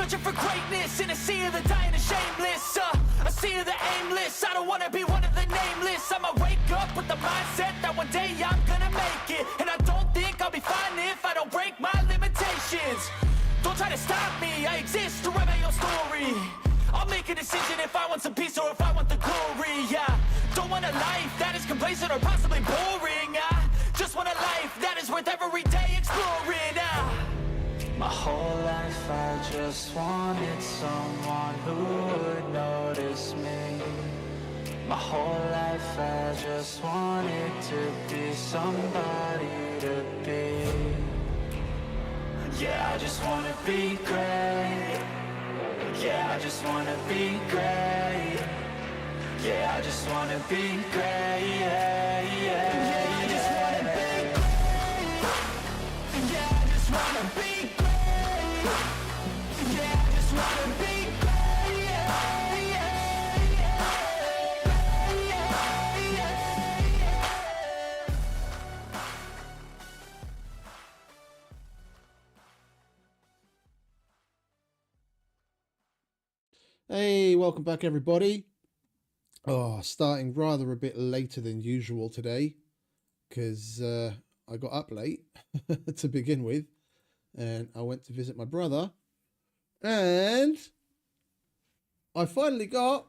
Searching for greatness in a sea of the dying and shameless. A sea of the aimless. I don't wanna be one of the nameless. I'ma wake up with the mindset that one day I'm gonna make it. And I don't think I'll be fine if I don't break my limitations. Don't try to stop me, I exist to write my own story. I'll make a decision if I want some peace or if I want the glory. Yeah, don't want a life that is complacent or possibly boring. I just want a life that is worth every day exploring. My whole life I just wanted someone who would notice me. My whole life I just wanted to be somebody to be. Yeah, I just wanna be great. Yeah, I just wanna be great. Yeah, I just wanna be great. Yeah, yeah, I just wanna be great. Yeah, I just wanna be great. Yeah, I just wanna be great. Yeah, yeah, Hey, welcome back everybody. Starting rather a bit later than usual today because I got up late to begin with, and I went to visit my brother, and I finally got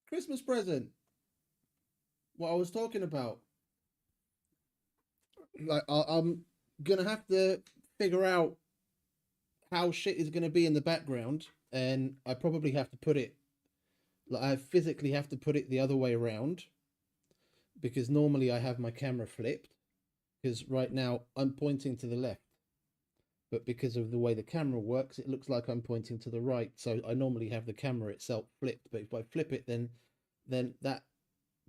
Christmas present. What I was talking about. Like I'm gonna have to figure out how shit is gonna be in the background, and I probably have to put it, like I physically have to put it the other way around, because normally I have my camera flipped, because right now I'm pointing to the left, but because of the way the camera works, it looks like I'm pointing to the right. So I normally have the camera itself flipped, but if I flip it, then that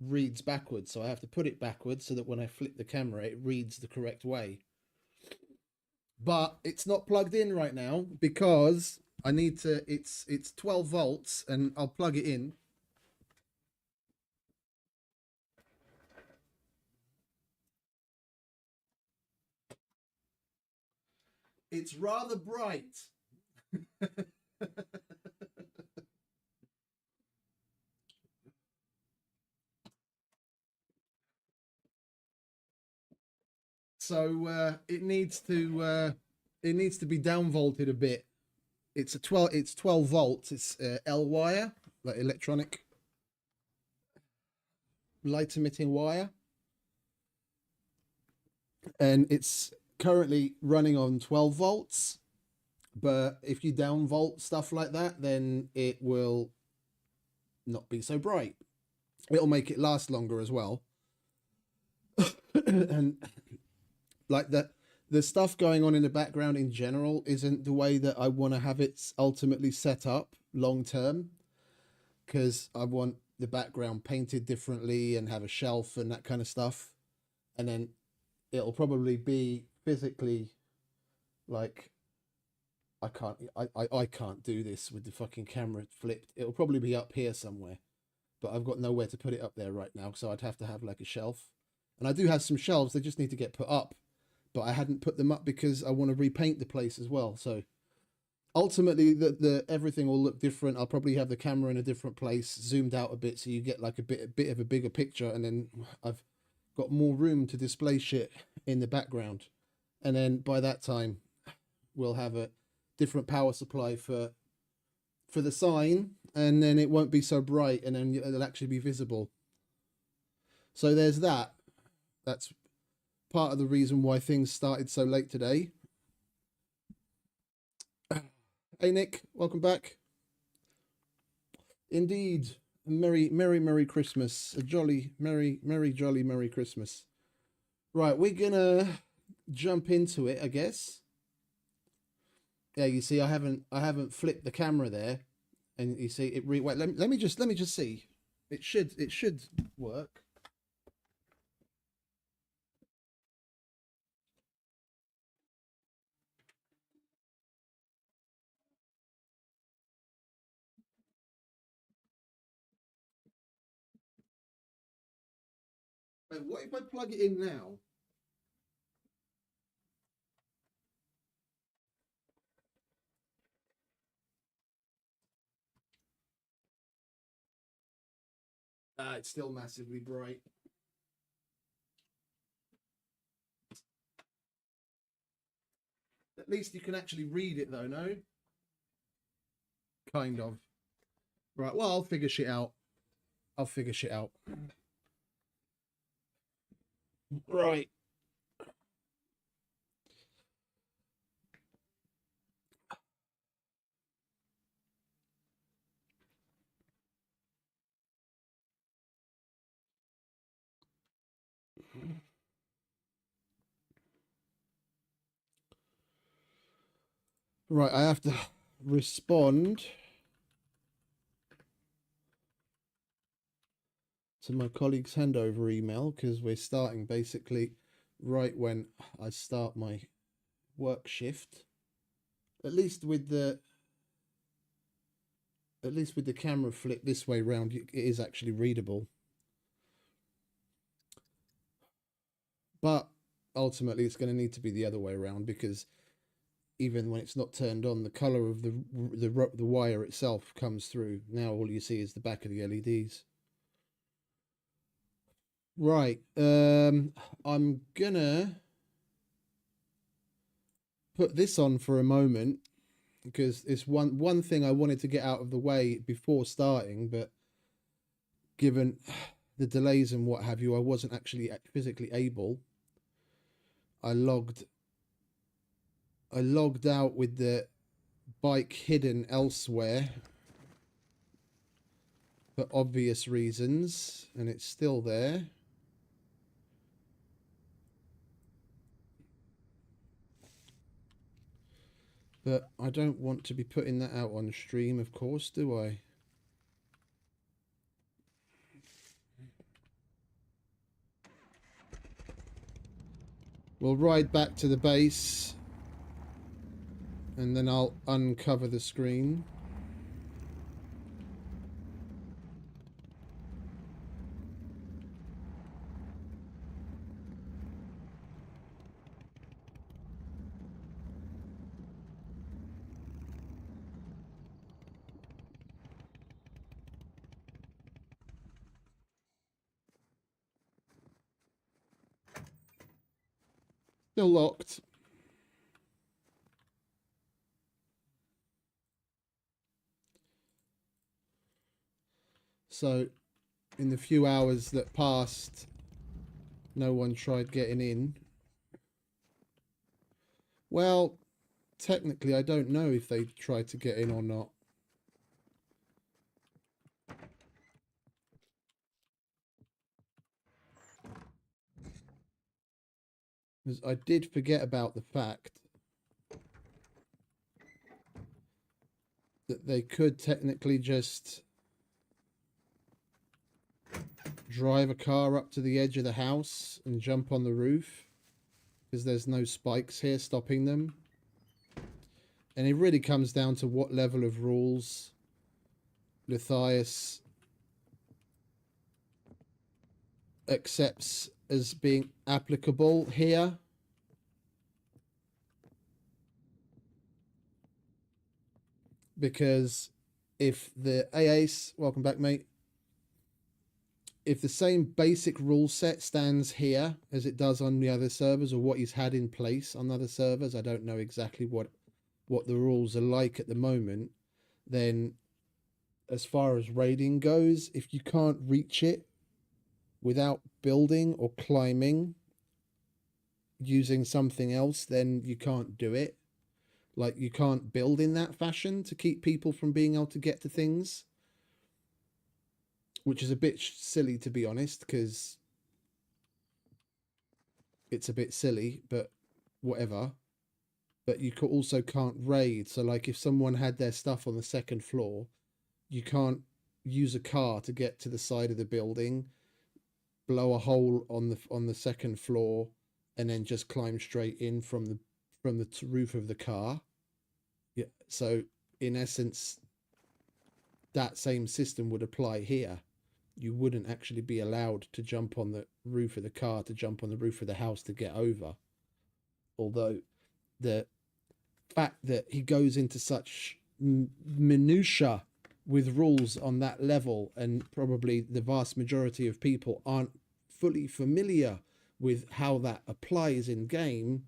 reads backwards. So I have to put it backwards so that when I flip the camera, it reads the correct way. But it's not plugged in right now because I need to, it's 12 volts, and I'll plug it in. It's rather bright. So it needs to be downvolted a bit. It's 12 volts. It's L wire, like electronic light emitting wire, and it's currently running on 12 volts. But if you downvolt stuff like that, then it will not be so bright. It'll make it last longer as well. And like the stuff going on in the background in general isn't the way that I want to have it ultimately set up long term, because I want the background painted differently and have a shelf and that kind of stuff. And then it'll probably be physically like, I can't do this with the fucking camera flipped. It'll probably be up here somewhere, but I've got nowhere to put it up there right now, so I'd have to have like a shelf. And I do have some shelves, they just need to get put up, but I hadn't put them up because I want to repaint the place as well. So ultimately the everything will look different. I'll probably have the camera in a different place, zoomed out a bit, so you get like a bit of a bigger picture, and then I've got more room to display shit in the background. And then by that time we'll have a different power supply for the sign, and then it won't be so bright, and then it'll actually be visible. So there's that. That's part of the reason why things started so late today. Hey Nick, welcome back. Indeed, merry Christmas, a jolly merry Christmas. Right, we're gonna jump into it, I guess. Yeah, you see, I haven't flipped the camera there, and you see it. Wait, let me just see. It should work. Wait, what if I plug it in now? It's still massively bright. At least you can actually read it though, no? Kind of. Right, well, I'll figure shit out. I'll figure shit out. Right. Right, I have to respond to my colleague's handover email because we're starting basically right when I start my work shift. At least with the camera flip this way round, it is actually readable. But ultimately, it's going to need to be the other way around because even when it's not turned on, the color of the wire itself comes through. Now all you see is the back of the LEDs. Right. I'm gonna put this on for a moment because it's one thing I wanted to get out of the way before starting, but given the delays and what have you, I wasn't actually physically able. I logged out with the bike hidden elsewhere for obvious reasons, and it's still there. But I don't want to be putting that out on stream, of course, do I? We'll ride back to the base and then I'll uncover the screen. Still locked. So, in the few hours that passed, no one tried getting in. Well, technically, I don't know if they tried to get in or not. Because I did forget about the fact that they could technically just drive a car up to the edge of the house and jump on the roof because there's no spikes here stopping them. And it really comes down to what level of rules Lithias accepts as being applicable here. Because if the AACE, welcome back, mate. If the same basic rule set stands here as it does on the other servers, or what he's had in place on other servers, I don't know exactly what the rules are like at the moment, then as far as raiding goes, if you can't reach it without building or climbing using something else, then you can't do it. Like, you can't build in that fashion to keep people from being able to get to things, which is a bit silly, to be honest, because it's a bit silly, but whatever. But you also can't raid. So, like, if someone had their stuff on the second floor, you can't use a car to get to the side of the building, blow a hole on the second floor, and then just climb straight in from the roof of the car. Yeah. So, in essence, that same system would apply here. You wouldn't actually be allowed to jump on the roof of the car, to jump on the roof of the house to get over. Although the fact that he goes into such minutia with rules on that level, and probably the vast majority of people aren't fully familiar with how that applies in game,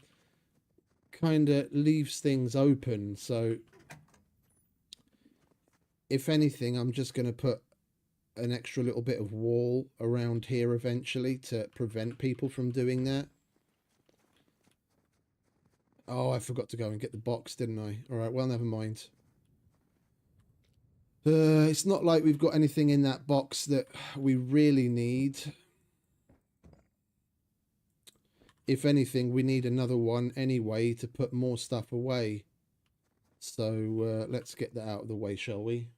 kind of leaves things open. So if anything, I'm just going to put an extra little bit of wall around here eventually to prevent people from doing that. Oh, I forgot to go and get the box, didn't I? All right, well, never mind. It's not like we've got anything in that box that we really need. If anything, we need another one anyway to put more stuff away. So let's get that out of the way, shall we?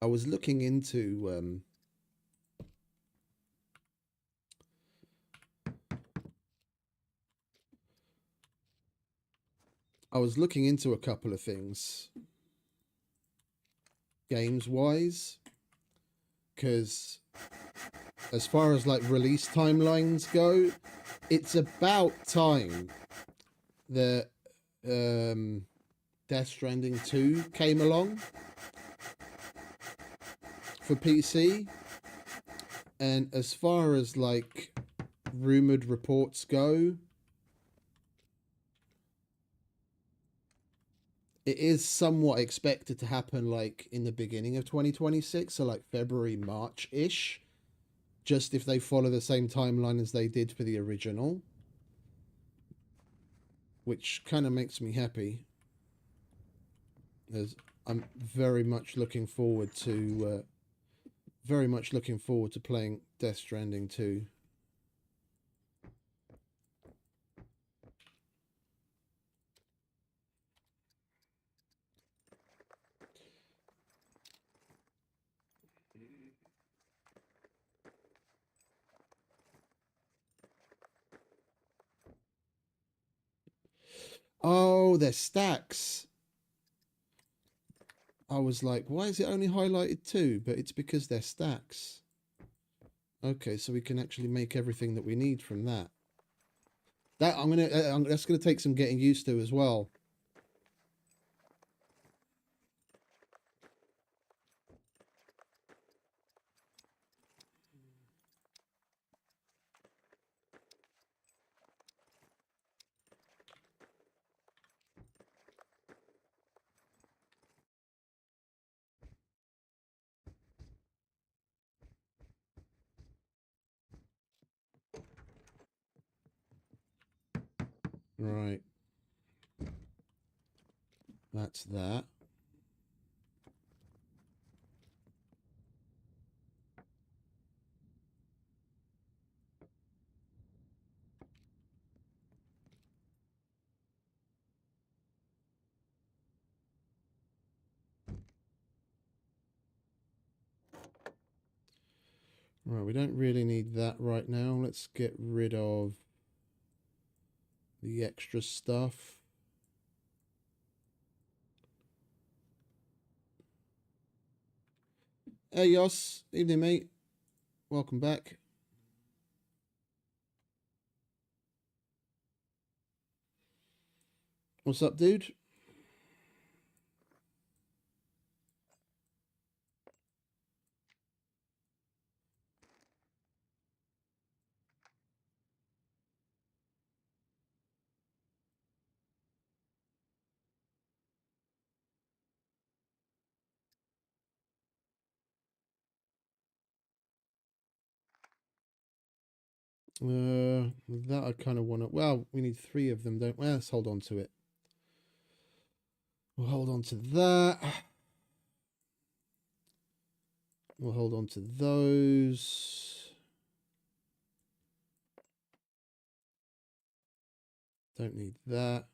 I was looking into a couple of things games wise, because as far as like release timelines go, it's about time that Death Stranding 2 came along for PC. And as far as like rumored reports go, it is somewhat expected to happen like in the beginning of 2026, so like February, March-ish, just if they follow the same timeline as they did for the original, which kind of makes me happy, as I'm very much looking forward to playing Death Stranding 2. Oh, they're stacks. I was like, why is it only highlighted 2? But it's because they're stacks. Okay, so we can actually make everything that we need from that. That's gonna take some getting used to as well. Right. That's that. Right, we don't really need that right now. Let's get rid of the extra stuff. Hey, Yos. Evening, mate. Welcome back. What's up, dude? That I kind of want to... Well, we need 3 of them, don't we? Let's hold on to it. We'll hold on to that. We'll hold on to those. Don't need that.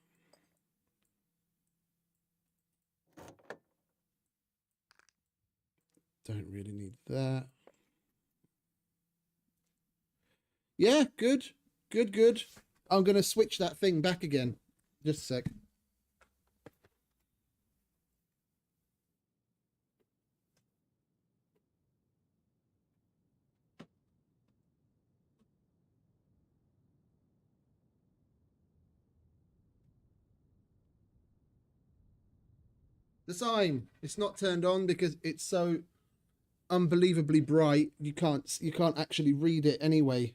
Don't really need that. Yeah, good. Good, good. I'm going to switch that thing back again. Just a sec. The sign. It's not turned on because it's so unbelievably bright. You can't actually read it anyway.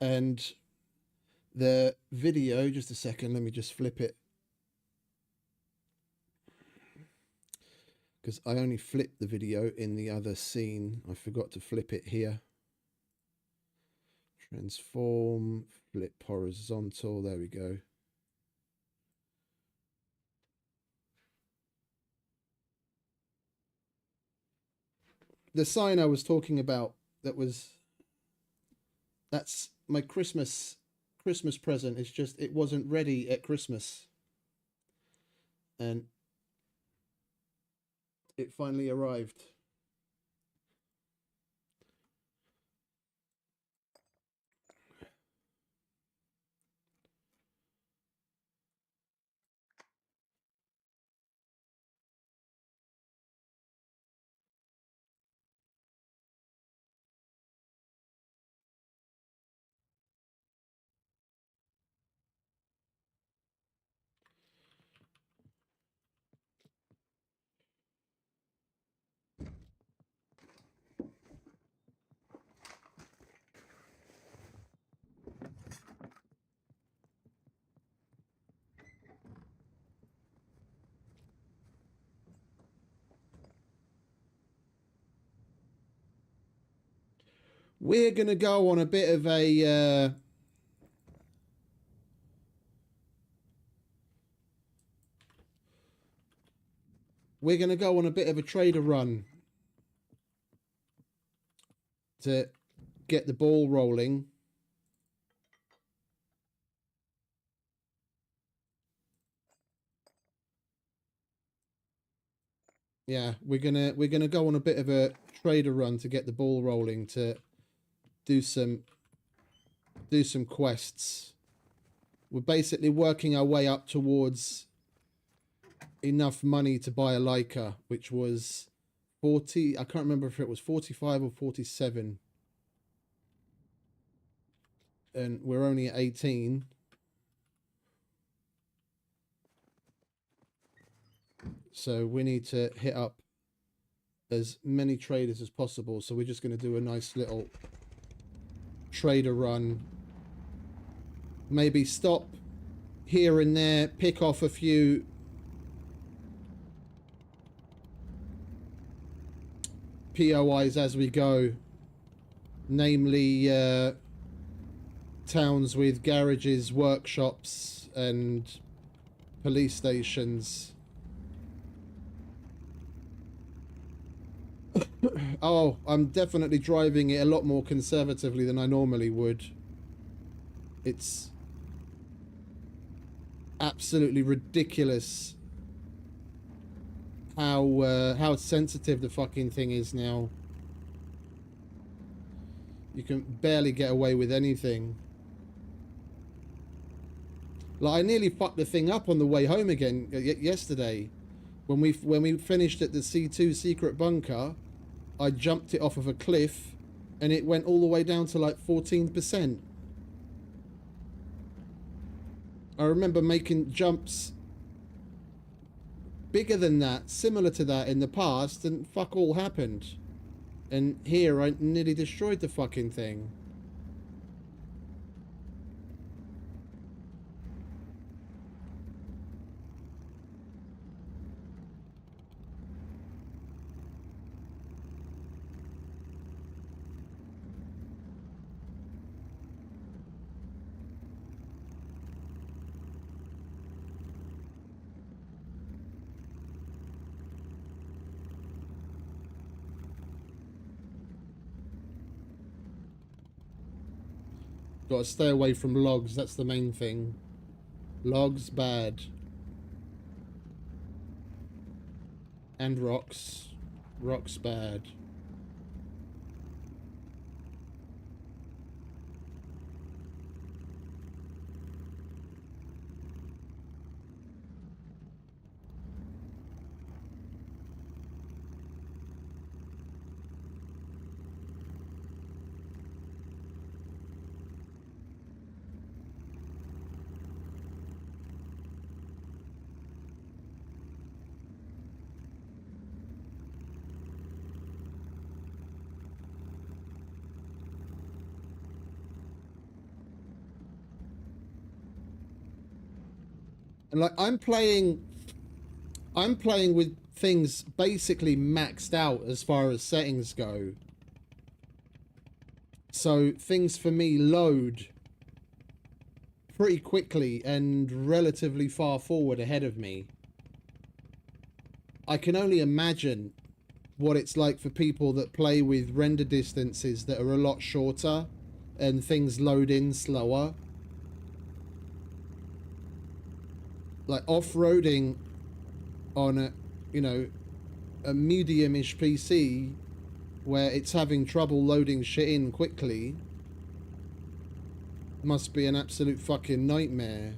And the video, just a second, let me just flip it. Because I only flipped the video in the other scene. I forgot to flip it here. Transform, flip horizontal, there we go. The sign I was talking about, that's my Christmas present. It's just, it wasn't ready at Christmas. And it finally arrived. We're going to go on a bit of a... we're going to go on a bit of a trader run to get the ball rolling. Yeah, we're gonna go on a bit of a trader run to get the ball rolling, to do some quests. We're basically working our way up towards enough money to buy a Laika, which was 40. I can't remember if it was 45 or 47. And we're only at 18. So we need to hit up as many traders as possible. So we're just going to do a nice little trader run. Maybe stop here and there, pick off a few POIs as we go. Namely, towns with garages, workshops, and police stations. Oh, I'm definitely driving it a lot more conservatively than I normally would. It's absolutely ridiculous how sensitive the fucking thing is now. You can barely get away with anything. Like, I nearly fucked the thing up on the way home again yesterday. When we finished at the C2 secret bunker, I jumped it off of a cliff and it went all the way down to like 14%. I remember making jumps bigger than that, similar to that in the past, and fuck all happened. And here I nearly destroyed the fucking thing. Got to stay away from logs, that's the main thing. Logs, bad. And rocks. Rocks, bad. And like I'm playing with things basically maxed out as far as settings go. So things for me load pretty quickly and relatively far forward ahead of me. I can only imagine what it's like for people that play with render distances that are a lot shorter and things load in slower. Like off-roading on a, you know, a medium-ish PC where it's having trouble loading shit in quickly must be an absolute fucking nightmare.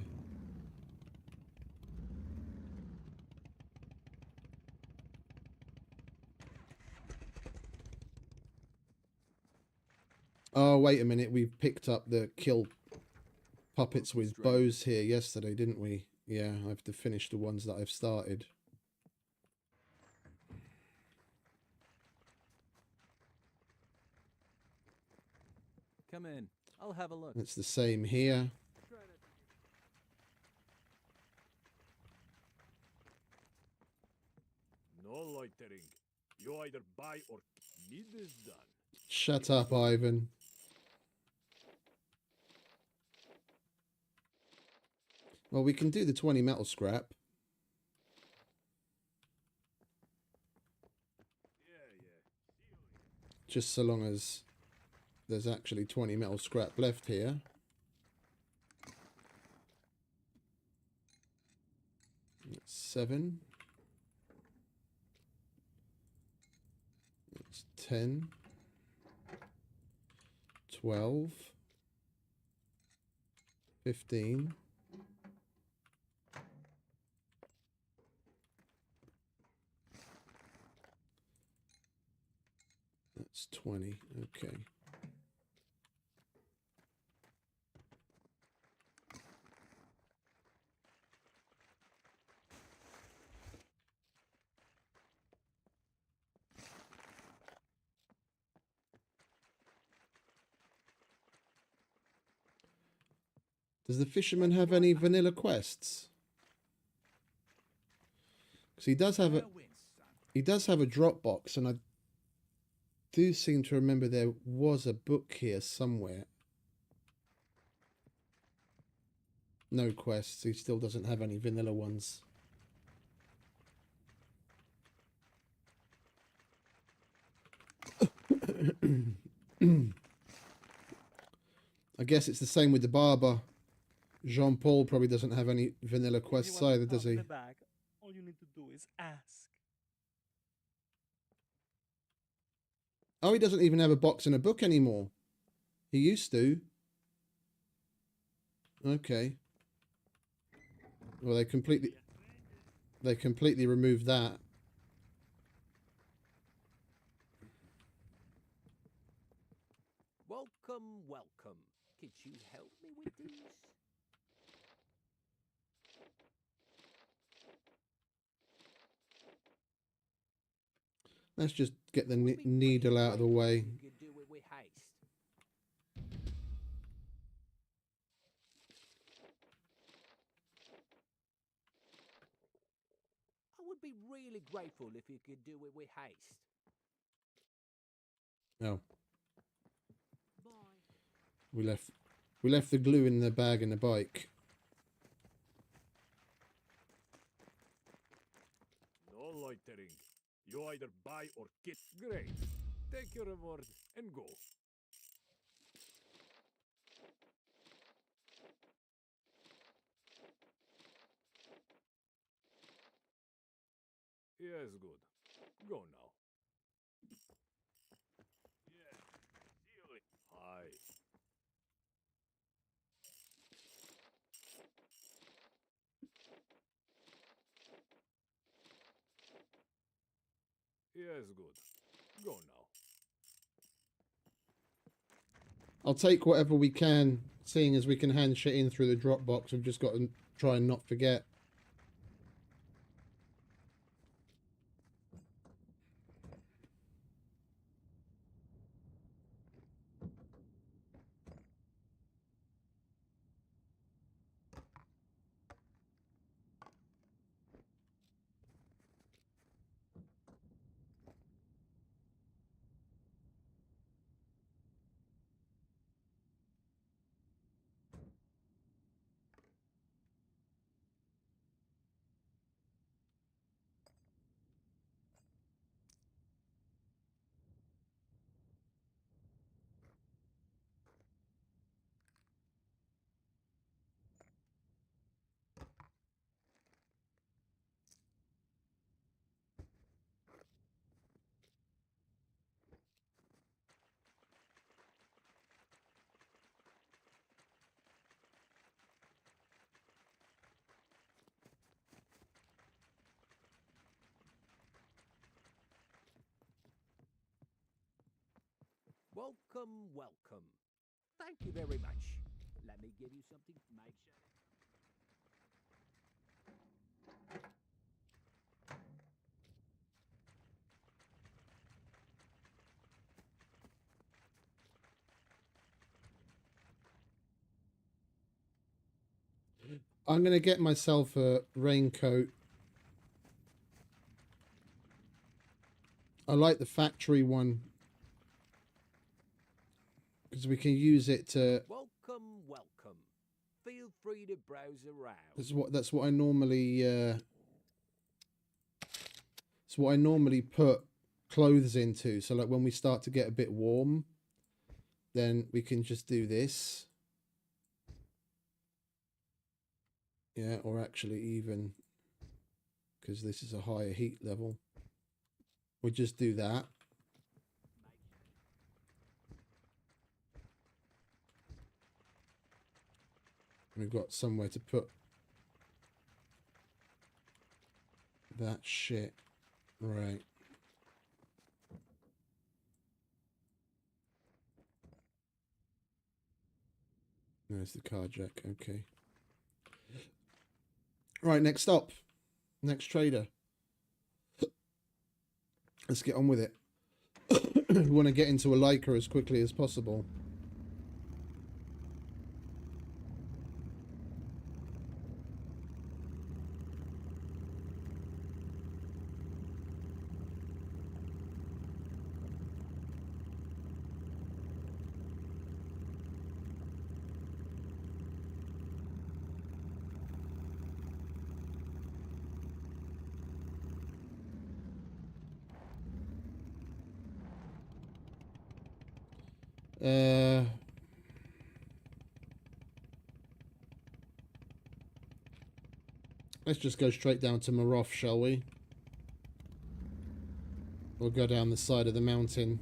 Oh, wait a minute. We picked up the kill puppets with bows here yesterday, didn't we? Yeah, I have to finish the ones that I've started. Come in. I'll have a look. It's the same here. No loitering. You either buy or need this done. Shut up, Ivan. Well, we can do the 20 metal scrap. Just so long as there's actually 20 metal scrap left here. That's 7. That's 10. 12. 15. That's 20. Okay. Does the fisherman have any vanilla quests? Because he does have a drop box, and I do seem to remember there was a book here somewhere. No quests. He still doesn't have any vanilla ones. I guess it's the same with the barber. Jean-Paul probably doesn't have any vanilla quests either, does he? All you need to do is ask. Oh, he doesn't even have a box and a book anymore. He used to. Okay. Well, they completely removed that. Welcome, welcome. Could you help me with these? Let's just get the needle out of the way. You could do it with haste. I would be really grateful if you could do it with haste. Oh. Bye. We left the glue in the bag in the bike. No loitering. You either buy or get. Great. Take your reward and go. Yes, good. Go now. Yeah. See you later. Hi. Yes, good. Go now. I'll take whatever we can, seeing as we can hand shit in through the drop box. We've just got to try and not forget. Welcome, welcome. Thank you very much. Let me give you something to make sure. I'm going to get myself a raincoat. I like the factory one because we can use it to. Welcome, welcome. Feel free to browse around. That's what I normally. It's what I normally put clothes into. So like when we start to get a bit warm, then we can just do this. Yeah, or actually even because this is a higher heat level. We just do that. We've got somewhere to put that shit. Right. There's the car jack. Okay. Right, next stop. Next trader. Let's get on with it. We want to get into a Laika as quickly as possible. Let's just go straight down to Maroff, shall we? We'll go down the side of the mountain.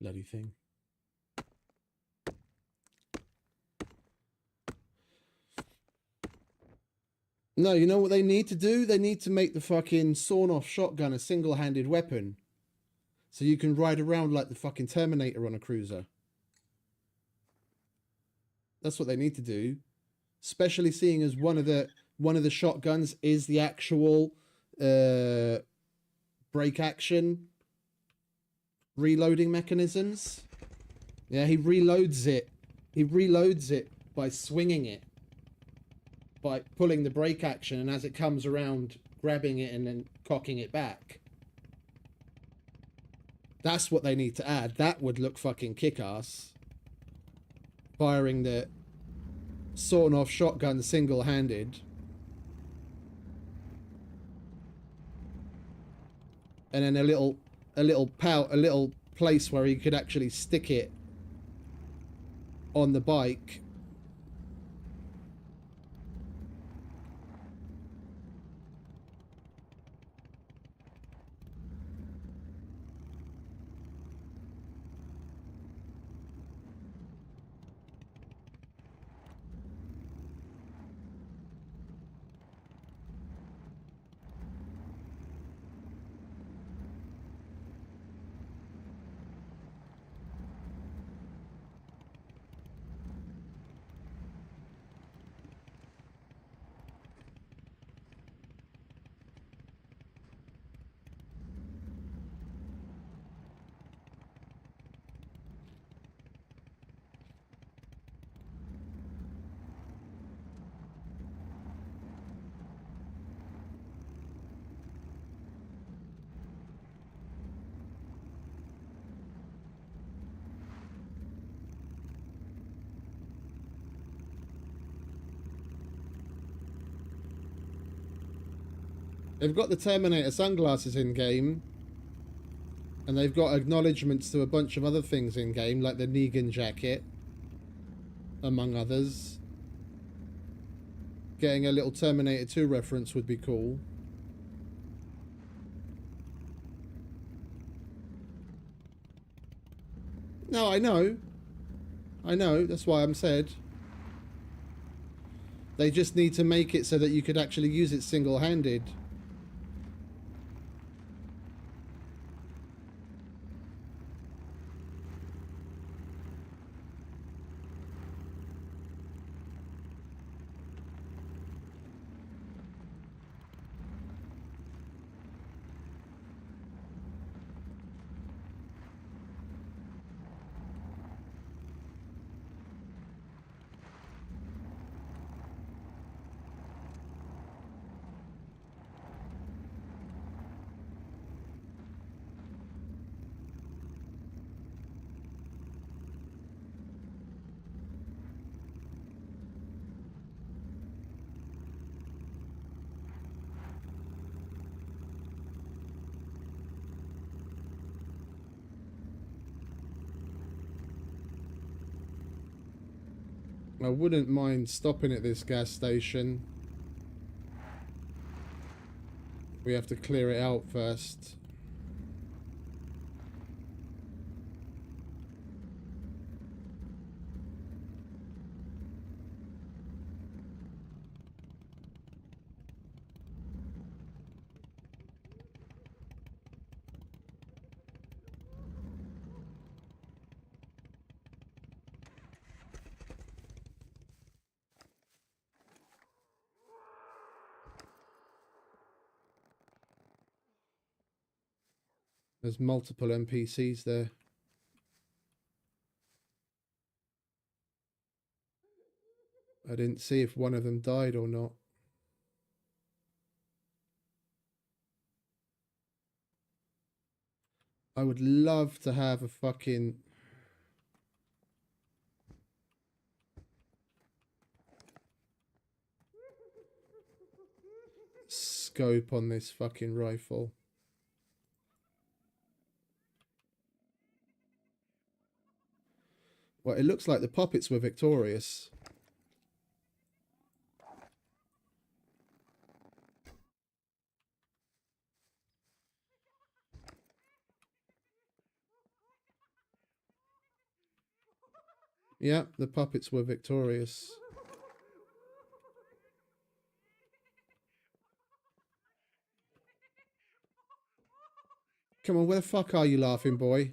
Bloody thing. No, you know what they need to do? They need to make the fucking sawn-off shotgun a single-handed weapon. So you can ride around like the fucking Terminator on a cruiser. That's what they need to do. Especially seeing as one of the shotguns is the actual break action reloading mechanisms. Yeah, he reloads it. He reloads it by swinging it. By pulling the brake action, and as it comes around, grabbing it and then cocking it back. That's what they need to add. That would look fucking kick-ass. Firing the sawn-off shotgun single-handed. And then a little place where he could actually stick it on the bike. They've got the Terminator sunglasses in game, and they've got acknowledgements to a bunch of other things in game, like the Negan jacket, among others. Getting a little Terminator 2 reference would be cool. No, I know. I know, that's why I'm said. They just need to make it so that you could actually use it single-handed. I wouldn't mind stopping at this gas station. We have to clear it out first. There's multiple NPCs there. I didn't see if one of them died or not. I would love to have a fucking scope on this fucking rifle. Well, it looks like the puppets were victorious. Yeah, the puppets were victorious. Come on, where the fuck are you, laughing boy?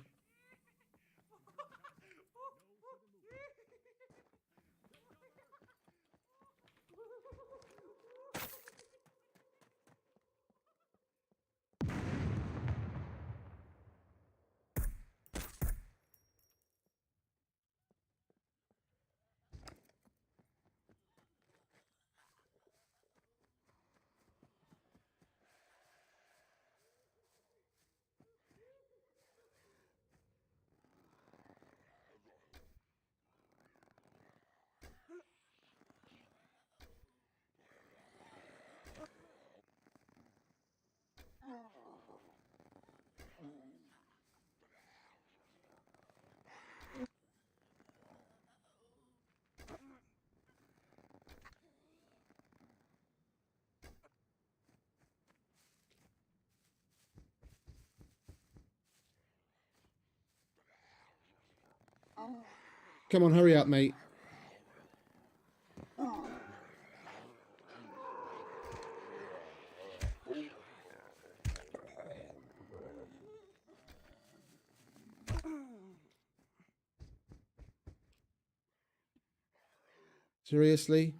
Come on, hurry up, mate. Seriously?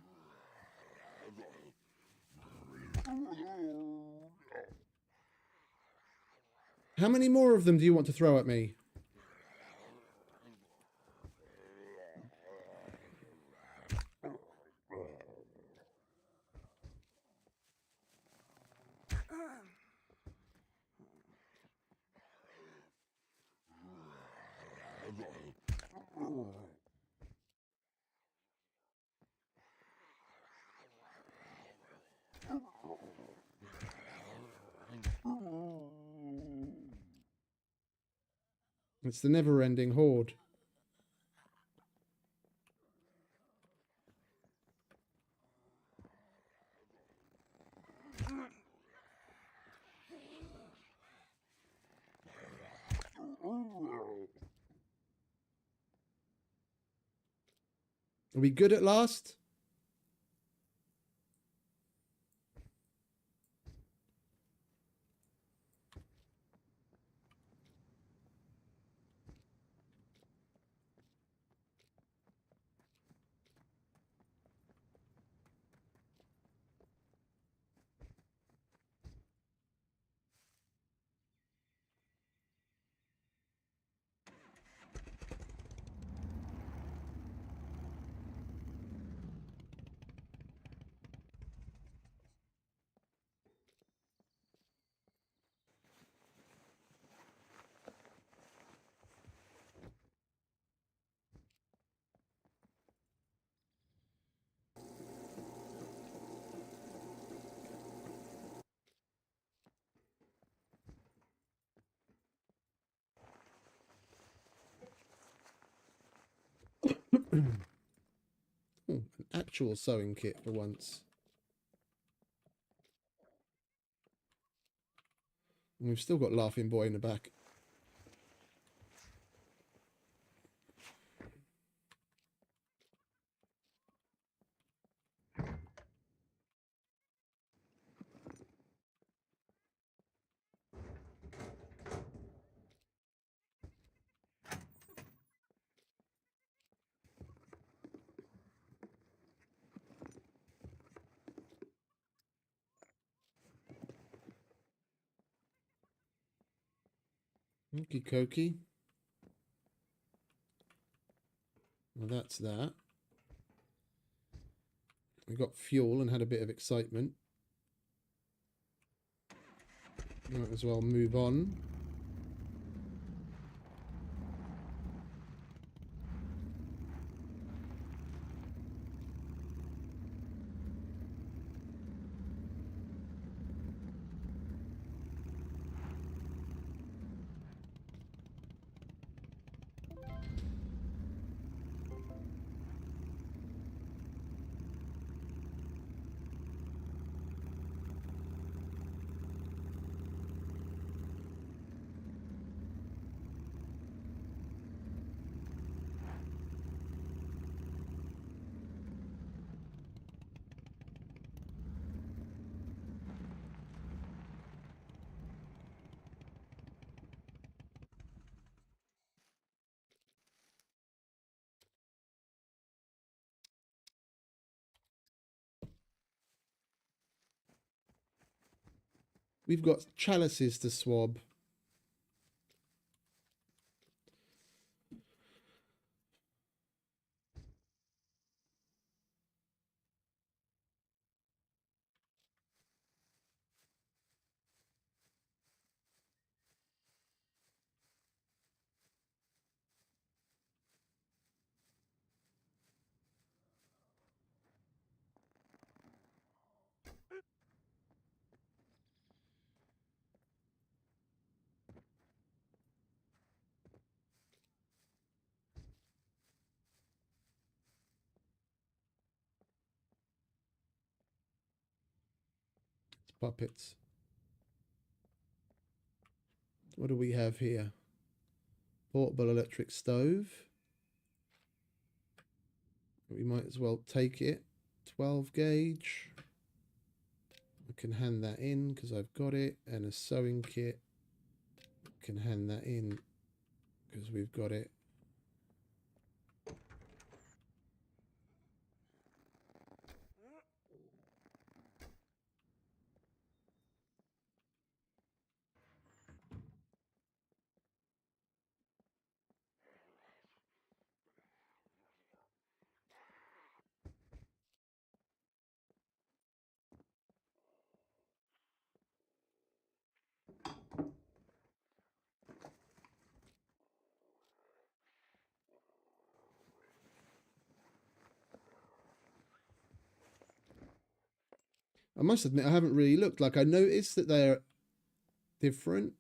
How many more of them do you want to throw at me? It's the never-ending horde. Are we good at last? Oh, an actual sewing kit for once. And we've still got Laughing Boy in the back. Okie dokie. Well, that's that. We got fuel and had a bit of excitement. Might as well move on. We've got chalices to swab. It's puppets. What do we have here? Portable electric stove. We might as well take it. 12 gauge. I can hand that in because I've got it. And a sewing kit. Can hand that in because we've got it. I must admit, I haven't really looked. Like, I noticed that they're different.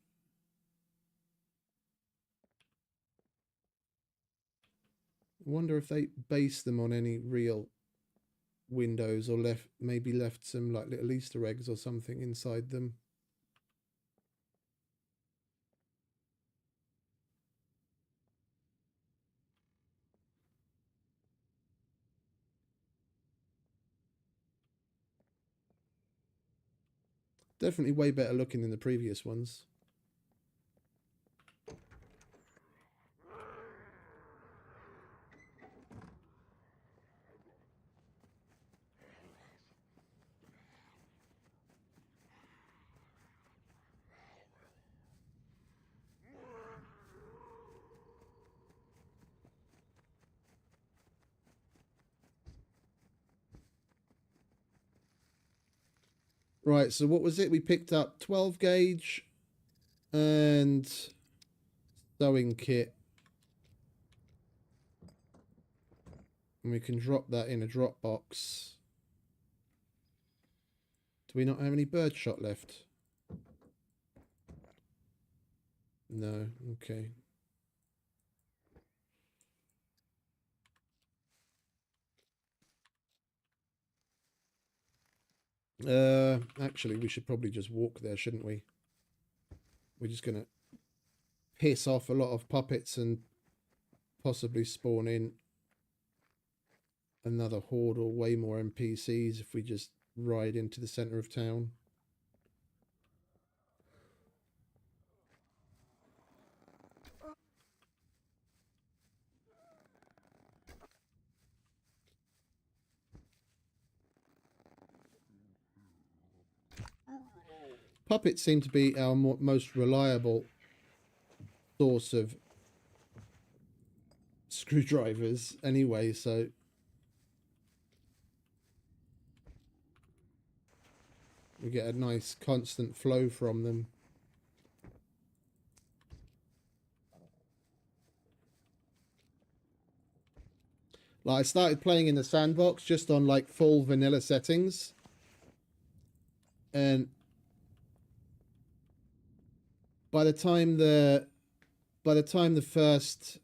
I wonder if they base them on any real windows or maybe left some like little Easter eggs or something inside them. Definitely way better looking than the previous ones. Right, so what was it? We picked up 12 gauge and sewing kit. And we can drop that in a drop box. Do we not have any birdshot left? No, okay. Actually, we should probably just walk there, shouldn't we? We're just gonna piss off a lot of puppets and possibly spawn in another horde or way more NPCs if we just ride into the center of town. Puppets seem to be our most reliable source of screwdrivers anyway, so we get a nice constant flow from them. Like, I started playing in the sandbox just on like full vanilla settings, and by the time the first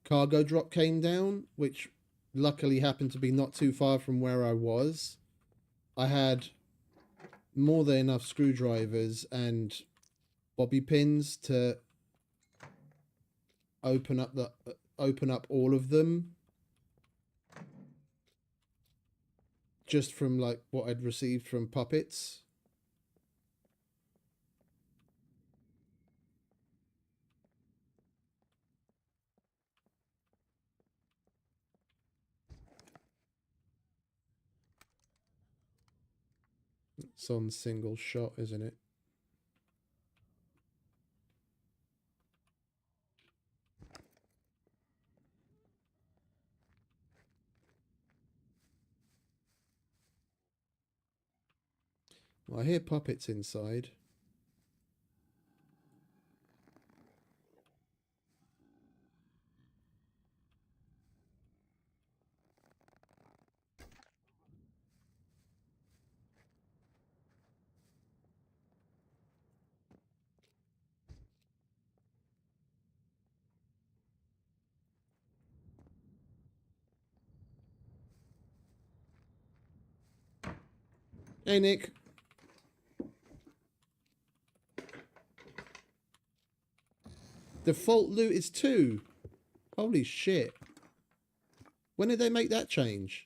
cargo drop came down, which luckily happened to be not too far from where I was, I had more than enough screwdrivers and bobby pins to open up all of them, just from like what I'd received from puppets. It's on single shot, isn't it? Well, I hear puppets inside. Hey, Nick. Default loot is 2. Holy shit. When did they make that change?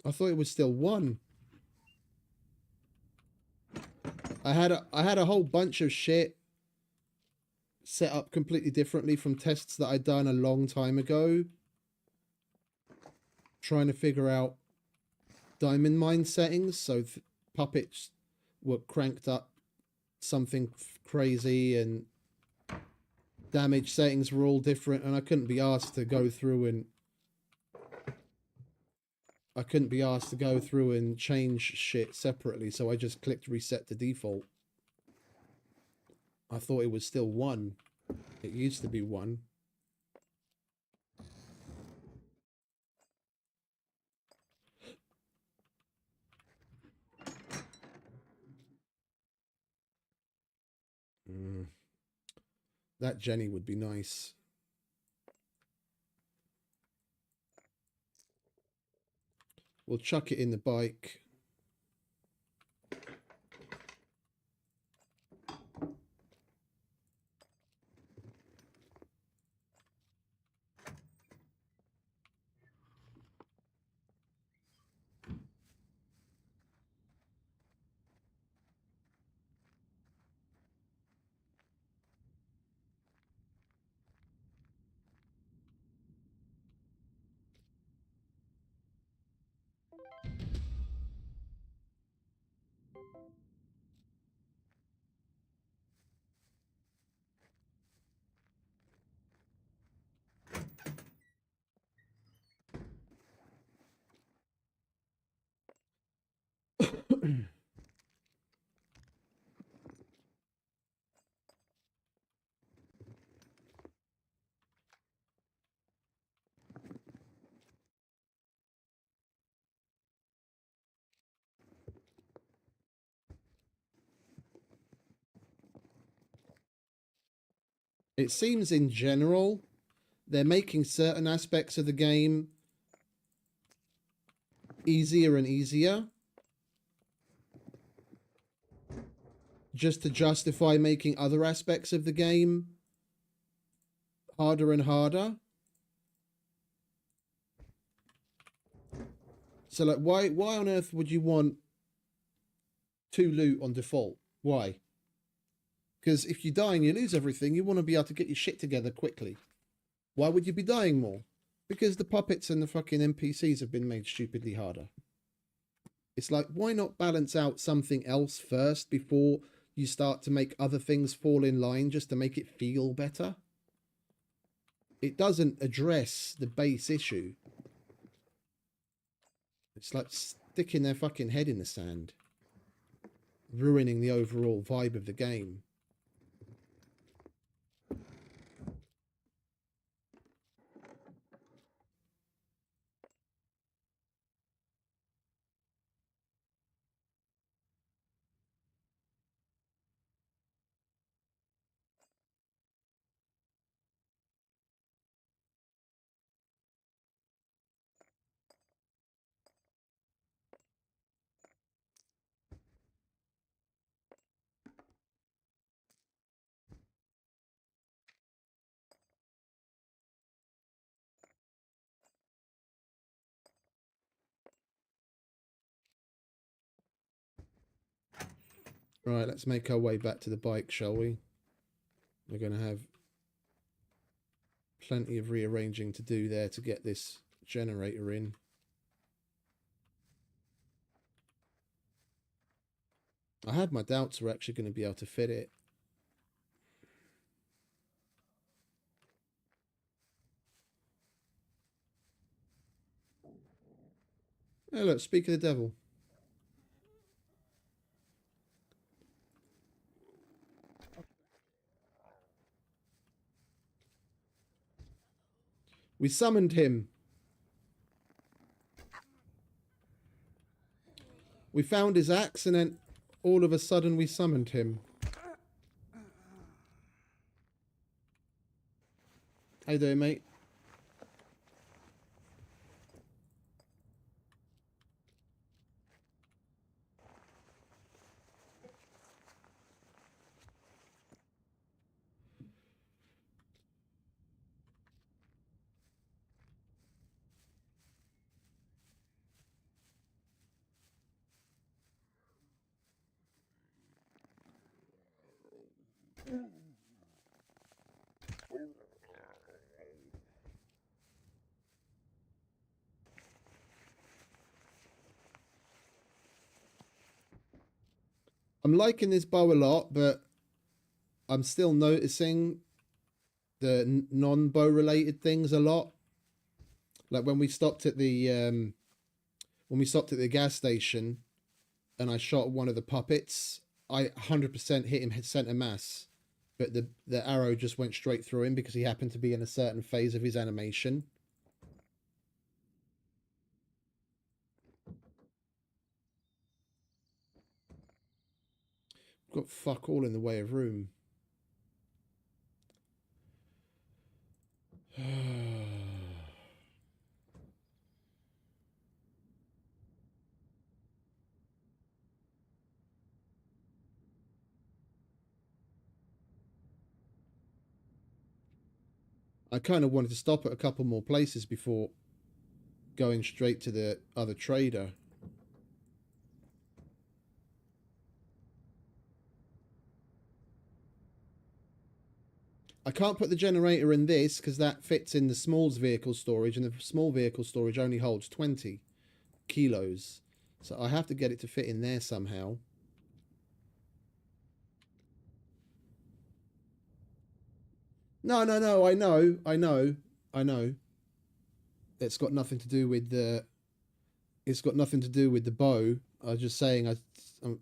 I thought it was still 1. I had a whole bunch of shit set up completely differently from tests that I'd done a long time ago, trying to figure out diamond mine settings. So puppets were cranked up something crazy, and damage settings were all different, and I couldn't be asked to go through and change shit separately, so I just clicked reset to default. I thought it was still 1. It used to be 1. That Jenny would be nice. We'll chuck it in the bike. It seems in general they're making certain aspects of the game easier and easier, just to justify making other aspects of the game harder and harder. So like, why on earth would you want 2 loot on default? Why? Because if you die and you lose everything, you want to be able to get your shit together quickly. Why would you be dying more? Because the puppets and the fucking NPCs have been made stupidly harder. It's like, why not balance out something else first before you start to make other things fall in line just to make it feel better? It doesn't address the base issue. It's like sticking their fucking head in the sand, ruining the overall vibe of the game. Right, let's make our way back to the bike, shall we? We're going to have plenty of rearranging to do there to get this generator in. I had my doubts we're actually going to be able to fit it. Hey look, speak of the devil. We summoned him. We found his axe and then all of a sudden we summoned him. How you doing, mate? I'm liking this bow a lot, but I'm still noticing the non-bow related things a lot. Like when we stopped at the gas station and I shot one of the puppets, I 100% hit him center mass, but the arrow just went straight through him because he happened to be in a certain phase of his animation. Got fuck all in the way of room. I kind of wanted to stop at a couple more places before going straight to the other trader. I can't put the generator in this because that fits in the small's vehicle storage, and the small vehicle storage only holds 20 kilos. So I have to get it to fit in there somehow. No, I know. It's got nothing to do with the... It's got nothing to do with the bow. I was just saying I'm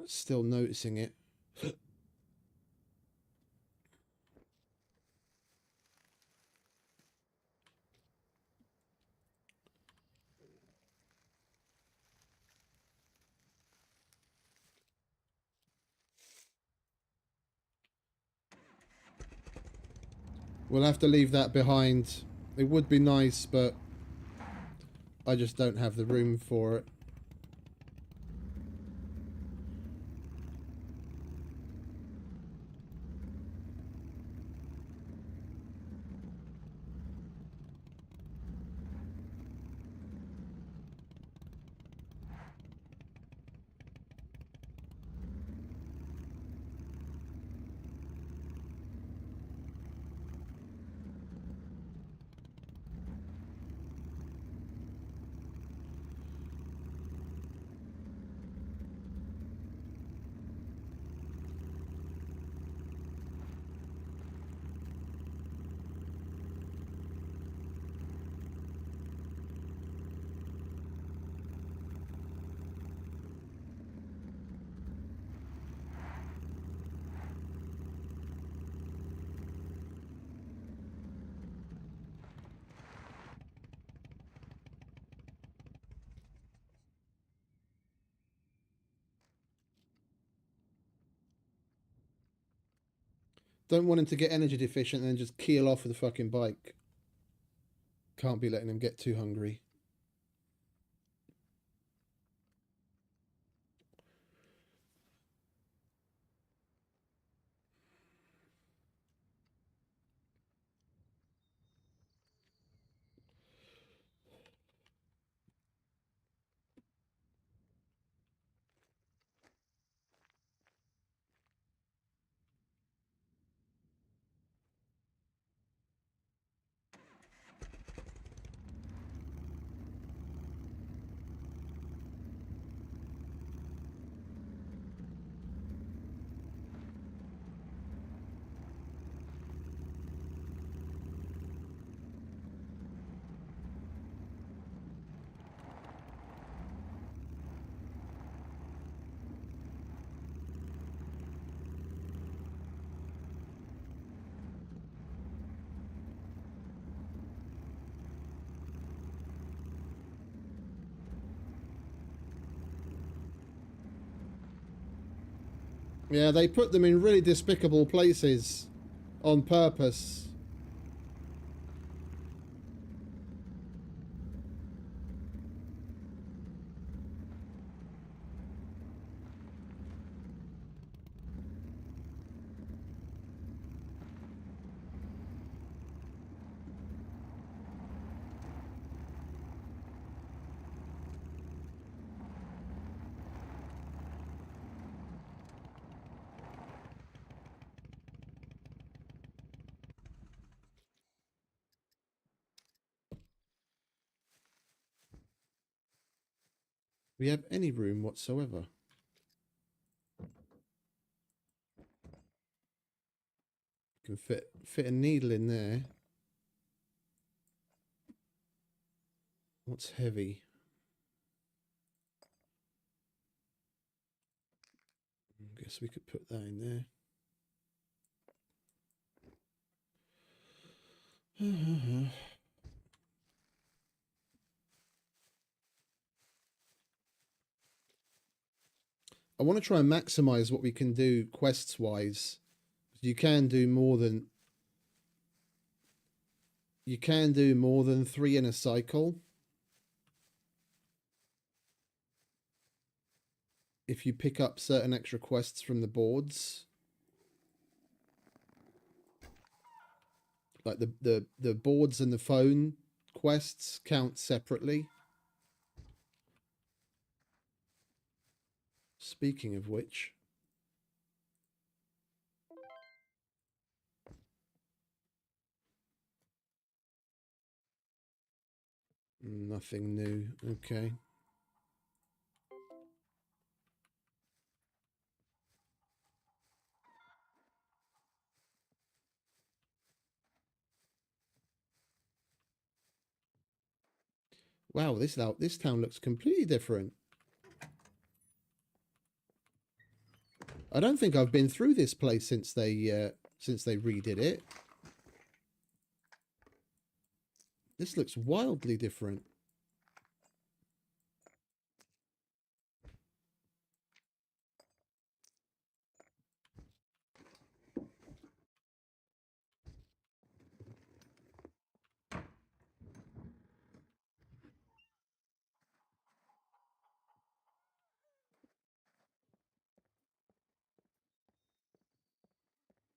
still noticing it. We'll have to leave that behind. It would be nice, but I just don't have the room for it. Don't want him to get energy deficient and then just keel off with the fucking bike. Can't be letting him get too hungry. Yeah, they put them in really despicable places on purpose. we have any room whatsoever? Can fit a needle in there. What's heavy? I guess we could put that in there. I want to try and maximize what we can do quests wise. You can do more than 3 in a cycle if you pick up certain extra quests from the boards. Like the boards and the phone quests count separately. Speaking of which, nothing new. Okay. Wow, this town looks completely different. I don't think I've been through this place since they redid it. This looks wildly different.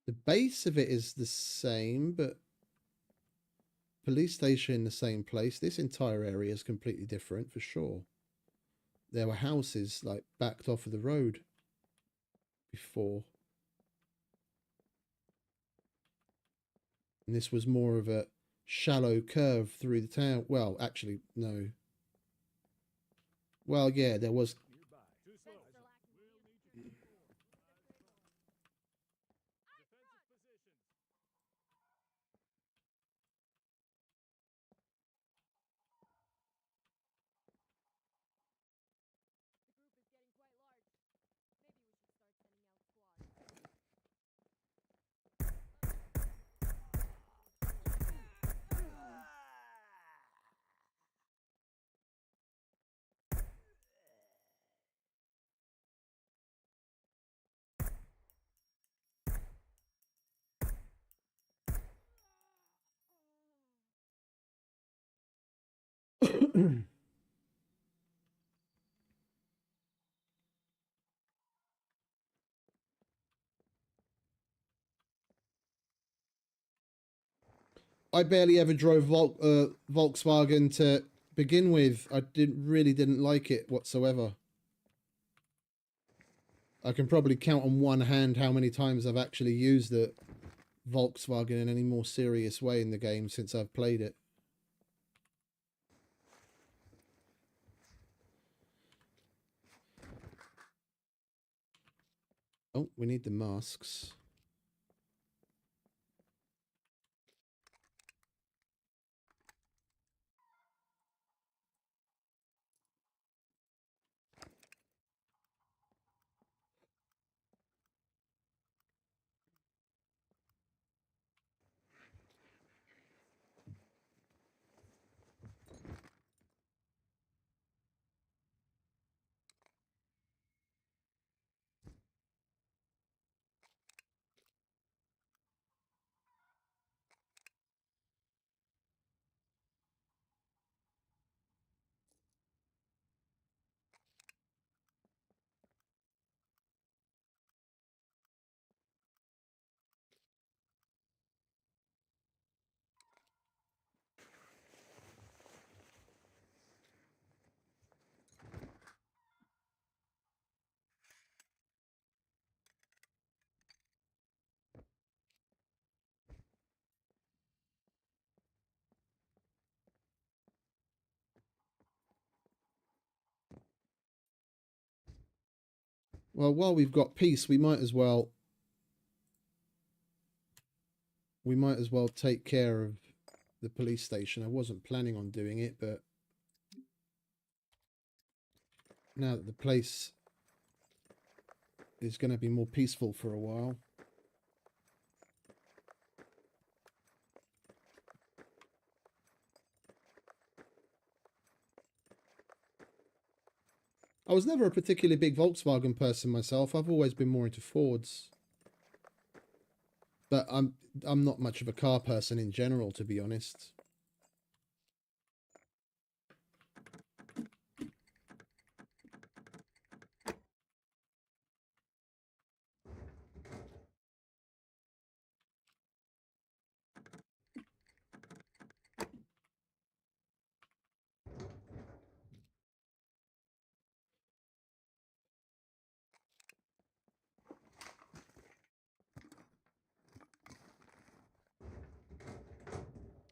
The base of it is the same, but police station in the same place. This entire area is completely different for sure. There were houses like backed off of the road before. And this was more of a shallow curve through the town. Well, actually, no. Well, yeah, there was. I barely ever drove Volkswagen to begin with. I didn't like it whatsoever. I can probably count on one hand how many times I've actually used the Volkswagen in any more serious way in the game since I've played it. Oh, we need the masks. Well, while we've got peace, we might as well take care of the police station. I wasn't planning on doing it, but now that the place is going to be more peaceful for a while. I was never a particularly big Volkswagen person myself. I've always been more into Fords. But I'm not much of a car person in general, to be honest.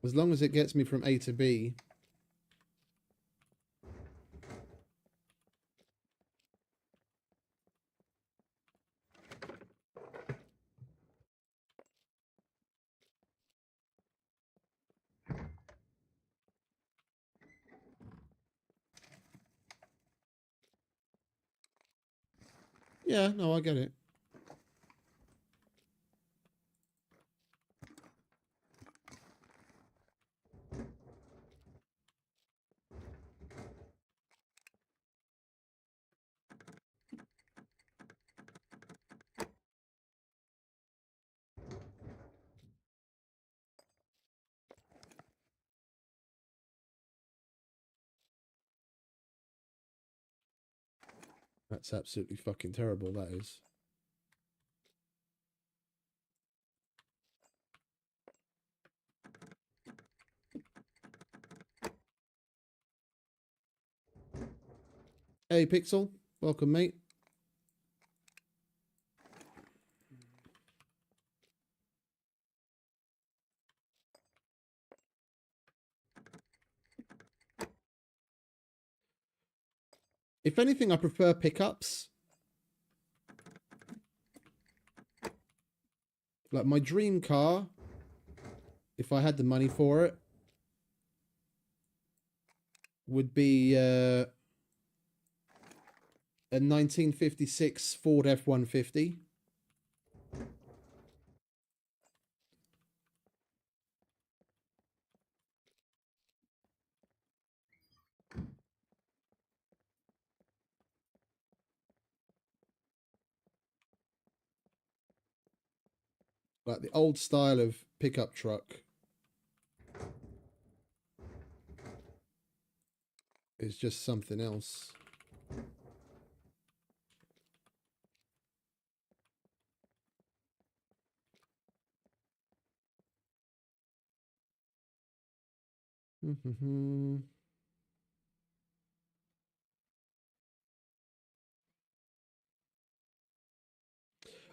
As long as it gets me from A to B. Yeah, no, I get it. That's absolutely fucking terrible, that is. Hey, Pixel. Welcome, mate. If anything, I prefer pickups. Like my dream car, if I had the money for it, would be a 1956 Ford F-150. Like the old style of pickup truck is just something else.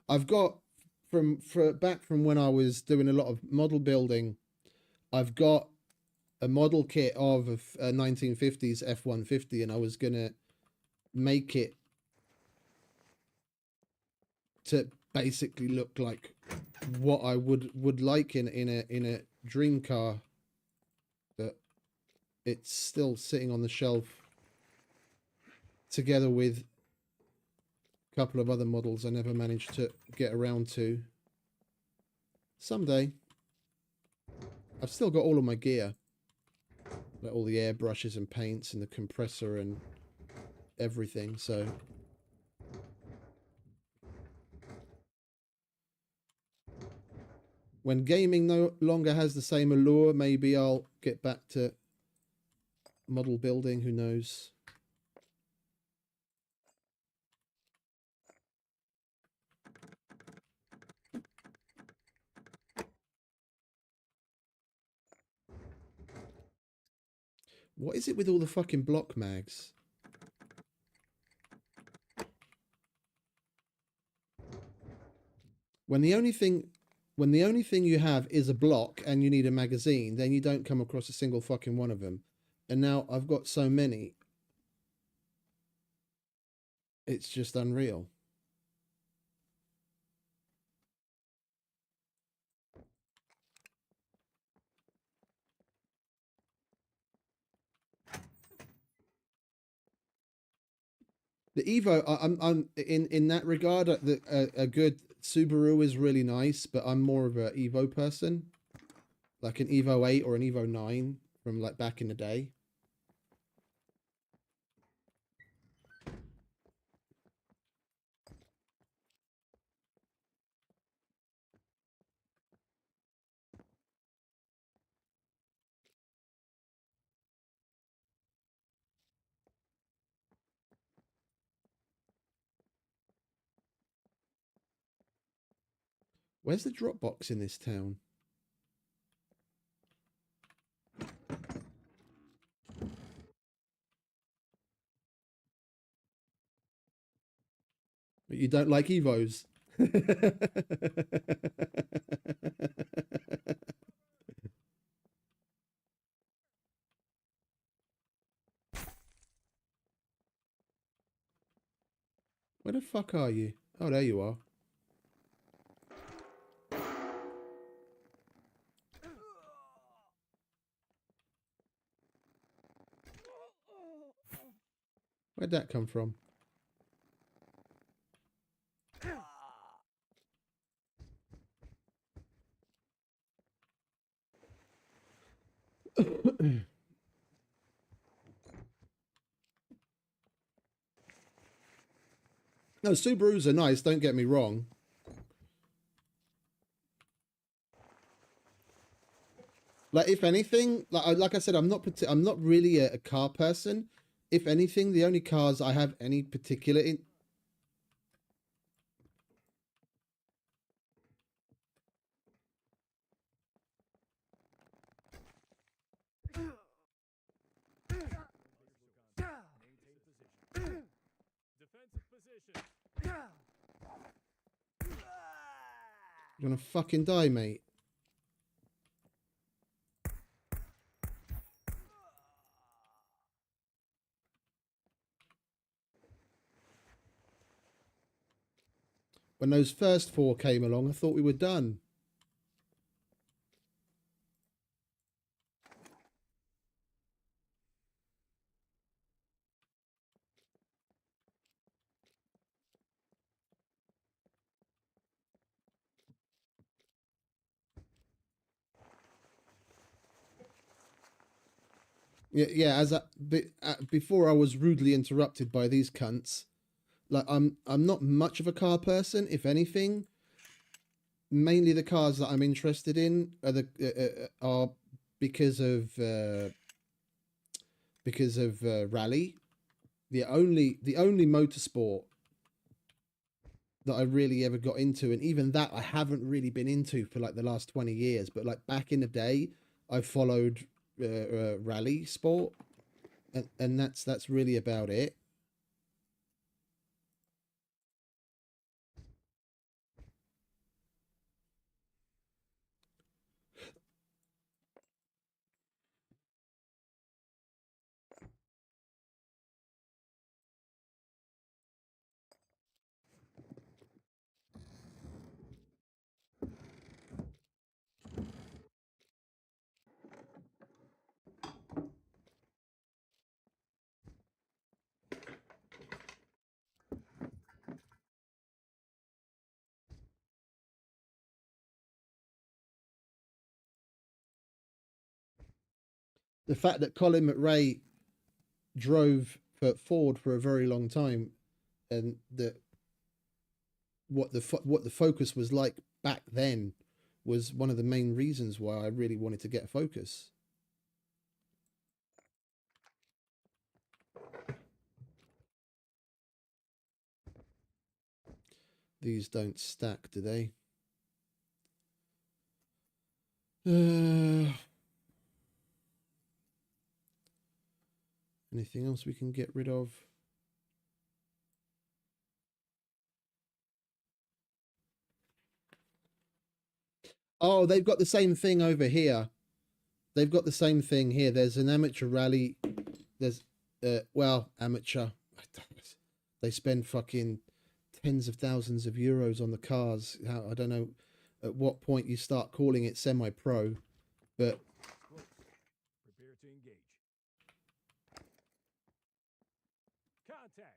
I've got back from when I was doing a lot of model building, I've got a model kit of a 1950s F-150, and I was gonna make it to basically look like what I would like in a dream car, but it's still sitting on the shelf together with a couple of other models I never managed to get around to. Someday. I've still got all of my gear, like all the airbrushes and paints and the compressor and everything, so when gaming no longer has the same allure, maybe I'll get back to model building, who knows. What is it with all the fucking block mags? When the only thing you have is a block and you need a magazine, then you don't come across a single fucking one of them. And now I've got so many. It's just unreal. The Evo, I'm in that regard. A good Subaru is really nice, but I'm more of a Evo person, like an Evo 8 or an Evo 9 from like back in the day. Where's the drop box in this town? But you don't like Evos. Where the fuck are you? Oh, there you are. Where'd that come from? No, Subarus are nice, don't get me wrong. Like, if anything, like I said, I'm not really a car person. If anything, the only cars I have any particular in. Defensive position. You're gonna fucking die, mate. When those first 4 came along, I thought we were done. Yeah. Before I was rudely interrupted by these cunts. Like, I'm not much of a car person. If anything, mainly the cars that I'm interested in are because of rally. The only motorsport that I really ever got into, and even that I haven't really been into for like the last 20 years, but like back in the day, I followed rally sport, and that's really about it. The fact that Colin McRae drove for Ford for a very long time, and that what the Focus was like back then was one of the main reasons why I really wanted to get a Focus. These don't stack, do they? Anything else we can get rid of? Oh, they've got the same thing over here. They've got the same thing here. There's an amateur rally. There's, well, amateur. They spend fucking tens of thousands of euros on the cars. I don't know at what point you start calling it semi-pro, but Prepare to engage. Contact.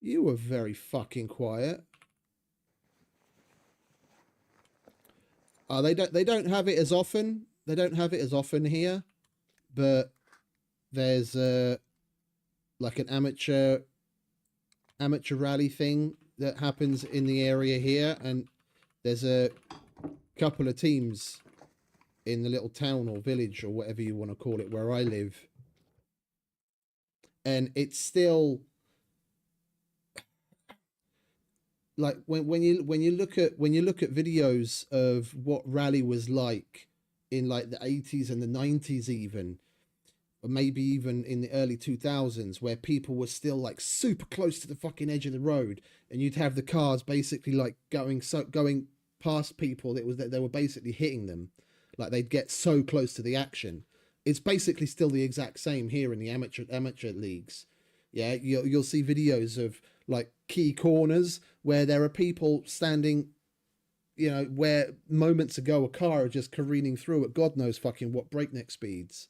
You were very fucking quiet. They don't have it as often. They don't have it as often here, but there's like an amateur rally thing that happens in the area here, and there's a couple of teams in the little town or village or whatever you want to call it where I live, and it's still like when you look at videos of what rally was like in like the 80s and the 90s, even, or maybe even in the early 2000s, where people were still like super close to the fucking edge of the road, and you'd have the cars basically like going past people that they were basically hitting them, like they'd get so close to the action. It's basically still the exact same here in the amateur leagues. Yeah, you'll see videos of like key corners where there are people standing, you know, where moments ago a car just careening through at God knows fucking what breakneck speeds.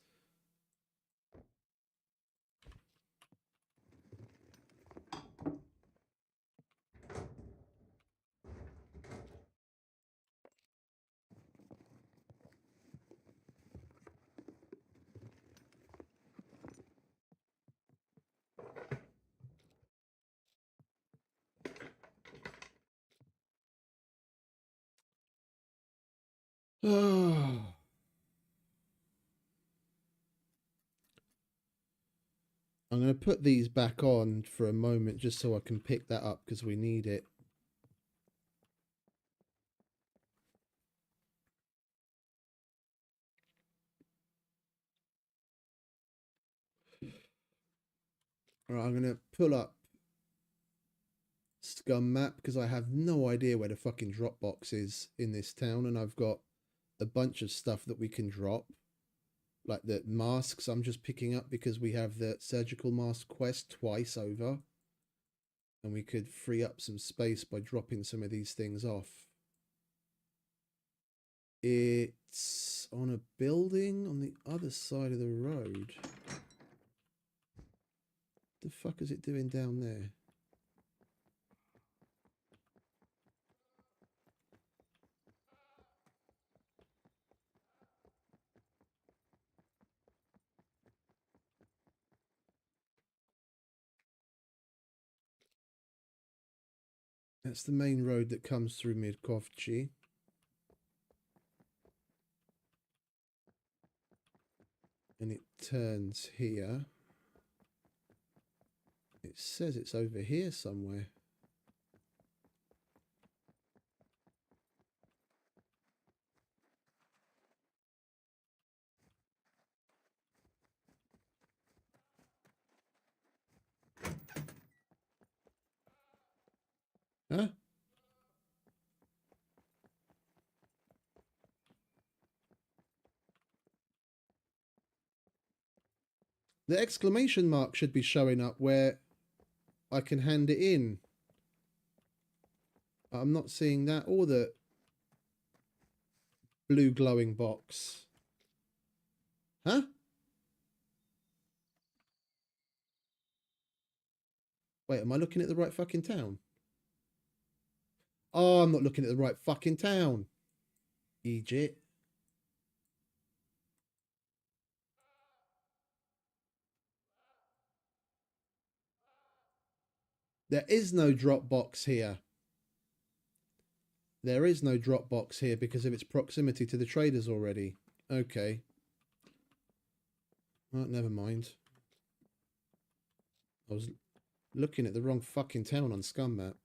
I'm going to put these back on for a moment just so I can pick that up because we need it. All right, I'm going to pull up SCUM map because I have no idea where the fucking drop box is in this town, and I've got a bunch of stuff that we can drop. Like the masks I'm just picking up because we have the surgical mask quest twice over. And we could free up some space by dropping some of these things off. It's on a building on the other side of the road. The fuck is it doing down there? That's the main road that comes through Mirkovci. And it turns here. It says it's over here somewhere. Huh? The exclamation mark should be showing up where I can hand it in. I'm not seeing that, or the blue glowing box. Huh? Wait, am I looking at the right fucking town? Oh, I'm not looking at the right fucking town. Egypt. There is no drop box here. There is no drop box here because of its proximity to the traders already. Okay. Well, never mind. I was looking at the wrong fucking town on SCUM map.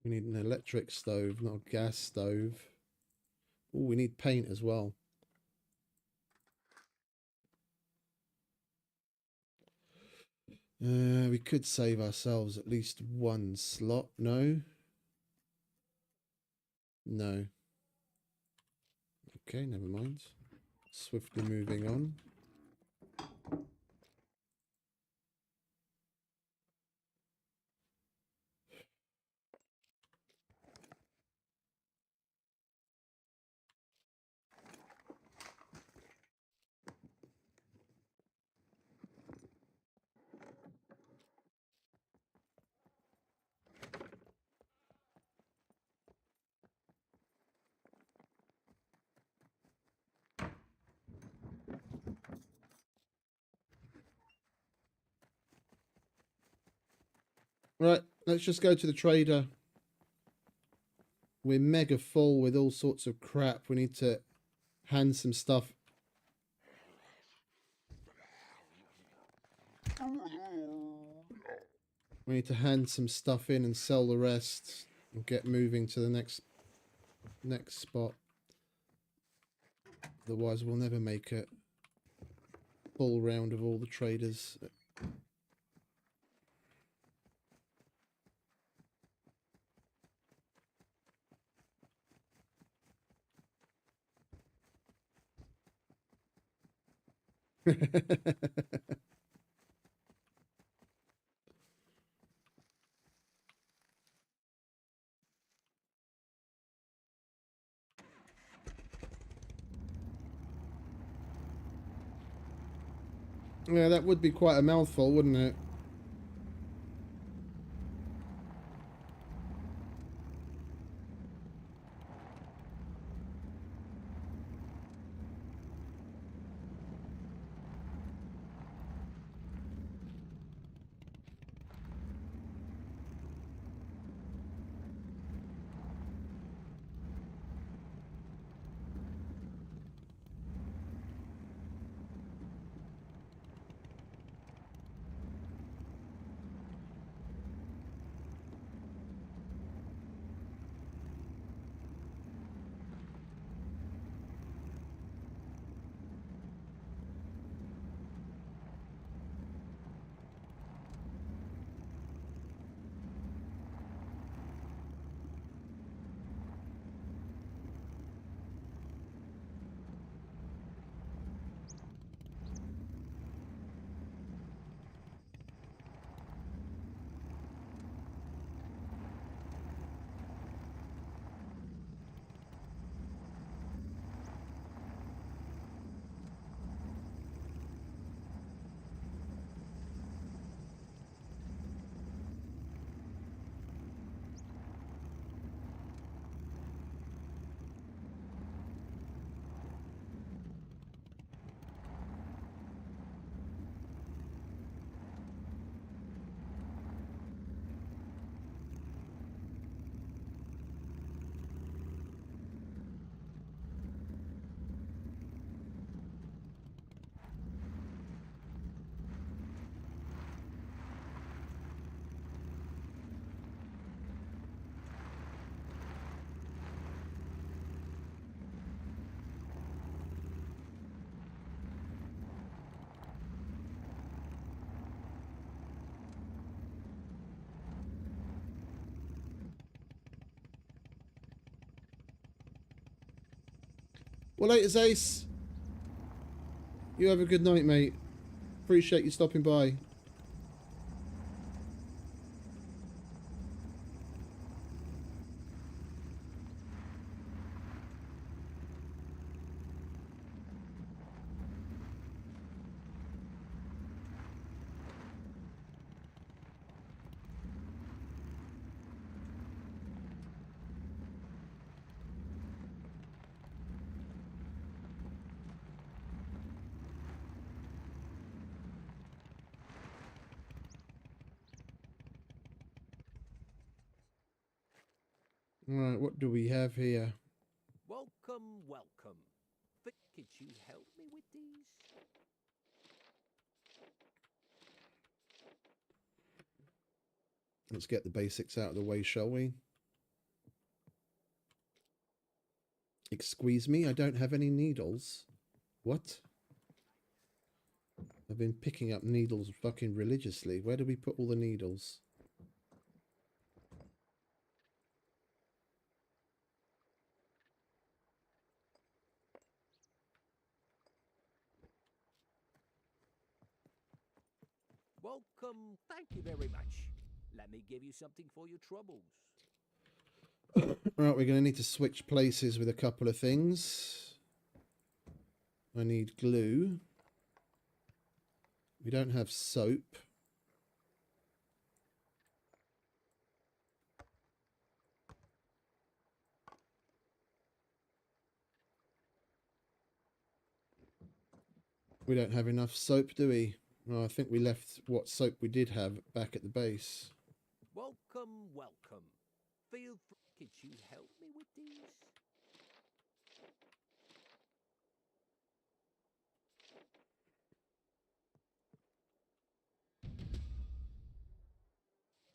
We need an electric stove, not a gas stove. Oh, we need paint as well. We could save ourselves at least one slot. No. No. Okay, never mind. Swiftly moving on. Right, let's just go to the trader. We're mega full with all sorts of crap. We need to hand some stuff. We need to hand some stuff in and sell the rest and get moving to the next spot. Otherwise, we'll never make a full round of all the traders. Yeah, that would be quite a mouthful, wouldn't it? Well, later, Ace. You have a good night, mate. Appreciate you stopping by. Right, what do we have here? Welcome, welcome. But could you help me with these? Let's get the basics out of the way, shall we? Excuse me, I don't have any needles. What? I've been picking up needles fucking religiously. Where do we put all the needles? Welcome. Thank you very much. Let me give you something for your troubles. Right, we're going to need to switch places with a couple of things. I need glue. We don't have soap. We don't have enough soap, do we? Well, I think we left what soap we did have back at the base. Welcome, welcome. Feel free. Could you help me with these?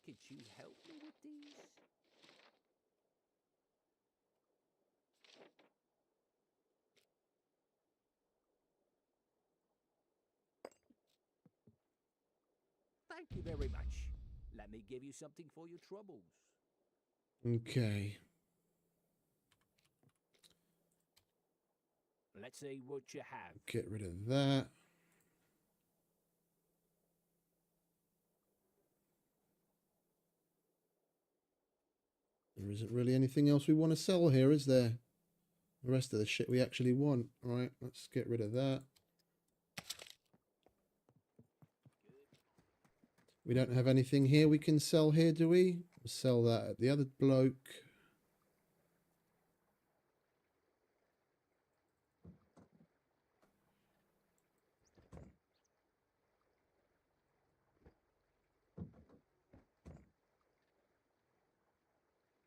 Could you help me with these? Thank you very much. Let me give you something for your troubles. Okay. Let's see what you have. Get rid of that. There isn't really anything else we want to sell here, is there? The rest of the shit we actually want. All right, let's get rid of that. We don't have anything here we can sell here, do we? We'll sell that at the other bloke.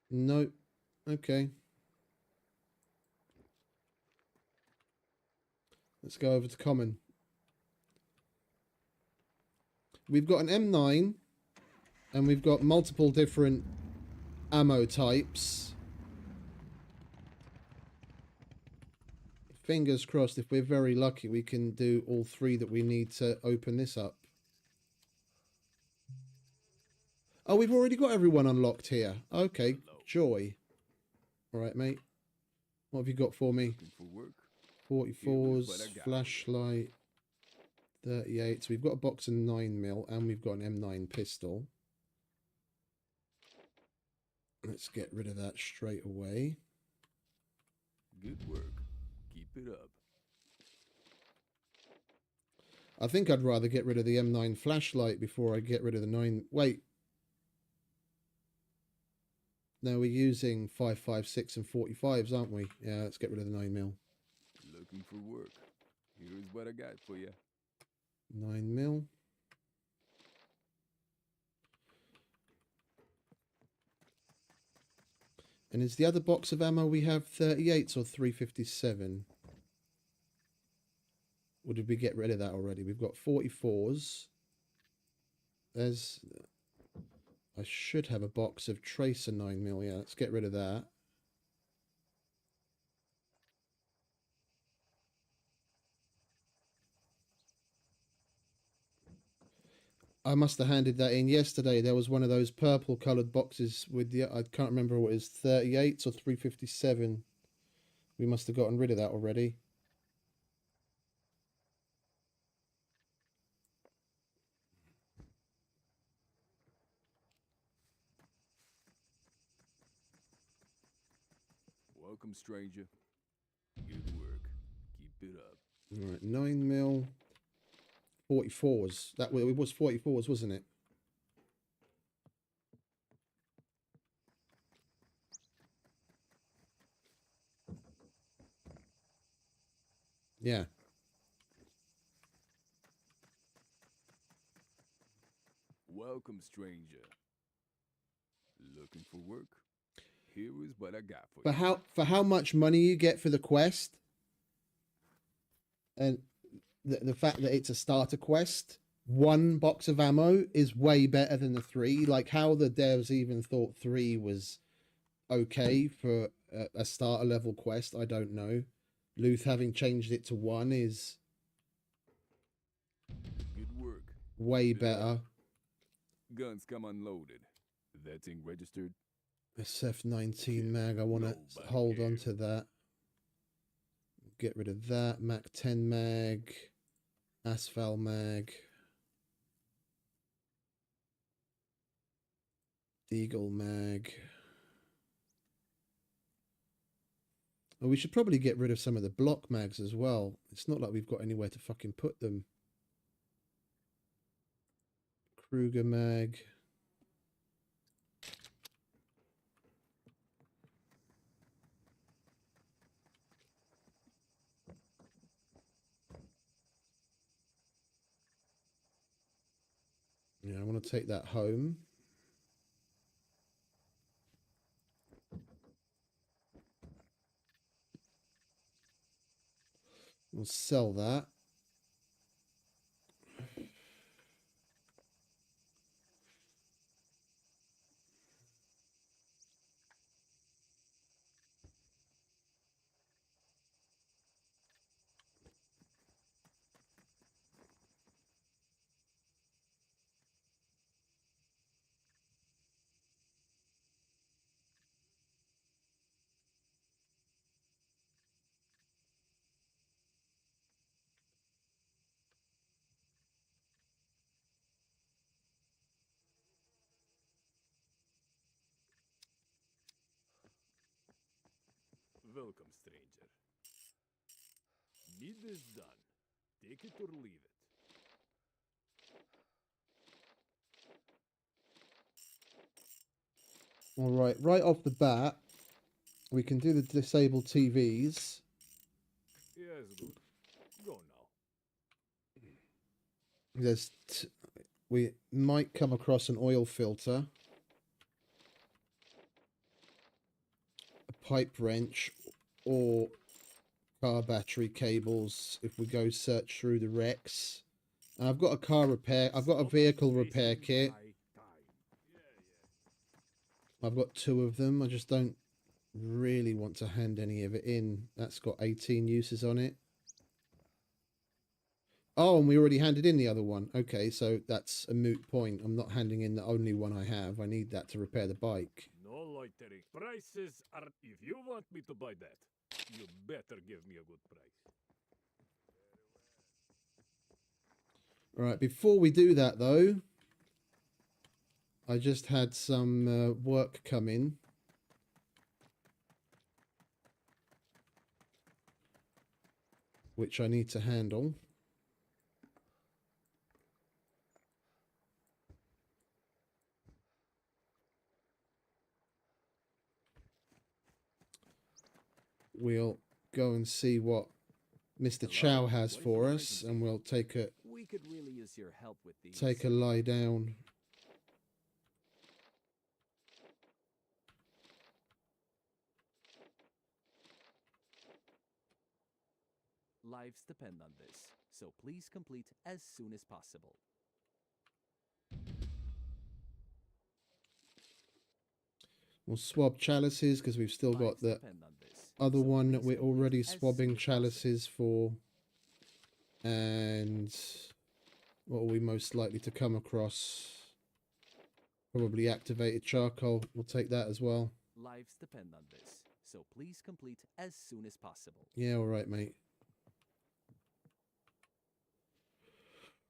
Nope. Okay. Let's go over to common. We've got an M9 and we've got multiple different ammo types. Fingers crossed, if we're very lucky, we can do all three that we need to open this up. Oh, we've already got everyone unlocked here. Okay, joy. All right, mate. What have you got for me? 44s, flashlight, 38. So we've got a box of 9mm and we've got an M9 pistol. Let's get rid of that straight away. Good work. Keep it up. I think I'd rather get rid of the M9 flashlight before I get rid of the 9... Wait. No, we're using 5.56 and 45s, aren't we? Yeah, let's get rid of the 9mm. Looking for work. Here's what I got for you. 9mm. And is the other box of ammo we have 38s or 357? Or did we get rid of that already? We've got 44s. There's... I should have a box of tracer 9mm. Yeah, let's get rid of that. I must have handed that in yesterday. There was one of those purple coloured boxes with the... I can't remember what it is. 38s or 357. We must have gotten rid of that already. Welcome, stranger. Good work. Keep it up. All right, 9mm. 44s. That it was 44s, wasn't it? Yeah. Welcome, stranger. Looking for work? Here is what I got for you. For how much money you get for the quest, and the fact that it's a starter quest, one box of ammo is way better than the 3. Like, how the devs even thought 3 was okay for a starter level quest. I don't know. Luth having changed it to 1 is Good work. way better. Guns come unloaded. That thing registered. SF-19 mag, I want to hold on to that. Get rid of that. Mac 10 mag. Asphalt mag. Deagle mag. Oh, we should probably get rid of some of the block mags as well. It's not like we've got anywhere to fucking put them. Kruger mag. Yeah, I want to take that home. We'll sell that. Welcome, stranger. Need this done. Take it or leave it. All right, right off the bat, we can do the disabled TVs. Yes, good. Go now. We might come across an oil filter, a pipe wrench, or car battery cables if we go search through the wrecks. I've got a vehicle repair kit. I've got 2 of them. I just don't really want to hand any of it in. That's got 18 uses on it. Oh, and we already handed in the other one. Okay, so that's a moot point. I'm not handing in the only one I have. I need that to repair the bike. No loitering. Prices are... If you want me to buy that, you better give me a good price. All right, before we do that, though, I just had some work come in. Which I need to handle. We'll go and see what Mr. Chow has for us, and we'll take a lie down. Lives depend on this, so please complete as soon as possible. We'll swab chalices because we've still got the other one that we're already swabbing chalices for. And what are we most likely to come across? Probably activated charcoal. We'll take that as well. Lives depend on this, so please complete as soon as possible. Yeah, all right, mate.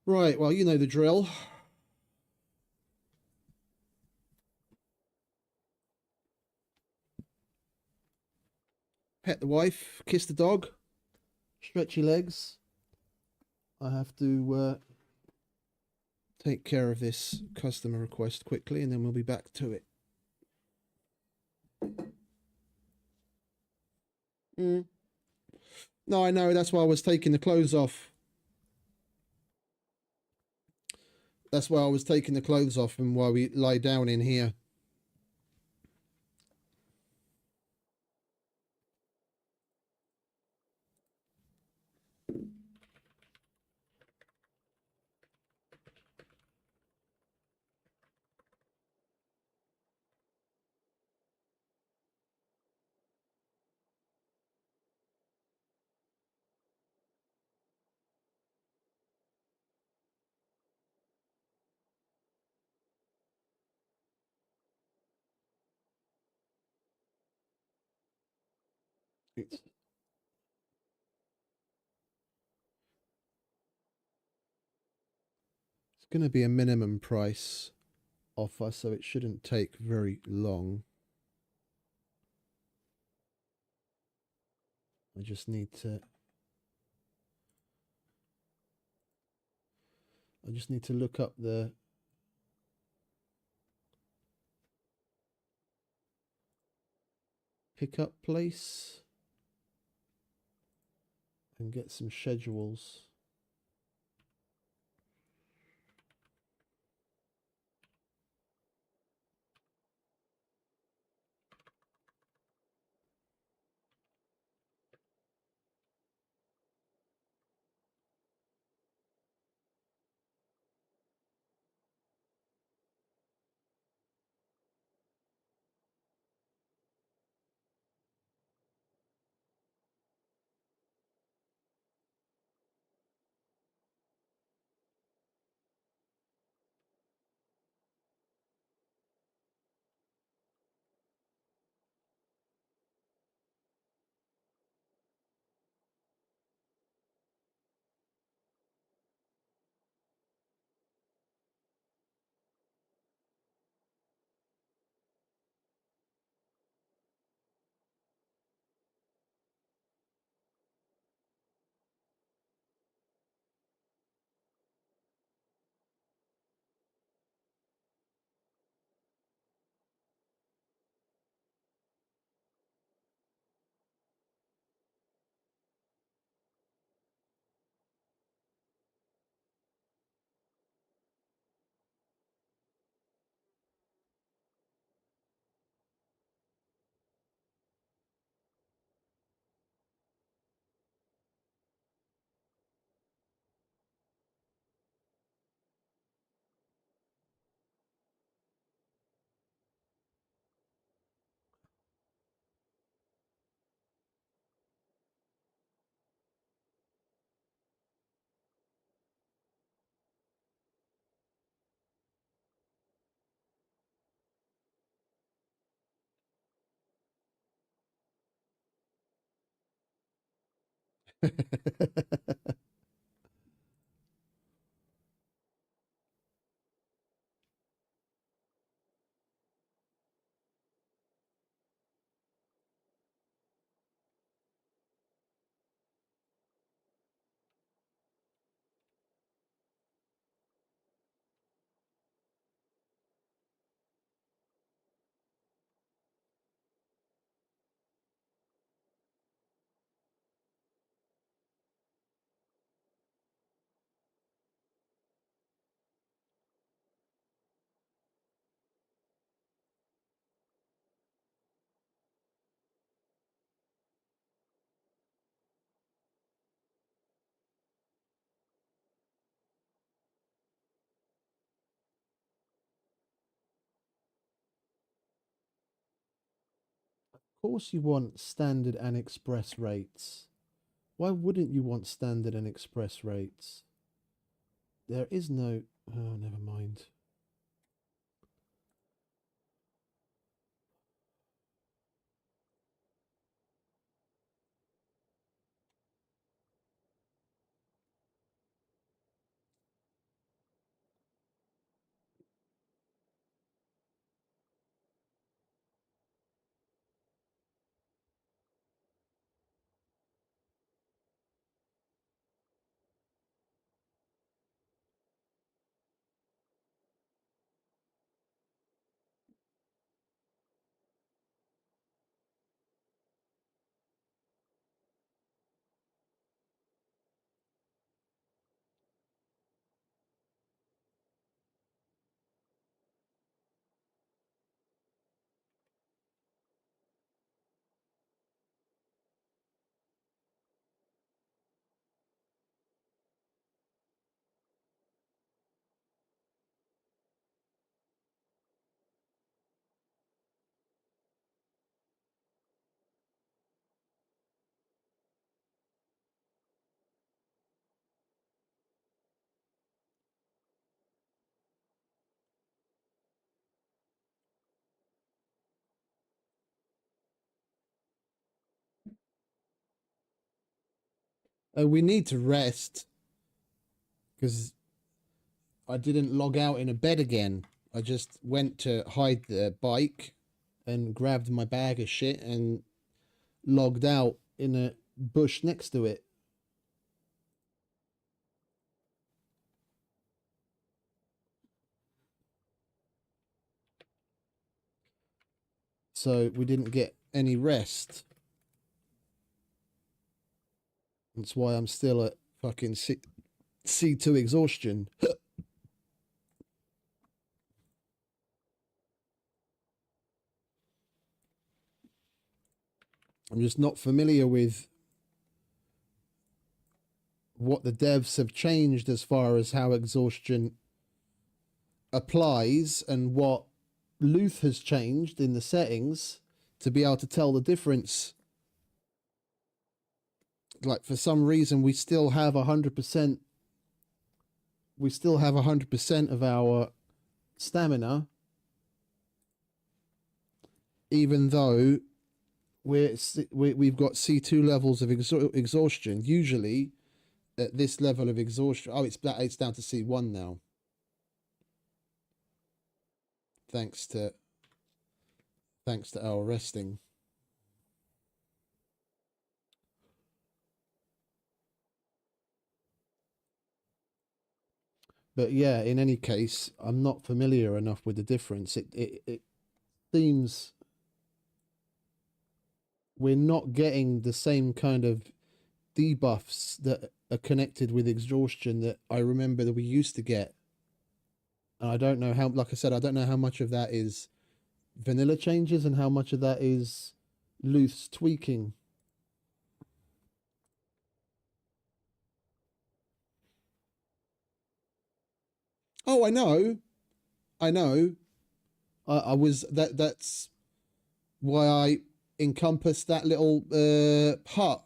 Right, well, you know the drill. Pet the wife, kiss the dog, stretch your legs. I have to take care of this customer request quickly, and then we'll be back to it. No, I know, that's why I was taking the clothes off. That's why I was taking the clothes off and while we lie down in here. It's going to be a minimum price offer, so it shouldn't take very long. I just need to look up the pickup place and get some schedules. Of course you want standard and express rates. Why wouldn't you want standard and express rates? There is no... Oh, never mind. We need to rest because I didn't log out in a bed again. I just went to hide the bike and grabbed my bag of shit and logged out in a bush next to it. So we didn't get any rest. That's why I'm still at fucking C2 exhaustion. I'm just not familiar with what the devs have changed as far as how exhaustion applies and what Luth has changed in the settings to be able to tell the difference. Like for some reason we still have 100%. We still have 100% of our stamina, even though we've got C2 levels of exhaustion. Usually, at this level of exhaustion, oh, it's down to C1 now. Thanks to our resting. But yeah, in any case, I'm not familiar enough with the difference. It seems we're not getting the same kind of debuffs that are connected with exhaustion that I remember that we used to get. And I don't know how, like I said, I don't know how much of that is vanilla changes and how much of that is Luth's tweaking. Oh, I know. I was that's why I encompassed that little hut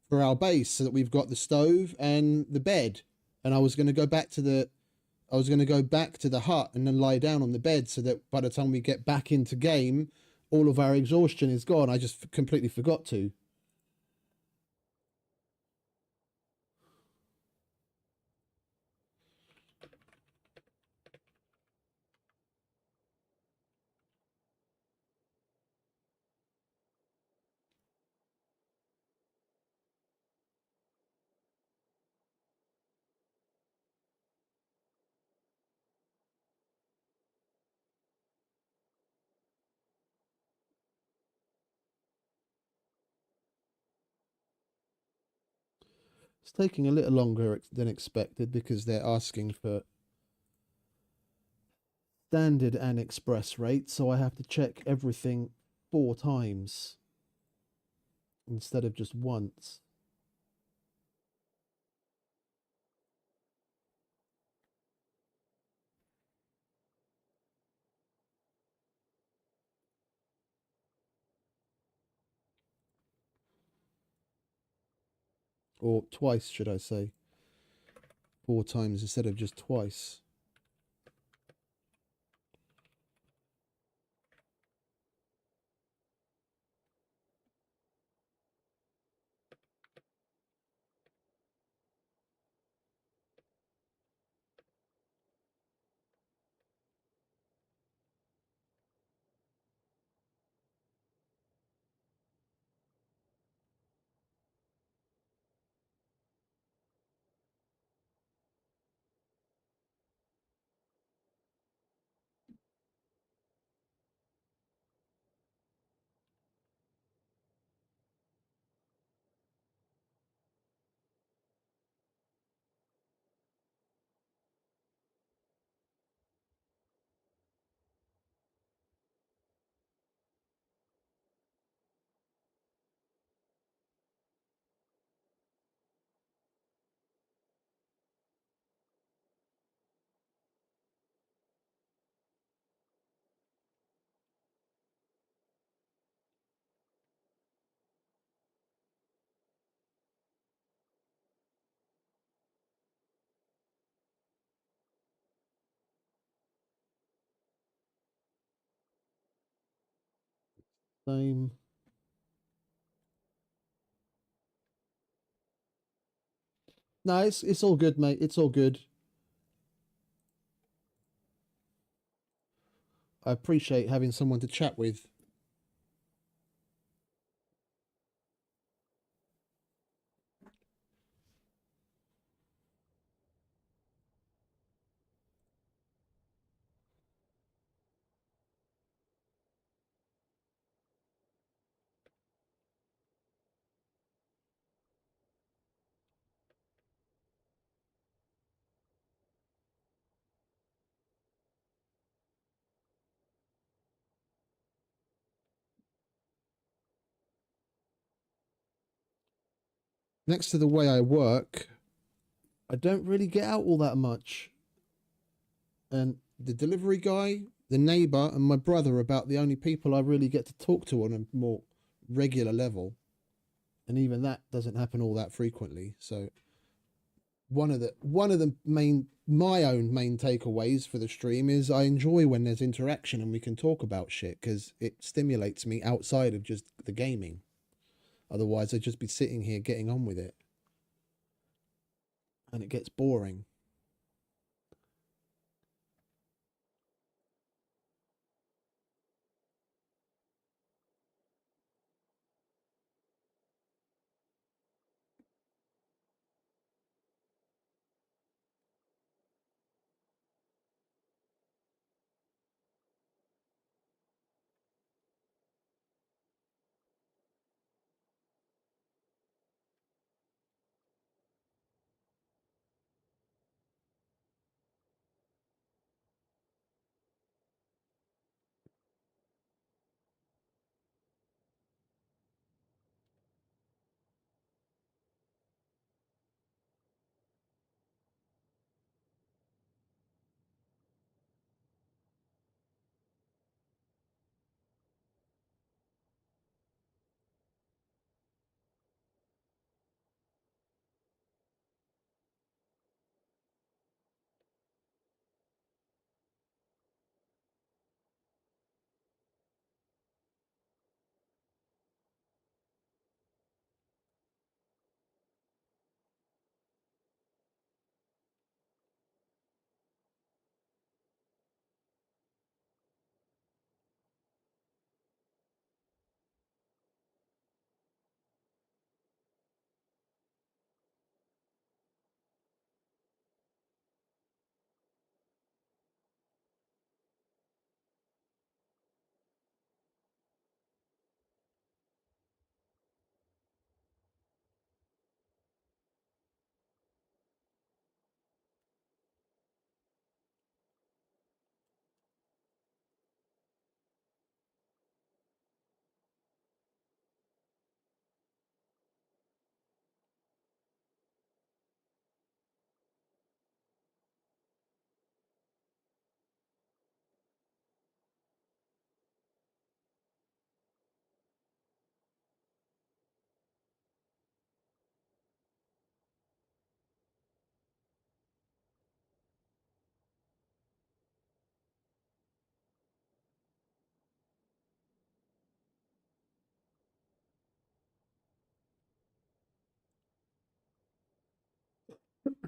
for our base so that we've got the stove and the bed. And I was going to go back to the hut and then lie down on the bed so that by the time we get back into game, all of our exhaustion is gone. I just completely forgot to. It's taking a little longer than expected because they're asking for standard and express rate, so I have to check everything 4 times instead of just once. Or twice, should I say. 4 times instead of just twice. Same. No, it's all good, mate. It's all good. I appreciate having someone to chat with. Next to the way I work, I don't really get out all that much. And the delivery guy, the neighbor, and my brother are about the only people I really get to talk to on a more regular level. And even that doesn't happen all that frequently. So one of the my own main takeaways for the stream is I enjoy when there's interaction and we can talk about shit because it stimulates me outside of just the gaming. Otherwise, I'd just be sitting here getting on with it. And it gets boring.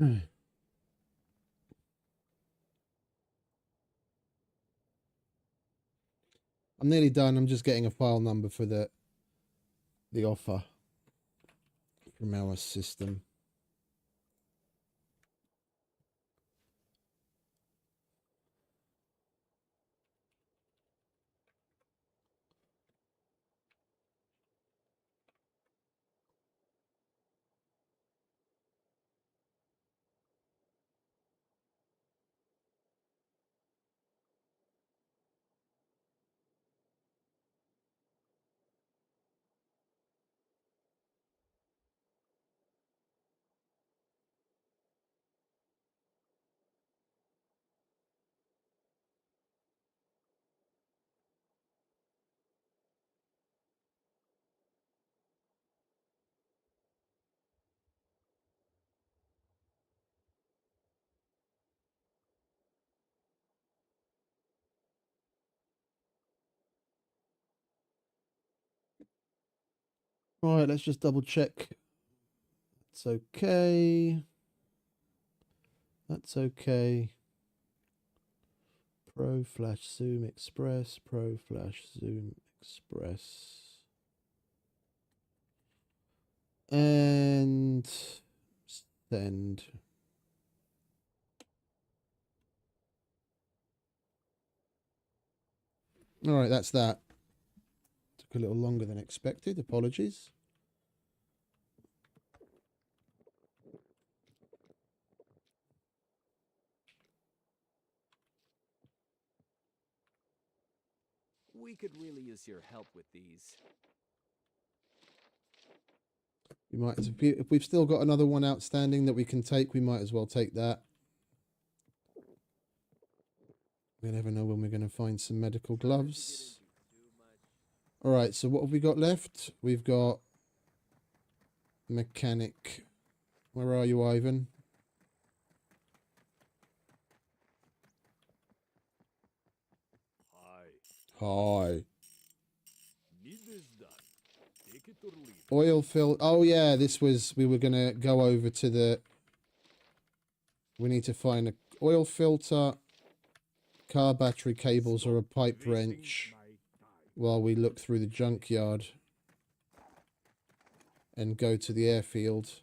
I'm nearly done. I'm just getting a file number for the offer from our system. All right, let's just double check. It's okay. That's okay. Pro Flash Zoom Express, Pro Flash Zoom Express. And send. All right, that's that. Took a little longer than expected. Apologies. We could really use your help with these. We might, if we've still got another one outstanding that we can take, we might as well take that. We never know when we're going to find some medical gloves. All right, so what have we got left? We've got mechanic. Where are you, Ivan? Hi. Need this done. Take it or leave it. Oil fill. Oh yeah, this was, we were going to go over to the, we need to find a oil filter, car battery cables, or a pipe wrench while we look through the junkyard and go to the airfield.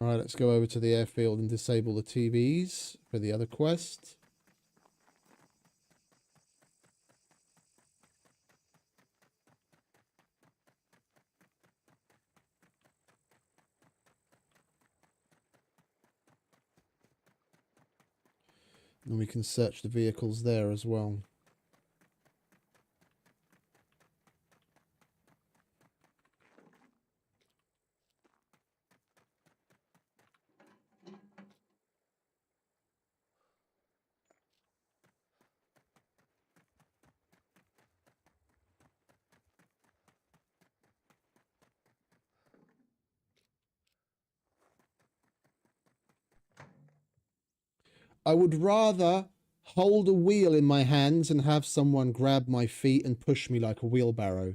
All right, let's go over to the airfield and disable the TVs for the other quest. And we can search the vehicles there as well. I would rather hold a wheel in my hands and have someone grab my feet and push me like a wheelbarrow.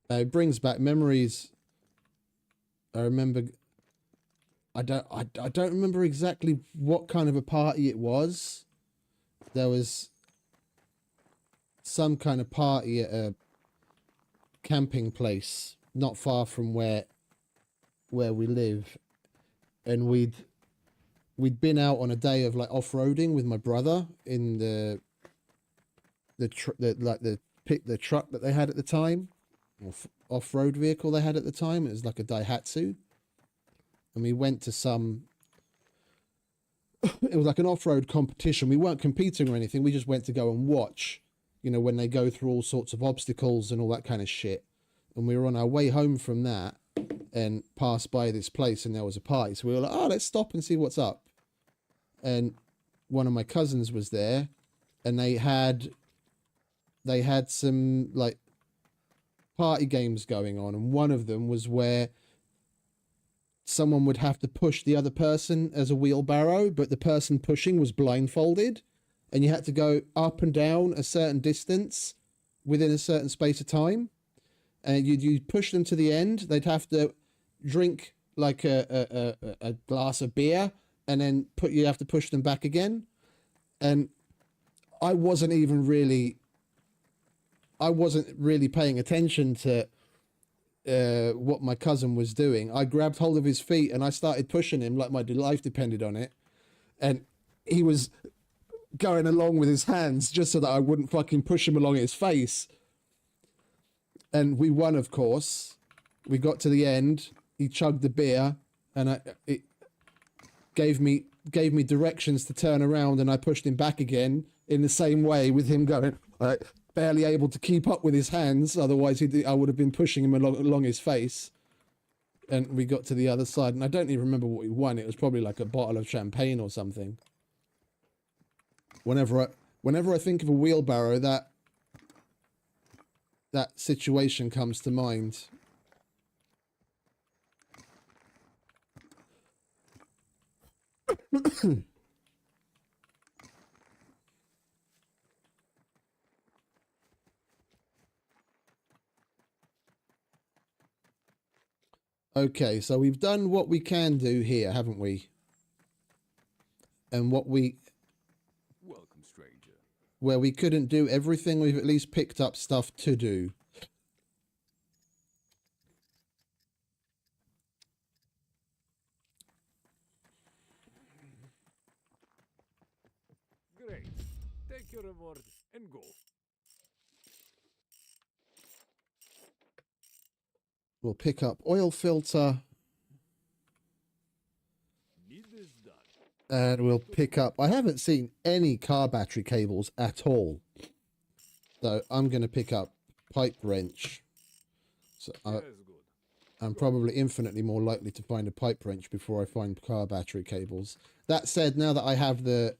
It brings back memories. I remember. I don't remember exactly what kind of a party it was. There was some kind of party at a camping place not far from where we live, and we'd been out on a day of like off-roading with my brother in the truck that they had at the time, or off-road vehicle they had at the time. It was like a Daihatsu, and we went to some. It was like an off-road competition. We weren't competing or anything. We just went to go and watch, you know, when they go through all sorts of obstacles and all that kind of shit. And we were on our way home from that and passed by this place and there was a party. So we were like, oh, let's stop and see what's up. And one of my cousins was there, and they had some like party games going on. And one of them was where someone would have to push the other person as a wheelbarrow, but the person pushing was blindfolded, and you had to go up and down a certain distance within a certain space of time. And you push them to the end. They'd have to drink like a glass of beer, and then you have to push them back again. And I wasn't really paying attention to what my cousin was doing. I grabbed hold of his feet and I started pushing him like my life depended on it. And he was going along with his hands just so that I wouldn't fucking push him along his face. And we won, of course. We got to the end. He chugged the beer, and it gave me directions to turn around, and I pushed him back again in the same way, with him going barely able to keep up with his hands. Otherwise, I would have been pushing him along his face. And we got to the other side, and I don't even remember what we won. It was probably like a bottle of champagne or something. Whenever I think of a wheelbarrow, that situation comes to mind. Okay, so we've done what we can do here, haven't we? And welcome, stranger. Where we couldn't do everything, we've at least picked up stuff to do. Great. Take your reward and go. We'll pick up oil filter. Need this done. And we'll pick up... I haven't seen any car battery cables at all. So I'm going to pick up pipe wrench. So I'm probably infinitely more likely to find a pipe wrench before I find car battery cables. That said, now that I have the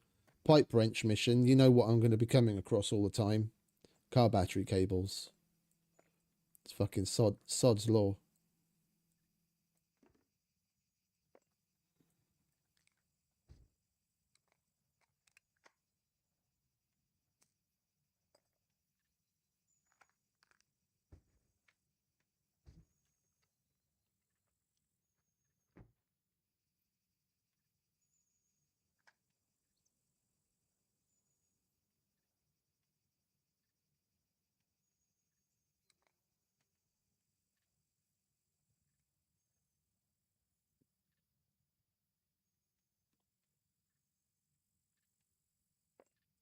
pipe wrench mission, you know what I'm going to be coming across all the time. Car battery cables. It's fucking sod's law.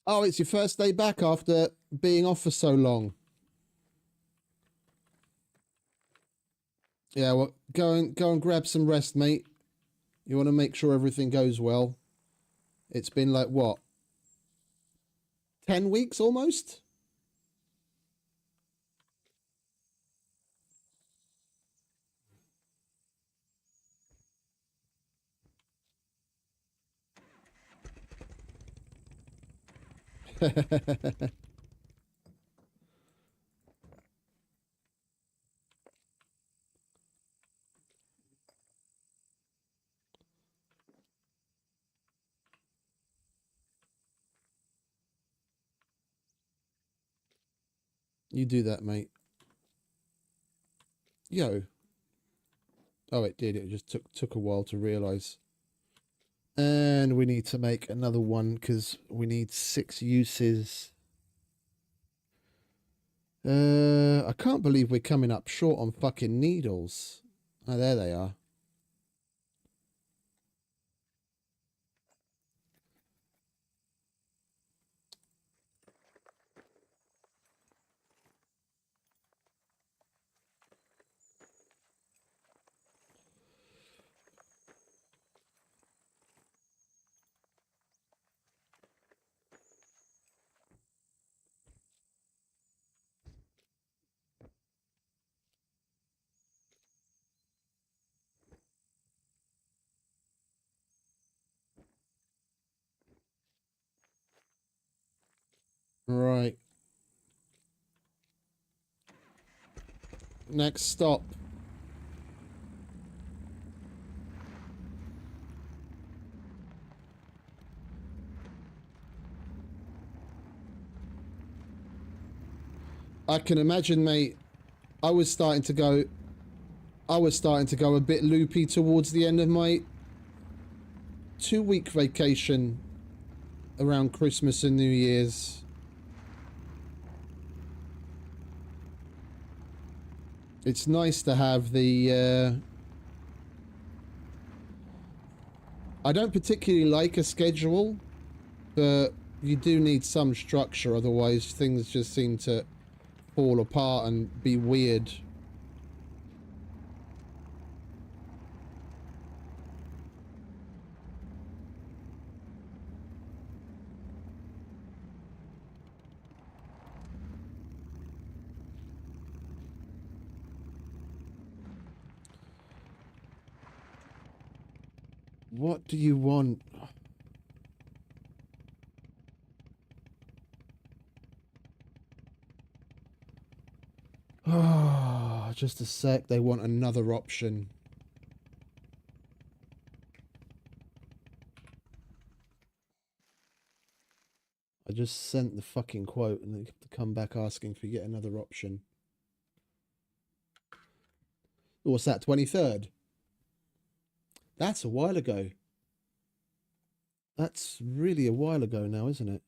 Oh, it's your first day back after being off for so long. Yeah, well, go and grab some rest, mate. You want to make sure everything goes well. It's been like, what? 10 weeks almost? You do that, mate. Yo. Oh, it did. It just took a while to realize. And we need to make another one because we need 6 uses. I can't believe we're coming up short on fucking needles. Oh, there they are. Right. Next stop. I can imagine, mate. I was starting to go a bit loopy towards the end of my 2-week vacation around Christmas and New Year's. It's nice to have the I don't particularly like a schedule, but you do need some structure, otherwise things just seem to fall apart and be weird. What do you want? Oh, just a sec. They want another option. I just sent the fucking quote and they have to come back asking for yet another option. What's that, 23rd? That's a while ago. That's really a while ago now, isn't it?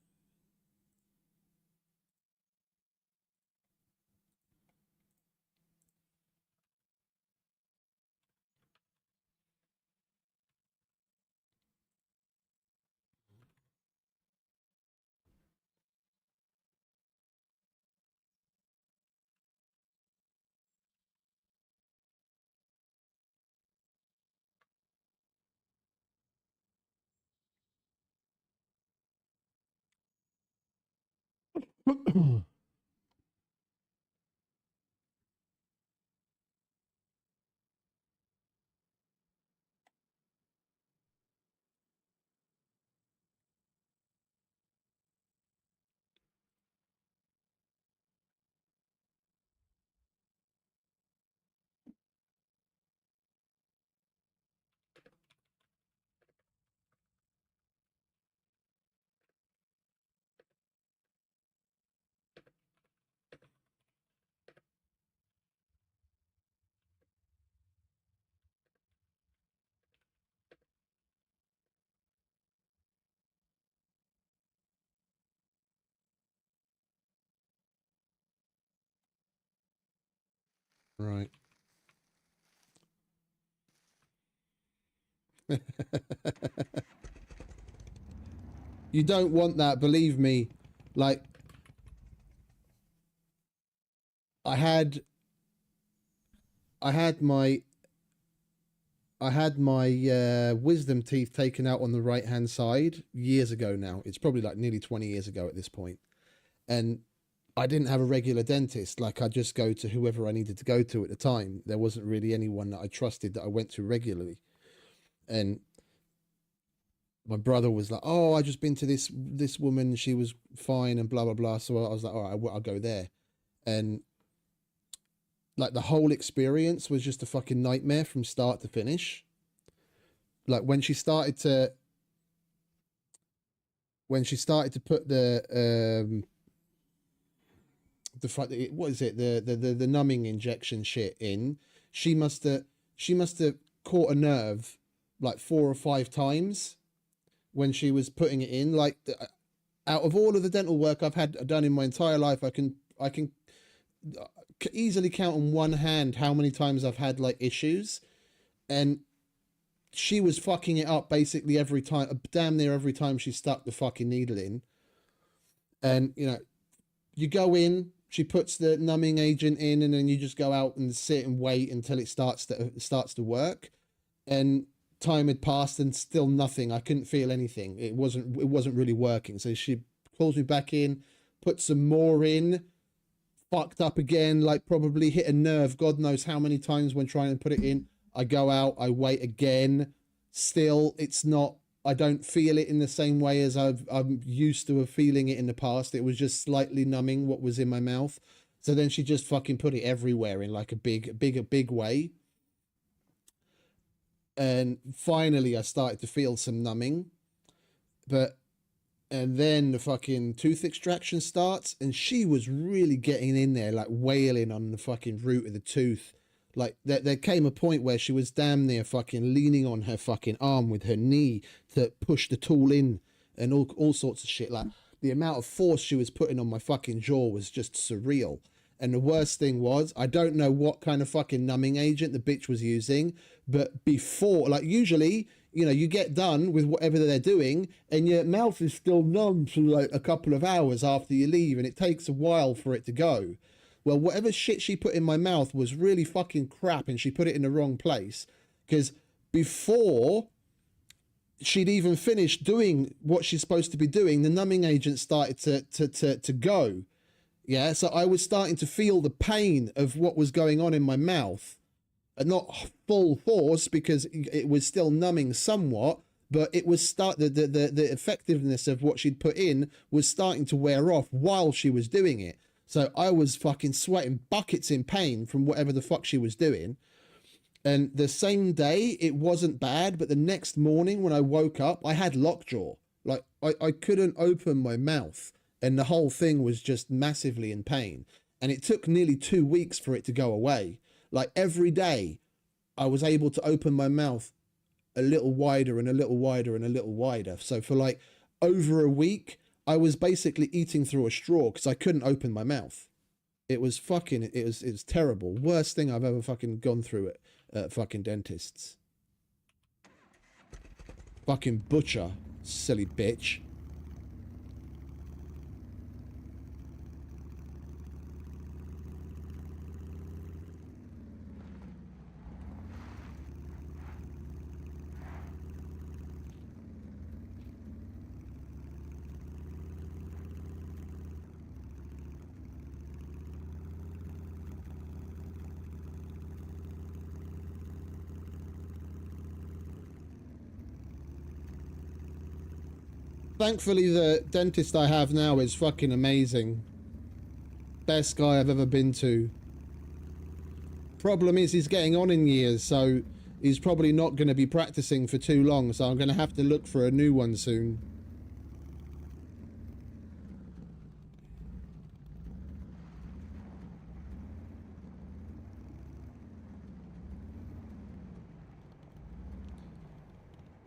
Right. You don't want that, believe me. Like, I had my wisdom teeth taken out on the right hand side years ago now. It's probably like nearly 20 years ago at this point. And I didn't have a regular dentist. Like, I'd just go to whoever I needed to go to at the time. There wasn't really anyone that I trusted that I went to regularly. And my brother was like, "Oh, I just been to this woman. She was fine and blah blah blah." So I was like, "All right, I'll go there." And like the whole experience was just a fucking nightmare from start to finish. Like when she started to put what is it, the numbing injection shit in, she must have caught a nerve like 4 or 5 times when she was putting it in. Like, out of all of the dental work I've had done in my entire life, I can easily count on one hand how many times I've had like issues, and she was fucking it up basically every time, damn near every time she stuck the fucking needle in. And you know, you go in, she puts the numbing agent in, and then you just go out and sit and wait until it starts to work. And time had passed and still nothing. I couldn't feel anything. It wasn't really working. So she calls me back in, put some more in, fucked up again, like probably hit a nerve God knows how many times when trying to put it in. I go out, I wait again, still it's not, I don't feel it in the same way as I'm used to feeling it in the past. It was just slightly numbing what was in my mouth. So then she just fucking put it everywhere in like a big way. And finally I started to feel some numbing, and then the fucking tooth extraction starts, and she was really getting in there, like wailing on the fucking root of the tooth. Like there came a point where she was damn near fucking leaning on her fucking arm with her knee to push the tool in, and all sorts of shit. Like, the amount of force she was putting on my fucking jaw was just surreal. And the worst thing was, I don't know what kind of fucking numbing agent the bitch was using, but before, like, usually, you know, you get done with whatever they're doing and your mouth is still numb for like a couple of hours after you leave, and it takes a while for it to go. Well, whatever shit she put in my mouth was really fucking crap, and she put it in the wrong place, because before she'd even finished doing what she's supposed to be doing, the numbing agent started to go. Yeah, so I was starting to feel the pain of what was going on in my mouth. Not full force, because it was still numbing somewhat, but it was the effectiveness of what she'd put in was starting to wear off while she was doing it. So I was fucking sweating buckets in pain from whatever the fuck she was doing. And the same day, it wasn't bad, but the next morning when I woke up, I had lockjaw. Like, I couldn't open my mouth, and the whole thing was just massively in pain. And it took nearly 2 weeks for it to go away. Like, every day, I was able to open my mouth a little wider and a little wider and a little wider. So for like over a week, I was basically eating through a straw because I couldn't open my mouth. It was terrible. Worst thing I've ever fucking gone through at fucking dentists. Fucking butcher, silly bitch. Thankfully, the dentist I have now is fucking amazing. Best guy I've ever been to. Problem is, he's getting on in years, so he's probably not going to be practicing for too long, so I'm going to have to look for a new one soon.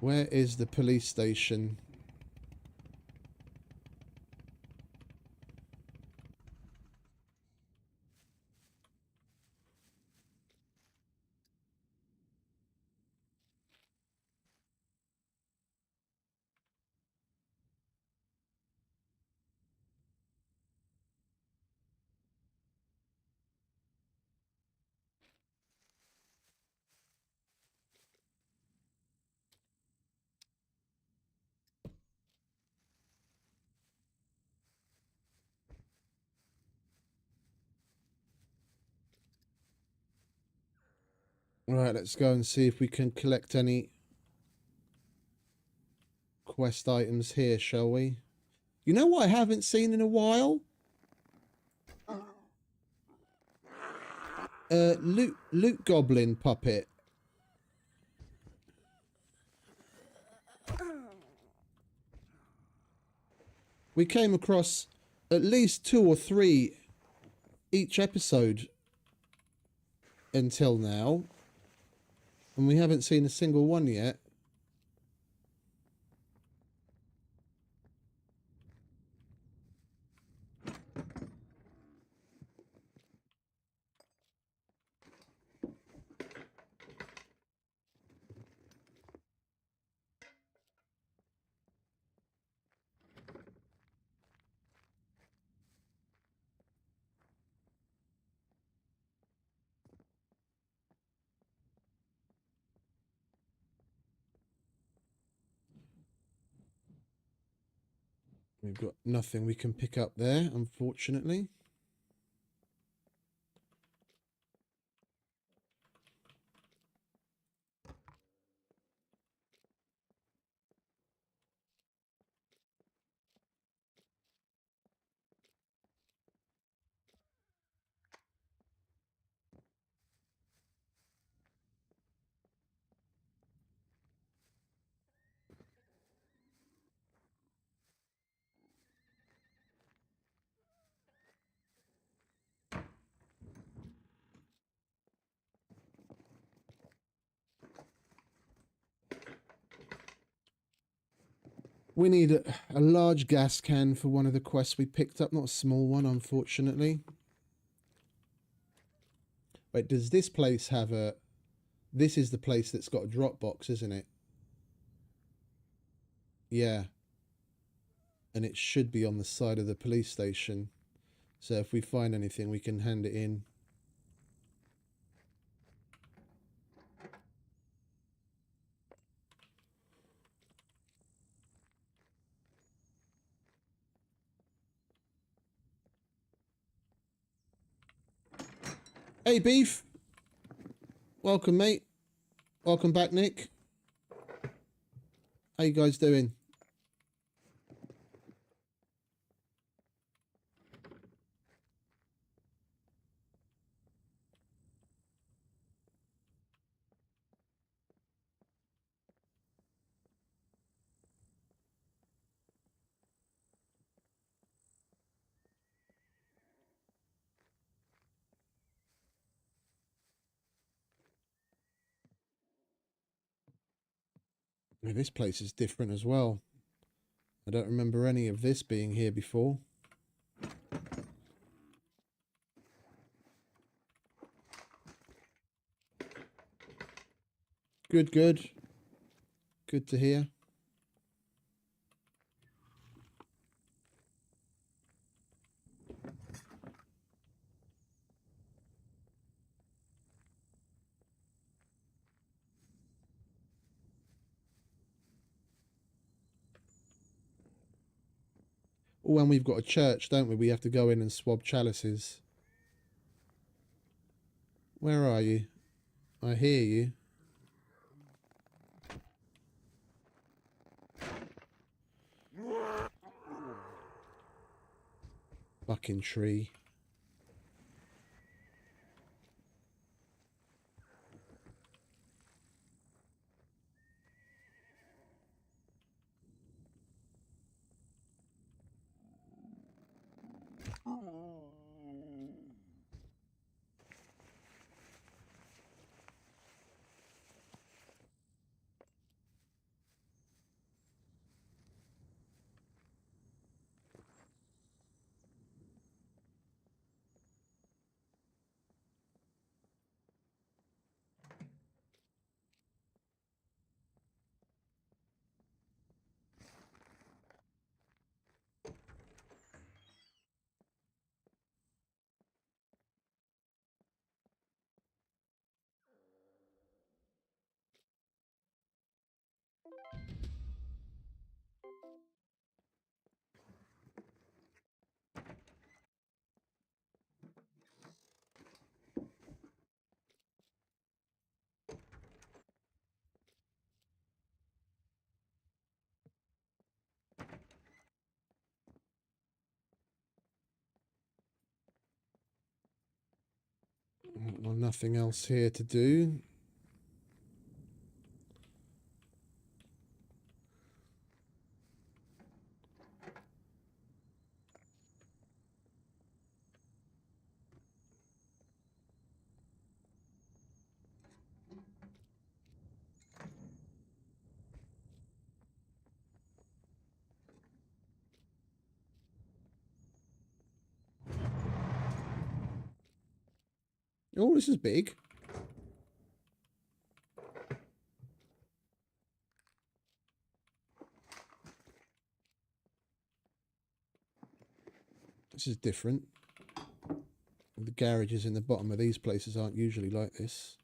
Where is the police station? Right, let's go and see if we can collect any quest items here, shall we? You know what I haven't seen in a while? Loot Goblin puppet. We came across at least 2 or 3 each episode until now, and we haven't seen a single one yet. We've got nothing we can pick up there, unfortunately. We need a large gas can for one of the quests we picked up, not a small one, unfortunately. Wait, does this place have a... This is the place that's got a drop box, isn't it? Yeah. And it should be on the side of the police station. So if we find anything, we can hand it in. Hey, Beef. Welcome, mate. Welcome back, Nick. How you guys doing? This place is different as well. I don't remember any of this being here before. Good, good. Good to hear. Oh, and we've got a church, don't we? We have to go in and swab chalices. Where are you? I hear you. Fucking tree. Well, nothing else here to do. Oh, this is big. This is different. The garages in the bottom of these places aren't usually like this.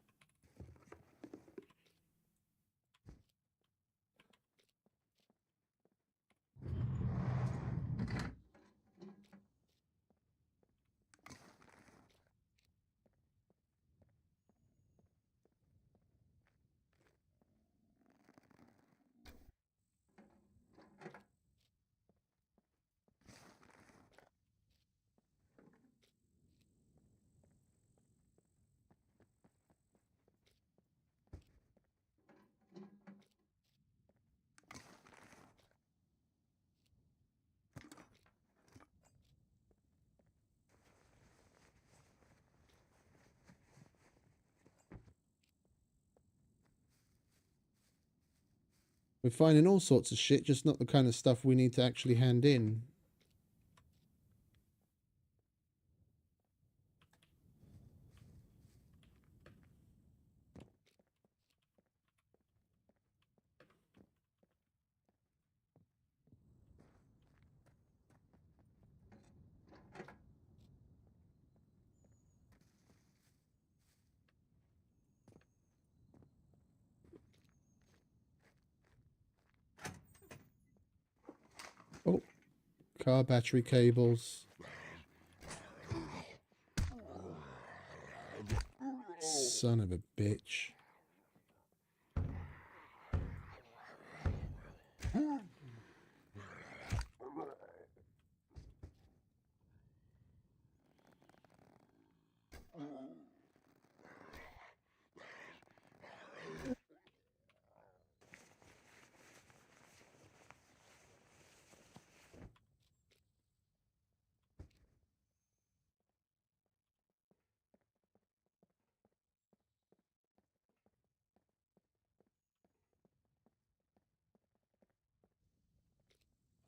We're finding all sorts of shit, just not the kind of stuff we need to actually hand in. Oh, car battery cables. Son of a bitch.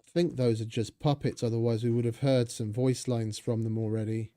I think those are just puppets, otherwise we would have heard some voice lines from them already.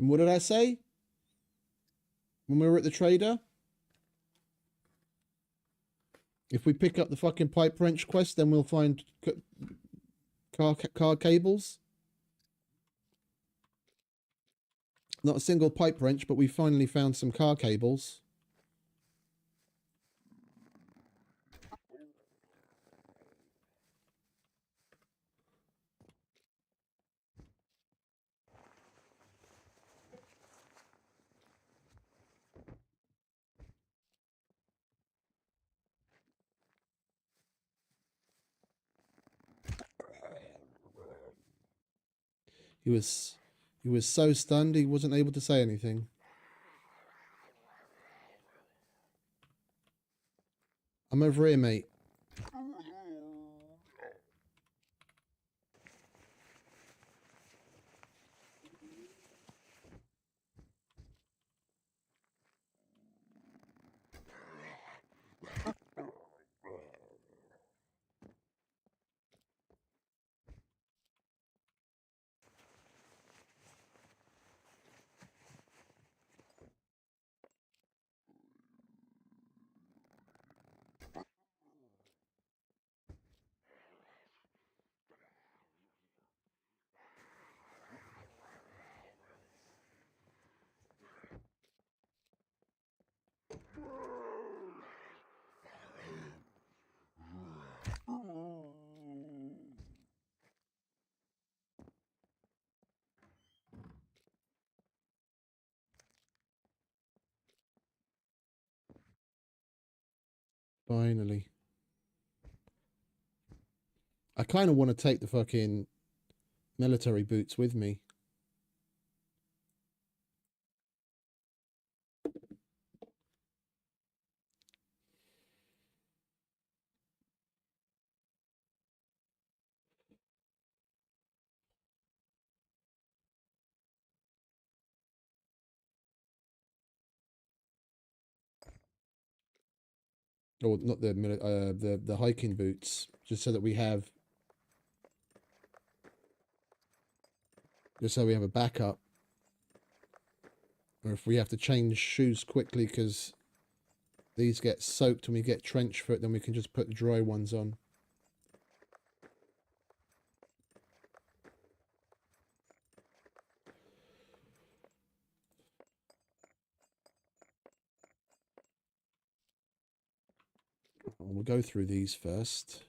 And what did I say when we were at the trader? If we pick up the fucking pipe wrench quest, then we'll find car cables. Not a single pipe wrench, but we finally found some car cables. He was so stunned he wasn't able to say anything. I'm over here, mate. Finally. I kind of want to take the fucking military boots with me. Or not the hiking boots, just so that we have, just so we have a backup. Or if we have to change shoes quickly because these get soaked and we get trench foot, then we can just put the dry ones on. We'll go through these first.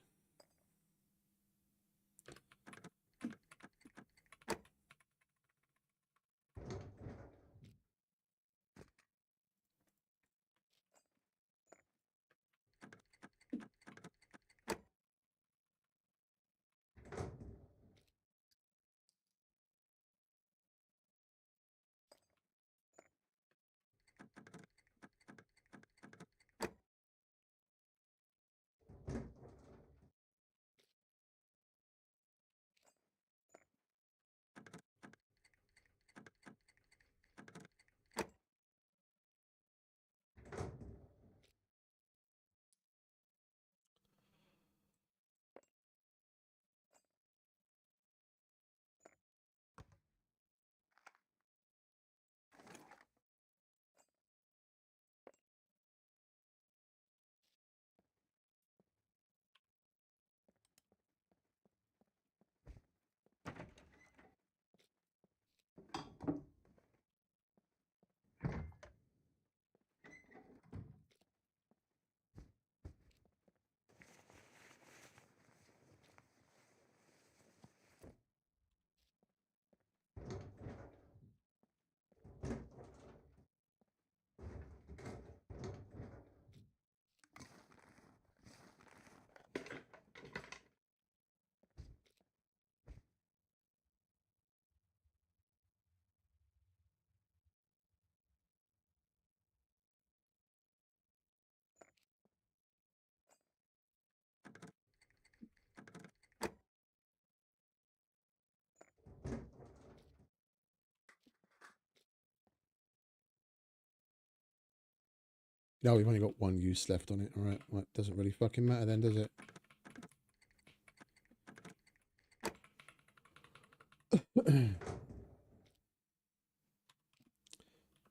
No, we've only got one use left on it. All right, well, it doesn't really fucking matter then, does it?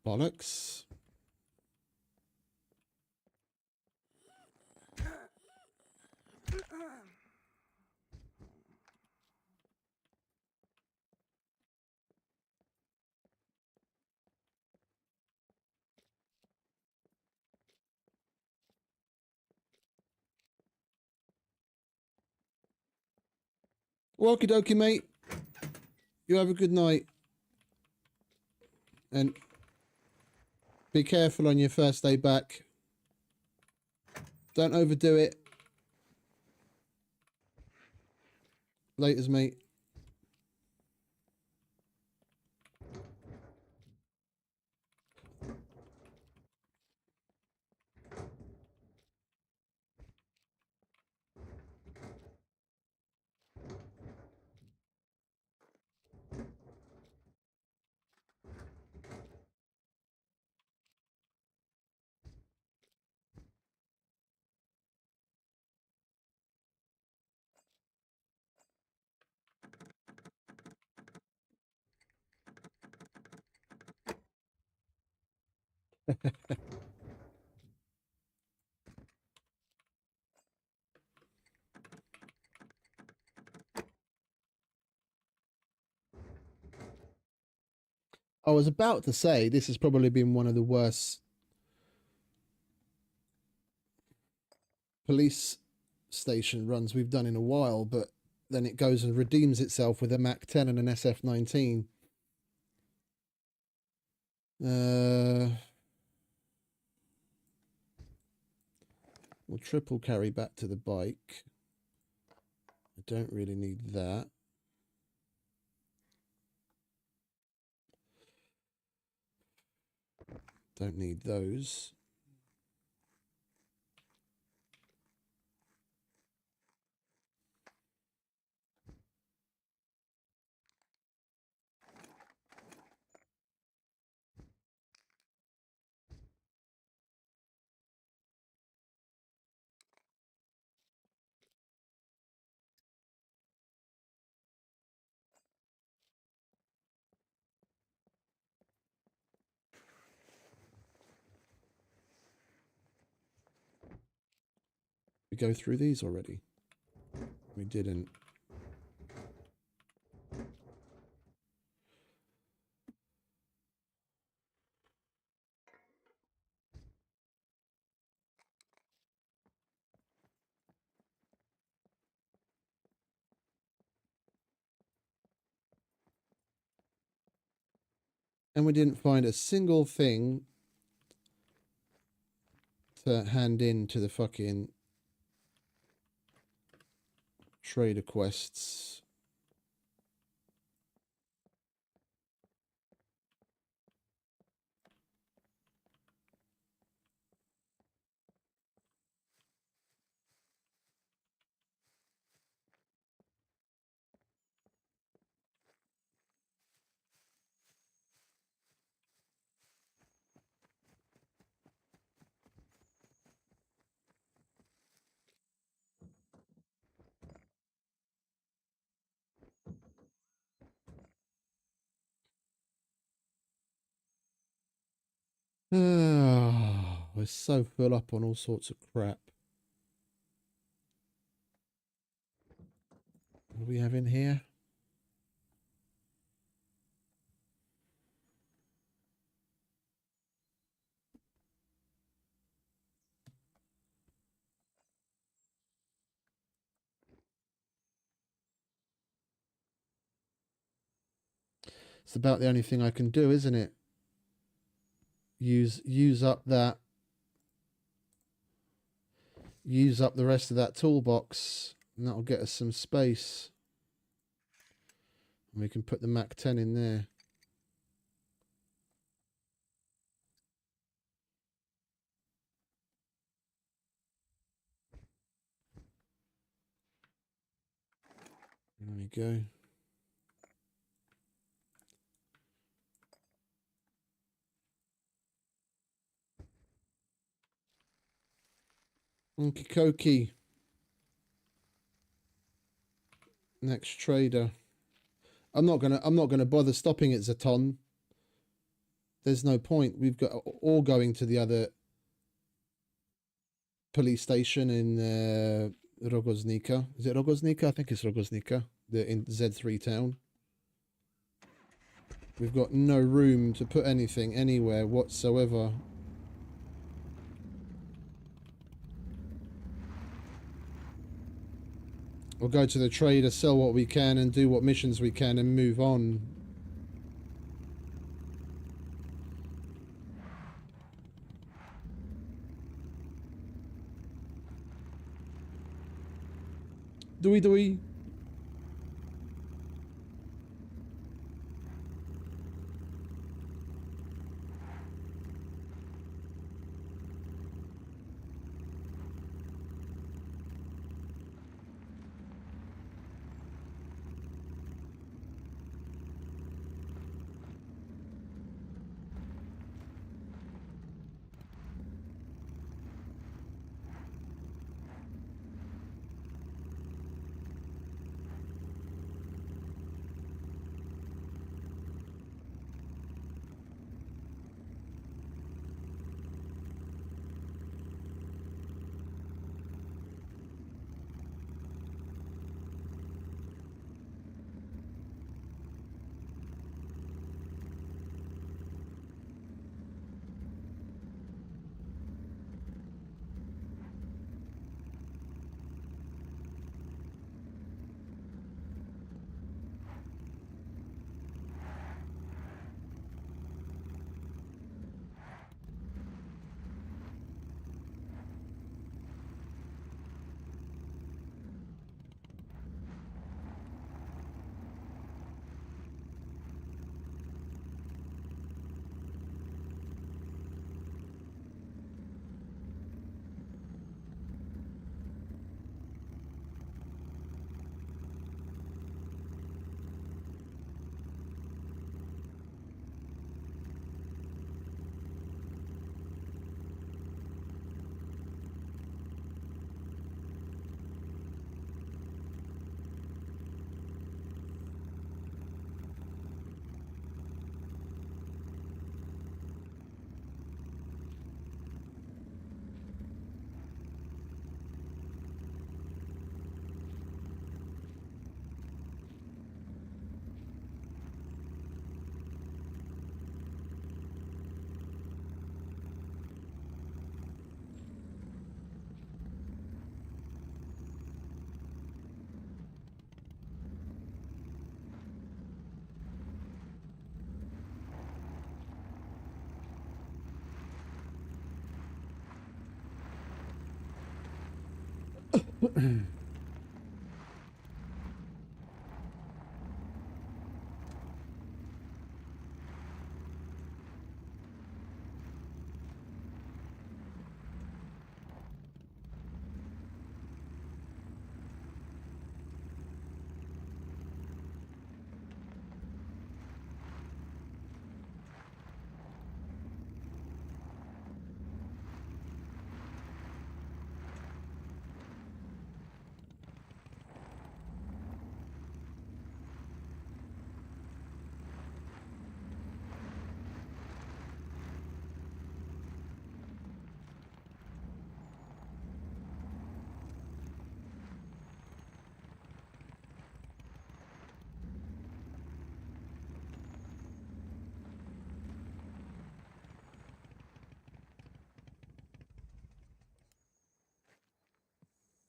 Bollocks. Okie dokie, mate. You have a good night. And be careful on your first day back. Don't overdo it. Laters, mate. I was about to say this has probably been one of the worst police station runs we've done in a while, but then it goes and redeems itself with a Mac 10 and an SF-19. We'll triple carry back to the bike. I don't really need that. Don't need those. We go through these already? We didn't. And we didn't find a single thing to hand in to the fucking trader quests. We're so full up on all sorts of crap. What do we have in here? It's about the only thing I can do, isn't it? Use up that. Use up the rest of that toolbox, and that'll get us some space. And we can put the Mac 10 in there. There we go. Okie dokie. Next trader. I'm not gonna bother stopping at Zaton. There's no point. We've got all going to the other police station in Rogoznica. Is it Rogoznica? I think it's Rogoznica. In Z3 town. We've got no room to put anything anywhere whatsoever. We'll go to the trader, sell what we can, and do what missions we can, and move on. Dooey.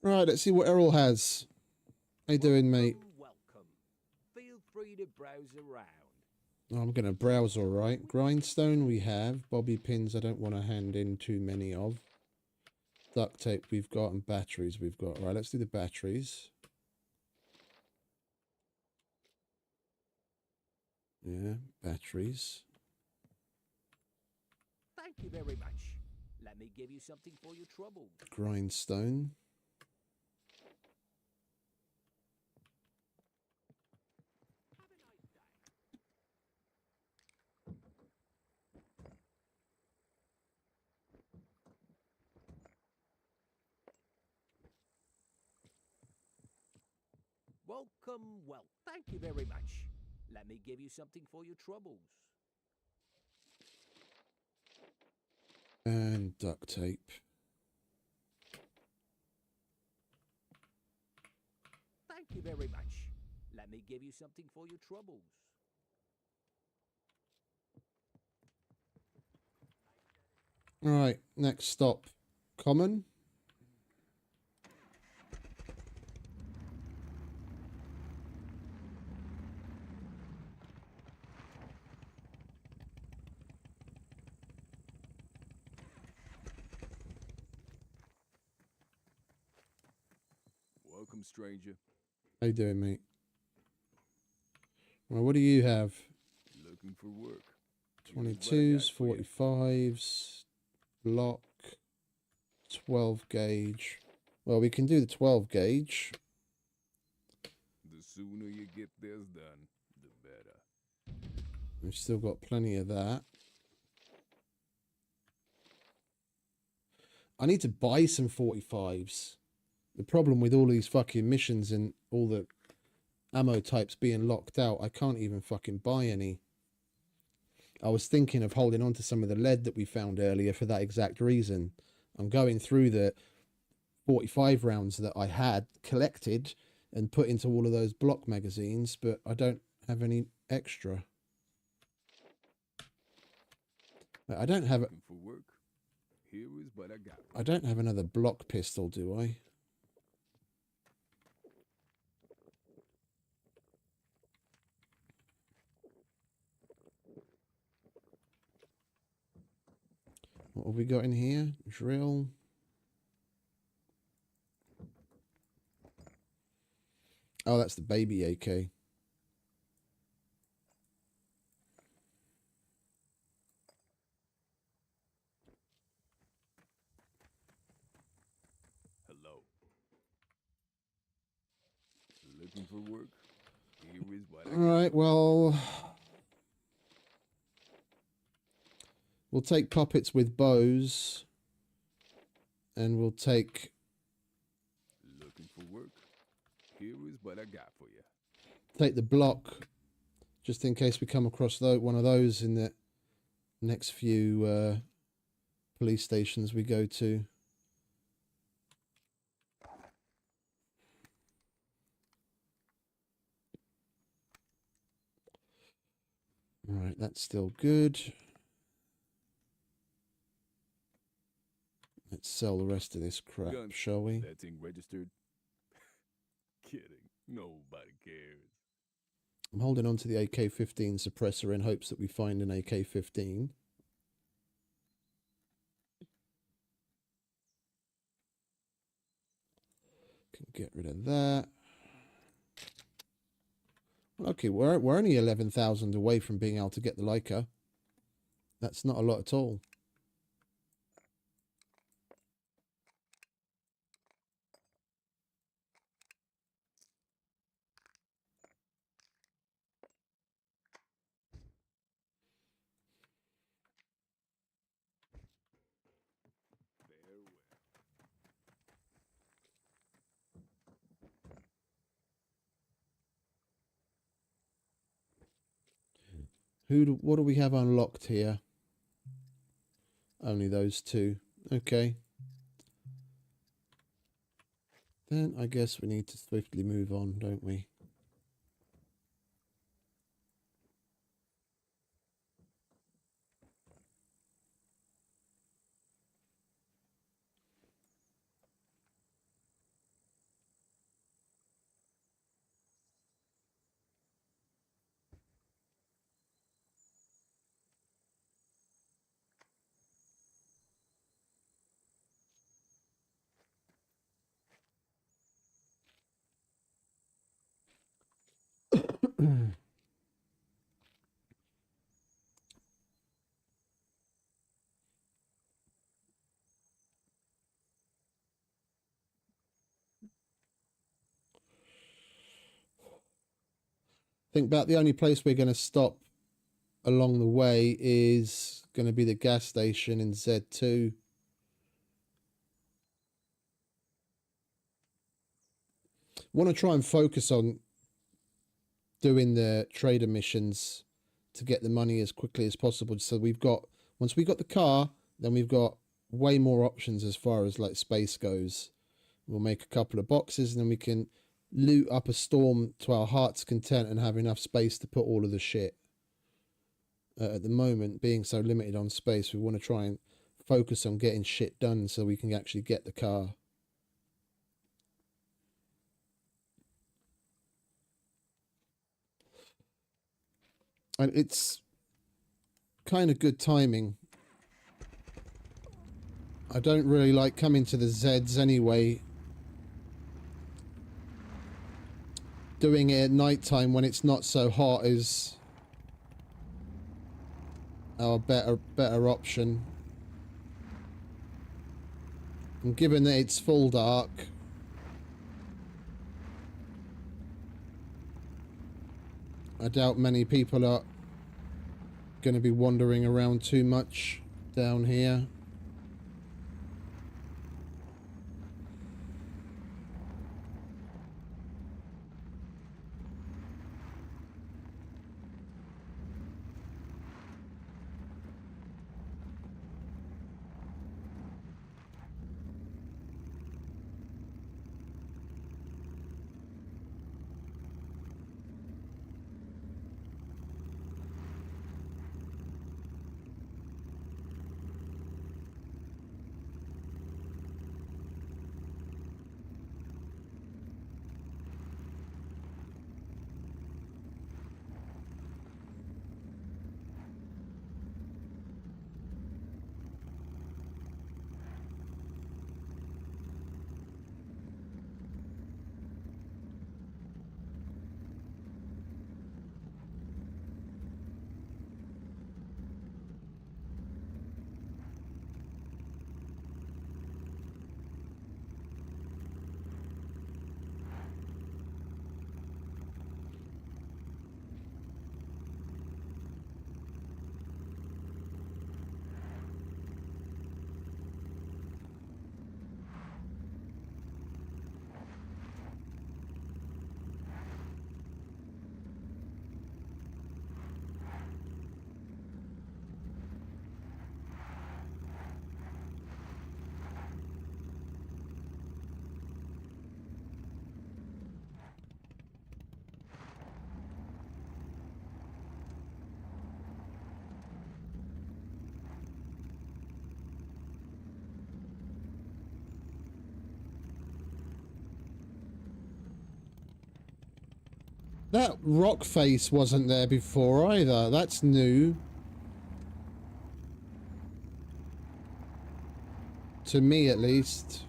Right, let's see what Errol has. How you doing, mate? Welcome. Feel free to browse around. Oh, I'm going to browse all right. Grindstone we have. Bobby pins I don't want to hand in too many of. Duct tape we've got and batteries we've got. Right, let's do the batteries. Yeah, batteries. Thank you very much. Let me give you something for your trouble. Grindstone. Welcome. Well, thank you very much. Let me give you something for your troubles. And duct tape. Thank you very much. Let me give you something for your troubles. All right, next stop. Common. Welcome, stranger. How you doing, mate? Well, what do you have? Looking for work. Here's what I 22s, got for you. 45s, block, 12 gauge. Well, we can do the 12 gauge. The sooner you get this done, the better. We've still got plenty of that. I need to buy some 45s. The problem with all these fucking missions and all the ammo types being locked out, I can't even fucking buy any. I was thinking of holding on to some of the lead that we found earlier for that exact reason. I'm going through the 45 rounds that I had collected and put into all of those block magazines, but I don't have any extra. I don't have Looking for work. Here is what I got. I don't have another block pistol, do I? What have we got in here? Drill. Oh, that's the baby AK. Hello. Looking for work. Here is what I All got. right, well, we'll take puppets with bows, and we'll take Looking for work. Here is what I got for you. the block, just in case we come across one of those in the next few police stations we go to. All right, that's still good. Let's sell the rest of this crap, Gun. shall we? That thing registered? Kidding. Nobody cares. I'm holding on to the AK-15 suppressor in hopes that we find an AK-15. Get rid of that. Okay, we're only 11,000 away from being able to get the Laika. That's not a lot at all. What do we have unlocked here? Only those two. Okay. Then I guess we need to swiftly move on, don't we? I think about the only place we're going to stop along the way is going to be the gas station in Z2. Want to try and focus on doing the trader missions to get the money as quickly as possible. So once we got the car, then we've got way more options as far as like space goes. We'll make a couple of boxes and then we can loot up a storm to our heart's content and have enough space to put all of the shit. At the moment, being so limited on space, we want to try and focus on getting shit done so we can actually get the car. And it's kind of good timing. I don't really like coming to the Zeds anyway. Doing it at night time when it's not so hot is our better option. And given that it's full dark, I doubt many people are going to be wandering around too much down here. That rock face wasn't there before either. That's new. To me, at least.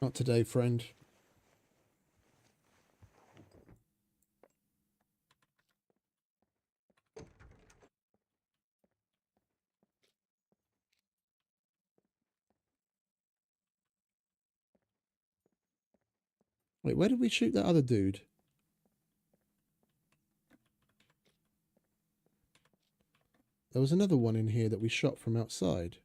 Not today, friend. Wait, where did we shoot that other dude? There was another one in here that we shot from outside.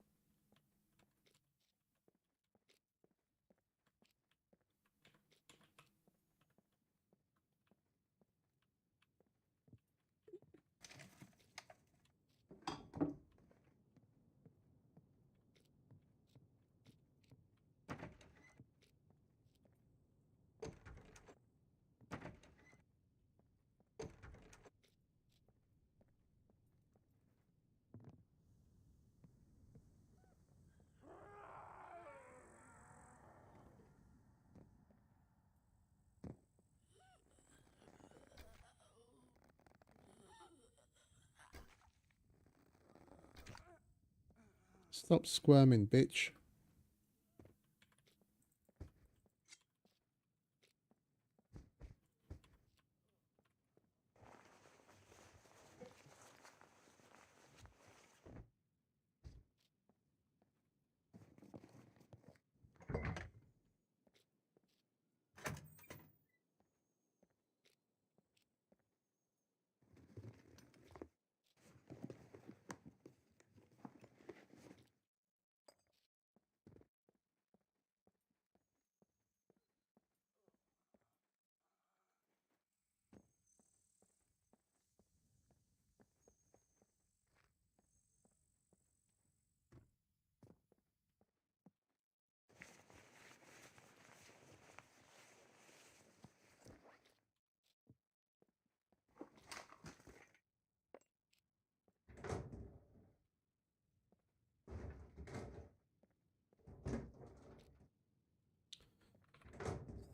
Stop squirming, bitch.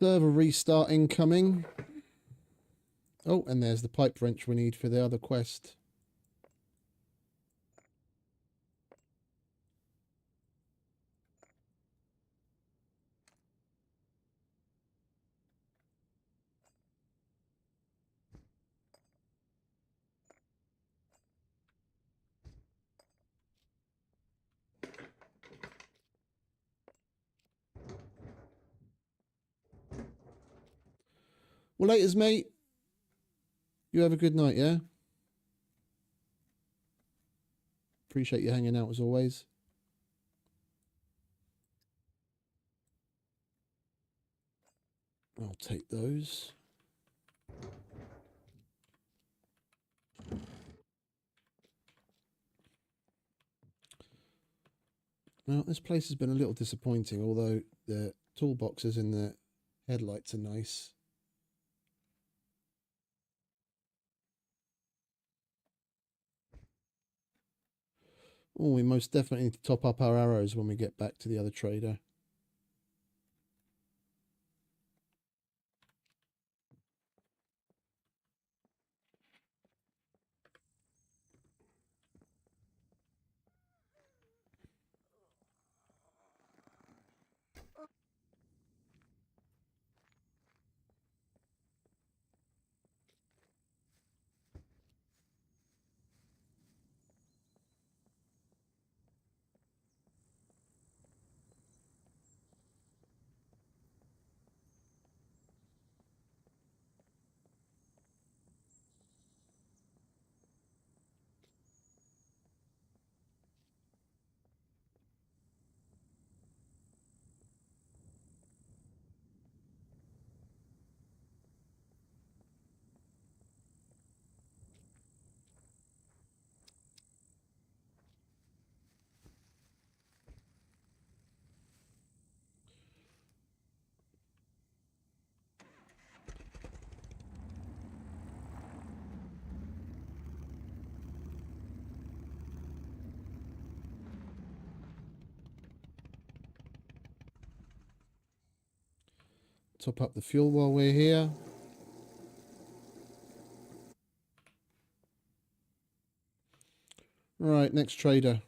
Server restart incoming. Oh, and there's the pipe wrench we need for the other quest. Well, laters, mate. You have a good night, yeah? Appreciate you hanging out as always. I'll take those. Well, this place has been a little disappointing, although the toolboxes in the headlights are nice. Oh, we most definitely need to top up our arrows when we get back to the other trader. Top up the fuel while we're here. Right, next trader.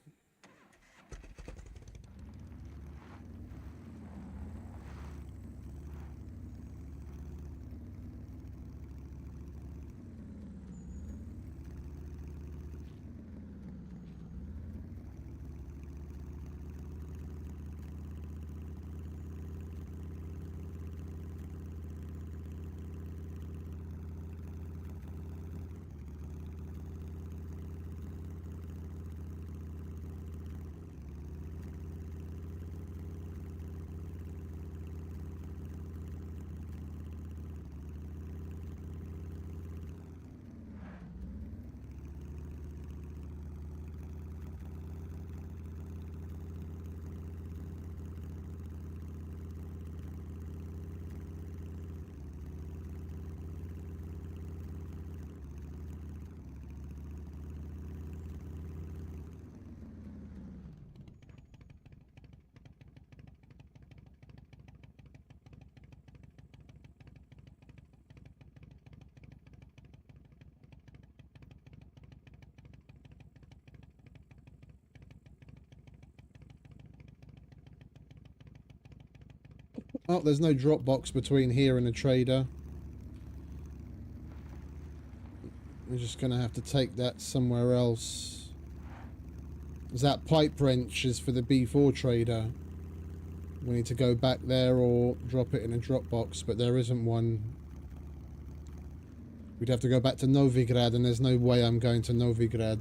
Oh, there's no drop box between here and the trader. We're just going to have to take that somewhere else. That pipe wrench is for the B4 trader. We need to go back there or drop it in a drop box, but there isn't one. We'd have to go back to Novigrad, and there's no way I'm going to Novigrad.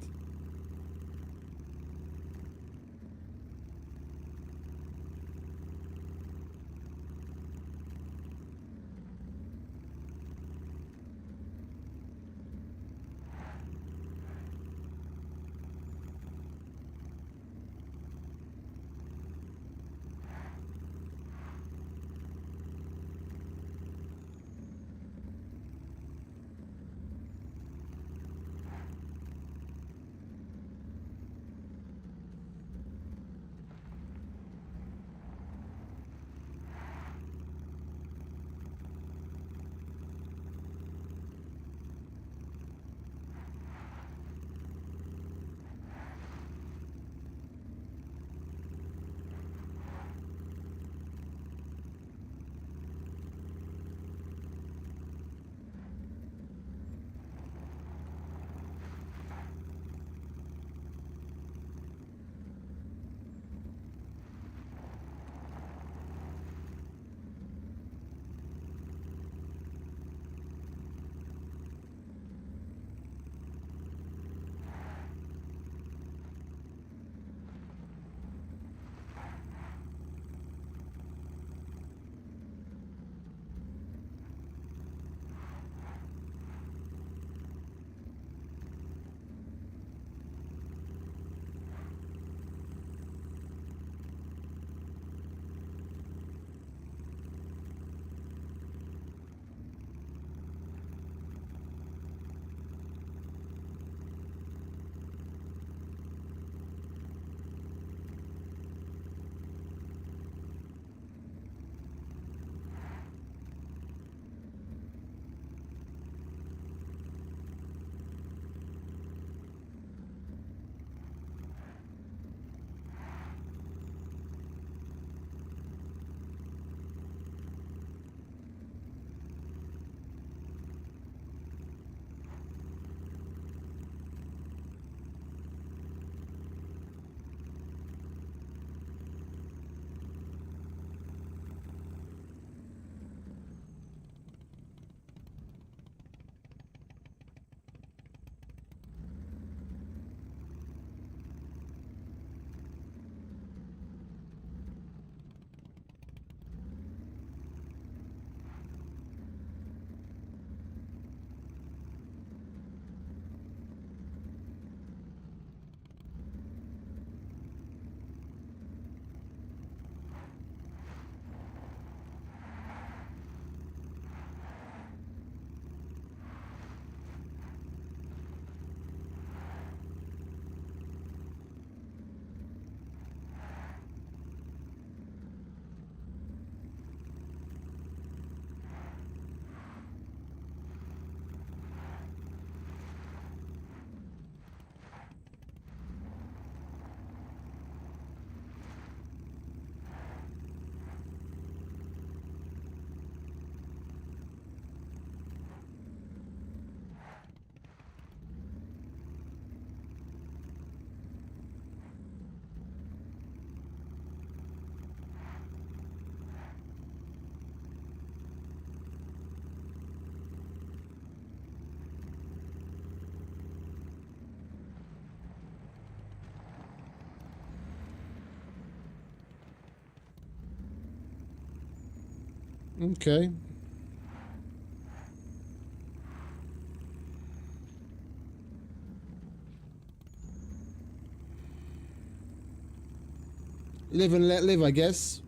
Okay. Live and let live, I guess.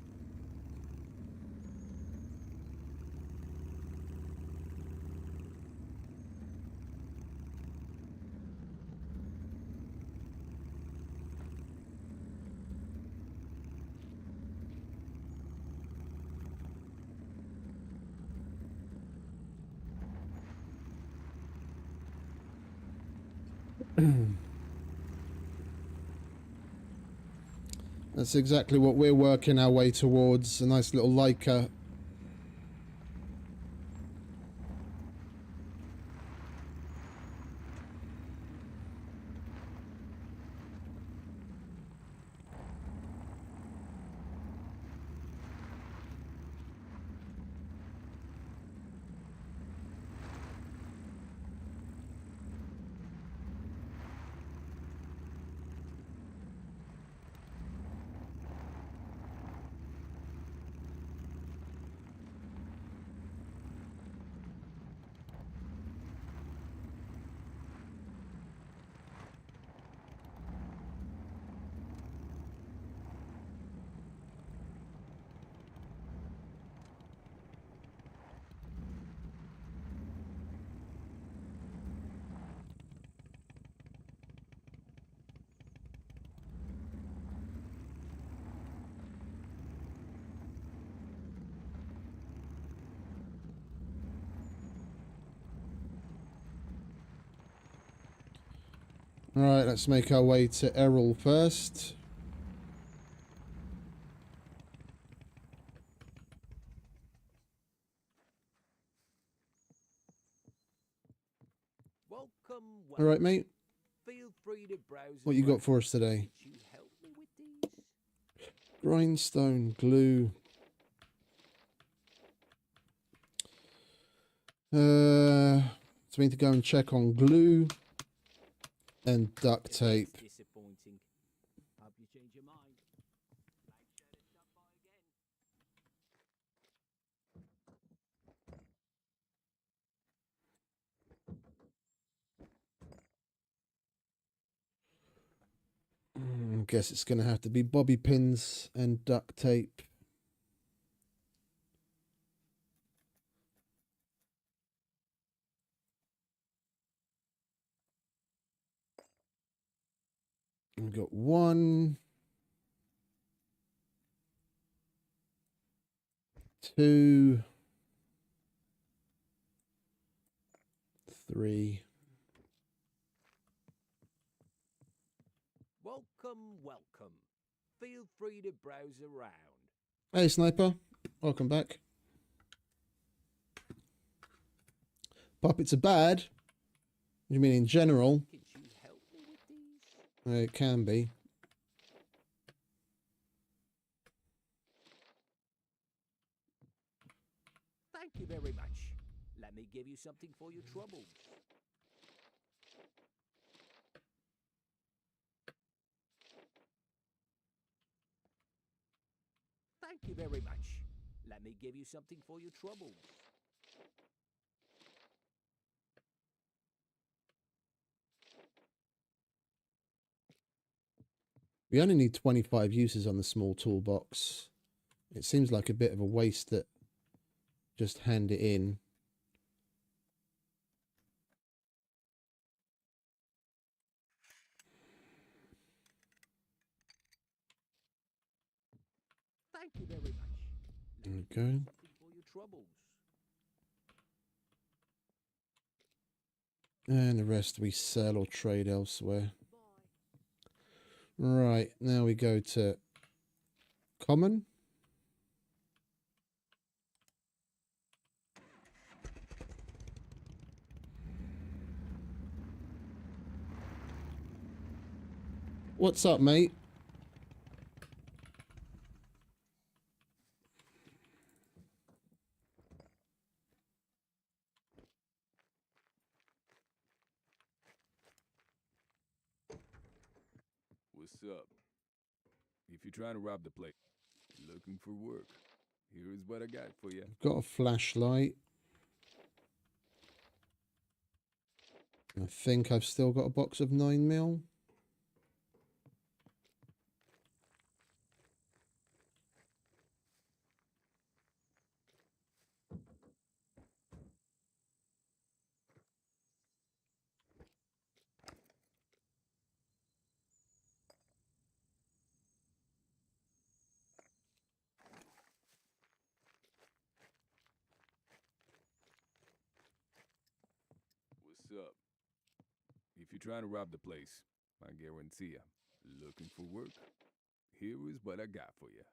That's exactly what we're working our way towards. A nice little Laika. Right, let's make our way to Errol first. Welcome, All right, mate. Feel free to browse. What you got for us today? Could you help me with these? Grindstone, glue. So we need to go and check on glue and duct tape. Disappointing. Hope you change your mind. Make sure to stop by again. Guess it's going to have to be bobby pins and duct tape. We've got 1, 2, 3. Welcome. Feel free to browse around. Hey, Sniper. Welcome back. Puppets are bad. You mean in general? Could you help me with these? It can be. Thank you very much. Let me give you something for your troubles. Thank you very much. Let me give you something for your troubles. We only need 25 uses on the small toolbox. It seems like a bit of a waste that just hand it in. Thank you very much. Let me Okay. give you something for your troubles. And the rest we sell or trade elsewhere. Right, now we go to common. What's up, mate? What's up? If you're trying to rob the place, looking for work, Here's what I got for you. Got a flashlight. I think I've still got a box of 9mm. What's up? If you're trying to rob the place, I guarantee you, looking for work? Here is what I got for you.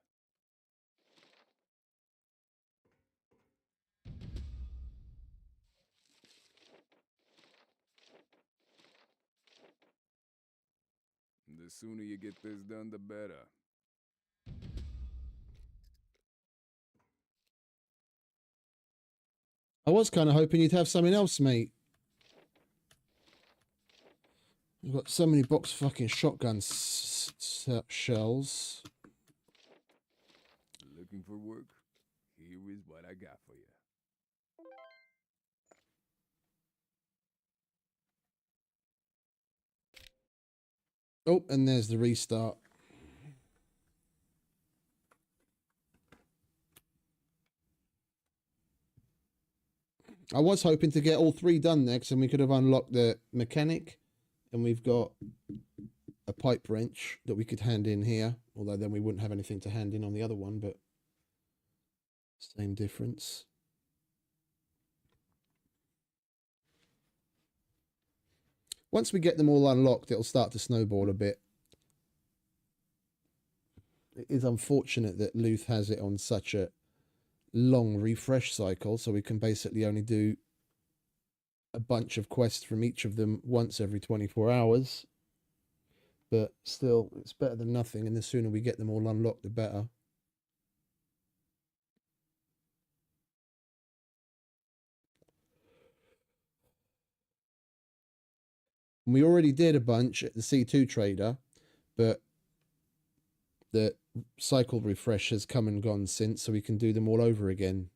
The sooner you get this done, the better. I was kind of hoping you'd have something else, mate. You've got so many box fucking shotgun shells. Looking for work? Here is what I got for you. Oh, and there's the restart. I was hoping to get all 3 done next, and we could have unlocked the mechanic, and we've got a pipe wrench that we could hand in here, although then we wouldn't have anything to hand in on the other one, but same difference. Once we get them all unlocked, it'll start to snowball a bit. It is unfortunate that Luth has it on such a long refresh cycle, so we can basically only do a bunch of quests from each of them once every 24 hours. But still, it's better than nothing, and the sooner we get them all unlocked, the better. We already did a bunch at the C2 trader, but the cycle refresh has come and gone since, so we can do them all over again.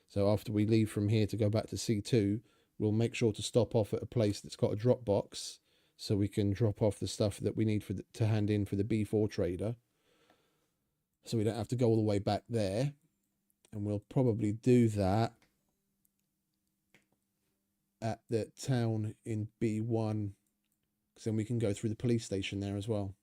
So after we leave from here to go back to C2, we'll make sure to stop off at a place that's got a drop box, so we can drop off the stuff that we need for to hand in for the B4 trader. So we don't have to go all the way back there. And we'll probably do that at the town in B1, because then we can go through the police station there as well.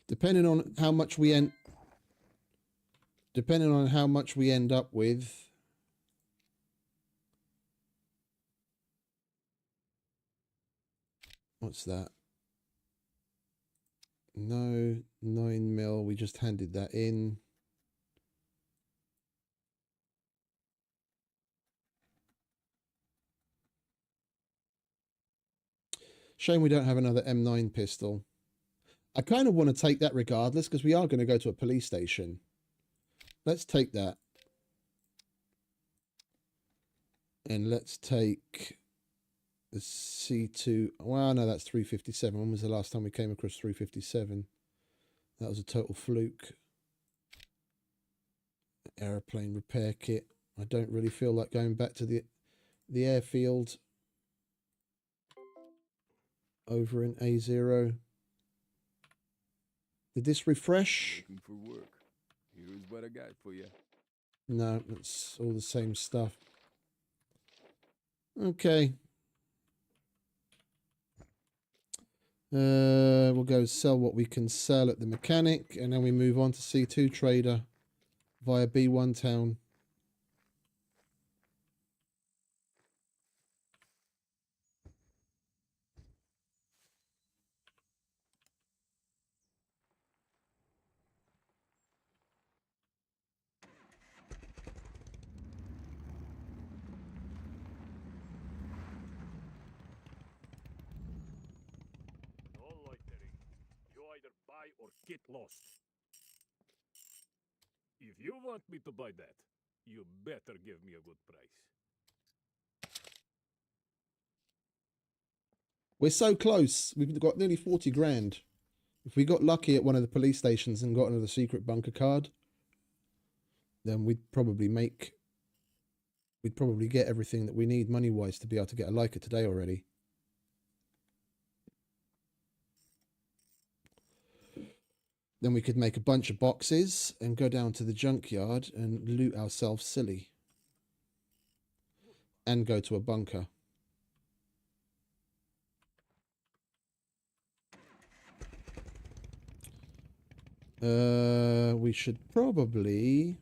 Depending on how much we end up with, what's that? No, 9mm, we just handed that in. Shame we don't have another M9 pistol. I kind of want to take that regardless, because we are going to go to a police station. Let's take that. And let's take the C2. Well, no, that's 357. When was the last time we came across 357? That was a total fluke. Aeroplane repair kit. I don't really feel like going back to the airfield over in A0. Did this refresh? Looking for work. Here's what I got for you. No, it's all the same stuff. Okay. We'll go sell what we can sell at the mechanic, and then we move on to C2 trader via B1 town. No loitering. You either buy or get lost. If you want me to buy that, you better give me a good price. We're so close. We've got nearly 40 grand. If we got lucky at one of the police stations and got another secret bunker card, then we'd probably get everything that we need money-wise to be able to get a Laika today already. Then we could make a bunch of boxes and go down to the junkyard and loot ourselves silly. And go to a bunker. We should probably...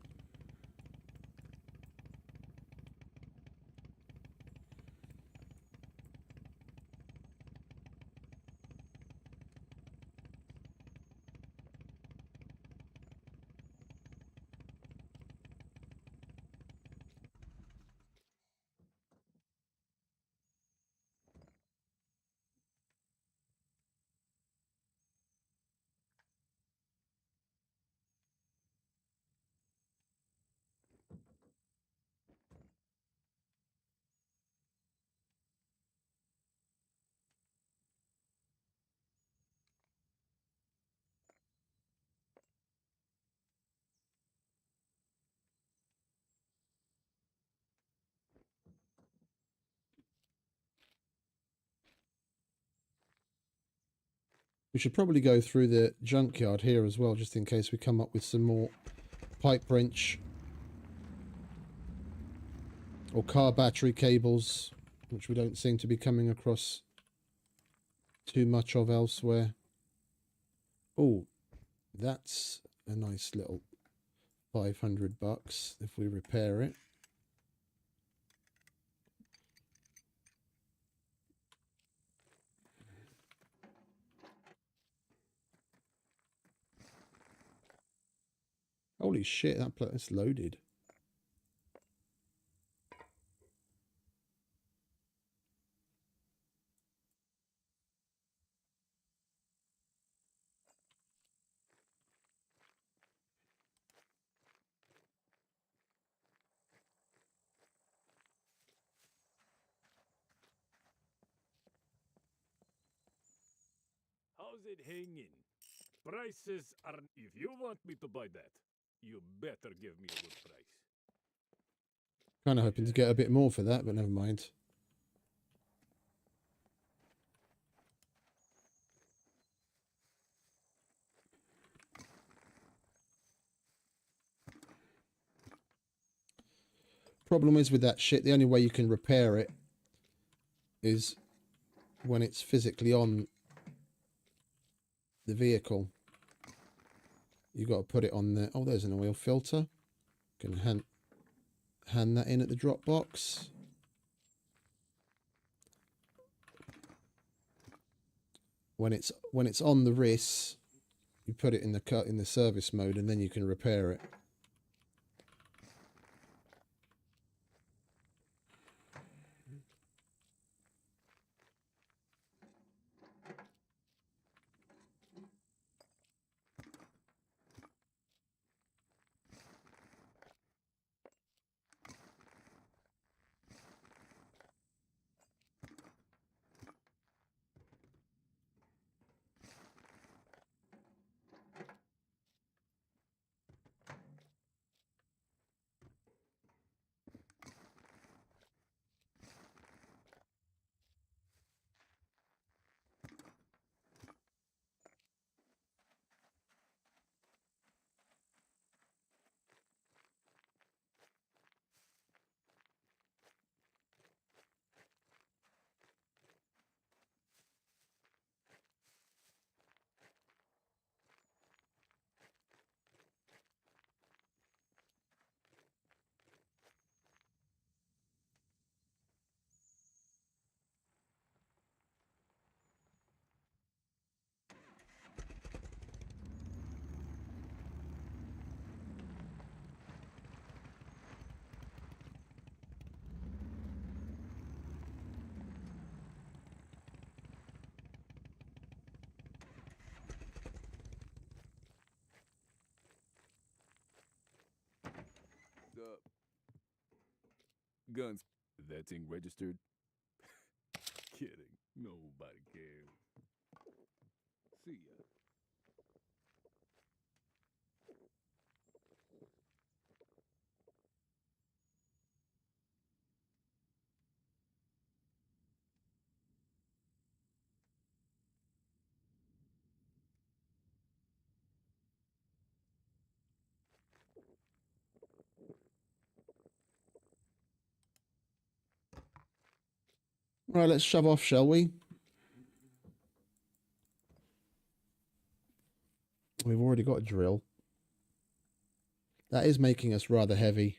We should probably go through the junkyard here as well, just in case we come up with some more pipe wrench or car battery cables, which we don't seem to be coming across too much of elsewhere. Oh, that's a nice little $500 if we repair it. Holy shit, that place is loaded. How's it hanging? Prices are... If you want me to buy that, you better give me a good price. Kind of hoping to get a bit more for that, but never mind. Problem is with that shit, the only way you can repair it is when it's physically on the vehicle. You got to put it on there. Oh, there's an oil filter. Can hand that in at the drop box. When it's on the wrist, you put it in the service mode, and then you can repair it. Guns. That thing registered? Kidding. Nobody cares. See ya. Right, let's shove off, shall we? We've already got a drill. That is making us rather heavy.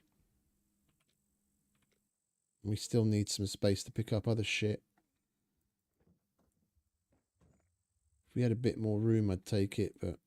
We still need some space to pick up other shit. If we had a bit more room, I'd take it, but...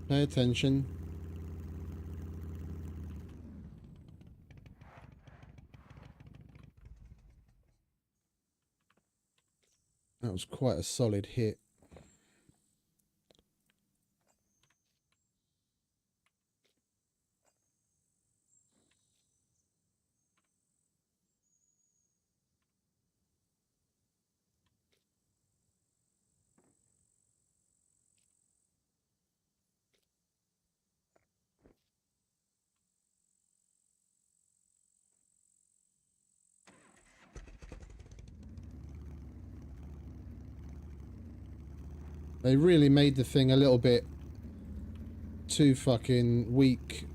Pay attention. That was quite a solid hit. They really made the thing a little bit too fucking weak.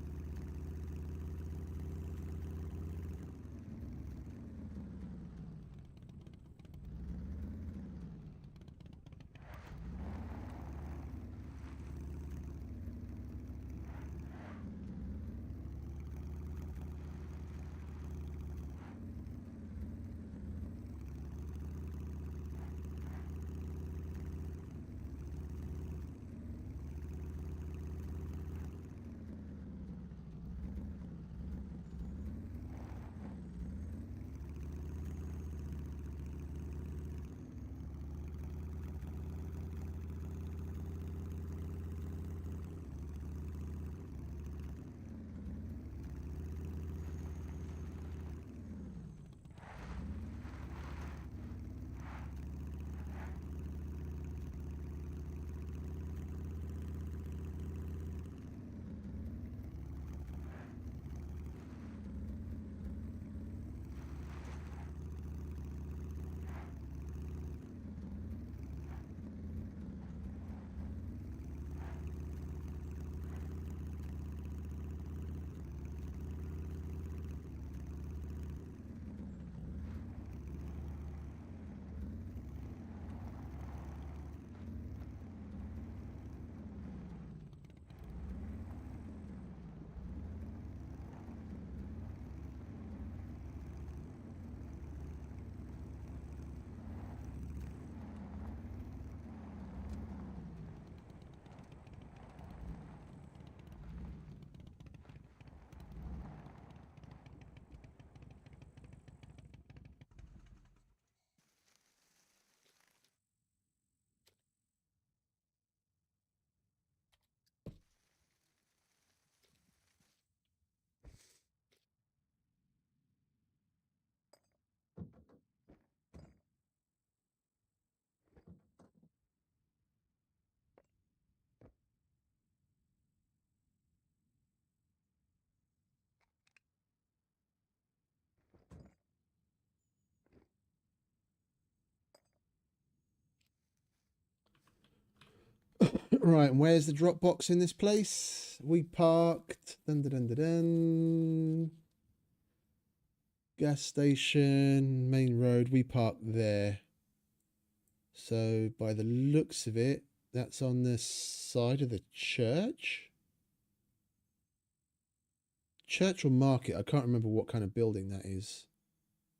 Right, and where's the drop box in this place? We parked. Dun, dun, dun, dun, dun. Gas station, main road. We parked there. So by the looks of it, that's on the side of the church. Church or market? I can't remember what kind of building that is.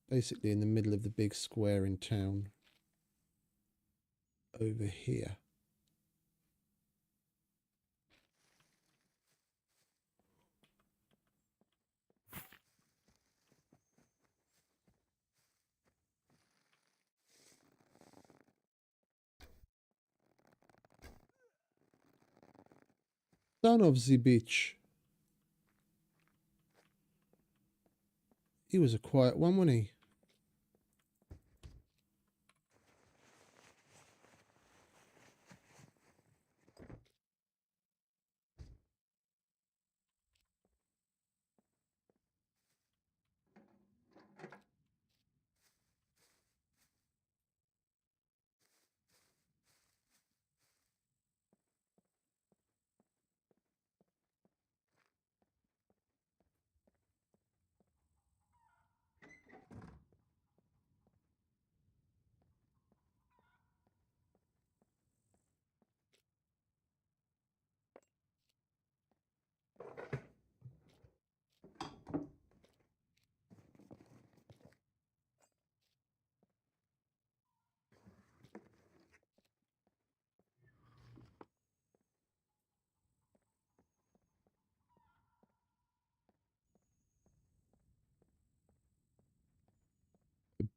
Basically in the middle of the big square in town. Over here. Son of the bitch. He was a quiet one, wasn't he?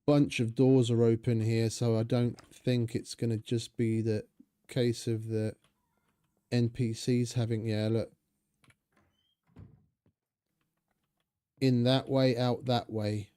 Bunch of doors are open here, so I don't think it's going to just be the case of the NPCs having, yeah, look, in that way, out that way.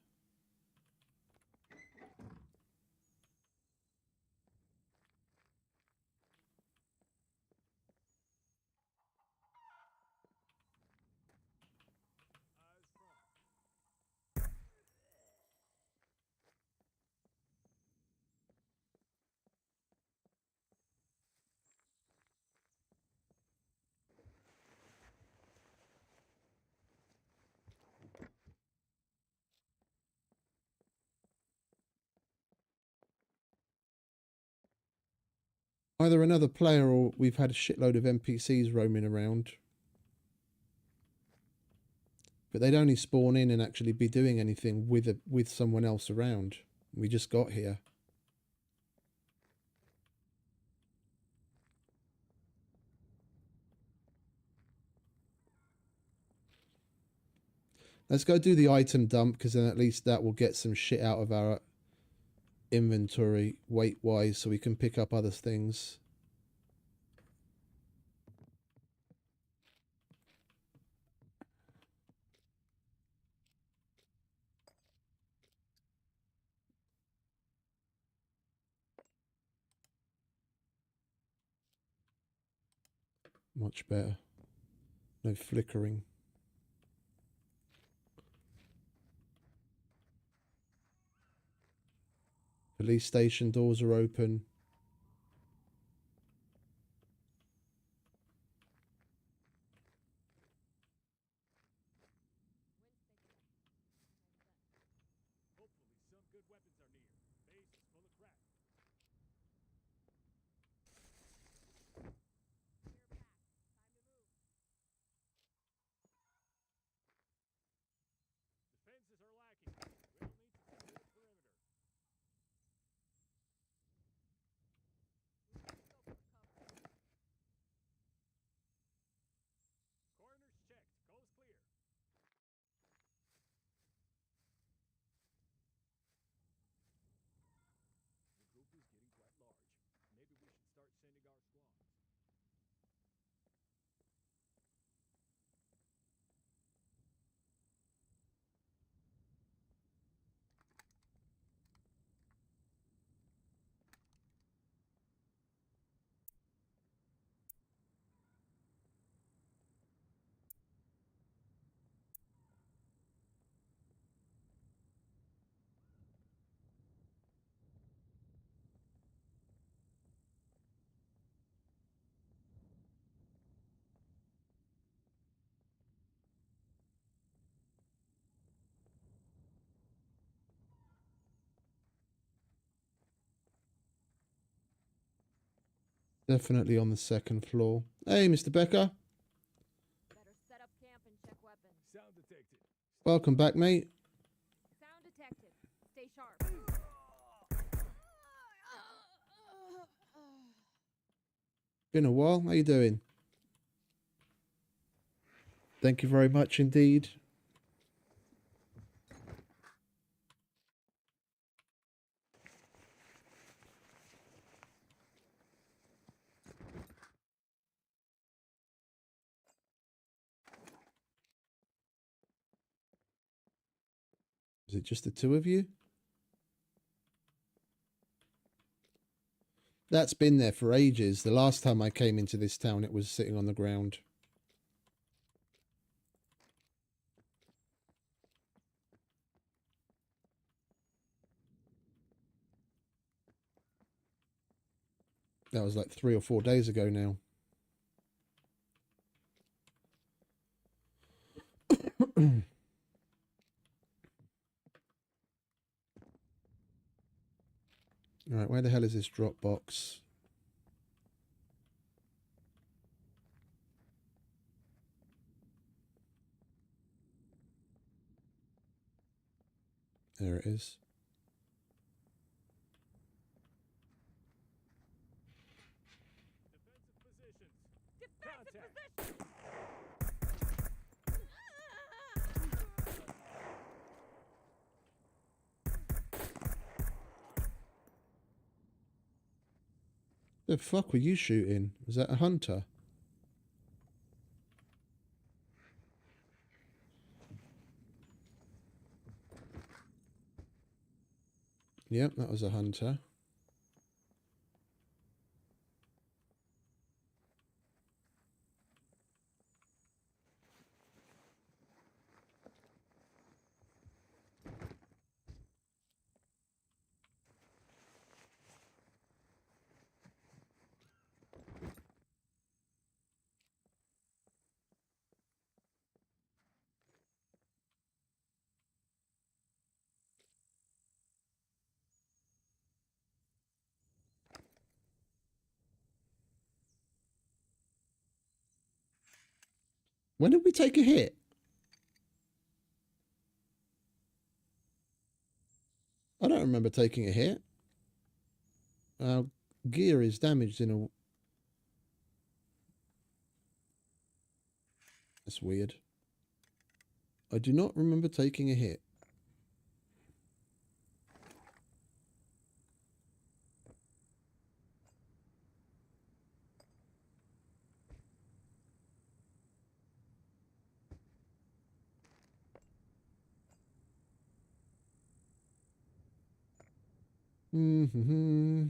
Either another player or we've had a shitload of NPCs roaming around. But they'd only spawn in and actually be doing anything with someone else around. We just got here. Let's go do the item dump, because then at least that will get some shit out of our inventory weight-wise, so we can pick up other things. Much better. No flickering. Police station doors are open. Hopefully some good weapons are near. Base is full of crap. Defenses are lacking. We'll need to secure the perimeter. Corners checked. Coast clear. Definitely on the second floor. Hey, Mr. Becker. Better set up camp and check weapons. Sound detected. Welcome back, mate. Sound detected. Stay sharp. Been a while. How you doing? Thank you very much indeed. Is it just the two of you? That's been there for ages. The last time I came into this town, it was sitting on the ground. That was like 3 or 4 days ago now. Alright, where the hell is this drop box? There it is. Defensive positions. The fuck were you shooting? Was that a hunter? Yep, that was a hunter. When did we take a hit? I don't remember taking a hit. Our gear is damaged in a... That's weird. I do not remember taking a hit. Mm-hmm.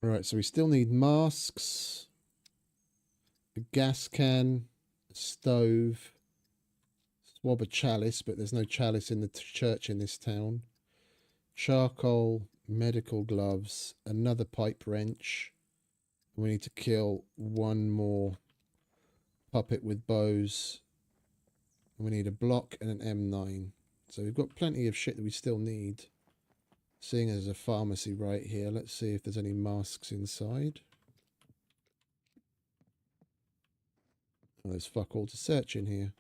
Right, so we still need masks, a gas can, a stove, swab a chalice, but there's no chalice in the church in this town. Charcoal, medical gloves, another pipe wrench. We need to kill one more puppet with bows. And we need a block and an M9. So we've got plenty of shit that we still need. Seeing as there's a pharmacy right here, let's see if there's any masks inside. Oh, there's fuck all to search in here.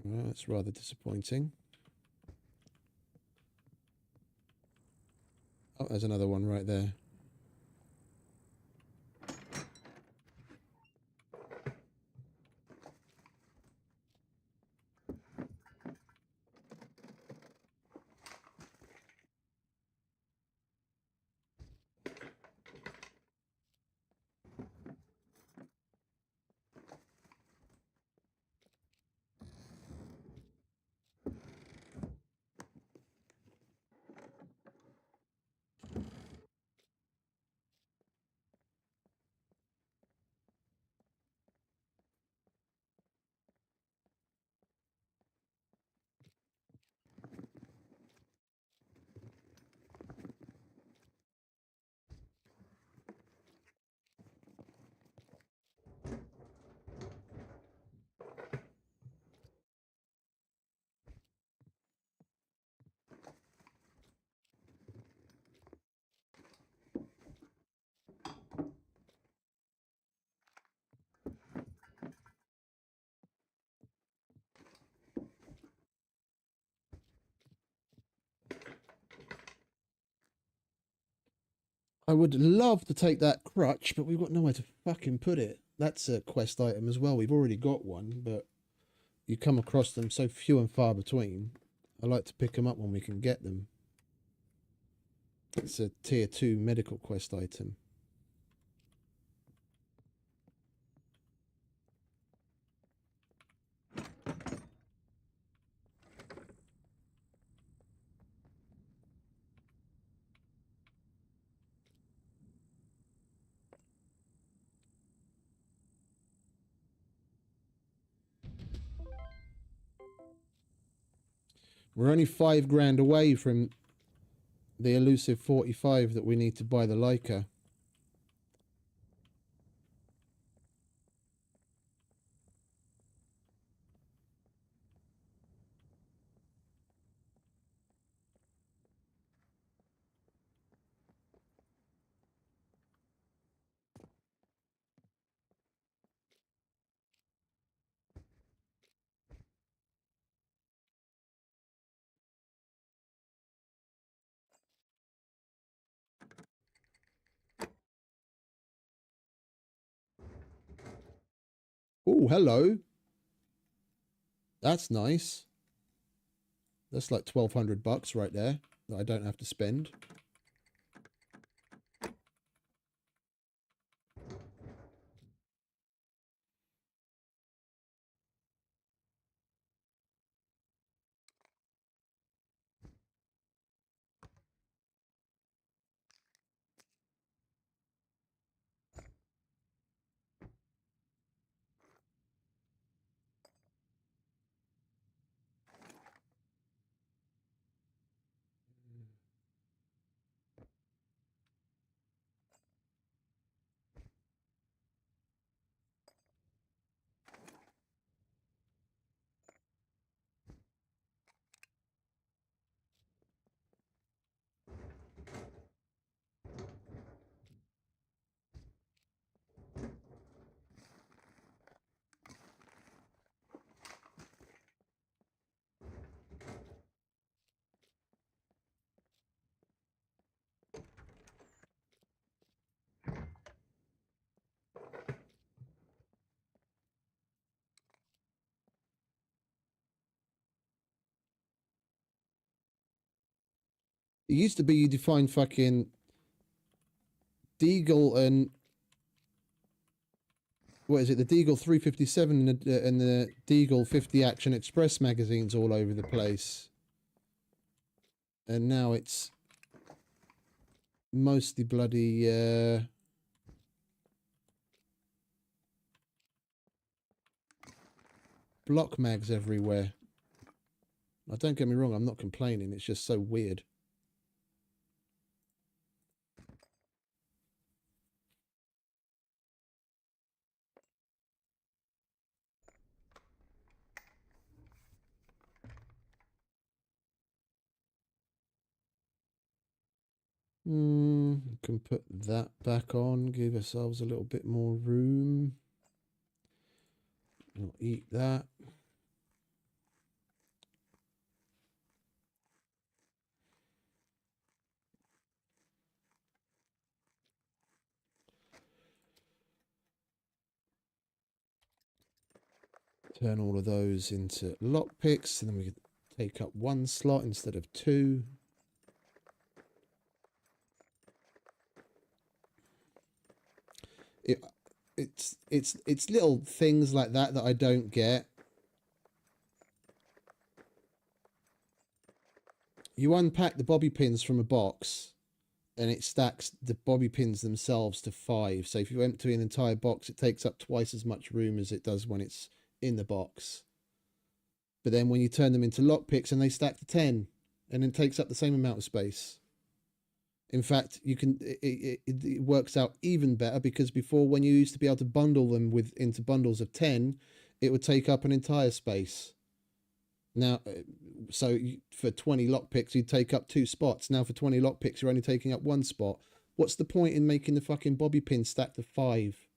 Well, that's rather disappointing. Oh, there's another one right there. I would love to take that crutch, but we've got nowhere to fucking put it. That's a quest item as well. We've already got one, but you come across them so few and far between. I like to pick them up when we can get them. It's a tier 2 medical quest item. We're only 5 grand away from the elusive 45 that we need to buy the Laika. Oh, hello. That's nice. That's like 1,200 bucks right there that I don't have to spend. It used to be you define fucking Deagle and what is it? The Deagle 357 and the Deagle 50 Action Express magazines all over the place, and now it's mostly bloody block mags everywhere. Now, don't get me wrong, I'm not complaining. It's just so weird. We can put that back on, give ourselves a little bit more room. I'll eat that. Turn all of those into lockpicks, and then we can take up 1 slot instead of 2. It's little things like that that I don't get. You unpack the bobby pins from a box, and it stacks the bobby pins themselves to 5. So if you empty an entire box, it takes up twice as much room as it does when it's in the box. But then when you turn them into lockpicks, and they stack to 10, and it takes up the same amount of space. In fact, you can it works out even better, because before, when you used to be able to bundle them into bundles of 10, it would take up an entire space. Now, so for 20 lockpicks, you'd take up 2 spots. Now for 20 lockpicks, you're only taking up 1 spot. What's the point in making the fucking bobby pin stack to 5?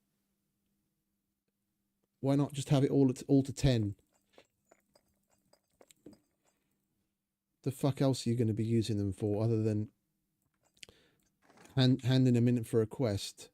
Why not just have it all to 10? The fuck else are you going to be using them for other than handing him in for a quest.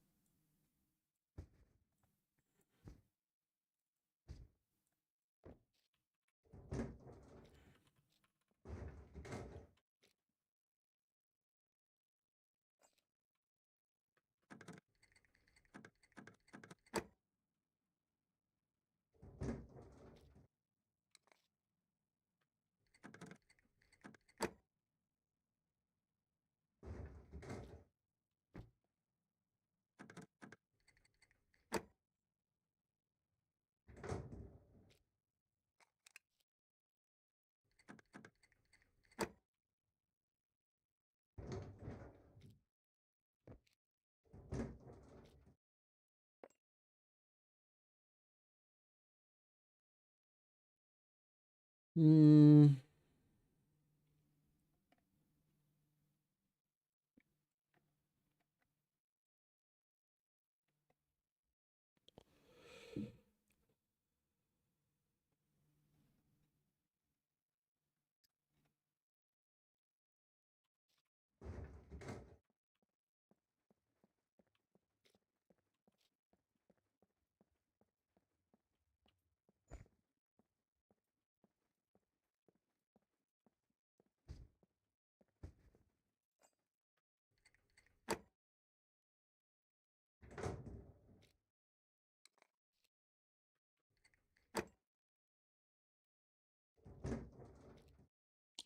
Hmm.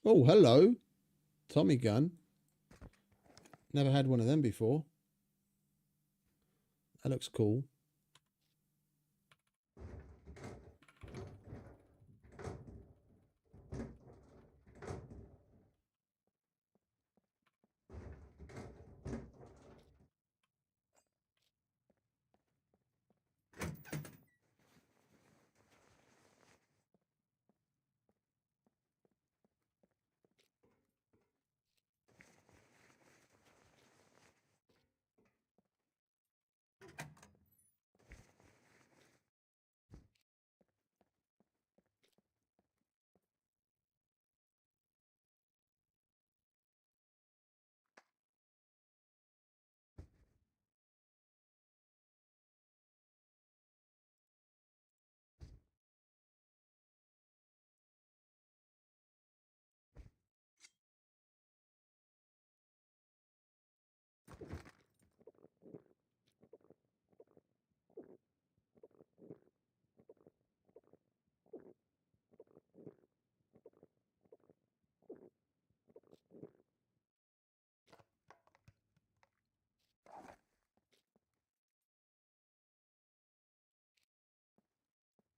Oh, hello. Tommy gun. Never had one of them before. That looks cool.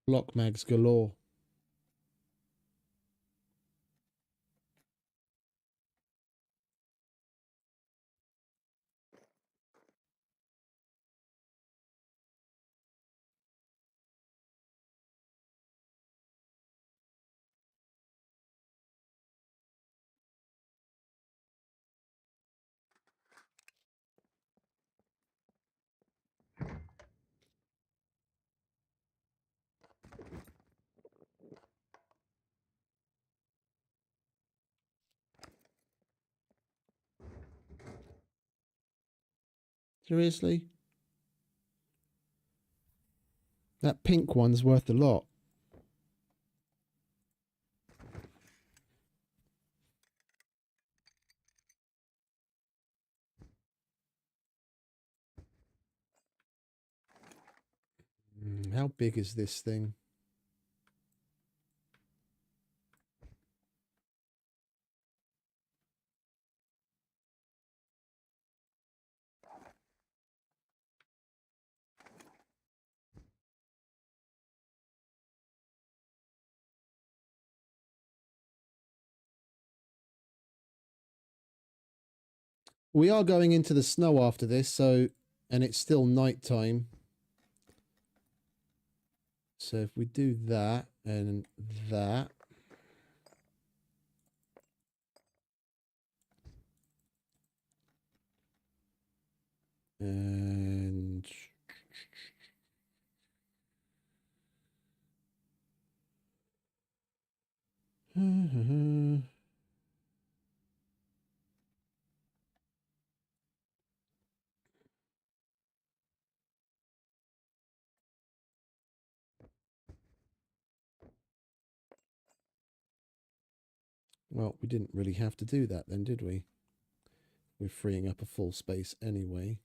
Block mags galore. Seriously? That pink one's worth a lot. How big is this thing? We are going into the snow after this, so, and it's still night time. So if we do that and that. And Well, we didn't really have to do that then, did we? We're freeing up a full space anyway.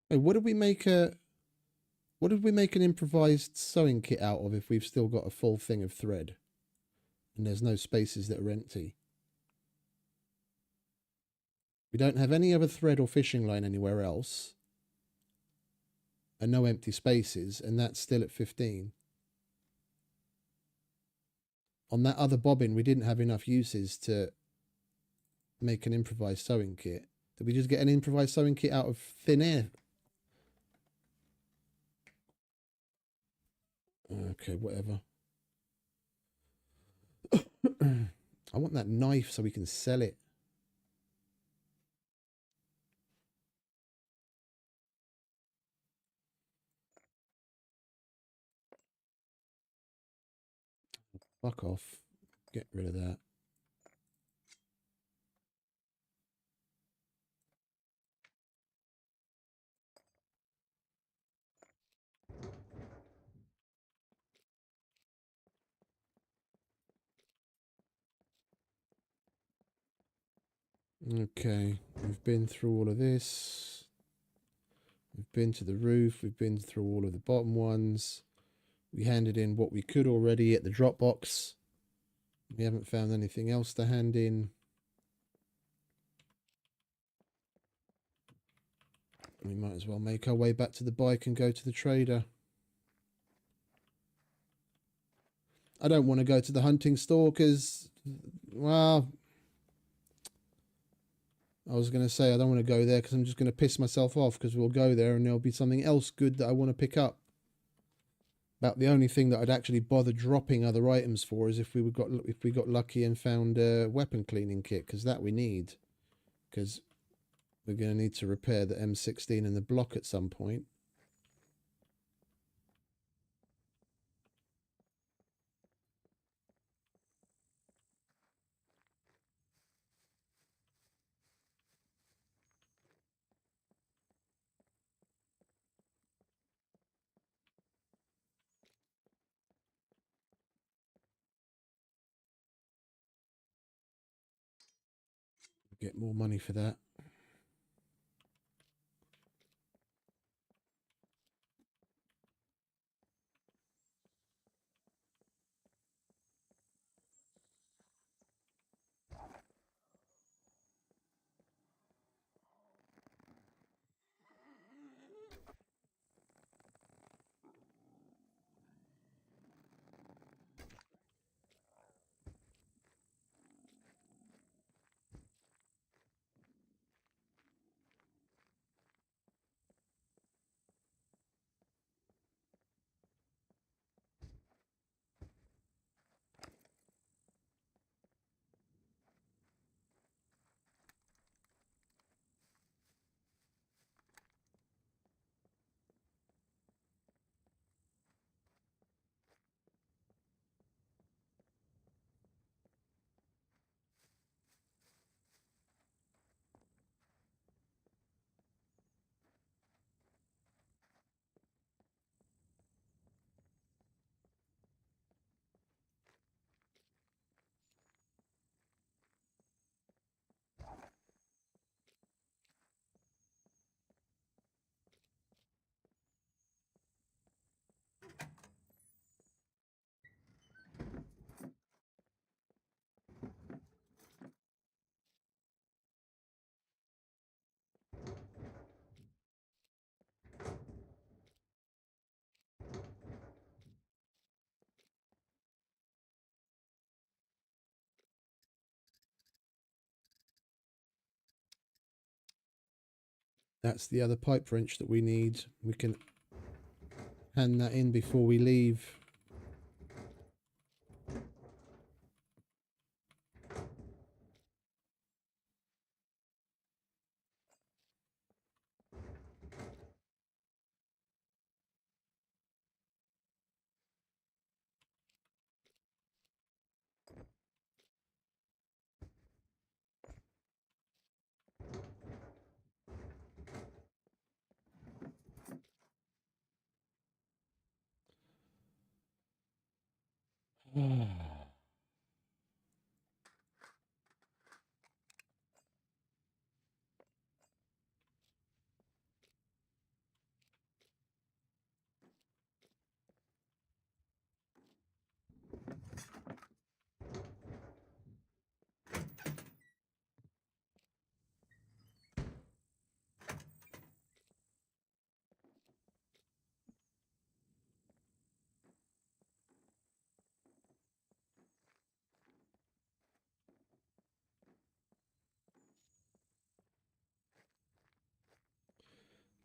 Hey, what did we make an improvised sewing kit out of if we've still got a full thing of thread and there's no spaces that are empty? We don't have any other thread or fishing line anywhere else and no empty spaces, and that's still at 15. On that other bobbin, we didn't have enough uses to make an improvised sewing kit. Did we just get an improvised sewing kit out of thin air? Okay, whatever. I want that knife so we can sell it. Fuck off. Get rid of that. Okay, we've been through all of this. We've been to the roof. We've been through all of the bottom ones. We handed in what we could already at the drop box. We haven't found anything else to hand in. We might as well make our way back to the bike and go to the trader. I don't want to go to the hunting store because, well, I was going to say I don't want to go there because I'm just going to piss myself off because we'll go there and there'll be something else good that I want to pick up. About the only thing that I'd actually bother dropping other items for is if we got lucky and found a weapon cleaning kit, because that we need, because we're going to need to repair the M16 in the block at some point. Get more money for that. That's the other pipe wrench that we need. We can hand that in before we leave.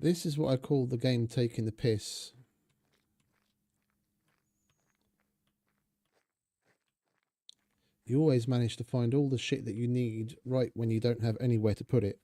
This is what I call the game taking the piss. You always manage to find all the shit that you need right when you don't have anywhere to put it.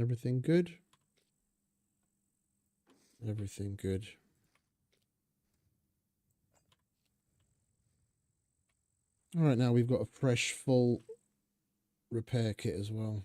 Everything good? Everything good. All right, now we've got a fresh, full repair kit as well.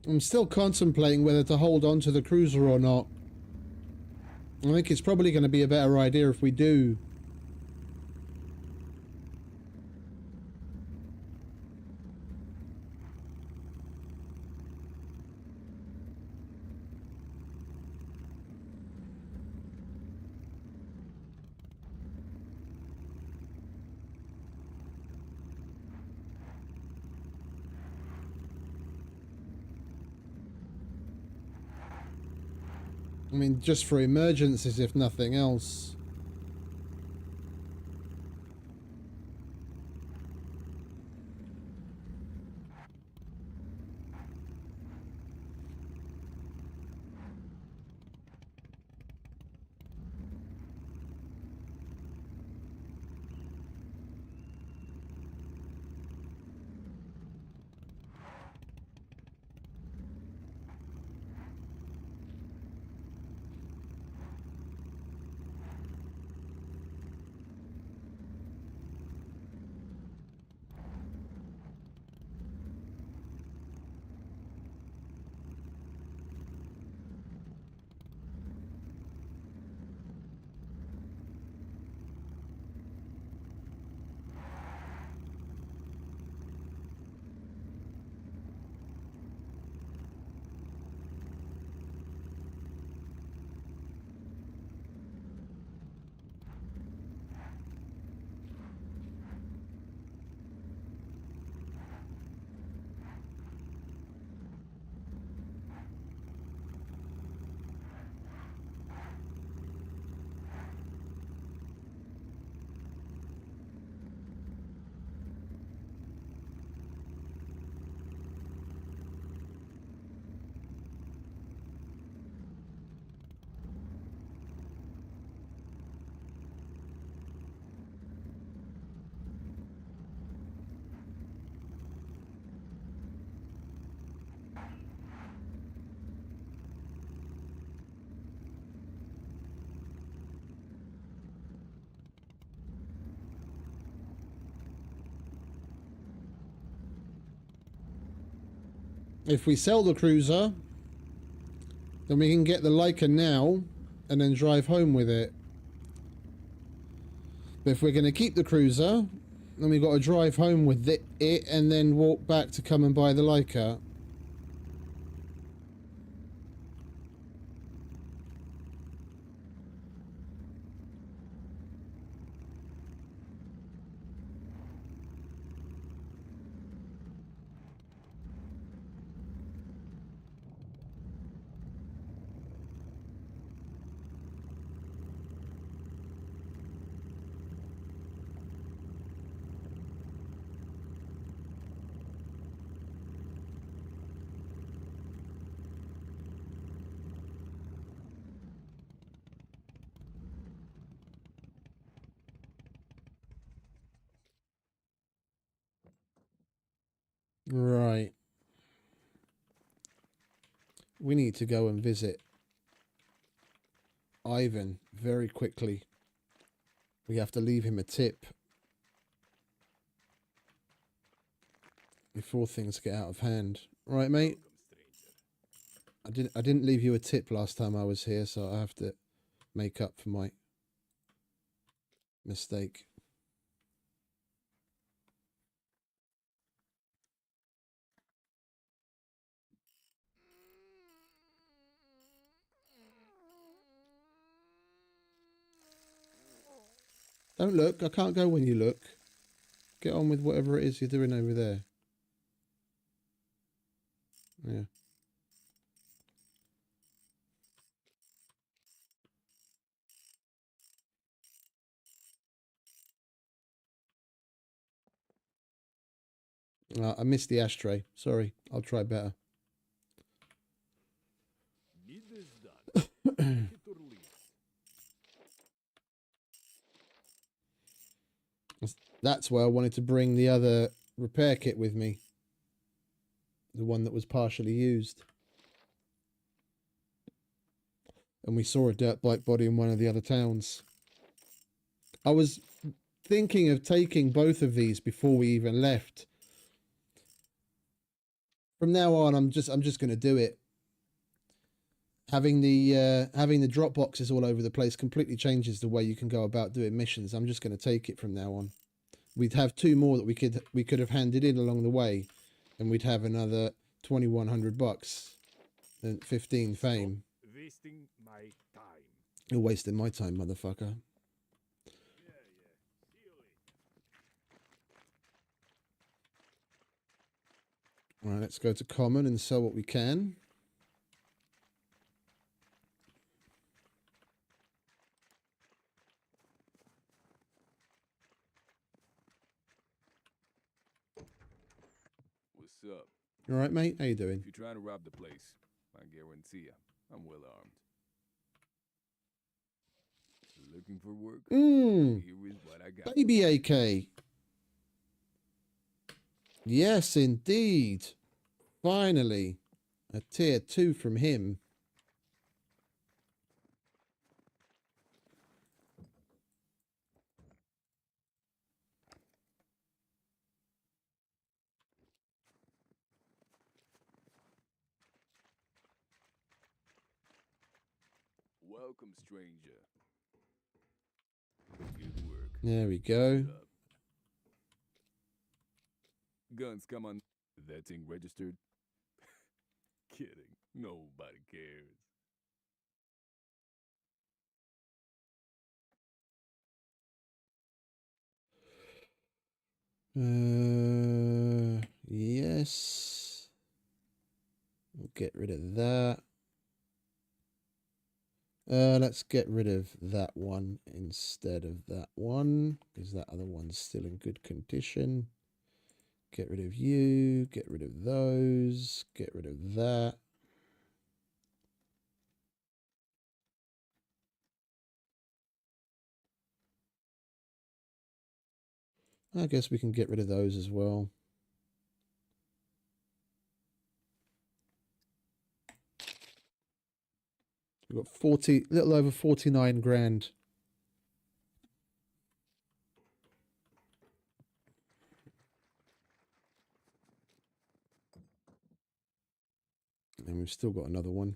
I'm still contemplating whether to hold on to the cruiser or not. I think it's probably going to be a better idea if we do. I mean, just for emergencies, if nothing else. If we sell the cruiser, then we can get the Laika now and then drive home with it. But if we're going to keep the cruiser, then we've got to drive home with it and then walk back to come and buy the Laika. Right. We need to go and visit Ivan very quickly. We have to leave him a tip before things get out of hand. Right, mate? I didn't leave you a tip last time I was here, so I have to make up for my mistake. Don't look. I can't go when you look. Get on with whatever it is you're doing over there. Yeah. I missed the ashtray. Sorry. I'll try better. Need is done. Take it or leave it. That's why I wanted to bring the other repair kit with me. The one that was partially used. And we saw a dirt bike body in one of the other towns. I was thinking of taking both of these before we even left. From now on, I'm just going to do it. Having the drop boxes all over the place completely changes the way you can go about doing missions. I'm just going to take it from now on. We'd have 2 more that we could have handed in along the way, and we'd have another $2,100 and 15 fame. Wasting my time. You're wasting my time, motherfucker. Yeah. See you later. All right, let's go to common and sell what we can. What's up? All right, mate. How you doing? If you're trying to rob the place, I guarantee you, I'm well armed. Looking for work? Here is what I got. Baby AK. Yes, indeed. Finally, a tier 2 from him. Welcome, stranger. Good work. There we go. What's up? Guns, come on. That thing registered? Kidding. Nobody cares. Yes. We'll get rid of that. Let's get rid of that one instead of that one, because that other one's still in good condition. Get rid of you, get rid of those, get rid of that. I guess we can get rid of those as well. We've got little over 49 grand. And we've still got another one.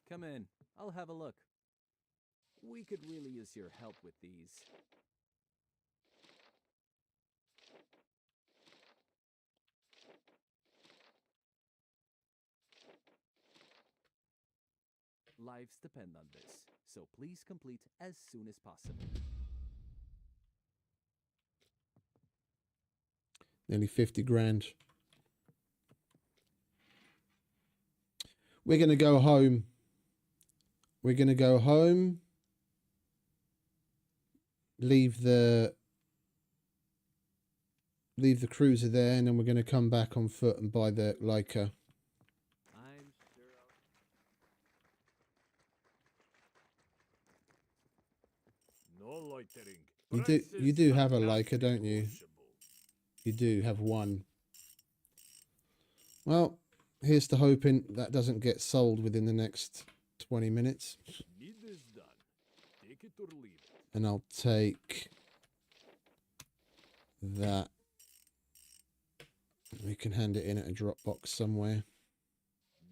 Come in. I'll have a look. We could really use your help with these. Lives depend on this, so please complete as soon as possible. Nearly 50 grand. We're going to go home. We're going to go home. Leave the cruiser there, and then we're going to come back on foot and buy the Laika. I'm sure No loitering. You do have a Prices are Laika, don't you? non-negotiable. You do have one. Well, here's to hoping that doesn't get sold within the next 20 minutes. Need is done. Take it or leave it. And I'll take that. We can hand it in at a drop box somewhere.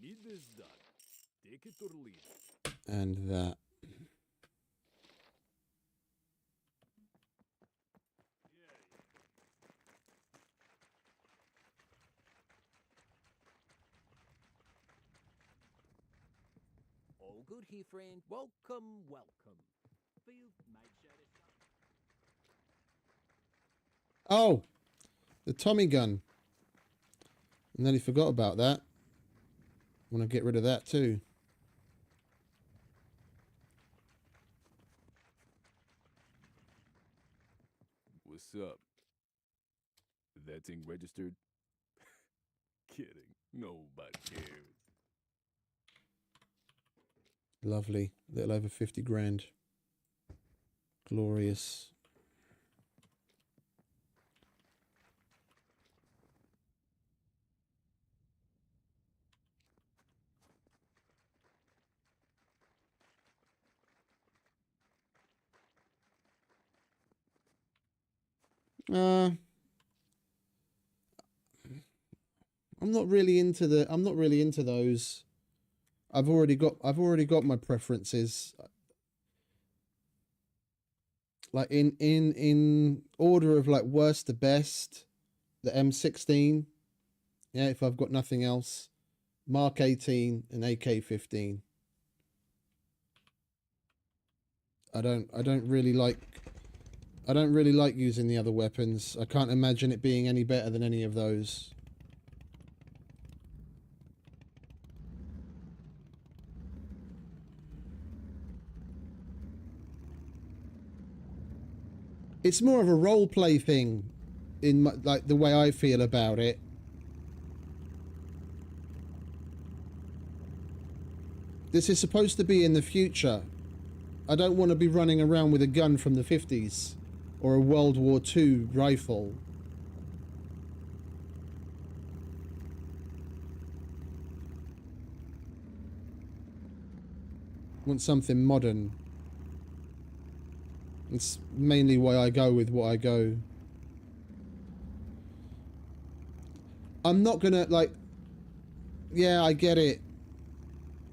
Need is done. Take it or leave it. And that. all good here, friend. Welcome, welcome. Field might share this up. Oh, the Tommy gun. Nearly forgot about that. Want to get rid of that too. What's up? That thing registered? Kidding. Nobody cares. Lovely. Little over 50 grand. Glorious. I'm not really into those. I've already got my preferences. Like in order of like worst to best, the M16. Yeah, if I've got nothing else, Mark 18 and AK 15. I don't really like using the other weapons. I can't imagine it being any better than any of those. It's more of a role play thing in my, like the way I feel about it. This is supposed to be in the future. I don't want to be running around with a gun from the 50s or a World War II rifle. I want something modern. It's mainly why I go with what I go. I'm not gonna like, yeah, I get it.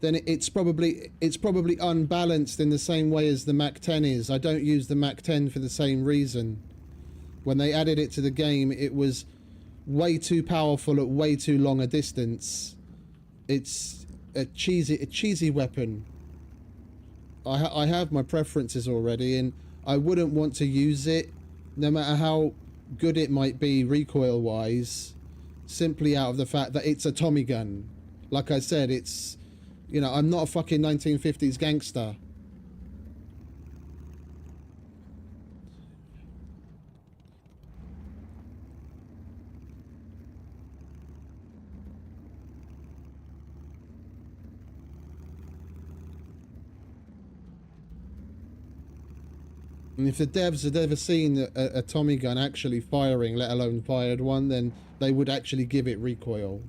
Then it's probably unbalanced in the same way as the Mac 10 is. I don't use the Mac 10 for the same reason. When they added it to the game, it was way too powerful at way too long a distance. It's a cheesy weapon. I have my preferences already, and I wouldn't want to use it, no matter how good it might be recoil-wise, simply out of the fact that it's a Tommy gun. Like I said, it's, you know, I'm not a fucking 1950s gangster. And if the devs had ever seen a Tommy gun actually firing, let alone fired one, then they would actually give it recoil.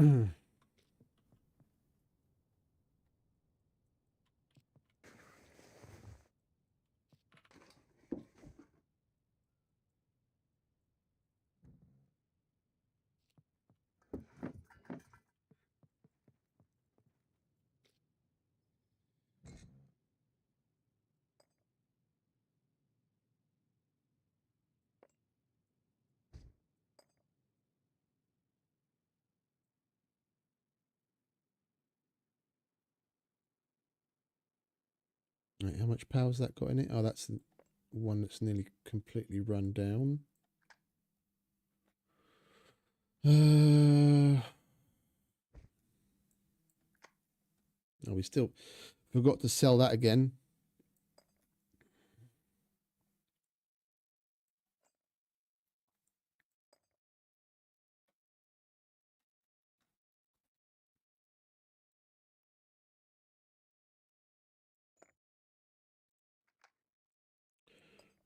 Right, how much power's that got in it? Oh, that's the one that's nearly completely run down. Oh, we still forgot to sell that again.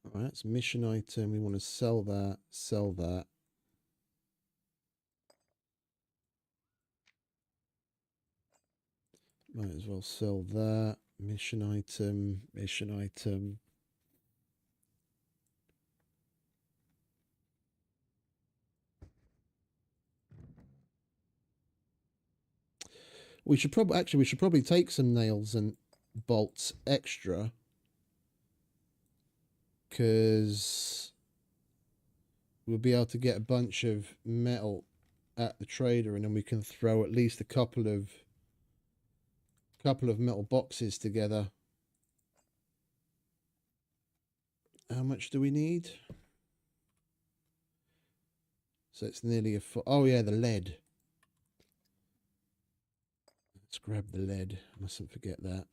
All right, that's mission item. We want to sell that, sell that. Might as well sell that. Mission item, mission item. We should probably take some nails and bolts extra, because we'll be able to get a bunch of metal at the trader, and then we can throw at least a couple of metal boxes together. How much do we need? So it's nearly a foot. Oh yeah, the lead. Let's grab the lead. Mustn't forget that.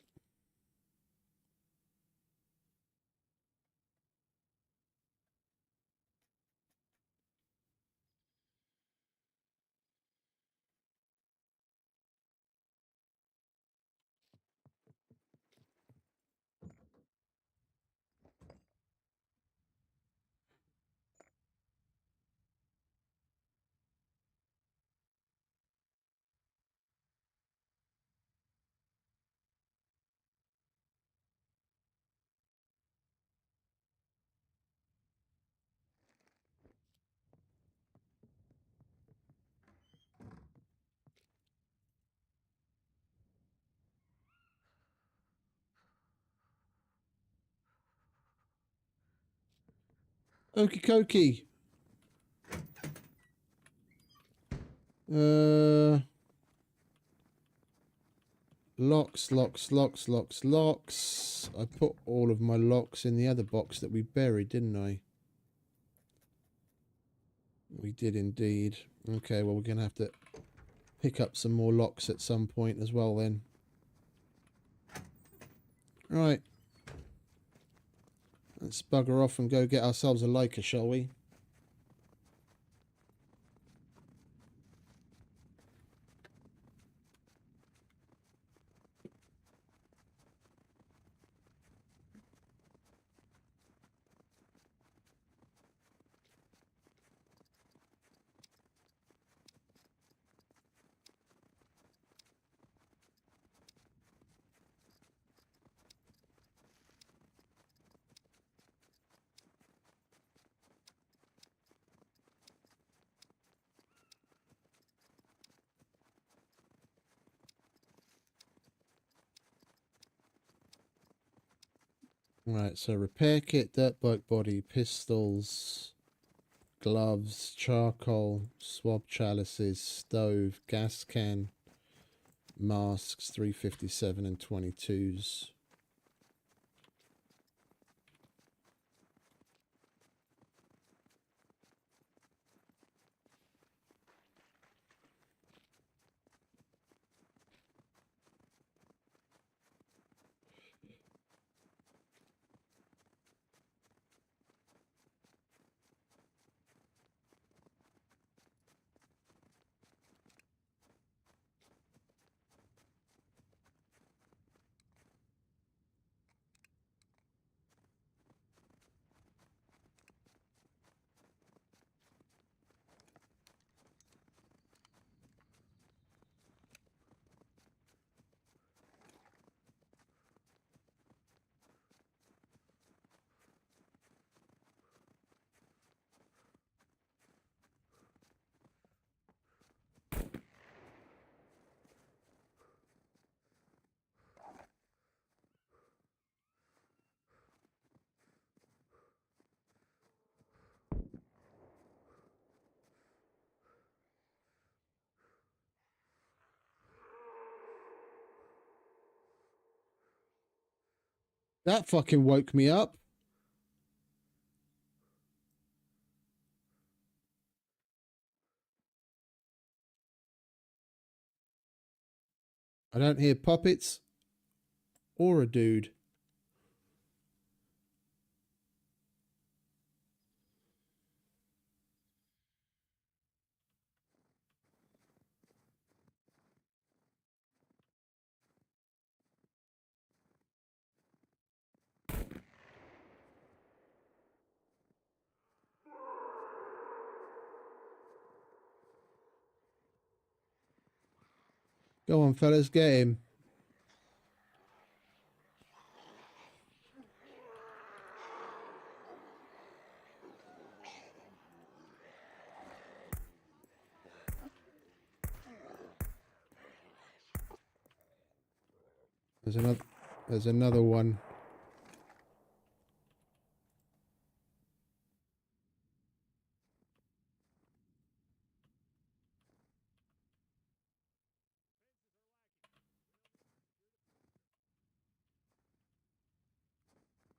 Okie dokie. Locks, locks, locks, locks, locks. I put all of my locks in the other box that we buried, didn't I? We did indeed. Okay, well, we're going to have to pick up some more locks at some point as well then. Right. Let's bugger off and go get ourselves a Laika, shall we? Right, so repair kit, dirt bike body, pistols, gloves, charcoal, swab chalices, stove, gas can, masks, 357 and 22s. That fucking woke me up. I don't hear puppets or a dude. Go on, fellas, get him. There's another one.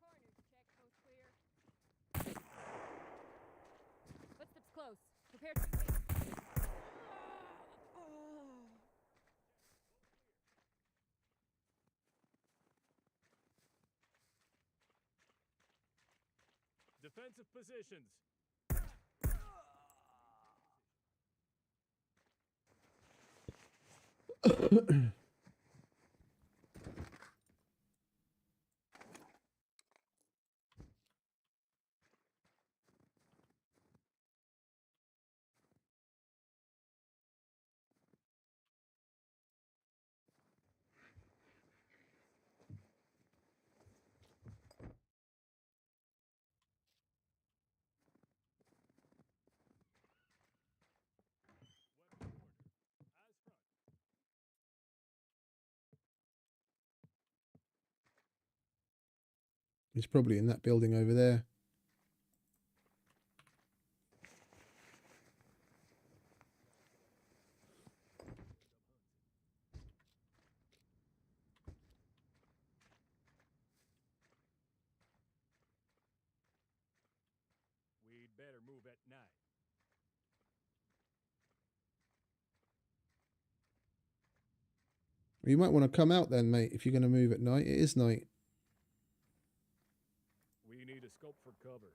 Corners check, coast clear. Footsteps close. Prepare to engage. Defensive positions. He's probably in that building over there. We'd better move at night. You might want to come out then, mate, if you're going to move at night. It is night. We need a scope for cover.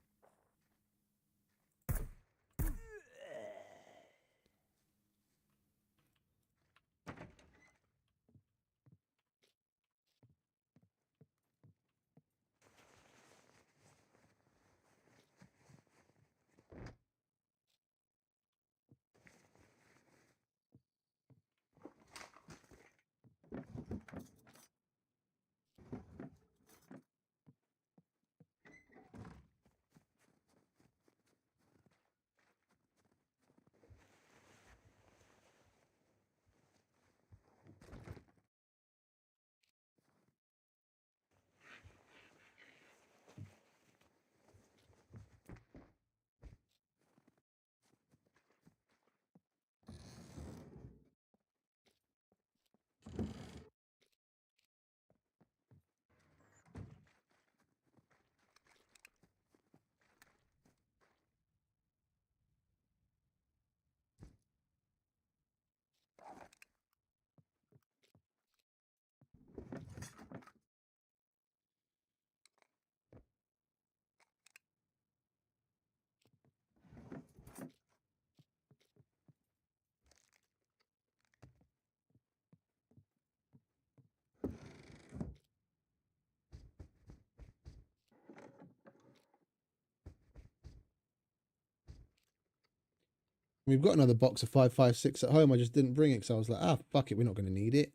We've got another box of 5.56 at home. I just didn't bring it because I was like, ah, fuck it, we're not going to need it.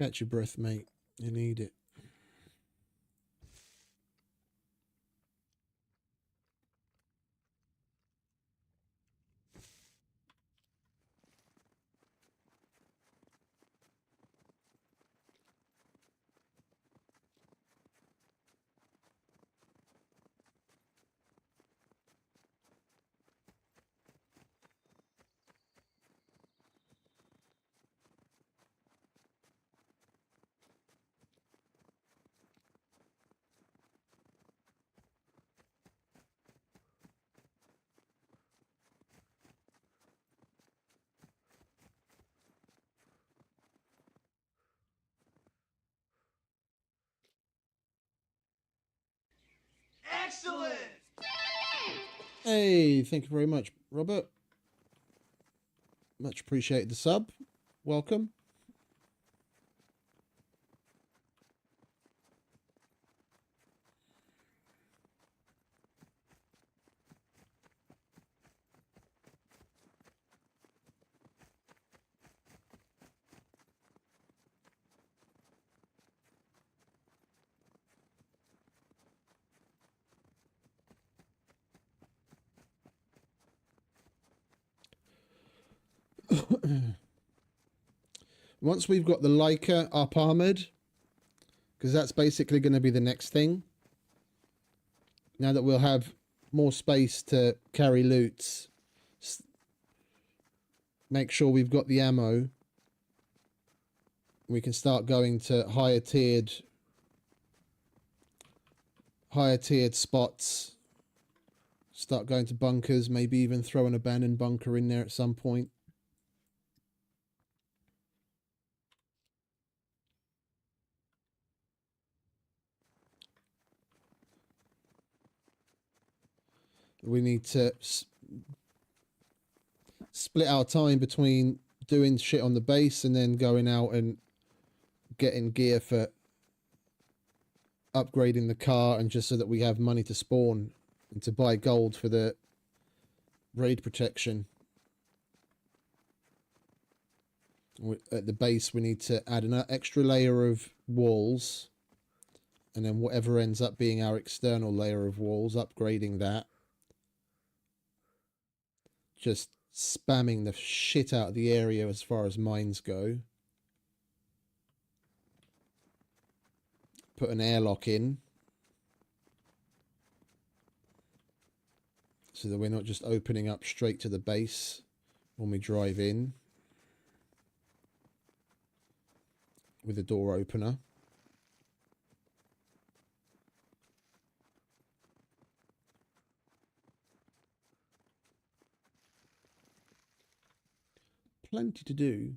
Catch your breath, mate. You need it. Excellent! Hey, thank you very much, Robert. Much appreciated the sub. Welcome. Once we've got the Laika up armored, because that's basically going to be the next thing. Now that we'll have more space to carry loots, make sure we've got the ammo. We can start going to higher tiered spots. Start going to bunkers, maybe even throw an abandoned bunker in there at some point. We need to split our time between doing shit on the base and then going out and getting gear for upgrading the car, and just so that we have money to spawn and to buy gold for the raid protection. At the base we need to add an extra layer of walls, and then whatever ends up being our external layer of walls, upgrading that. Just spamming the shit out of the area as far as mines go. Put an airlock in, so that we're not just opening up straight to the base when we drive in with a door opener. Plenty to do.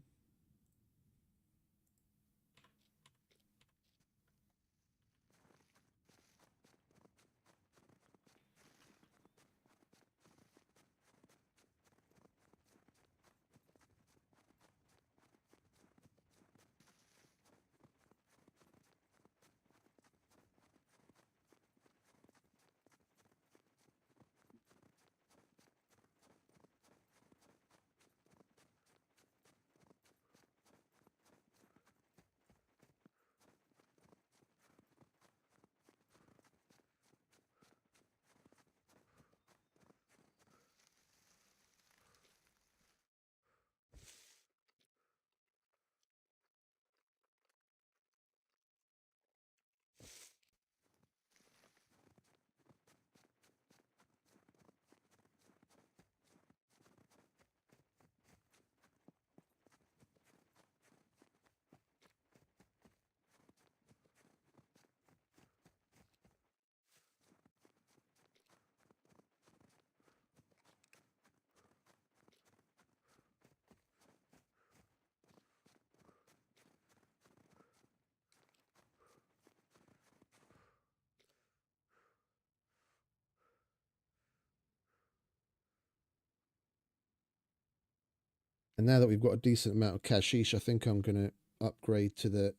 And now that we've got a decent amount of cashish, I think I'm going to upgrade to the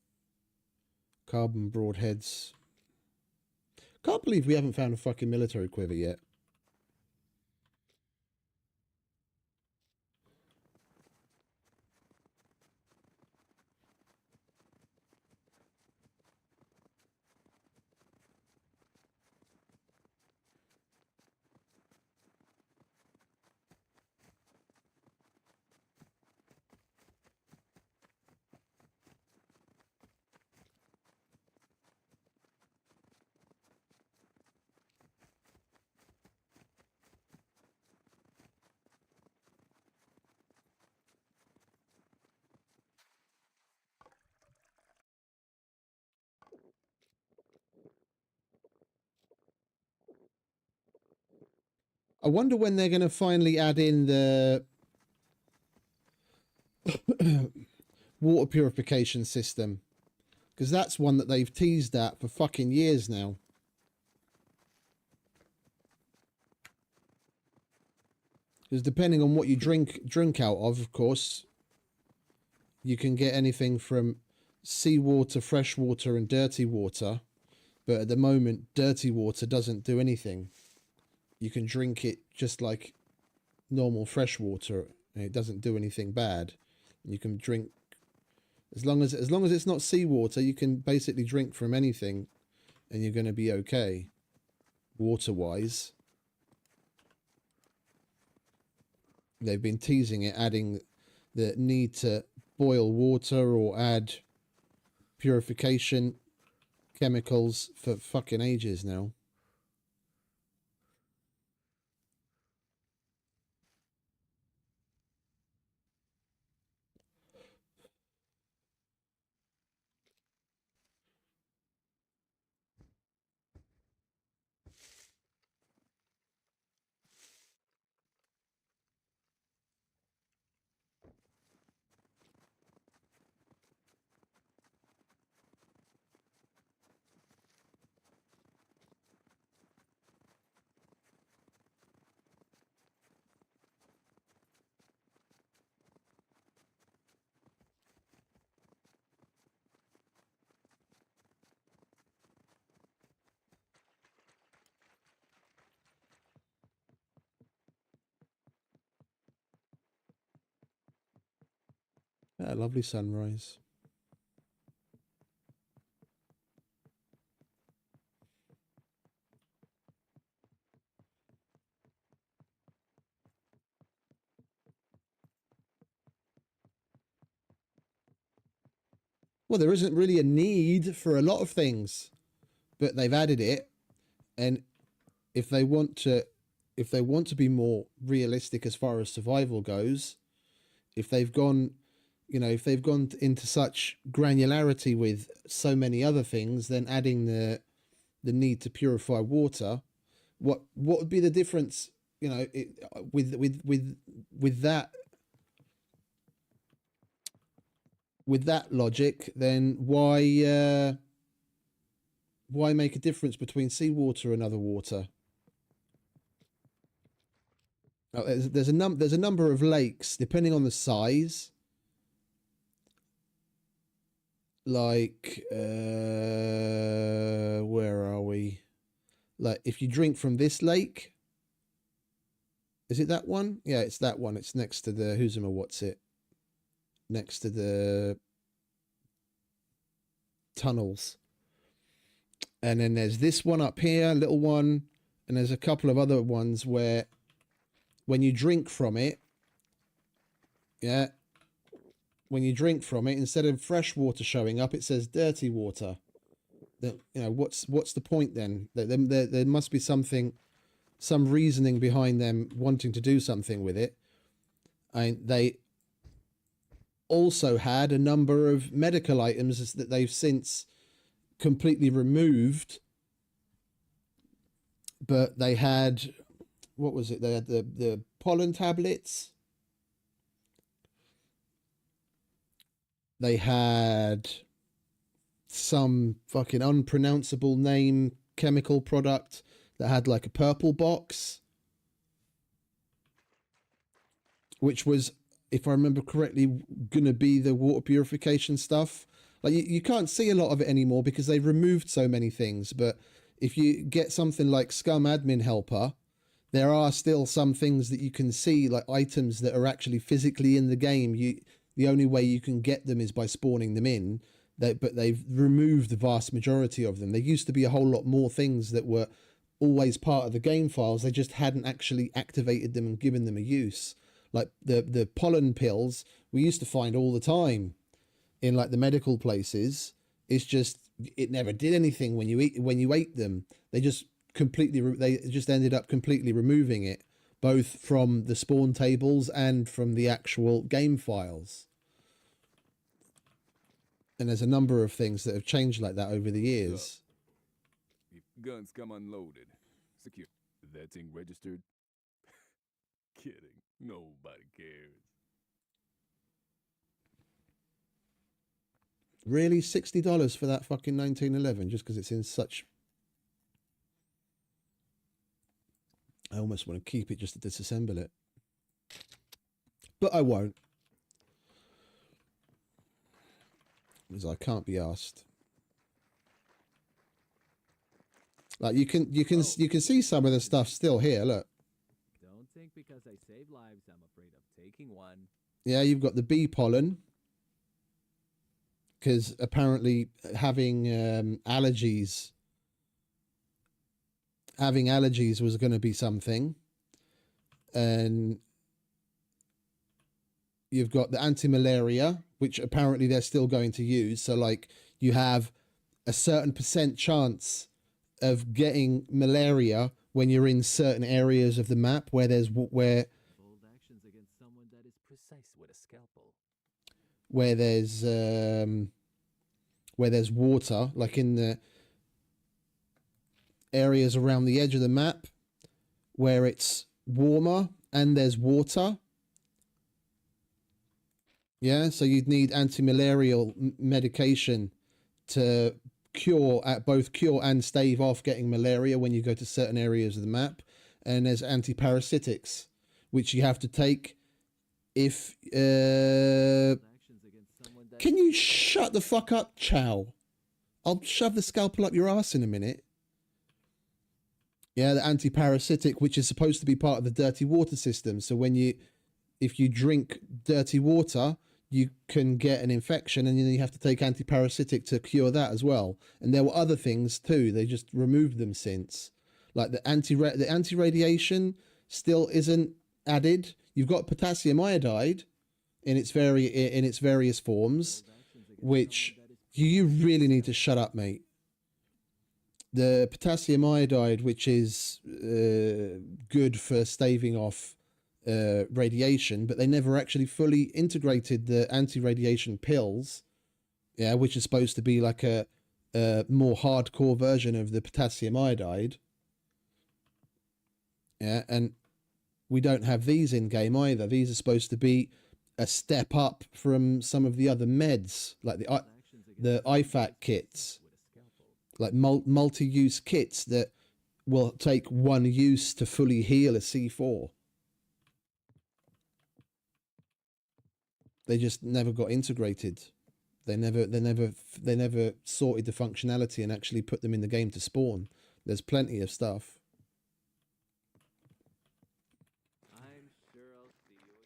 carbon broadheads. Can't believe we haven't found a fucking military quiver yet. I wonder when they're going to finally add in the water purification system, because that's one that they've teased at for fucking years now. Because depending on what you drink out of course, you can get anything from seawater, fresh water, and dirty water. But at the moment, dirty water doesn't do anything. You can drink it just like normal fresh water, and it doesn't do anything bad. You can drink as long as it's not seawater. You can basically drink from anything, and you're going to be okay, water-wise. They've been teasing it, adding the need to boil water or add purification chemicals for fucking ages now. A lovely sunrise. Well, there isn't really a need for a lot of things, but they've added it, and if they want to be more realistic as far as survival goes, if they've gone into such granularity with so many other things, then adding the need to purify water, what would be the difference, with that logic? Then why make a difference between seawater and other water? There's a number of lakes depending on the size. Like where are we? Like if you drink from this lake, is it that one? Yeah, it's that one. It's next to the next to the tunnels. And then there's this one up here, little one, and there's a couple of other ones where when you drink from it, yeah, when you drink from it, instead of fresh water showing up, it says dirty water. What's the point then? There must be some reasoning behind them wanting to do something with it. And they also had a number of medical items that they've since completely removed. But they had, what was it? They had the pollen tablets. They had some fucking unpronounceable name chemical product that had like a purple box, which was, if I remember correctly, gonna be the water purification stuff. Like you can't see a lot of it anymore because they've removed so many things. But if you get something like SCUM Admin Helper, there are still some things that you can see, like items that are actually physically in the game. The only way you can get them is by spawning them in. But they've removed the vast majority of them. There used to be a whole lot more things that were always part of the game files. They just hadn't actually activated them and given them a use. Like the pollen pills we used to find all the time in like the medical places. It's just, it never did anything when you ate them. They just ended up completely removing it, both from the spawn tables and from the actual game files. And there's a number of things that have changed like that over the years. If guns come unloaded, secure. That thing registered? kidding. Nobody cares. Really? $60 for that fucking 1911 just because it's in such... I almost want to keep it just to disassemble it. But I won't. Because I can't be asked. Like you can see some of the stuff still here, look. Don't think because I save lives I'm afraid of taking one. Yeah, you've got the bee pollen. Because apparently having allergies was going to be something. And you've got the anti-malaria, which apparently they're still going to use. So like you have a certain % chance of getting malaria when you're in certain areas of the map where there's Bold actions against someone that is precise with a scalpel. where there's water, like in the areas around the edge of the map where it's warmer and there's water. Yeah, so you'd need anti-malarial medication to both cure and stave off getting malaria when you go to certain areas of the map. And there's antiparasitics, which you have to take if... Can you shut the fuck up, Chow? I'll shove the scalpel up your ass in a minute. Yeah, the antiparasitic, which is supposed to be part of the dirty water system. So if you drink dirty water, you can get an infection, and then you have to take antiparasitic to cure that as well. And there were other things too. They just removed them since. Like the anti-radiation still isn't added. You've got potassium iodide in its various forms, which you really need to shut up, mate. The potassium iodide, which is good for staving off radiation, but they never actually fully integrated the anti-radiation pills, yeah, which is supposed to be like a more hardcore version of the potassium iodide. Yeah, and we don't have these in game either. These are supposed to be a step up from some of the other meds, like the IFAC kits, like multi-use kits that will take one use to fully heal a C4. They just never got integrated. They never sorted the functionality and actually put them in the game to spawn. There's plenty of stuff. I'm sure I'll see you again.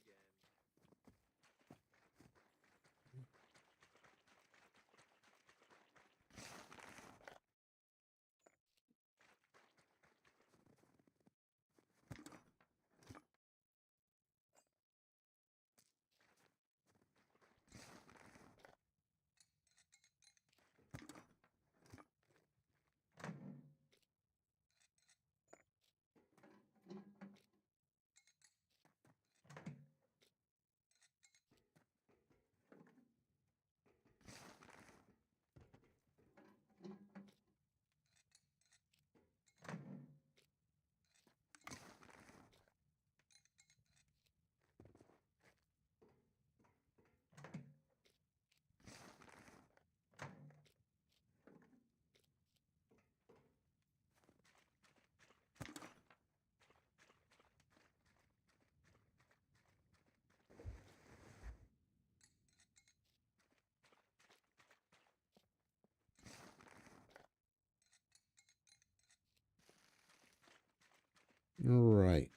Right.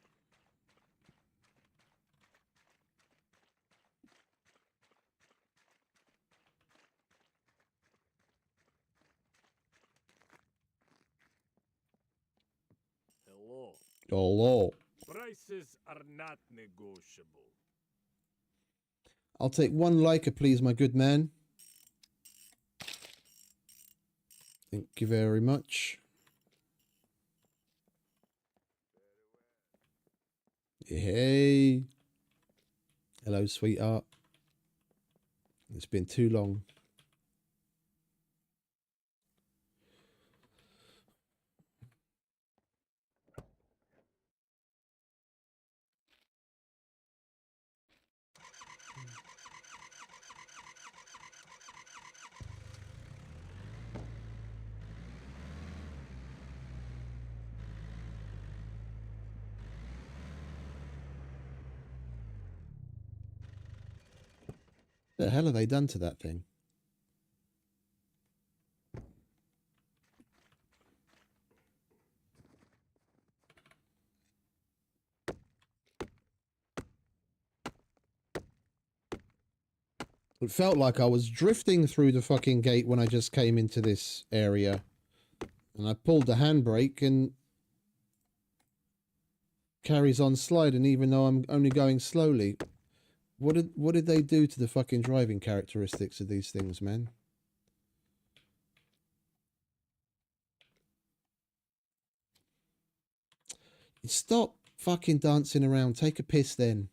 Hello. Hello. Prices are not negotiable. I'll take one Laika, please, my good man. Thank you very much. Hey. Hello, sweetheart. It's been too long. The hell have they done to that thing? It felt like I was drifting through the fucking gate when I just came into this area. And I pulled the handbrake and carries on sliding even though I'm only going slowly. What did they do to the fucking driving characteristics of these things, man? Stop fucking dancing around. Take a piss then.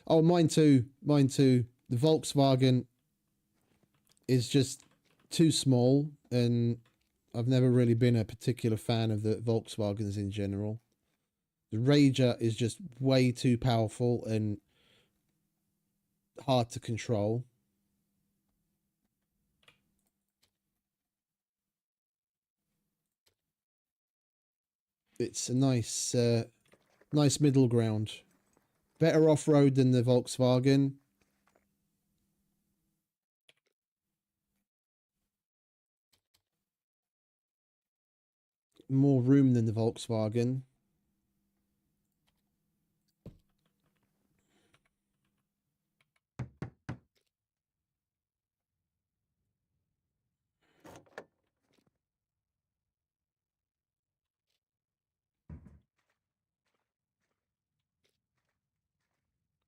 Oh, mine too. Mine too. The Volkswagen is just too small, and I've never really been a particular fan of the Volkswagens in general. The Rager is just way too powerful and hard to control. It's a nice middle ground. Better off-road than the Volkswagen. More room than the Volkswagen.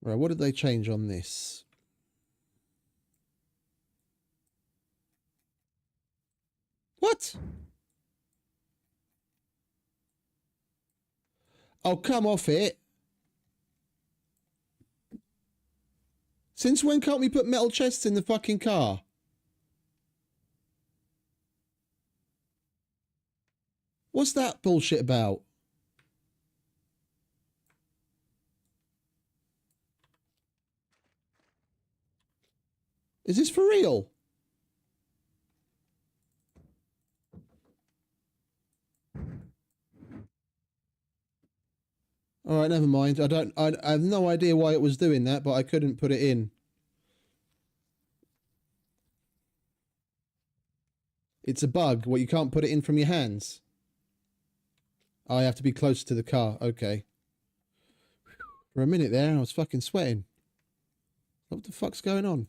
Right, what did they change on this? What? Oh, come off it. Since when can't we put metal chests in the fucking car? What's that bullshit about? Is this for real? All right, never mind. I have no idea why it was doing that, but I couldn't put it in. It's a bug. What, you can't put it in from your hands? Oh, I have to be close to the car. Okay. For a minute there, I was fucking sweating. What the fuck's going on?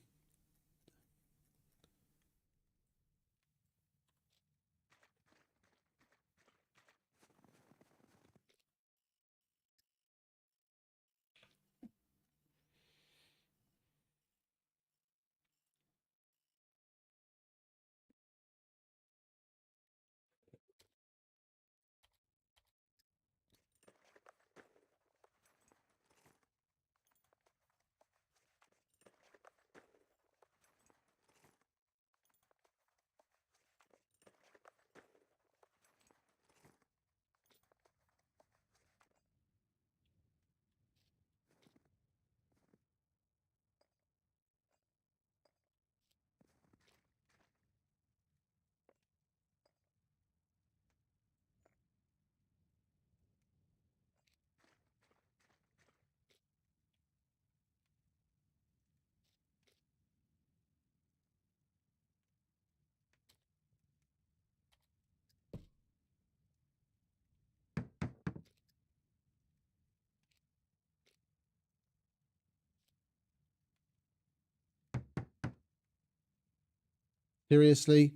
Seriously?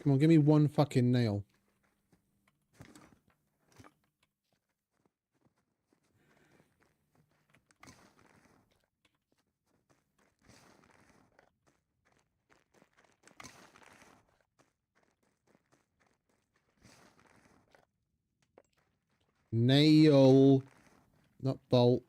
Come on, give me one fucking nail. Nail, not bolt.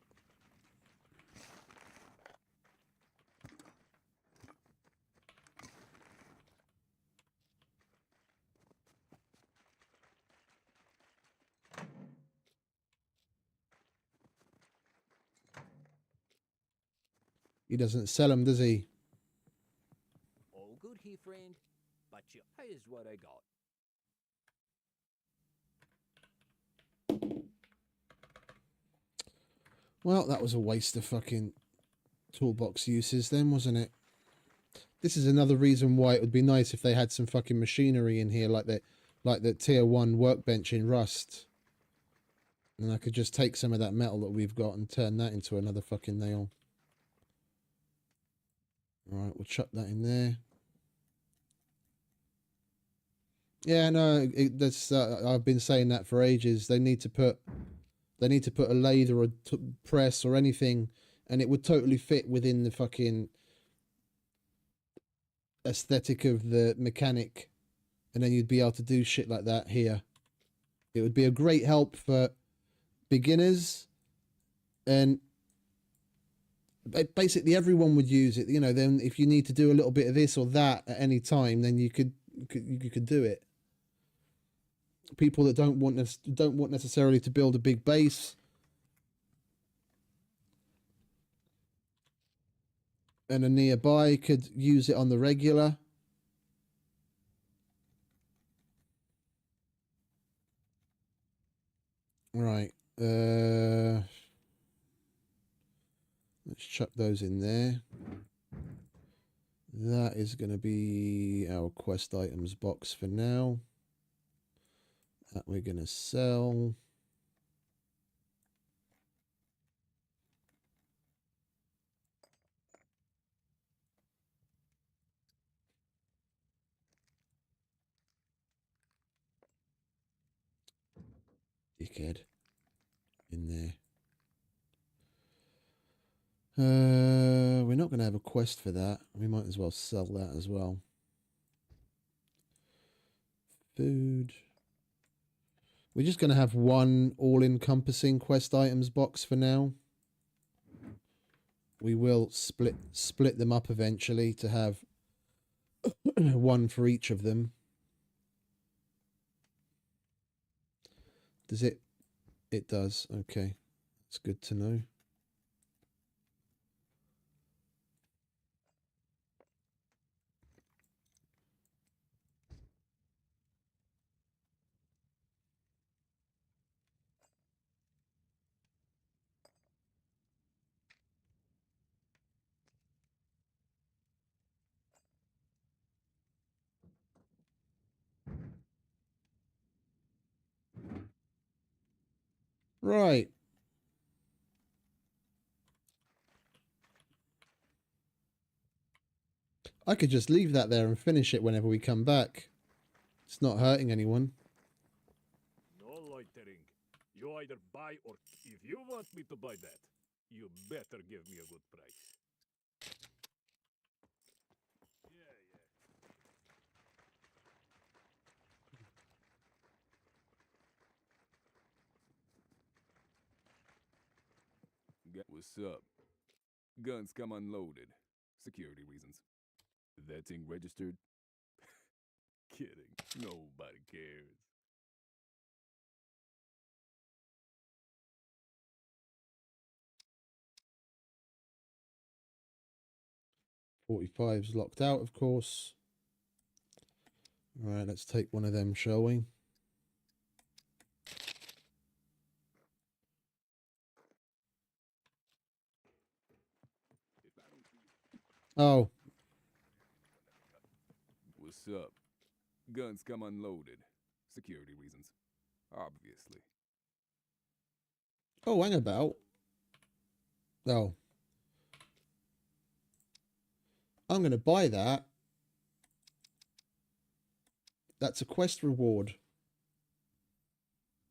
He doesn't sell them, does he? All good here, friend. But here's what I got. Well, that was a waste of fucking toolbox uses then, wasn't it? This is another reason why it would be nice if they had some fucking machinery in here like the tier 1 workbench in Rust. And I could just take some of that metal that we've got and turn that into another fucking nail. Alright, we'll chuck that in there. Yeah, no, that's I've been saying that for ages. They need to put a lathe or a press or anything, and it would totally fit within the fucking aesthetic of the mechanic, and then you'd be able to do shit like that here. It would be a great help for beginners, and basically everyone would use it. You know, then if you need to do a little bit of this or that at any time, then you could do it. People that don't want necessarily to build a big base and a nearby could use it on the regular. Right. Let's chuck those in there. That is going to be our quest items box for now. That we're going to sell. Dickhead. In there. We're not going to have a quest for that. We might as well sell that as well. Food. We're just going to have one all-encompassing quest items box for now. We will split them up eventually to have one for each of them. Does it? It does. Okay. That's good to know. Right. I could just leave that there and finish it whenever we come back. It's not hurting anyone. No loitering. You either buy or if you want me to buy that, you better give me a good price. What's up? Guns come unloaded. Security reasons. That thing registered? Kidding. Nobody cares. .45's locked out, of course. Right, let's take one of them, shall we? Oh. What's up? Guns come unloaded. Security reasons. Obviously. Oh, hang about. Oh. I'm going to buy that. That's a quest reward.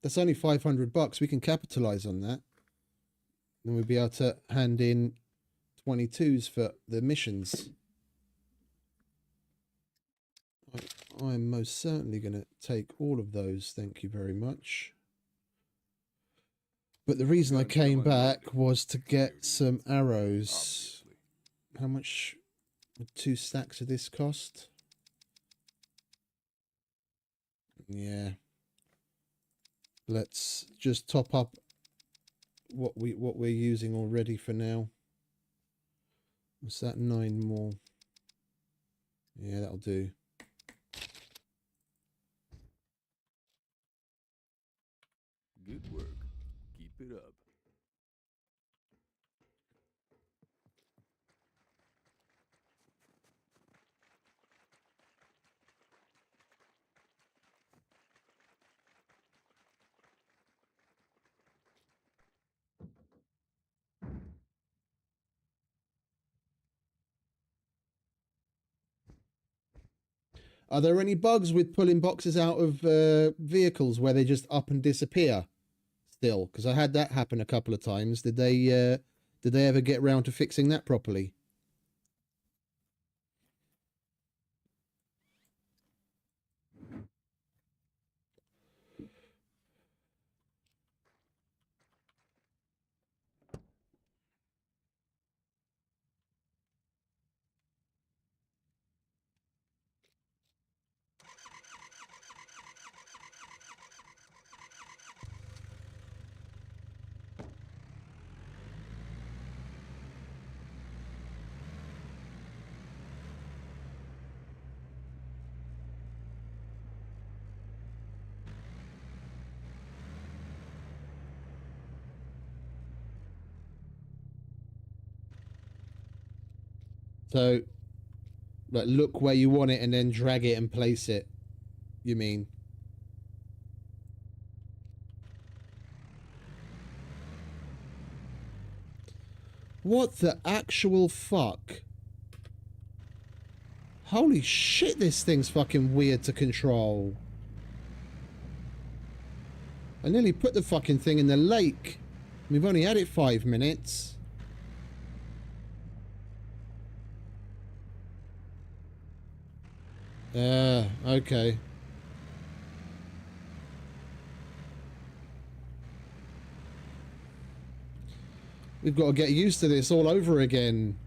That's only $500. We can capitalize on that. Then we'll be able to hand in 22s for the missions. I'm most certainly going to take all of those. Thank you very much. But the reason I came back was to get some arrows. Obviously. How much would 2 stacks of this cost? Yeah. Let's just top up what we're using already for now. What's that? 9 more. Yeah, that'll do. Good work. Keep it up. Are there any bugs with pulling boxes out of vehicles where they just up and disappear still? Because I had that happen a couple of times. Did they ever get round to fixing that properly? So, like, look where you want it and then drag it and place it, you mean? What the actual fuck? Holy shit, this thing's fucking weird to control. I nearly put the fucking thing in the lake. We've only had it 5 minutes. Okay. We've got to get used to this all over again.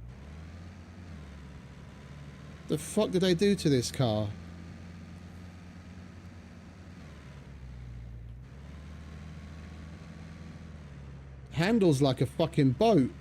The fuck did they do to this car? Handles like a fucking boat.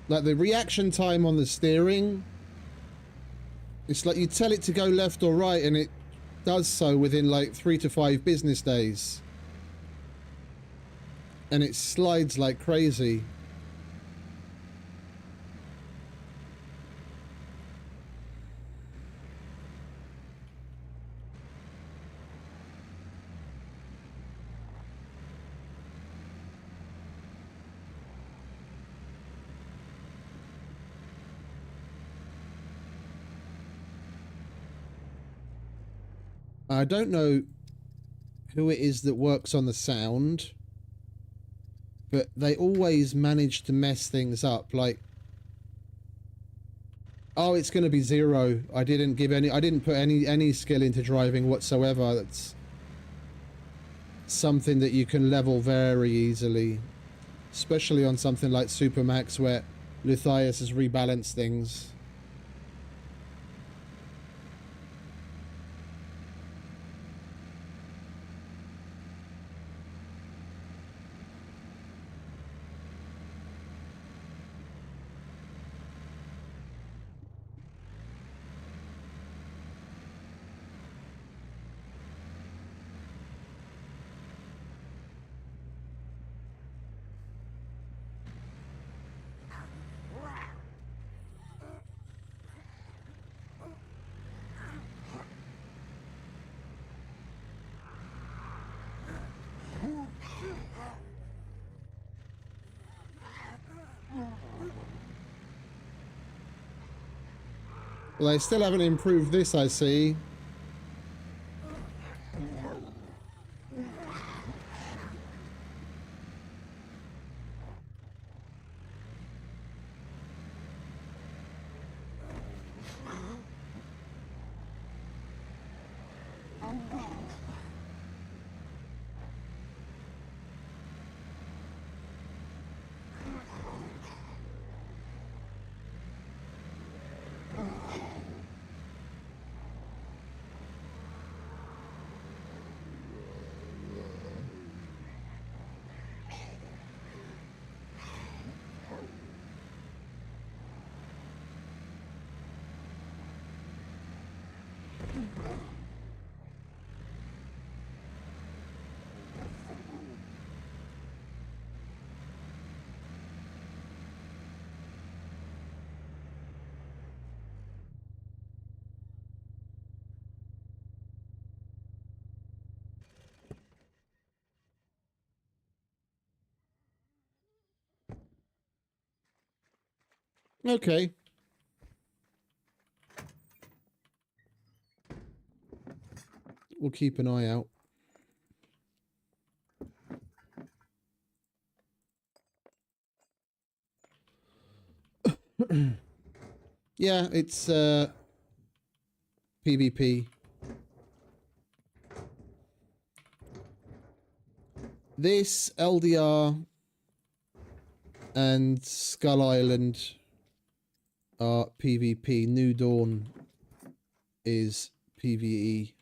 Like the reaction time on the steering, it's like you tell it to go left or right and it does so within like 3 to 5 business days. And it slides like crazy. I don't know who it is that works on the sound, but they always manage to mess things up. Like, oh, it's going to be 0. I didn't put any skill into driving whatsoever. That's something that you can level very easily, especially on something like SUPERMAX where Luthius has rebalanced things. Well, they still haven't improved this, I see. Okay. We'll keep an eye out. Yeah, it's PvP. This LDR and Skull Island are PvP. New Dawn is PvE.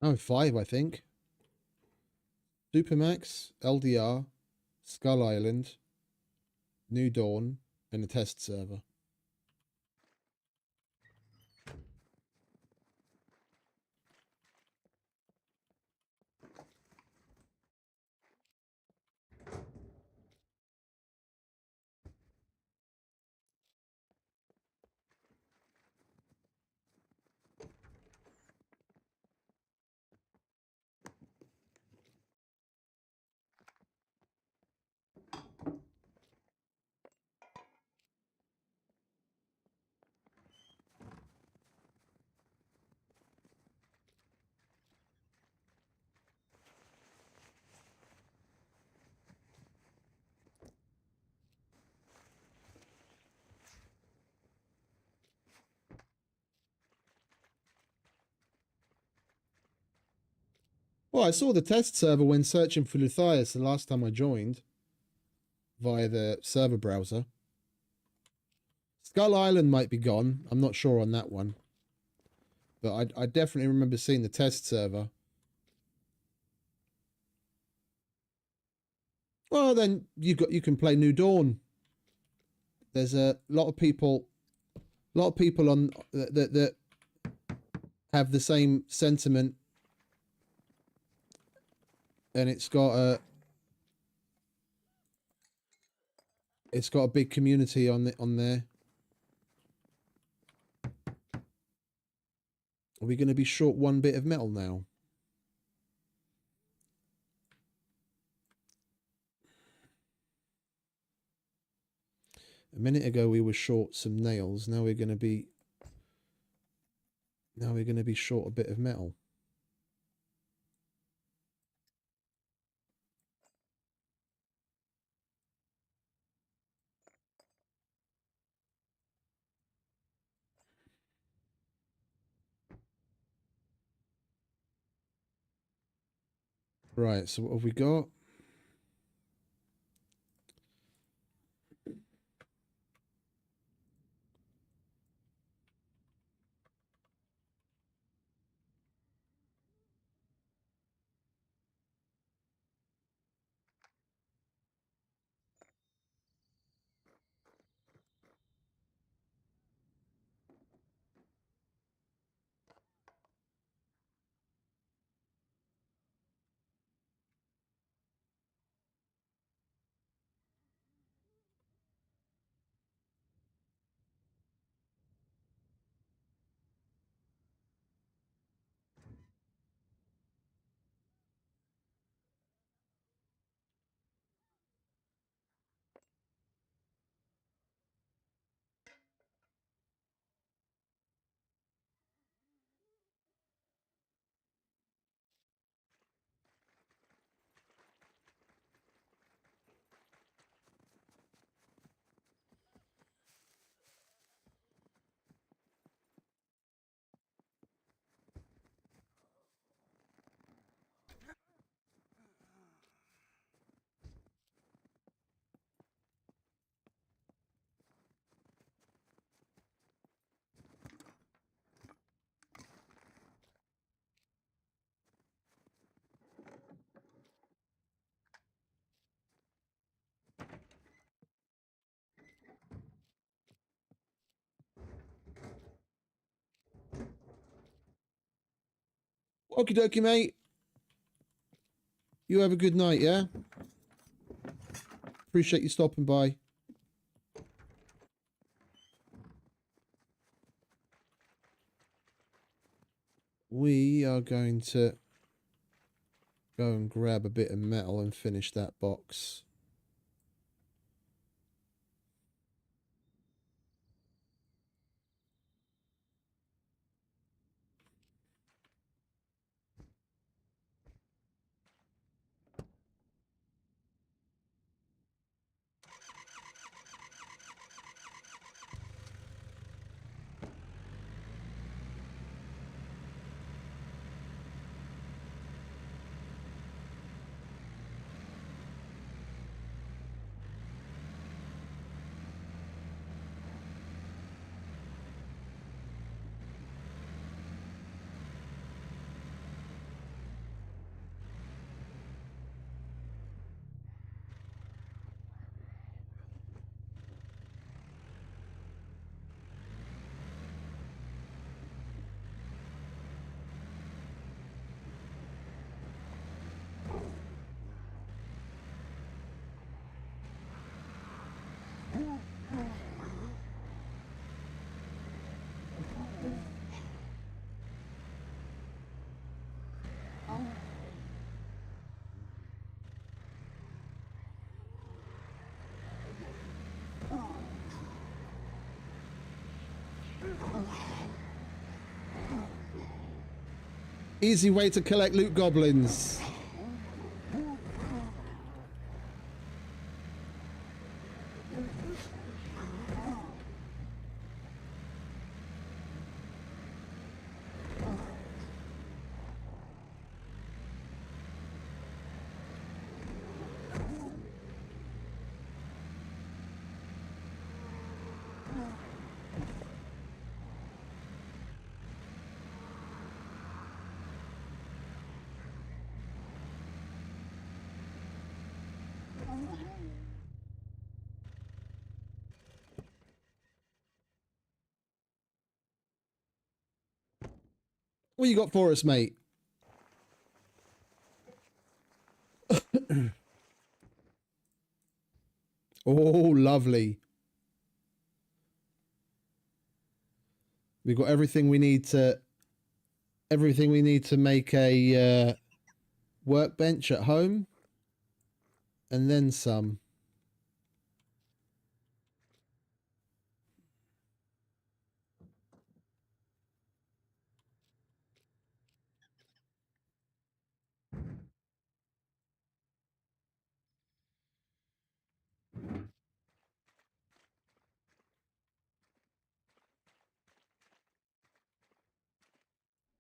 Oh, 5, I think. SUPERMAX, LDR, Skull Island, New Dawn, and a test server. Well, I saw the test server when searching for Luthias the last time I joined via the server browser. Skull Island might be gone. I'm not sure on that one. But I definitely remember seeing the test server. Well, then you can play New Dawn. There's a lot of people on that have the same sentiment, and it's got a big community on there. Are we going to be short one bit of metal now? A minute ago we were short some nails. Now we're going to be short a bit of metal. Right, so what have we got? Okie dokie, mate. You have a good night, yeah? Appreciate you stopping by. We are going to go and grab a bit of metal and finish that box. Easy way to collect loot goblins. What you got for us, mate? Oh, lovely. We've got everything we need to make a workbench at home, and then some.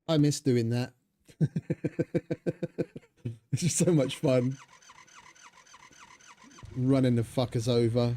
I miss doing that. It's just so much fun. Running the fuckers over.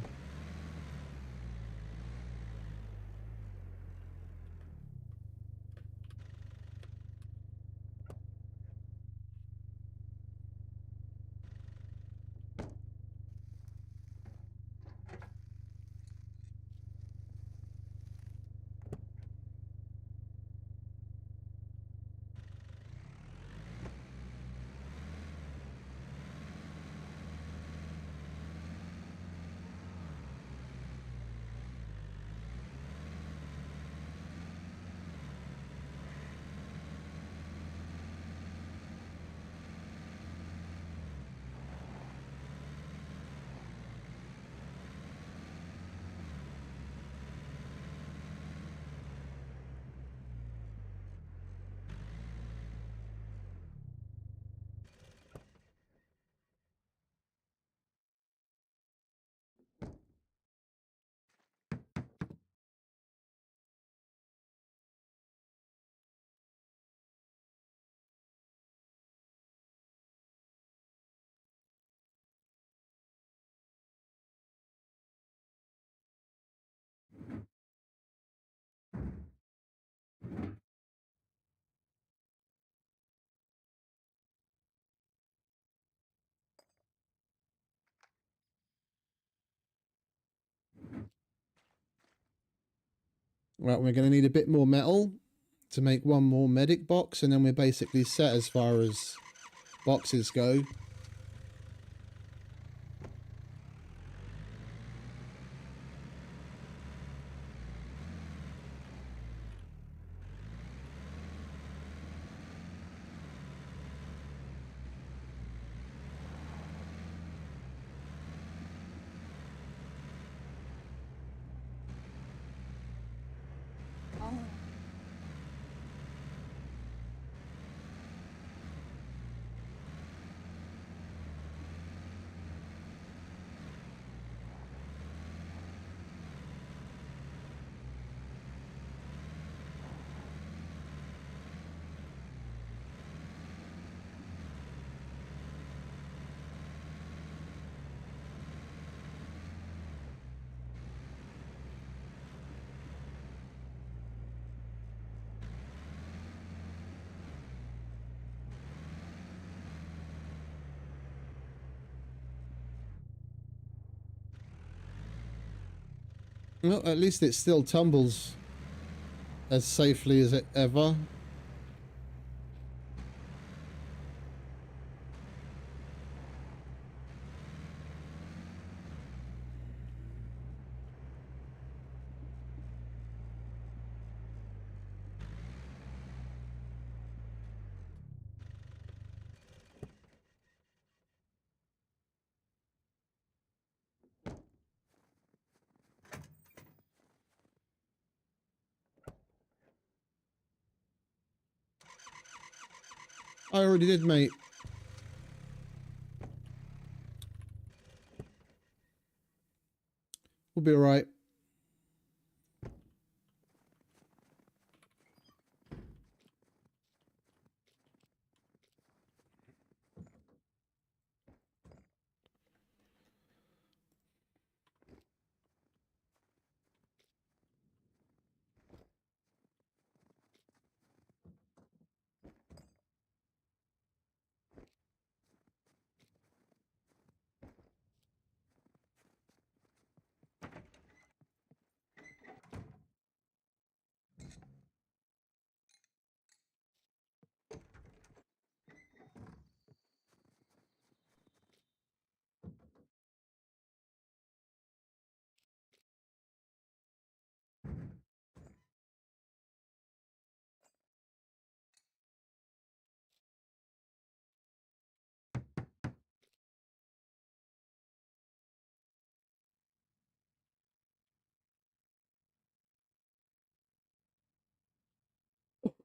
Right, we're going to need a bit more metal to make one more medic box, and then we're basically set as far as boxes go. Well, at least it still tumbles as safely as it ever. I already did, mate. We'll be alright.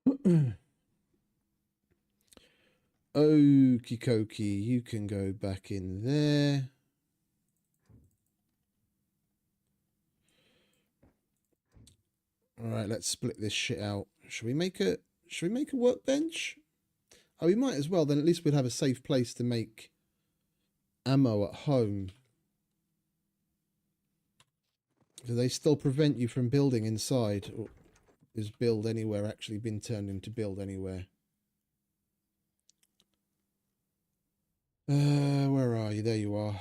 Okie dokie, you can go back in there. All right, let's split this shit out. Should we make a workbench? Oh, we might as well. Then at least we'd have a safe place to make ammo at home. Do they still prevent you from building inside? Or is build anywhere actually been turned into build anywhere? Where are you? There you are.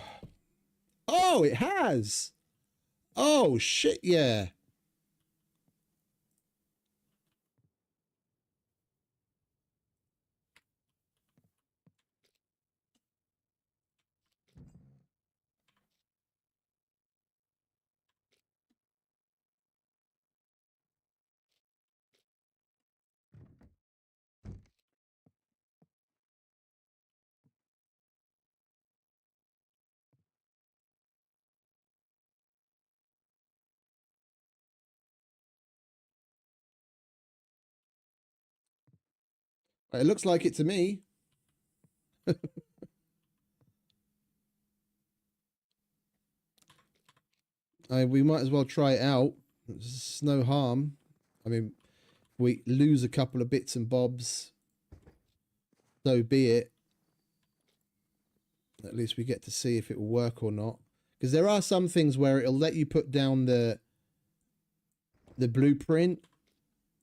Oh, it has. Oh, shit, yeah. It looks like it to me. We might as well try it out. There's no harm. I mean, we lose a couple of bits and bobs. So be it. At least we get to see if it will work or not. Because there are some things where it'll let you put down the blueprint,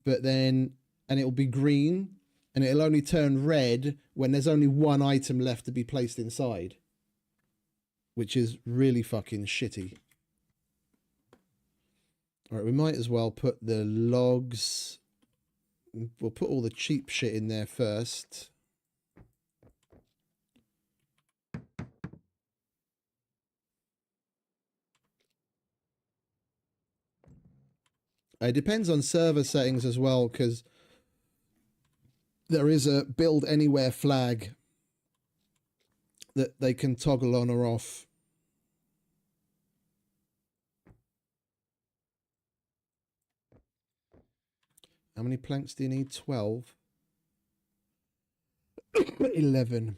but then, and it'll be green, and it'll only turn red when there's only one item left to be placed inside. Which is really fucking shitty. Alright, we might as well put the logs. We'll put all the cheap shit in there first. It depends on server settings as well, because there is a build anywhere flag that they can toggle on or off. How many planks do you need? 12. 11.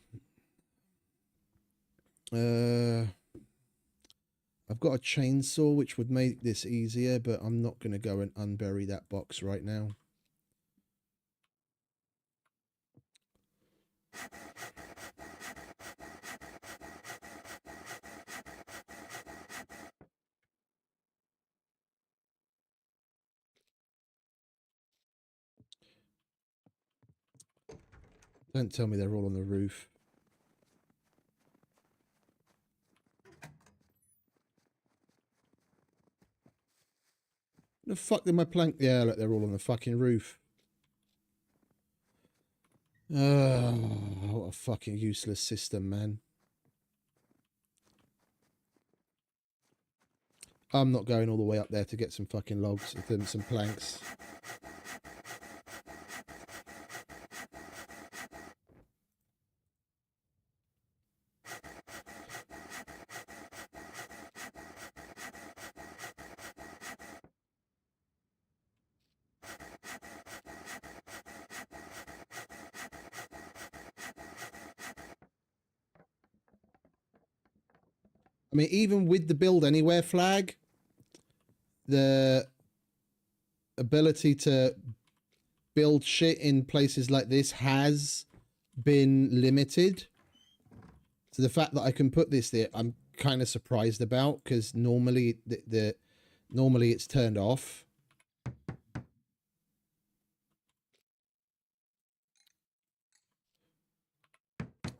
I've got a chainsaw which would make this easier, but I'm not going to go and unbury that box right now. Don't tell me they're all on the roof. The fuck did my plank? Yeah, look, they're all on the fucking roof. What a fucking useless system, man. I'm not going all the way up there to get some fucking logs and some planks. I mean, even with the build anywhere flag, the ability to build shit in places like this has been limited. So the fact that I can put this there, I'm kind of surprised about, because normally normally it's turned off.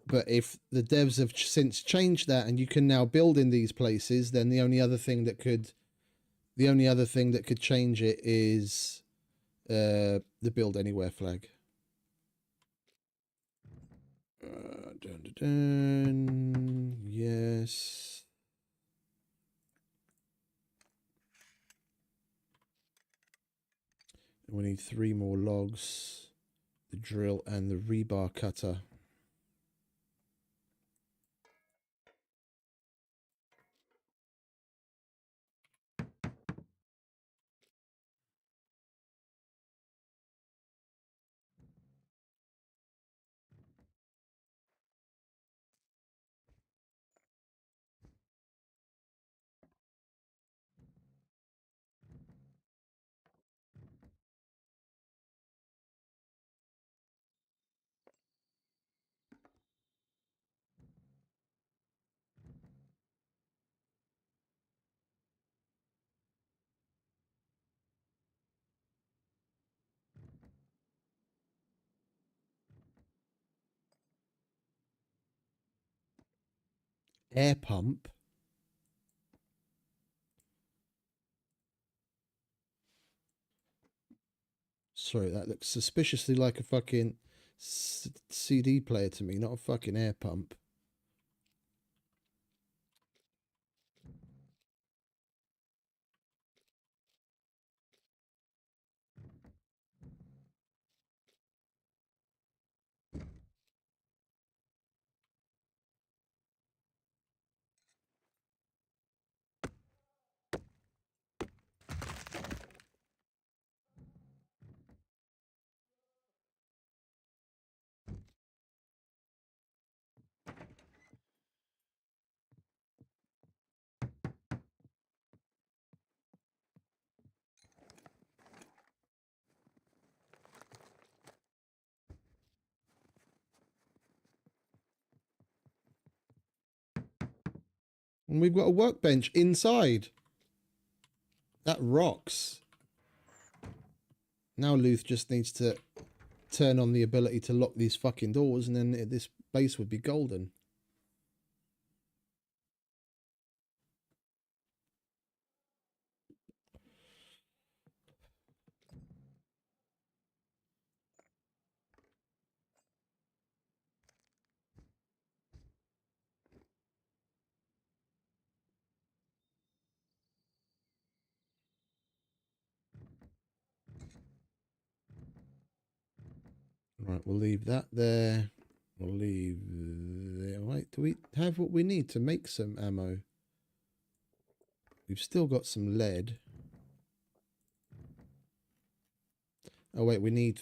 But if the devs have since changed that and you can now build in these places, then the only other thing that could change it is the build anywhere flag. Dun, dun, dun. Yes. We need 3 more logs, the drill and the rebar cutter. Air pump. Sorry, that looks suspiciously like a fucking CD player to me, not a fucking air pump. And we've got a workbench inside. That rocks. Now Luth just needs to turn on the ability to lock these fucking doors, and then this base would be golden. Right, we'll leave that there. We'll leave there. Wait, do we have what we need to make some ammo? We've still got some lead. Oh wait, we need...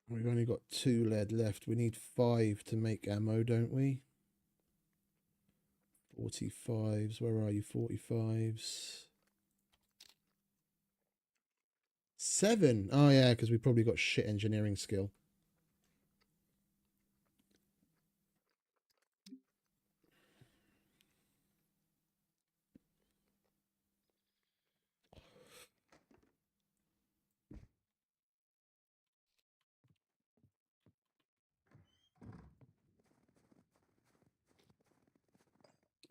We've only got 2 lead left. We need 5 to make ammo, don't we? 45s. Where are you? 45s. 7. Oh yeah, because we probably got shit engineering skill.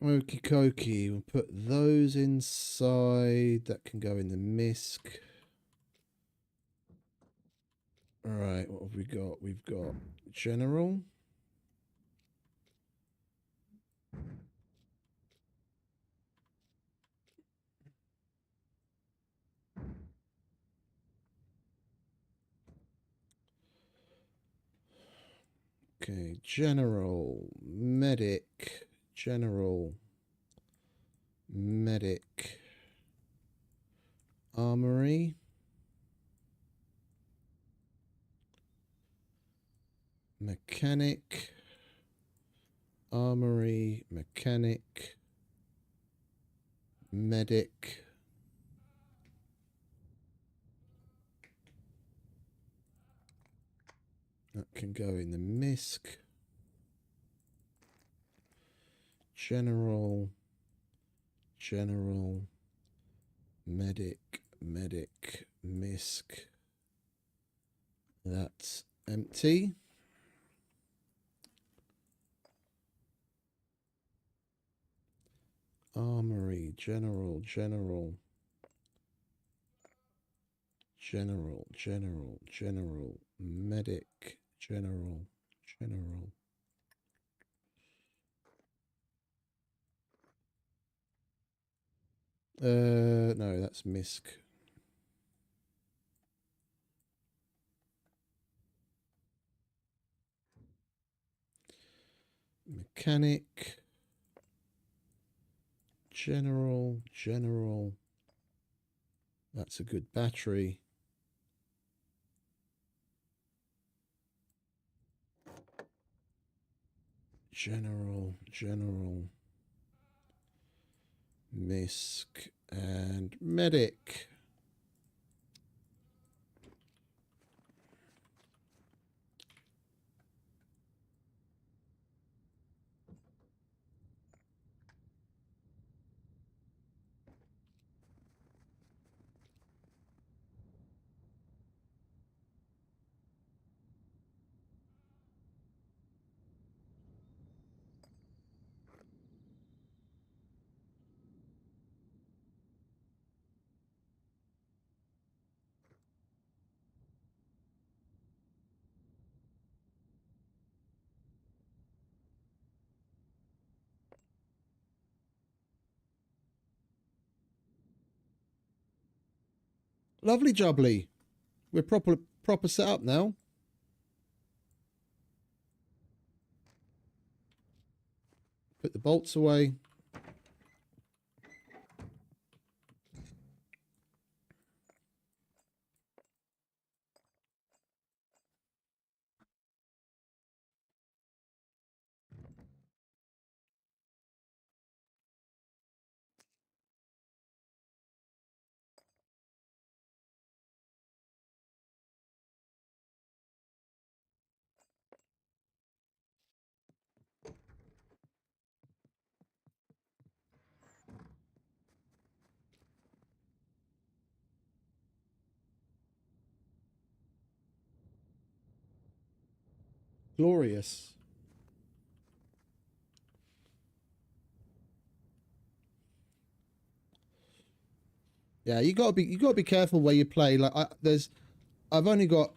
Okie dokie. We'll put those inside. That can go in the misc. Alright, what have we got? We've got general. Okay, general, medic, general, medic, armory, mechanic, armory, mechanic, medic. That can go in the misc. General, general, medic, medic, misc. That's empty. Armory, general, general, general, general, general, medic, general, general. No, that's misc. Mechanic, general, general. That's a good battery. General, general, misc, and medic. Lovely jubbly. We're proper set up now. Put the bolts away. Glorious. Yeah, you gotta be careful where you play. Like I've only got,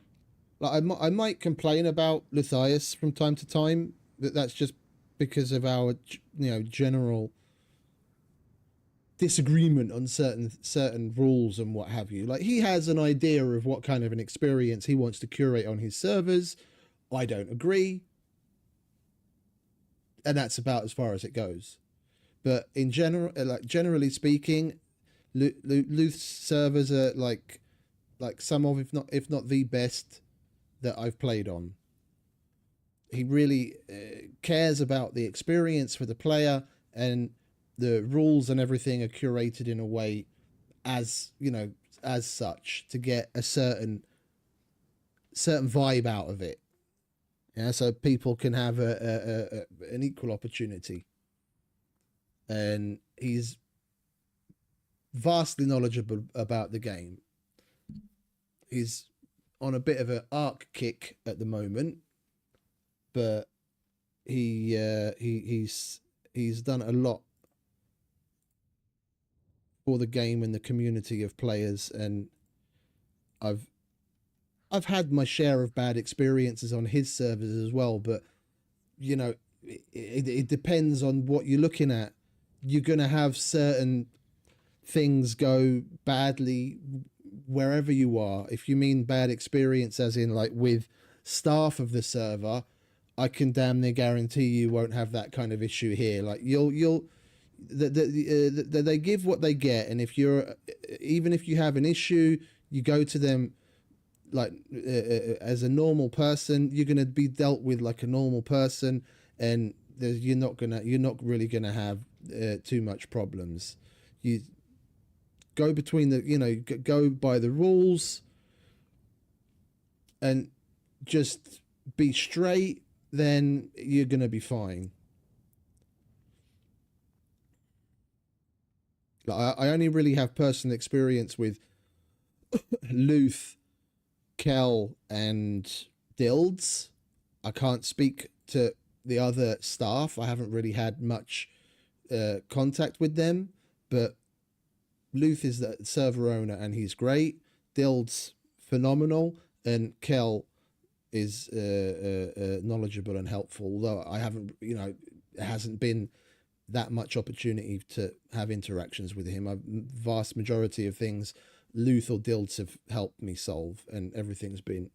like I might complain about Luthias from time to time, but that's just because of our general disagreement on certain rules and what have you. Like he has an idea of what kind of an experience he wants to curate on his servers. I don't agree, and that's about as far as it goes. But in general, like generally speaking, Luth's servers are like some of, if not the best that I've played on. He really cares about the experience for the player, and the rules and everything are curated in a way as as such to get a certain vibe out of it. Yeah, so people can have an equal opportunity. And he's vastly knowledgeable about the game. He's on a bit of an arc kick at the moment, but he's done a lot for the game and the community of players, and I've had my share of bad experiences on his servers as well, but it depends on what you're looking at. You're going to have certain things go badly wherever you are. If you mean bad experience as in like with staff of the server, I can damn near guarantee you won't have that kind of issue here. Like they give what they get, and even if you have an issue, you go to them like as a normal person. You're gonna be dealt with like a normal person, and you're not really gonna have too much problems. You go between go by the rules and just be straight, then you're gonna be fine. I only really have personal experience with Luth, Kel, and Dilds. I can't speak to the other staff. I haven't really had much contact with them, but Luth is the server owner and he's great. Dilds phenomenal, and Kel is knowledgeable and helpful. Although I haven't, it hasn't been that much opportunity to have interactions with him. A vast majority of things Luth or Dilds have helped me solve, and everything's been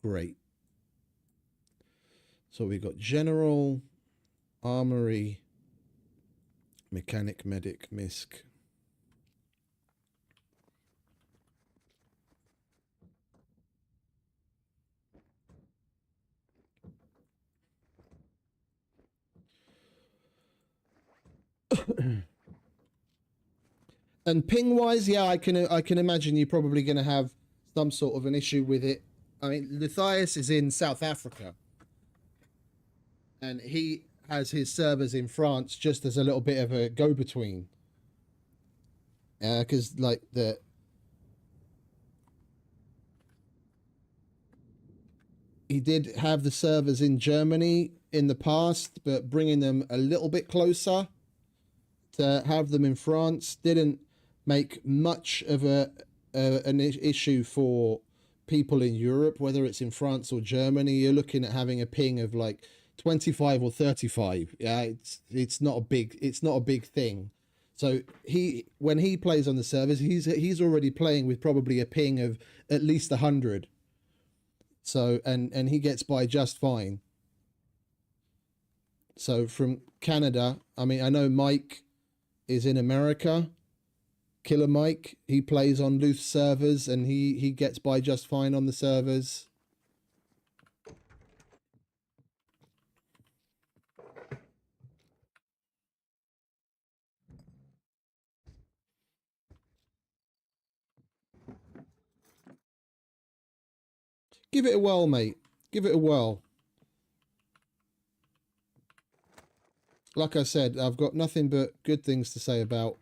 great. So we got General, Armory, Mechanic, Medic, Misc. And ping wise, yeah, I can imagine you're probably going to have some sort of an issue with it. I mean, Luthias is in South Africa, and he has his servers in France just as a little bit of a go-between. Because like he did have the servers in Germany in the past, but bringing them a little bit closer to have them in France didn't make much of an issue for people in Europe, whether it's in France or Germany. You're looking at having a ping of like 25 or 35. Yeah, it's not a big thing. So when he plays on the servers, he's already playing with probably a ping of at least 100. So and he gets by just fine. So from Canada, I mean, I know Mike is in America. Killer Mike, he plays on loose servers and he gets by just fine on the servers. Give it a whirl, mate. Give it a whirl. Like I said, I've got nothing but good things to say about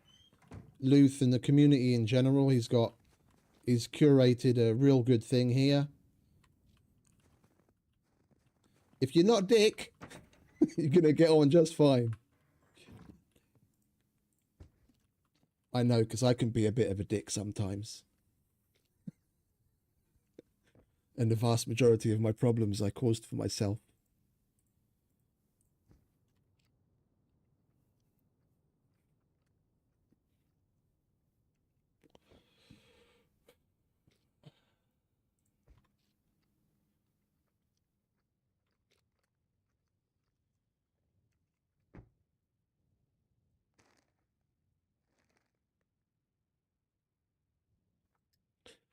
Luth and the community in general. He's curated a real good thing here. If you're not Dick, you're going to get on just fine. I know, because I can be a bit of a dick sometimes. And the vast majority of my problems I caused for myself.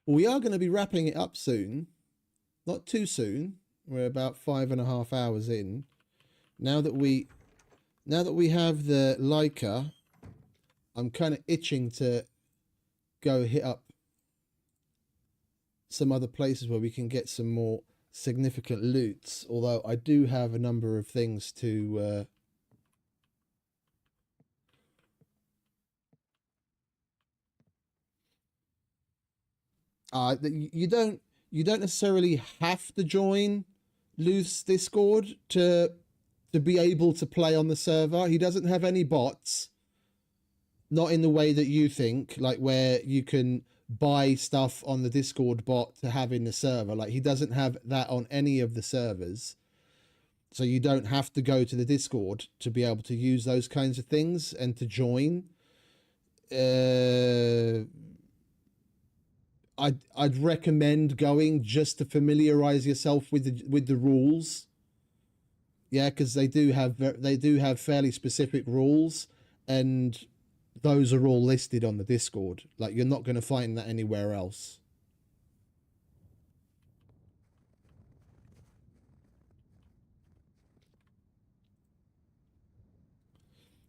We are going to be wrapping it up soon. Not too soon. We're about 5.5 hours in. Now that we have the Laika, I'm kind of itching to go hit up some other places where we can get some more significant loots. Although I do have a number of things to you don't necessarily have to join Luth's Discord to be able to play on the server. He doesn't have any bots, not in the way that you think, like where you can buy stuff on the Discord bot to have in the server. Like he doesn't have that on any of the servers, so you don't have to go to the Discord to be able to use those kinds of things and to join. I'd recommend going just to familiarize yourself with the rules. Yeah, because they do have fairly specific rules, and those are all listed on the Discord. Like you're not going to find that anywhere else.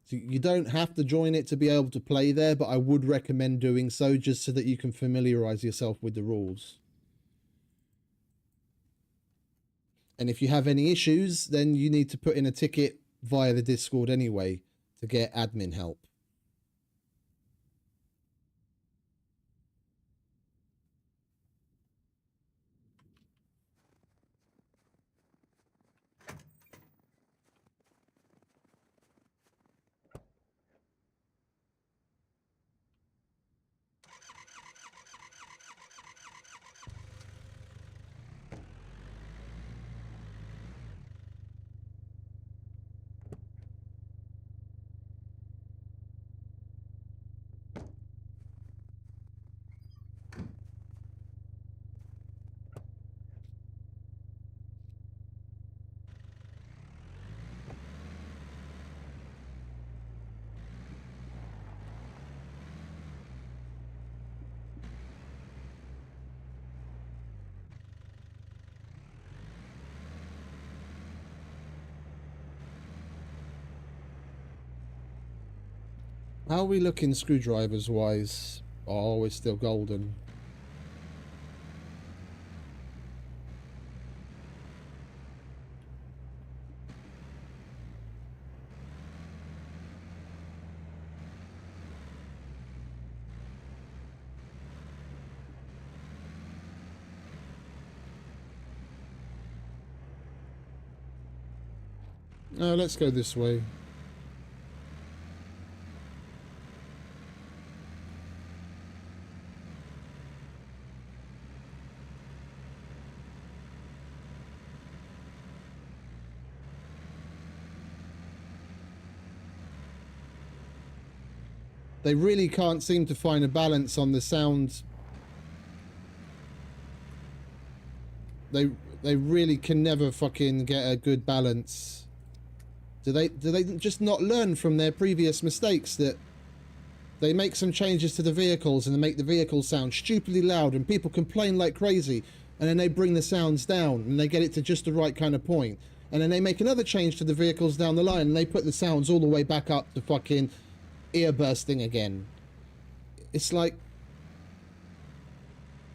So you don't have to join it to be able to play there, but I would recommend doing so just so that you can familiarize yourself with the rules. And if you have any issues, then you need to put in a ticket via the Discord anyway to get admin help. How are we looking screwdrivers wise? Oh, we're still golden. No, let's go this way. They really can't seem to find a balance on the sound. They really can never fucking get a good balance. Do they just not learn from their previous mistakes that they make some changes to the vehicles and they make the vehicles sound stupidly loud and people complain like crazy, and then they bring the sounds down and they get it to just the right kind of point, and then they make another change to the vehicles down the line and they put the sounds all the way back up to fucking ear bursting again. It's like,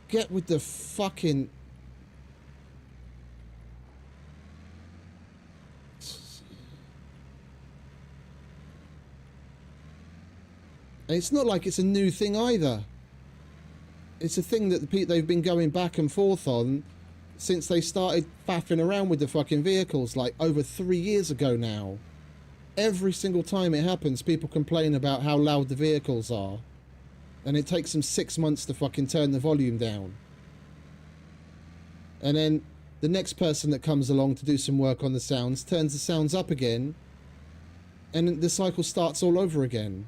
get with the fucking... And it's not like it's a new thing either. It's a thing that they've been going back and forth on since they started faffing around with the fucking vehicles, like over 3 years ago now. Every single time it happens, people complain about how loud the vehicles are. And it takes them 6 months to fucking turn the volume down. And then the next person that comes along to do some work on the sounds turns the sounds up again. And the cycle starts all over again.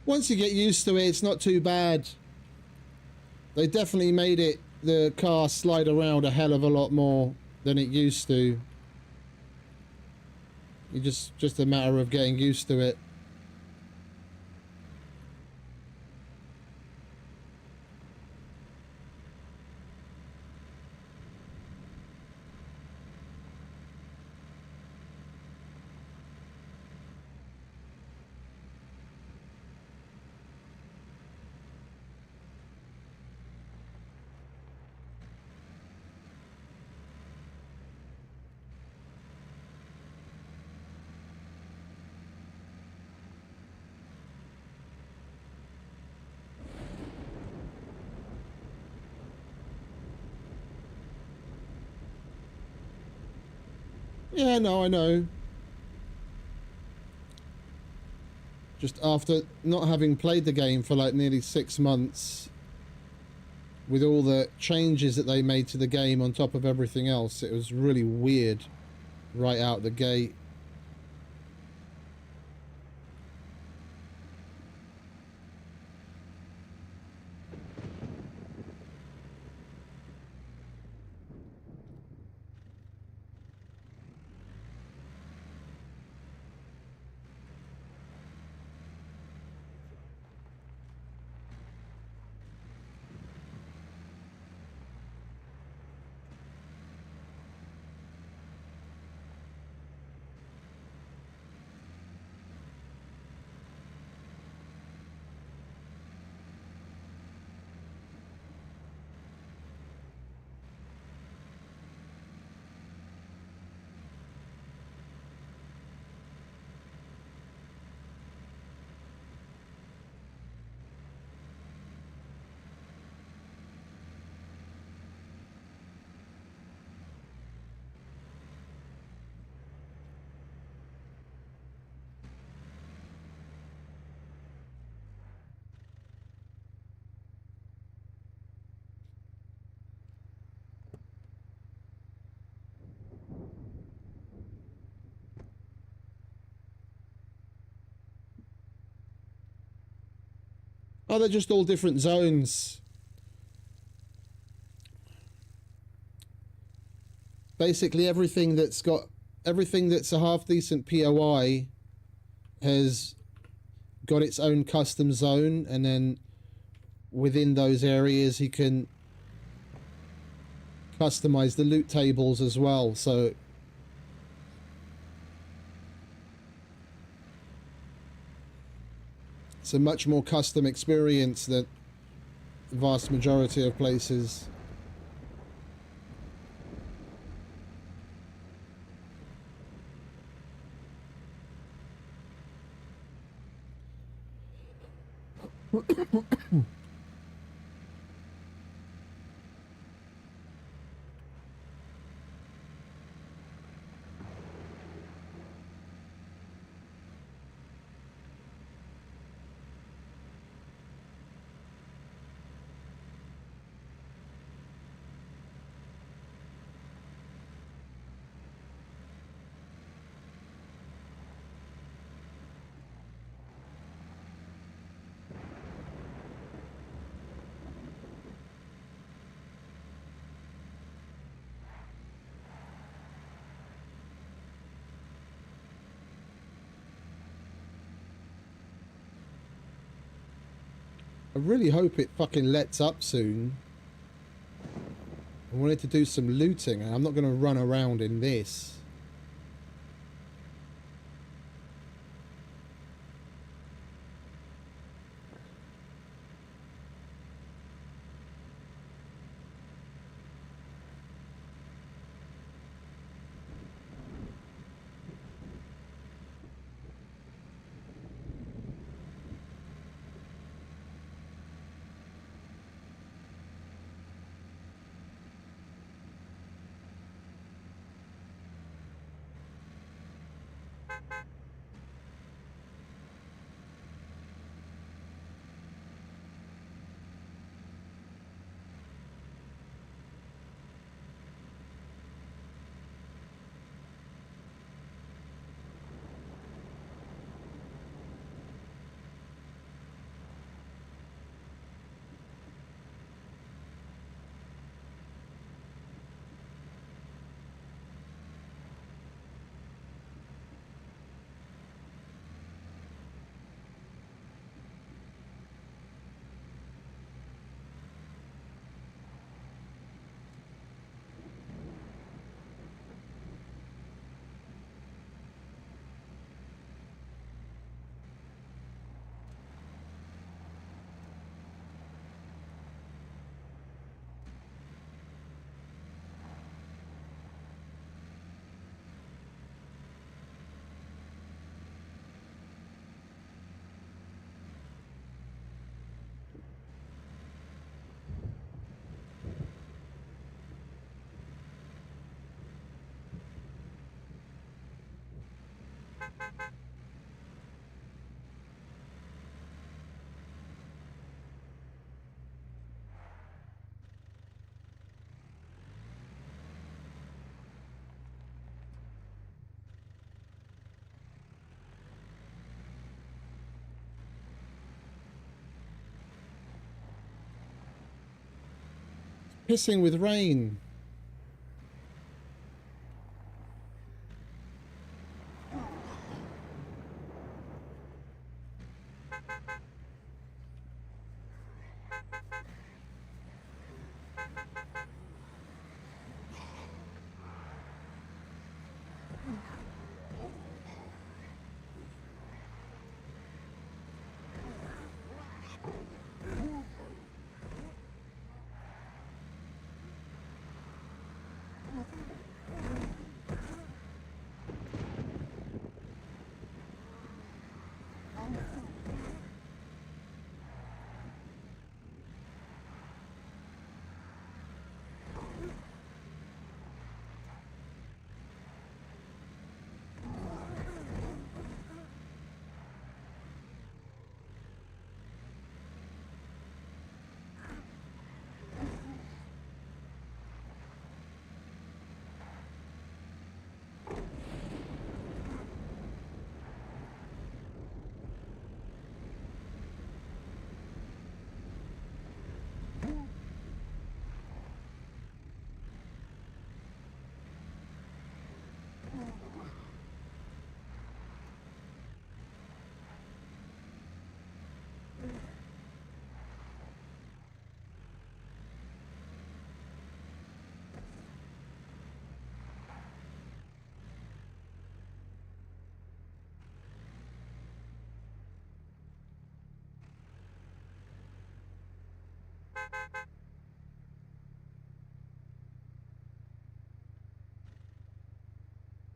Once you get used to it, it's not too bad. They definitely made it, the car slide around a hell of a lot more than it used to. It's just a matter of getting used to it. Yeah, no, I know. Just after not having played the game for like nearly 6 months, with all the changes that they made to the game on top of everything else, it was really weird right out the gate. Oh, they're just all different zones. Basically, everything that's a half decent POI has got its own custom zone, and then within those areas you can customize the loot tables as well. So it's a much more custom experience than the vast majority of places. I really hope it fucking lets up soon. I wanted to do some looting, and I'm not going to run around in this. Pissing with rain.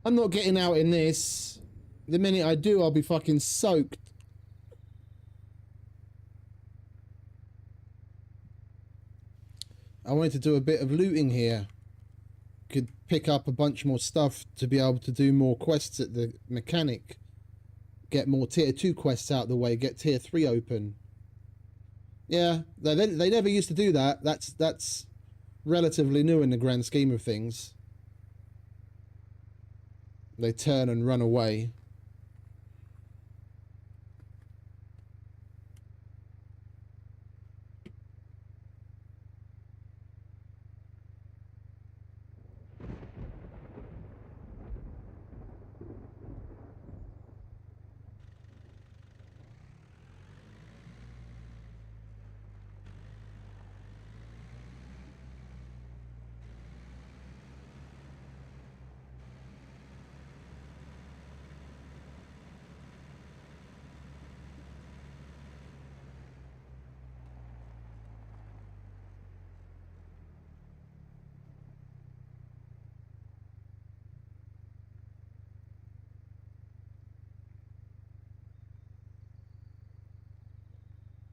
I'm not getting out in this. The minute I do, I'll be fucking soaked. I wanted to do a bit of looting here. Could pick up a bunch more stuff to be able to do more quests at the mechanic. Get more tier 2 quests out of the way. Get tier 3 open. Yeah, they never used to do that. That's relatively new in the grand scheme of things. They turn and run away.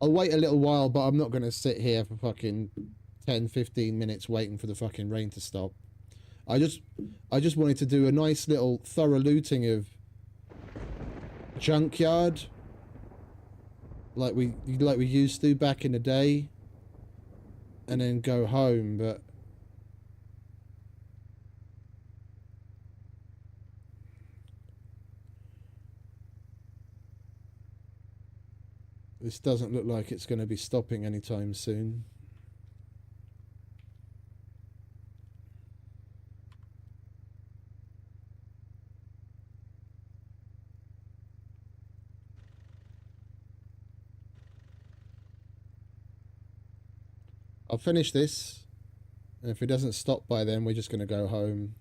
I'll wait a little while, but I'm not going to sit here for fucking 10, 15 minutes waiting for the fucking rain to stop. I just wanted to do a nice little thorough looting of junkyard, like we used to back in the day, and then go home. But this doesn't look like it's going to be stopping anytime soon. I'll finish this, and if it doesn't stop by then, we're just going to go home.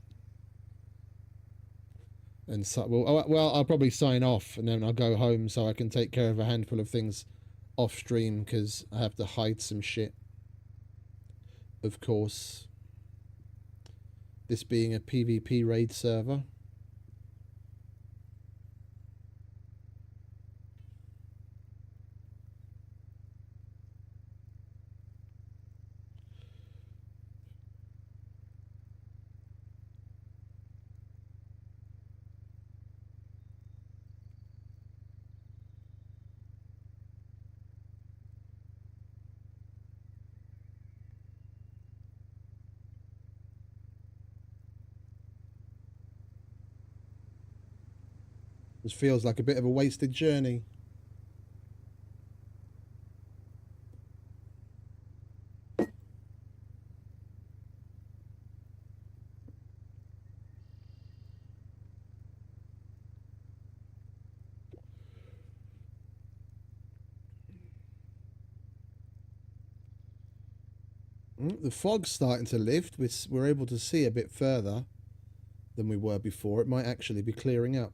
And so, well, I'll probably sign off, and then I'll go home so I can take care of a handful of things off stream, because I have to hide some shit. Of course. This being a PvP raid server. This feels like a bit of a wasted journey. The fog's starting to lift. We're able to see a bit further than we were before. It might actually be clearing up.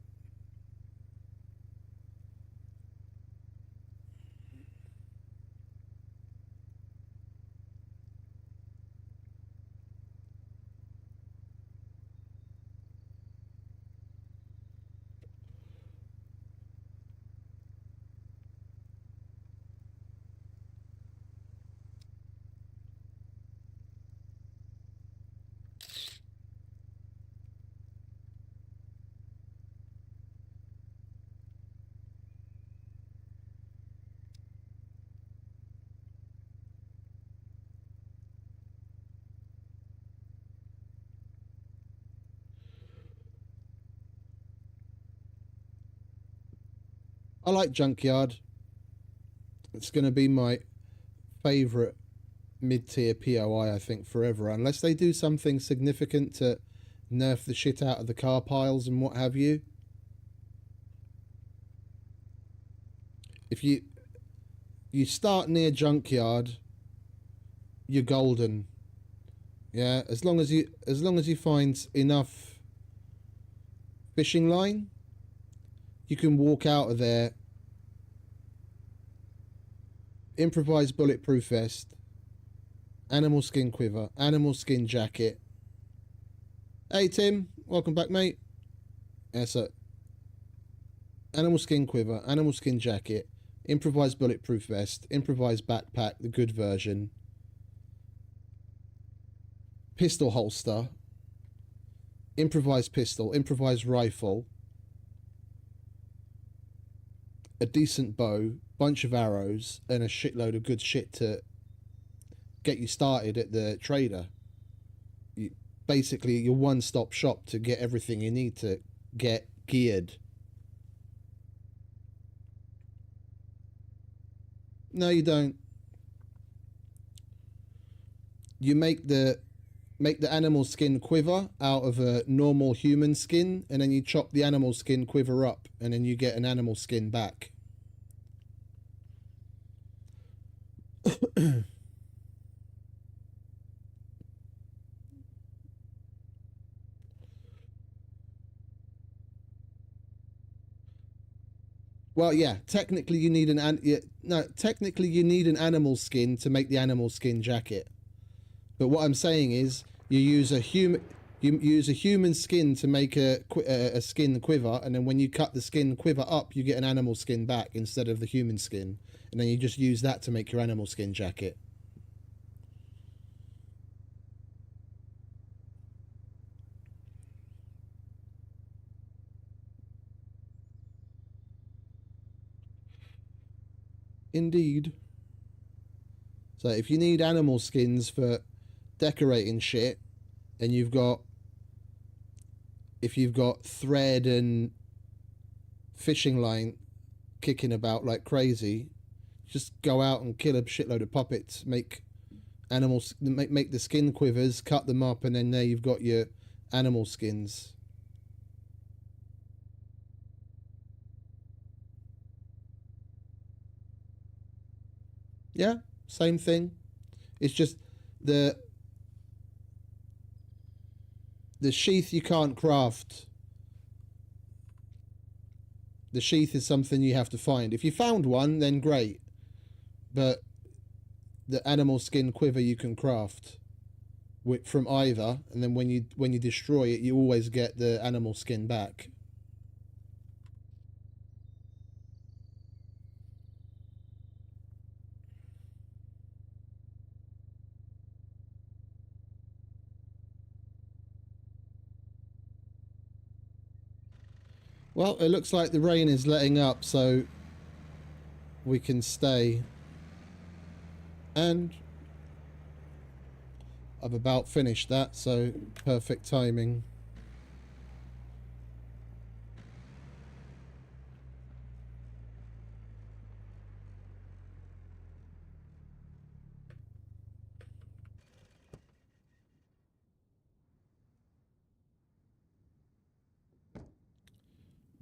I like Junkyard. It's going to be my favourite mid-tier POI, I think, forever. Unless they do something significant to nerf the shit out of the car piles and what have you. If you start near Junkyard, you're golden. Yeah, as long as you find enough fishing line, you can walk out of there. Improvised bulletproof vest, animal skin quiver, animal skin jacket. Hey Tim, welcome back, mate. Yeah, so animal skin quiver, animal skin jacket, improvised bulletproof vest, improvised backpack, the good version, pistol holster, improvised pistol, improvised rifle, a decent bow, bunch of arrows, and a shitload of good shit to get you started at the trader. Basically, your one-stop shop to get everything you need to get geared. No, you don't. You make the animal skin quiver out of a normal human skin, and then you chop the animal skin quiver up, and then you get an animal skin back. Well, yeah, technically you need technically you need an animal skin to make the animal skin jacket. But what I'm saying is you use a human skin to make a skin quiver, and then when you cut the skin quiver up, you get an animal skin back instead of the human skin, and then you just use that to make your animal skin jacket. Indeed. So if you need animal skins for decorating shit, and if you've got thread and fishing line kicking about like crazy, just go out and kill a shitload of puppets, make the skin quivers, cut them up, and then there you've got your animal skins. Yeah, same thing. It's just the sheath you can't craft. The sheath is something you have to find. If you found one, then great. But the animal skin quiver you can craft from either, and then when you destroy it, you always get the animal skin back. Well, it looks like the rain is letting up, so we can stay. And I've about finished that, so perfect timing.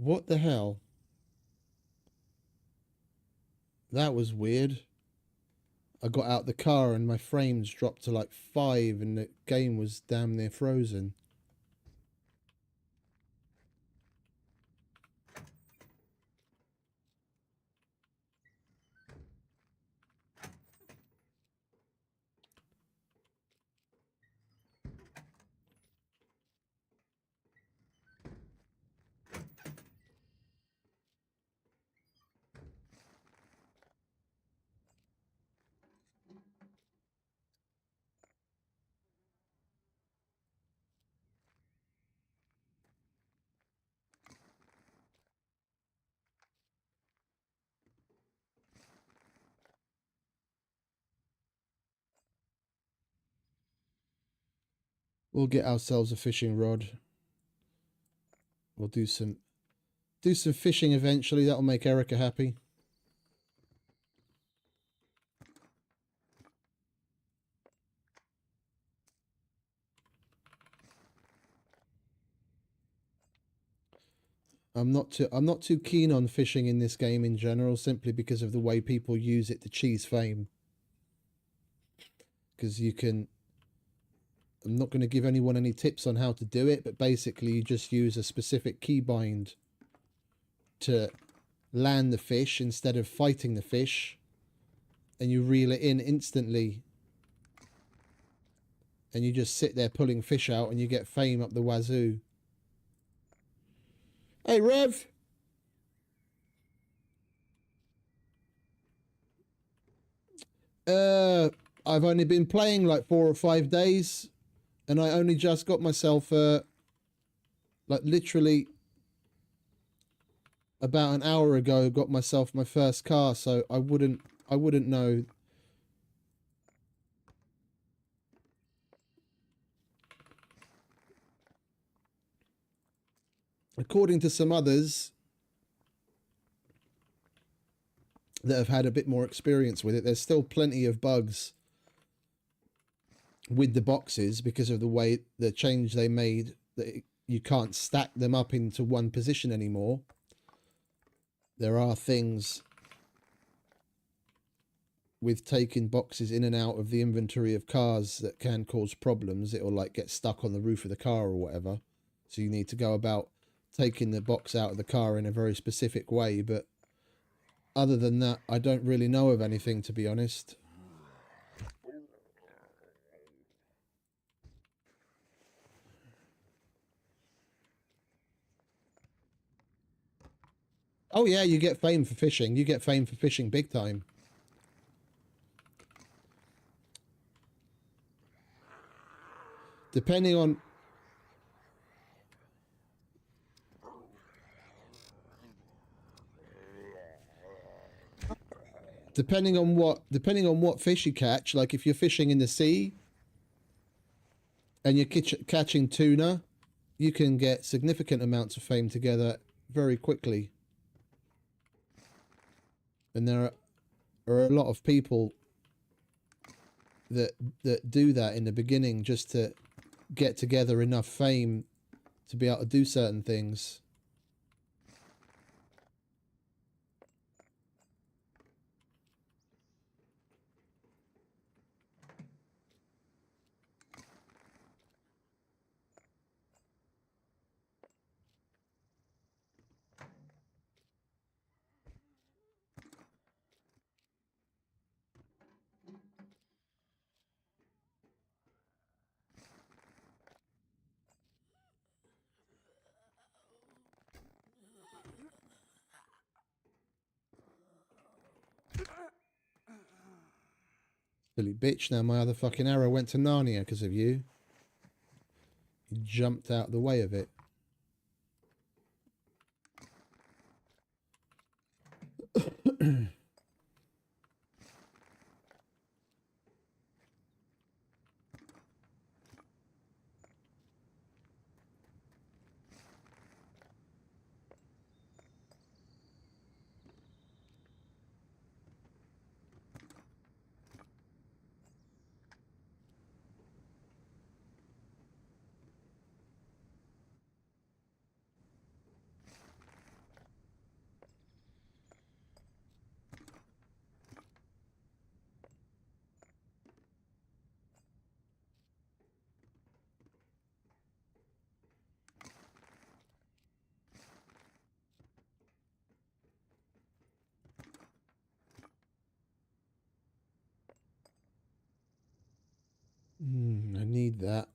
What the hell? That was weird. I got out the car and my frames dropped to like 5 and the game was damn near frozen. We'll get ourselves a fishing rod. We'll do some fishing eventually. That'll make Erica happy. I'm not too keen on fishing in this game in general, simply because of the way people use it to cheese fame. Because you can, I'm not going to give anyone any tips on how to do it, but basically you just use a specific keybind to land the fish instead of fighting the fish, and you reel it in instantly, and you just sit there pulling fish out and you get fame up the wazoo. Hey Rev! I've only been playing like 4 or 5 days, and I only just got myself like literally about an hour ago got myself my first car, so I wouldn't know. According to some others that have had a bit more experience with it, there's still plenty of bugs with the boxes because of the way the change they made, that you can't stack them up into one position anymore. There are things with taking boxes in and out of the inventory of cars that can cause problems. It'll like get stuck on the roof of the car or whatever. So you need to go about taking the box out of the car in a very specific way. But other than that, I don't really know of anything, to be honest. Oh yeah, you get fame for fishing. You get fame for fishing big time. Depending on what fish you catch, like if you're fishing in the sea and you're catching tuna, you can get significant amounts of fame together very quickly. And there are a lot of people that do that in the beginning just to get together enough fame to be able to do certain things. Silly bitch, now my other fucking arrow went to Narnia because of you. You jumped out the way of it. need that.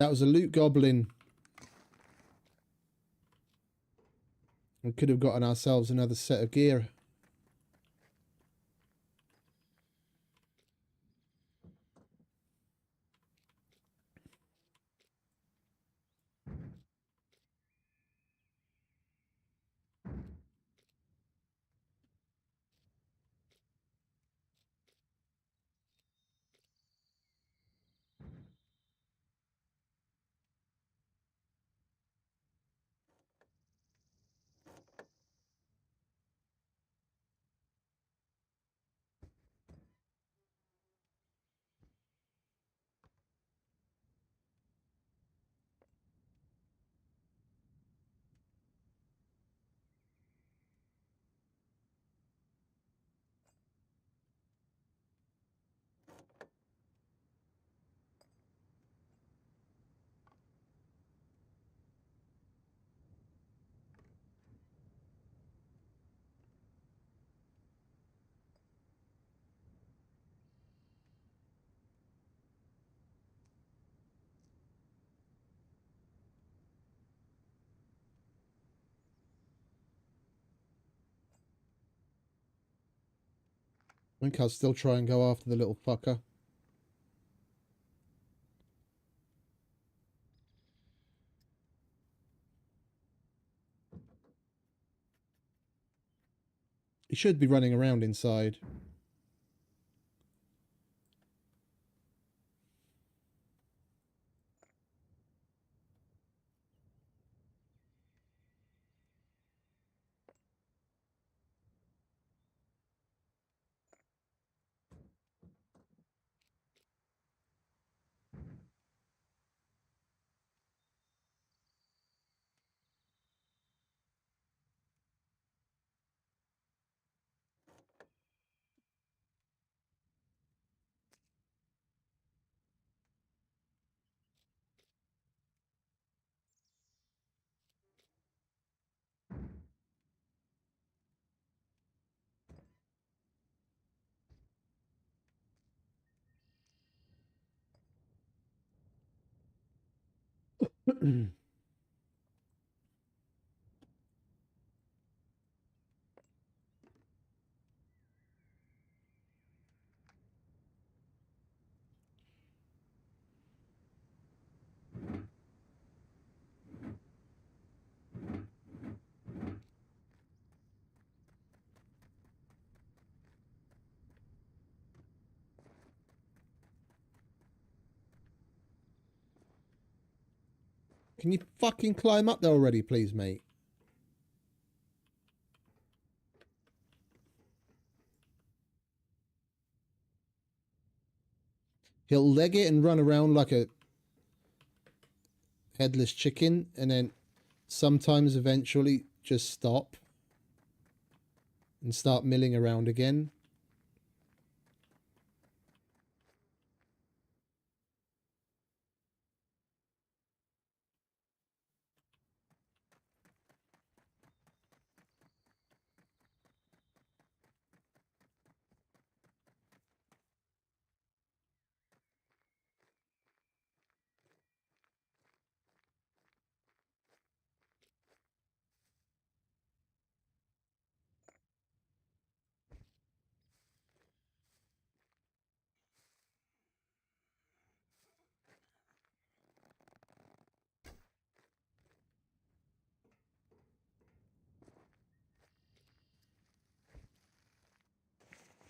That was a loot goblin. We could have gotten ourselves another set of gear. I think I'll still try and go after the little fucker. He should be running around inside. Can you fucking climb up there already, please, mate? He'll leg it and run around like a... headless chicken, and then sometimes eventually just stop and start milling around again.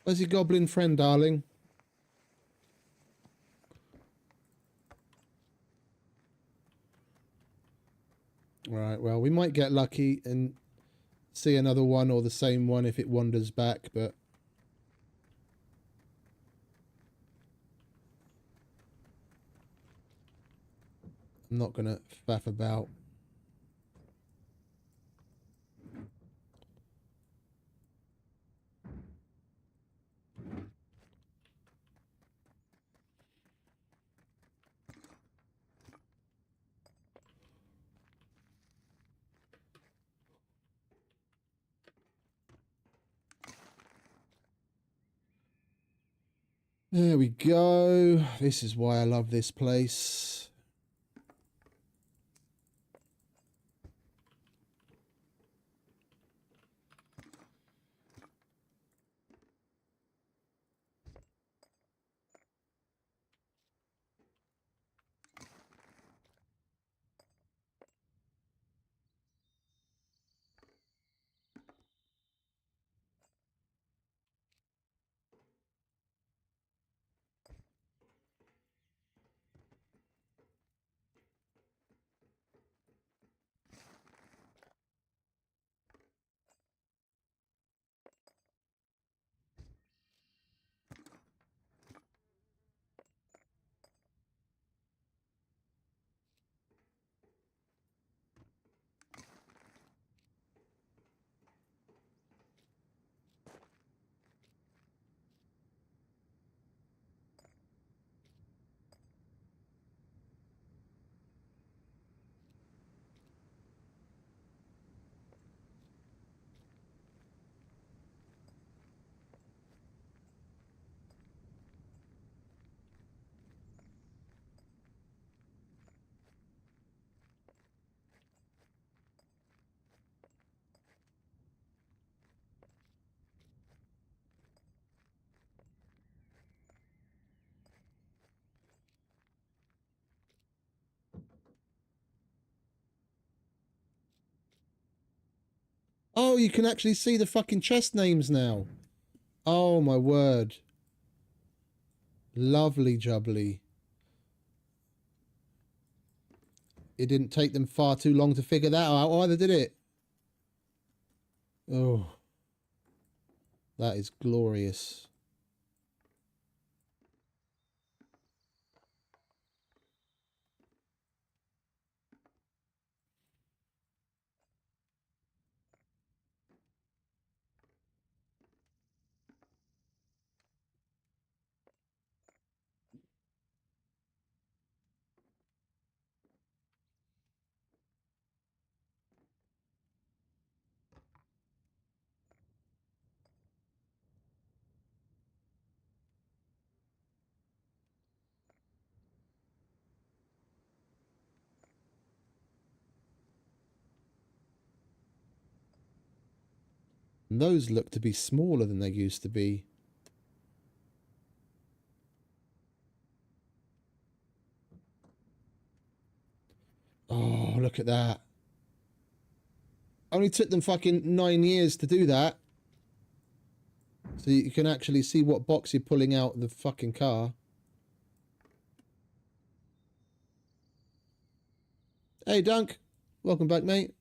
Where's your goblin friend, darling? Right, well, we might get lucky and see another one or the same one if it wanders back, but I'm not going to faff about. There we go. This is why I love this place. Oh, you can actually see the fucking chest names now. Oh, my word. Lovely jubbly. It didn't take them far too long to figure that out either, did it? Oh. That is glorious. And those look to be smaller than they used to be. Oh, look at that. Only took them fucking 9 years to do that. So you can actually see what box you're pulling out of the fucking car. Hey, Dunk. Welcome back, mate.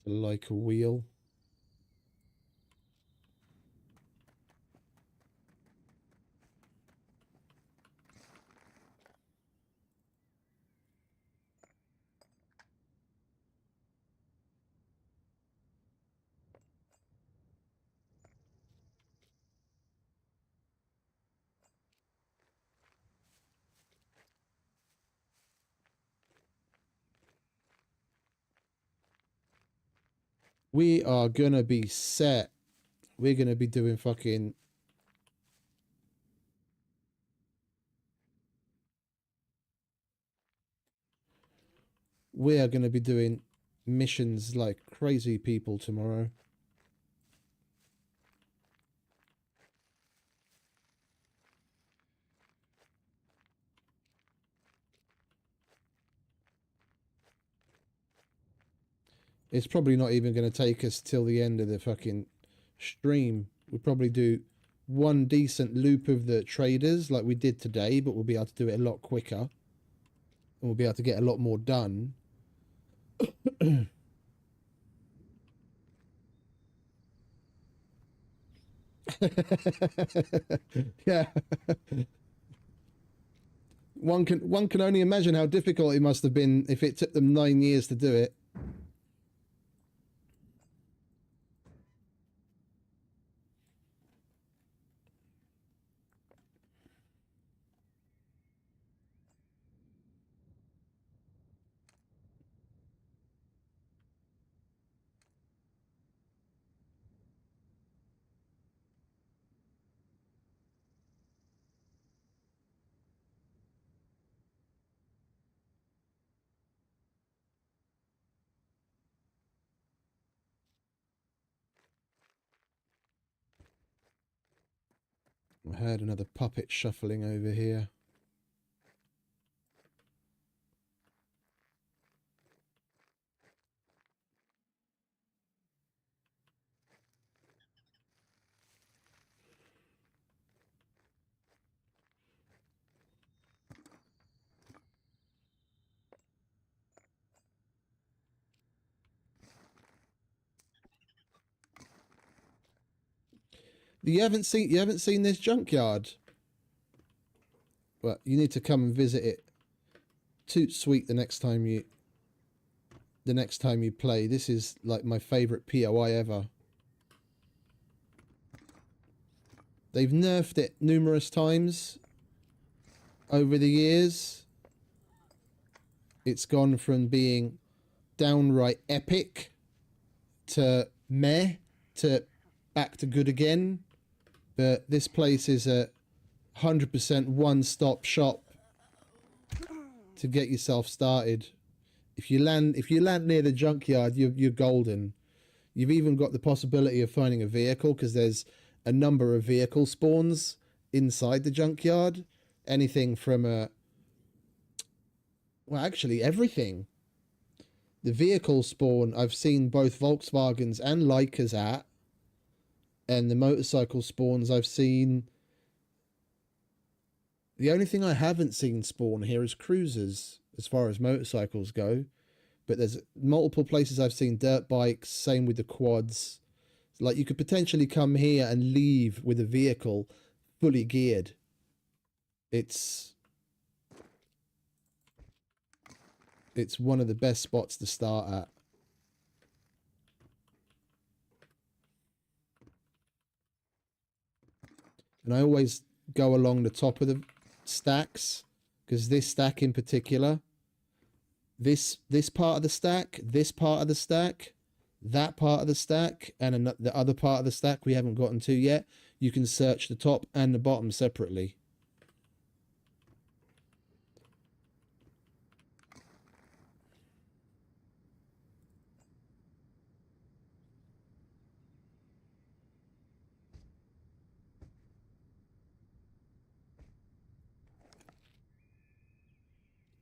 The Laika wheel. We are gonna be set. We're gonna be doing fucking. We are gonna be doing missions like crazy people tomorrow. It's probably not even going to take us till the end of the fucking stream. We'll probably do one decent loop of the traders like we did today, but we'll be able to do it a lot quicker. And we'll be able to get a lot more done. Yeah. One can only imagine how difficult it must have been if it took them 9 years to do it. I heard another puppet shuffling over here. You haven't seen this junkyard? Well, you need to come and visit it. Toot sweet the next time you play. This is like my favorite POI ever. They've nerfed it numerous times over the years. It's gone from being downright epic to meh to back to good again. But this place is a 100% one-stop shop to get yourself started. If you land near the junkyard, you're golden. You've even got the possibility of finding a vehicle because there's a number of vehicle spawns inside the junkyard. Anything from well, actually everything. The vehicle spawn I've seen both Volkswagens and Laikas at, and the motorcycle spawns I've seen. The only thing I haven't seen spawn here is cruisers as far as motorcycles go. But there's multiple places I've seen dirt bikes, same with the quads. Like you could potentially come here and leave with a vehicle fully geared. It's one of the best spots to start at. And I always go along the top of the stacks because this stack in particular, this part of the stack, this part of the stack, that part of the stack, and the other part of the stack we haven't gotten to yet, you can search the top and the bottom separately.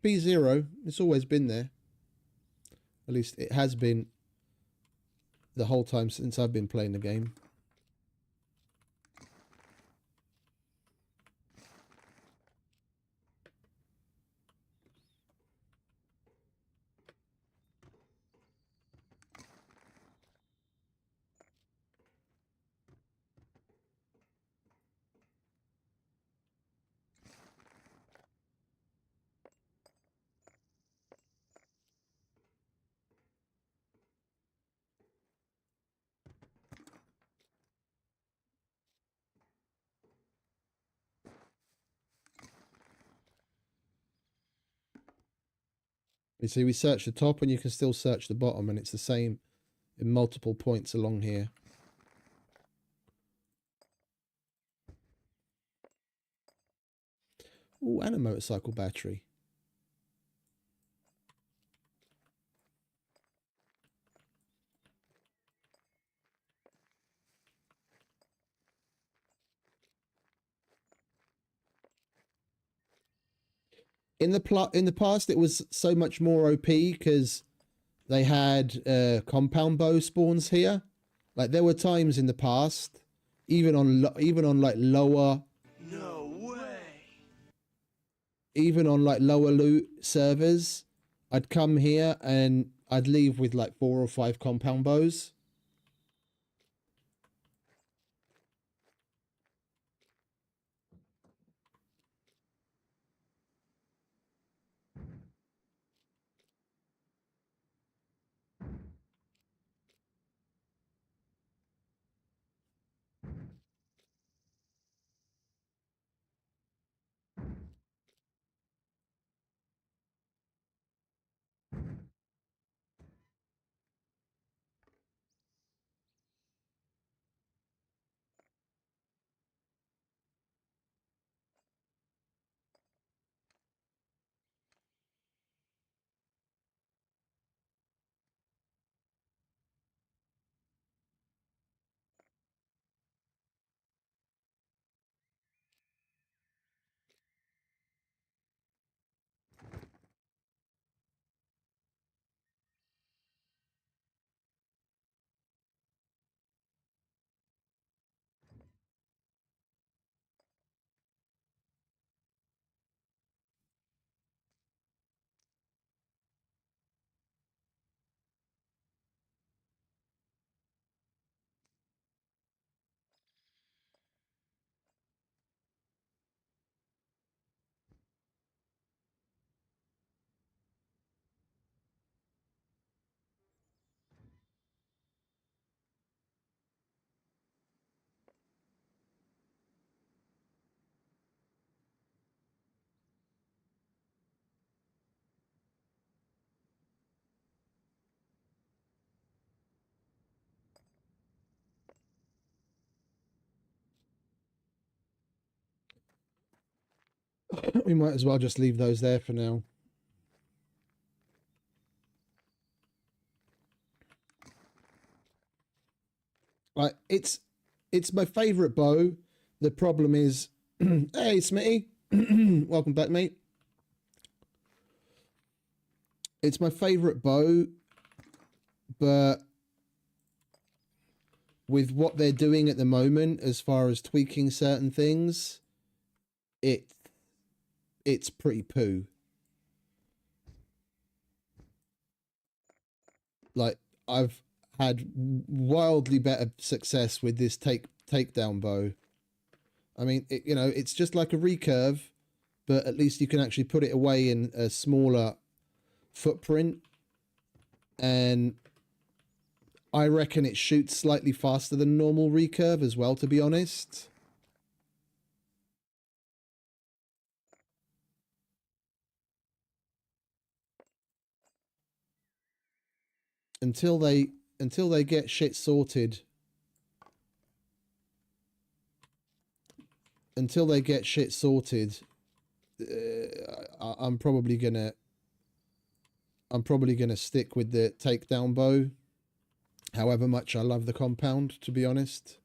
B0, it's always been there. At least it has been the whole time since I've been playing the game. You see, we search the top and you can still search the bottom, and it's the same in multiple points along here. Oh, and a motorcycle battery. In the past, it was so much more OP because they had compound bow spawns here. Like there were times in the past, even on like lower. No way. Even on like lower loot servers, I'd come here and I'd leave with like 4 or 5 compound bows. We might as well just leave those there for now. Like it's my favorite bow. The problem is, hey Smitty, welcome back, mate. It's my favorite bow, but with what they're doing at the moment, as far as tweaking certain things, it's pretty poo. Like I've had wildly better success with this takedown bow. I mean, you know, it's just like a recurve, but at least you can actually put it away in a smaller footprint, and I reckon it shoots slightly faster than normal recurve as well, to be honest. Until they get shit sorted. Until they get shit sorted, I'm probably gonna stick with the takedown bow. However much I love the compound, to be honest.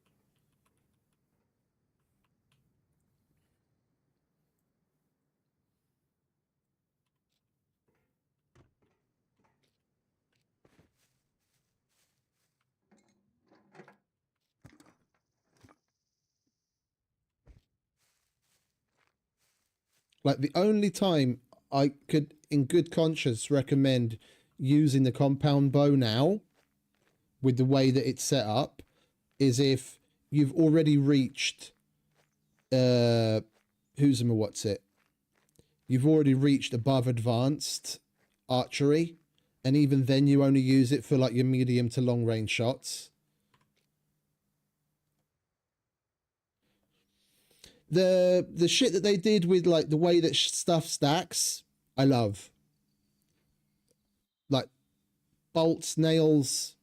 Like the only time I could, in good conscience, recommend using the compound bow now, with the way that it's set up, is if you've already reached, what's it? You've already reached above advanced archery, and even then you only use it for like your medium to long range shots. The shit that they did with like the way that stuff stacks, I love. bolts, nails,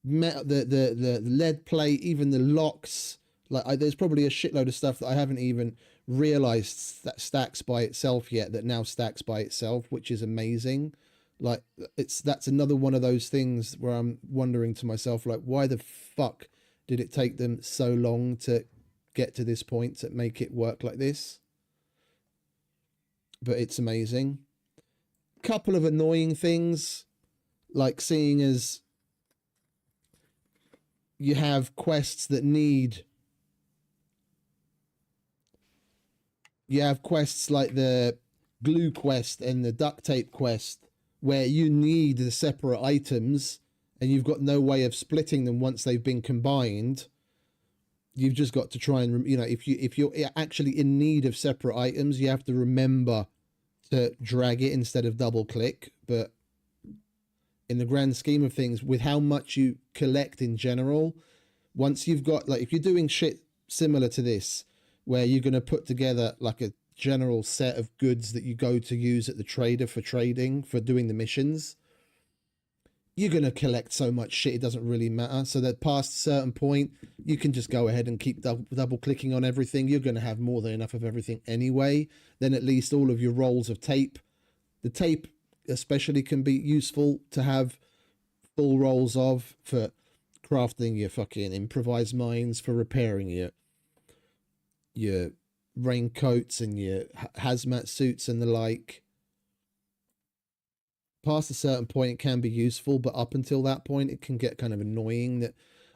the lead plate, even the locks. Like there's probably a shitload of stuff that I haven't even realized that stacks by itself yet, that now stacks by itself, which is amazing. Like that's another one of those things where I'm wondering to myself, like, why the fuck did it take them so long to get to this point to make it work like this? But it's amazing. Couple of annoying things, like seeing as you have quests that need, you have quests like the glue quest and the duct tape quest where you need the separate items and you've got no way of splitting them once they've been combined. You've just got to try and, you know, if you're actually in need of separate items, you have to remember to drag it instead of double click. But in the grand scheme of things, with how much you collect in general, once you've got, like, if you're doing shit similar to this, where you're going to put together like a general set of goods that you go to use at the trader for trading, for doing the missions, you're going to collect so much shit, it doesn't really matter. So that past a certain point, you can just go ahead and keep double clicking on everything. You're going to have more than enough of everything anyway. Then at least all of your rolls of tape, the tape especially, can be useful to have full rolls of for crafting your fucking improvised mines, for repairing your raincoats and your hazmat suits and the like. Past a certain point, it can be useful, but up until that point, it can get kind of annoying that,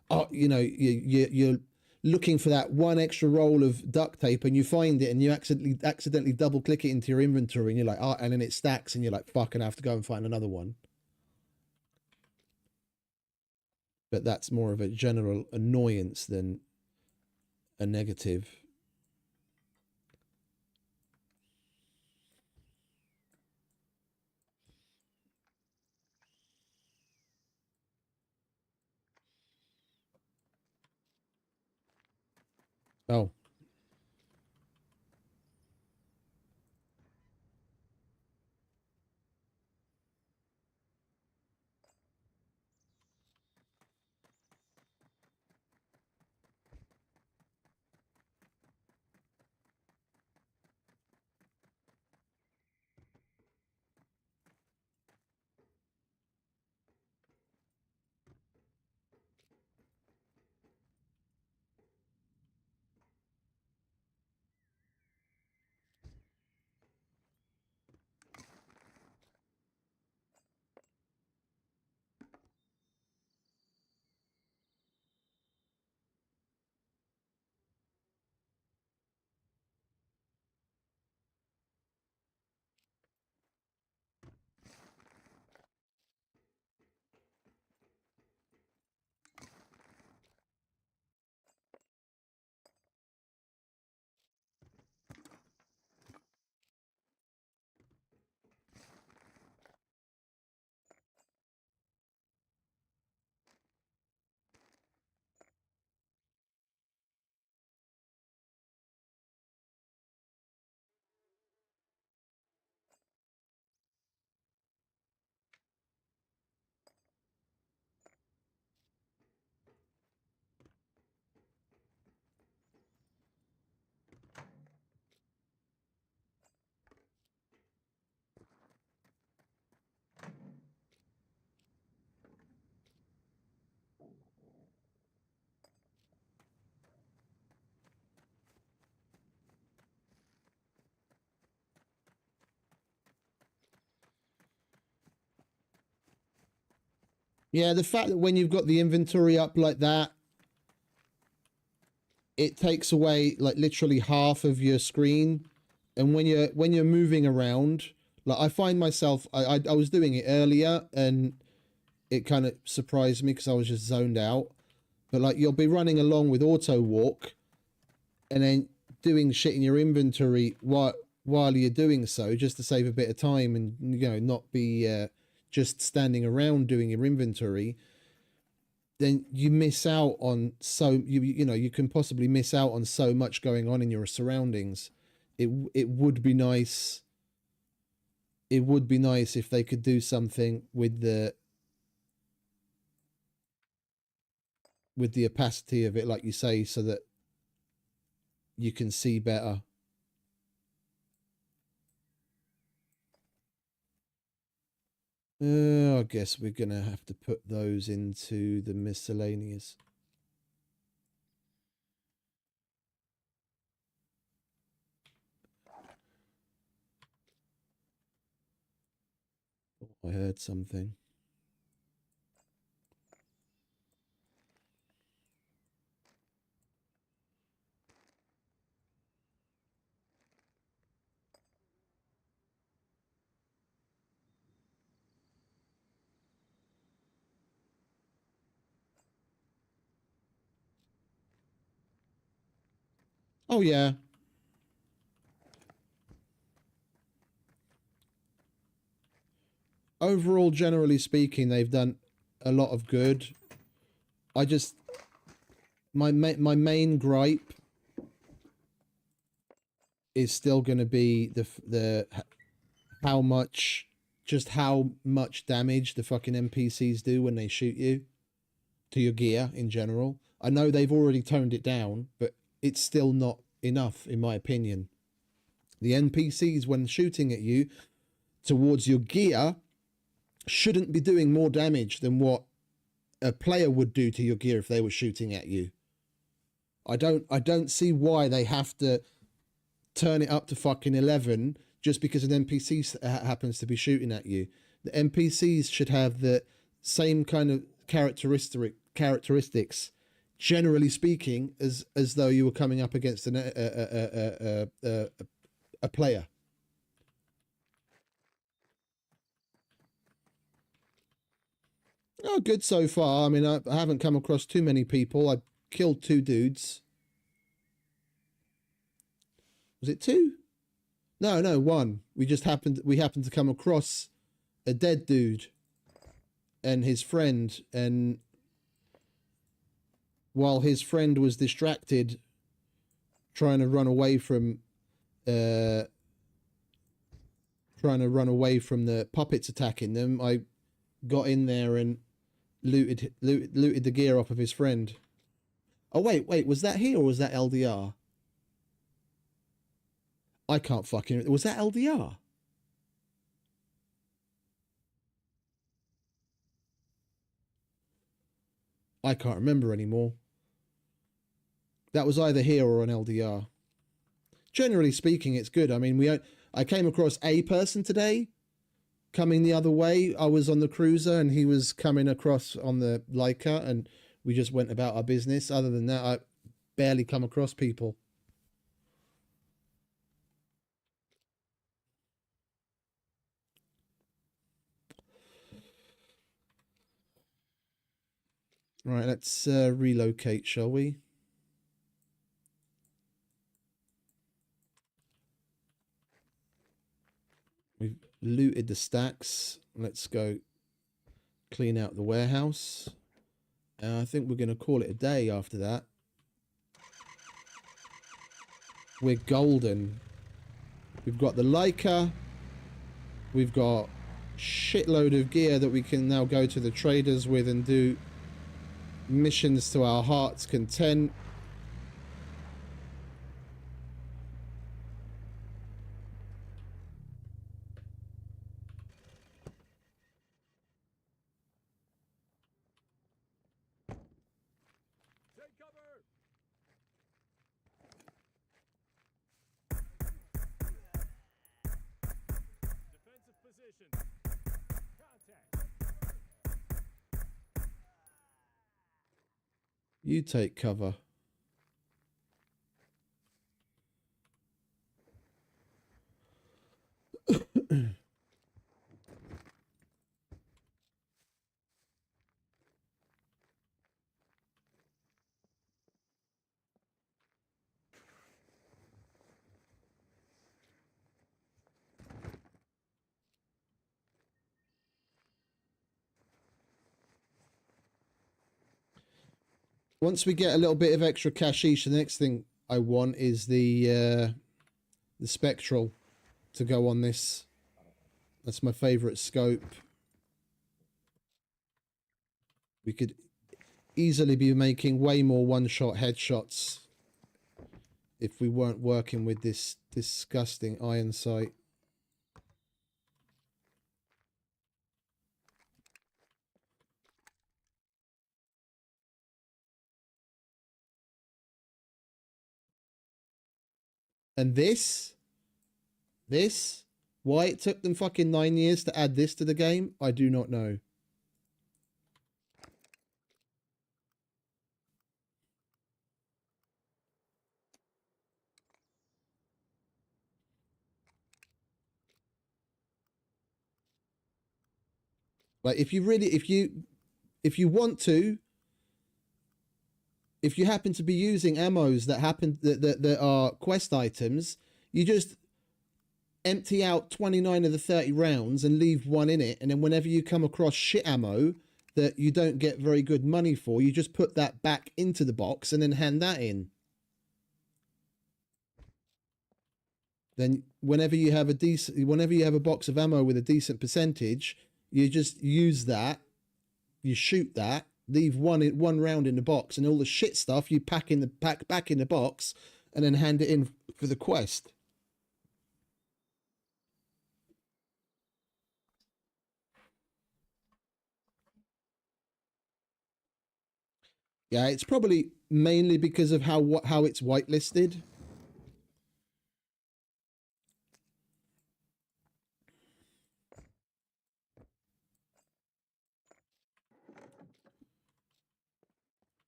oh, you know, you're looking for that one extra roll of duct tape and you find it and you accidentally double click it into your inventory and you're like, oh, and then it stacks and you're like, fuck, and I have to go and find another one. But that's more of a general annoyance than a negative. Oh. Yeah, the fact that when you've got the inventory up like that, it takes away like literally half of your screen. And when you're moving around, like I find myself, I was doing it earlier and it kind of surprised me because I was just zoned out. But like you'll be running along with auto walk and then doing shit in your inventory while you're doing so, just to save a bit of time and, you know, not be just standing around doing your inventory. Then you miss out on you know, you can possibly miss out on so much going on in your surroundings. It would be nice it would be nice if they could do something with the opacity of it, like you say, so that you can see better. I guess we're gonna have to put those into the miscellaneous. Oh, I heard something. Oh yeah. Overall, generally speaking, they've done a lot of good. I just my main gripe is still going to be the how much damage the fucking NPCs do when they shoot you to your gear in general. I know they've already toned it down, but it's still not enough in my opinion. The NPCs, when shooting at you towards your gear, shouldn't be doing more damage than what a player would do to your gear if they were shooting at you. I don't see why they have to turn it up to fucking 11 just because an NPC happens to be shooting at you. The NPCs should have the same kind of characteristics, generally speaking, as though you were coming up against a player. Oh, good so far. I mean, I haven't come across too many people. I killed 2 dudes. Was it 2? No, 1. We happened to come across a dead dude and his friend, and while his friend was distracted trying to run away from the puppets attacking them, I got in there and looted the gear off of his friend. Oh wait, was that here or was that LDR? I can't fucking... Was that LDR? I can't remember anymore. That was either here or an LDR. Generally speaking, it's good. I mean, I came across a person today coming the other way. I was on the cruiser and he was coming across on the Laika, and we just went about our business. Other than that, I barely come across people. Right, let's relocate, shall we? We've looted the stacks. Let's go clean out the warehouse. I think we're going to call it a day after that. We're golden. We've got the Laika. We've got shitload of gear that we can now go to the traders with and do missions to our heart's content. Take cover! Defensive position. Contact. You take cover. Once we get a little bit of extra cashish, the next thing I want is the spectral to go on this. That's my favorite scope. We could easily be making way more one-shot headshots if we weren't working with this disgusting iron sight. And this, why it took them fucking 9 years to add this to the game, I do not know. Like, if you really, if you want to, if you happen to be using ammos that are quest items, you just empty out 29 of the 30 rounds and leave one in it, and then whenever you come across shit ammo that you don't get very good money for, you just put that back into the box and then hand that in. Then whenever you have a box of ammo with a decent percentage, you just use that, you shoot that, leave one round in the box, and all the shit stuff you pack back in the box and then hand it in for the quest. Yeah, it's probably mainly because of how it's whitelisted.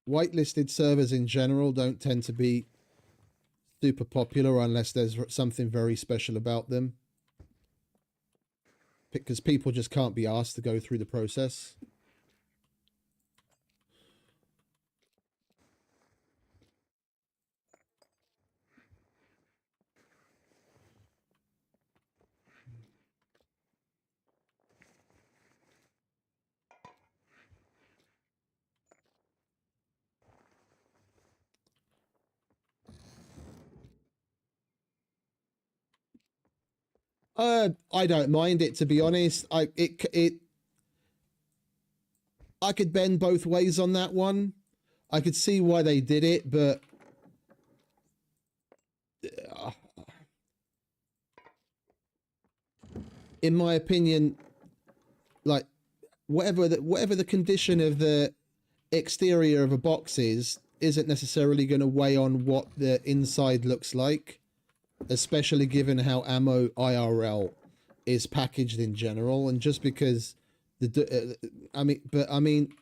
Whitelisted servers in general don't tend to be super popular unless there's something very special about them. Because people just can't be asked to go through the process. I don't mind it, to be honest. I could bend both ways on that one. I could see why they did it, but in my opinion, like whatever the condition of the exterior of a box isn't necessarily going to weigh on what the inside looks like, especially given how ammo IRL is packaged in general. And just because I mean,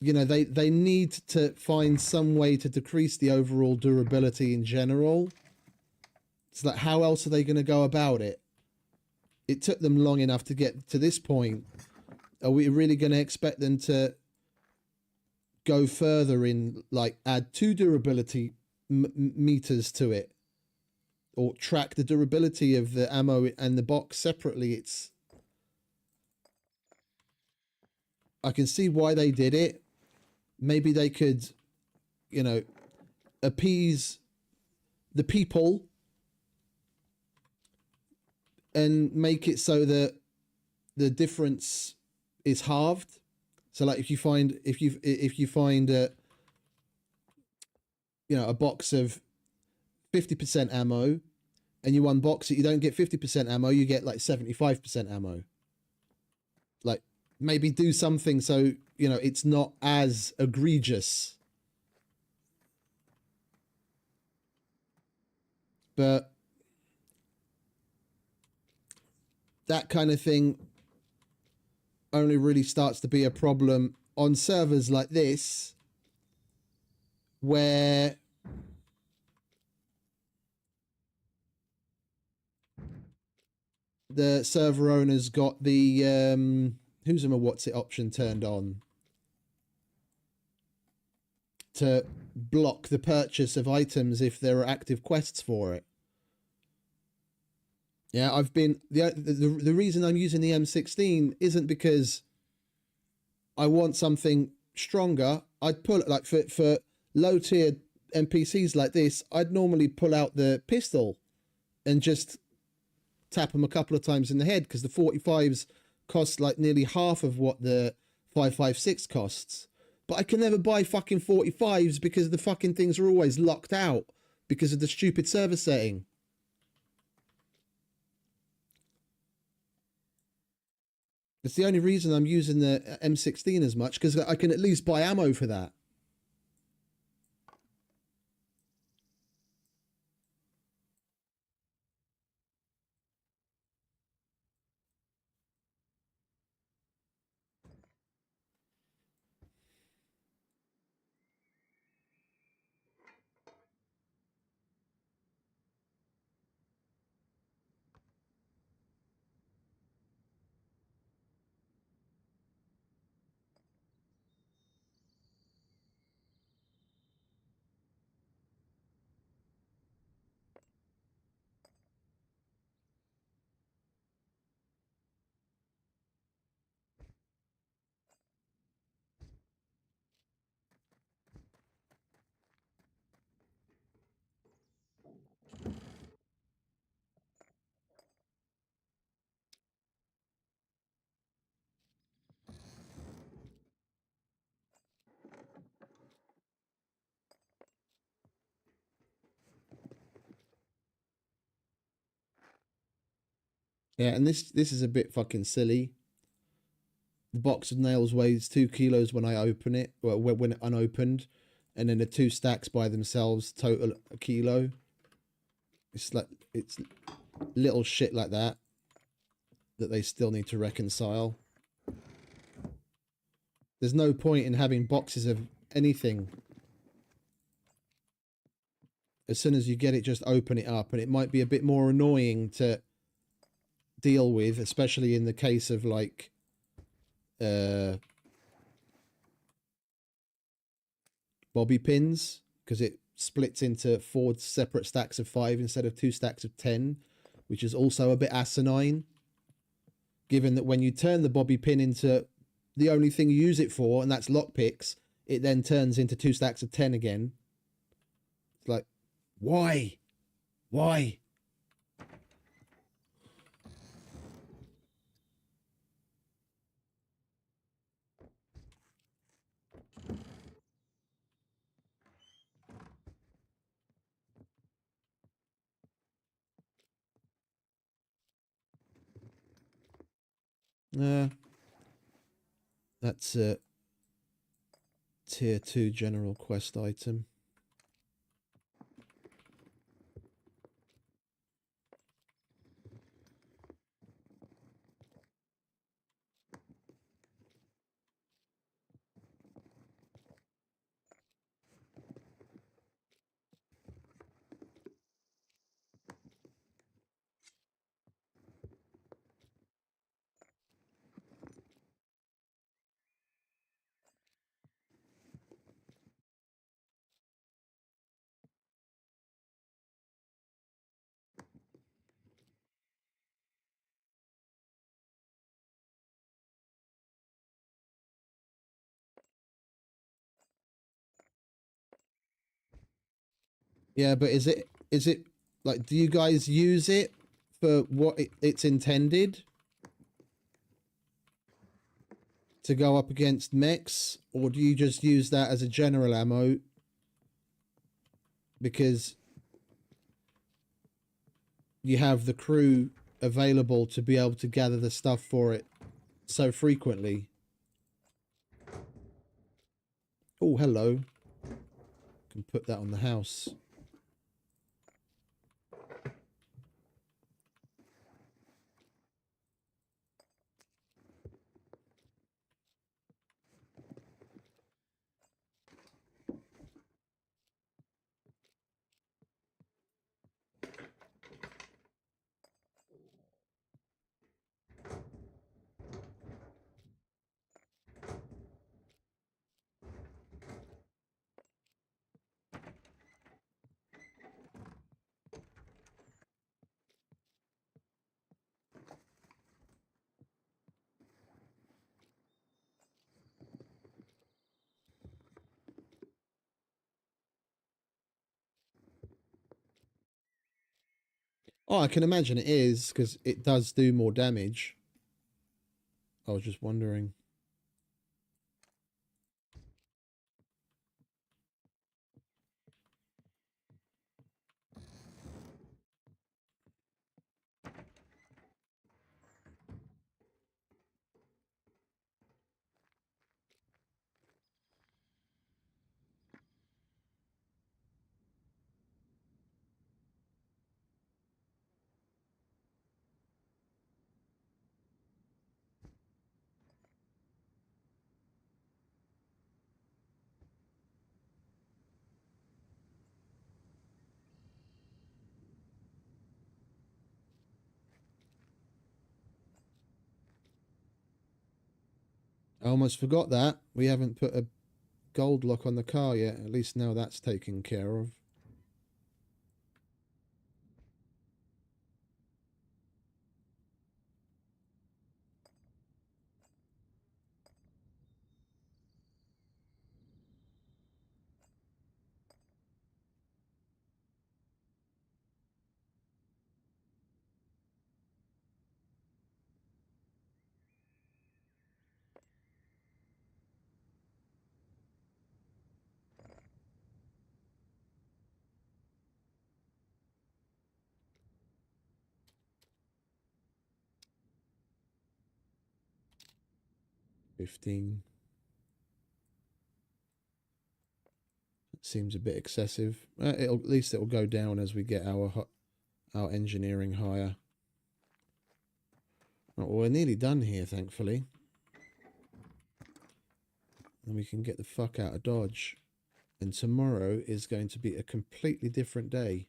you know, they need to find some way to decrease the overall durability in general. It's like, how else are they going to go about it? It took them long enough to get to this point. Are we really going to expect them to go further in, like, add 2 durability meters to it, or track the durability of the ammo and the box separately? I can see why they did it. Maybe they could, you know, appease the people and make it so that the difference is halved. So, like, if you find you know, a box of 50% ammo and you unbox it, you don't get 50% ammo, you get like 75% ammo. Like, maybe do something so, you know, it's not as egregious. But that kind of thing only really starts to be a problem on servers like this, where the server owner's got the who's a what's it option turned on to block the purchase of items if there are active quests for it. Yeah, I've been the reason I'm using the M16 isn't because I want something stronger. I'd pull it, like, for low tier NPCs like this, I'd normally pull out the pistol and just tap them a couple of times in the head because the 45s cost like nearly half of what the 5.56 costs. But I can never buy fucking 45s because the fucking things are always locked out because of the stupid server setting. It's the only reason I'm using the M16 as much, because I can at least buy ammo for that. Yeah, and this is a bit fucking silly. The box of nails weighs 2 kilos when I open it, well, when unopened, and then the 2 stacks by themselves total a kilo. It's like, it's little shit like that they still need to reconcile. There's no point in having boxes of anything. As soon as you get it, just open it up, and it might be a bit more annoying to deal with, especially in the case of like bobby pins, because it splits into 4 separate stacks of 5 instead of 2 stacks of 10, which is also a bit asinine, given that when you turn the bobby pin into the only thing you use it for, and that's lockpicks, it then turns into 2 stacks of 10 again. It's like, why? That's a tier 2 general quest item. Yeah, but is it like, do you guys use it for what it's intended? To go up against mechs, or do you just use that as a general ammo? Because you have the crew available to be able to gather the stuff for it so frequently. Oh, hello. Can put that on the house. Oh, I can imagine it is, because it does do more damage. I was just wondering. I almost forgot that. We haven't put a gold lock on the car yet. At least now that's taken care of. $15. Seems a bit excessive. At least it'll go down as we get our engineering higher. Oh, well, we're nearly done here, thankfully. And we can get the fuck out of Dodge. And tomorrow is going to be a completely different day.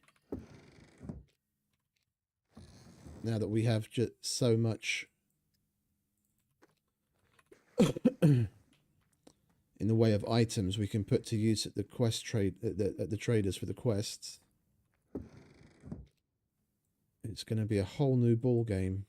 Now that we have just so much in the way of items we can put to use at the quest trade at the traders for the quests. It's going to be a whole new ball game.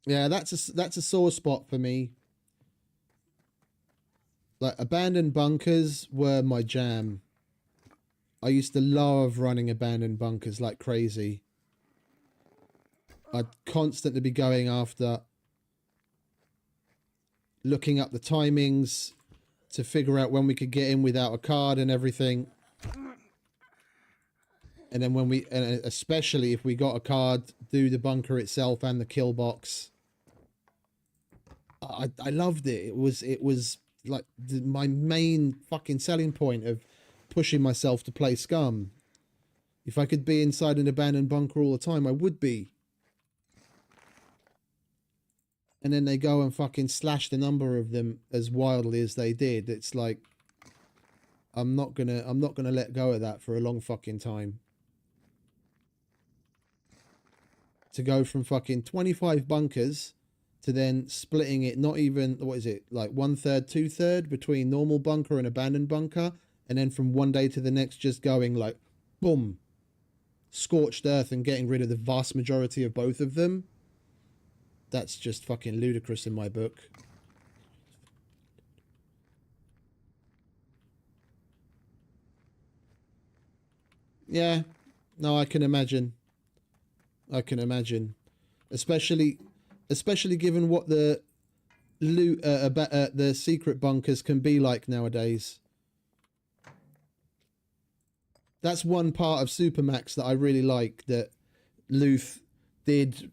Yeah, that's a sore spot for me. Like, abandoned bunkers were my jam. I used to love running abandoned bunkers like crazy. I'd constantly be going after, looking up the timings to figure out when we could get in without a card and everything. And then when and especially if we got a card, do the bunker itself and the kill box. I loved it. It was like my main fucking selling point of pushing myself to play SCUM. If I could be inside an abandoned bunker all the time, I would be. And then they go and fucking slash the number of them as wildly as they did. It's like, I'm not gonna let go of that for a long fucking time. To go from fucking 25 bunkers to then splitting it, not even, what is it, like 1/3, 2/3 between normal bunker and abandoned bunker, and then from one day to the next just going like, boom, scorched earth and getting rid of the vast majority of both of them. That's just fucking ludicrous in my book. Yeah, no, I can imagine. I can imagine, especially given what the loot, the secret bunkers can be like nowadays. That's one part of SUPERMAX that I really like, that Luth did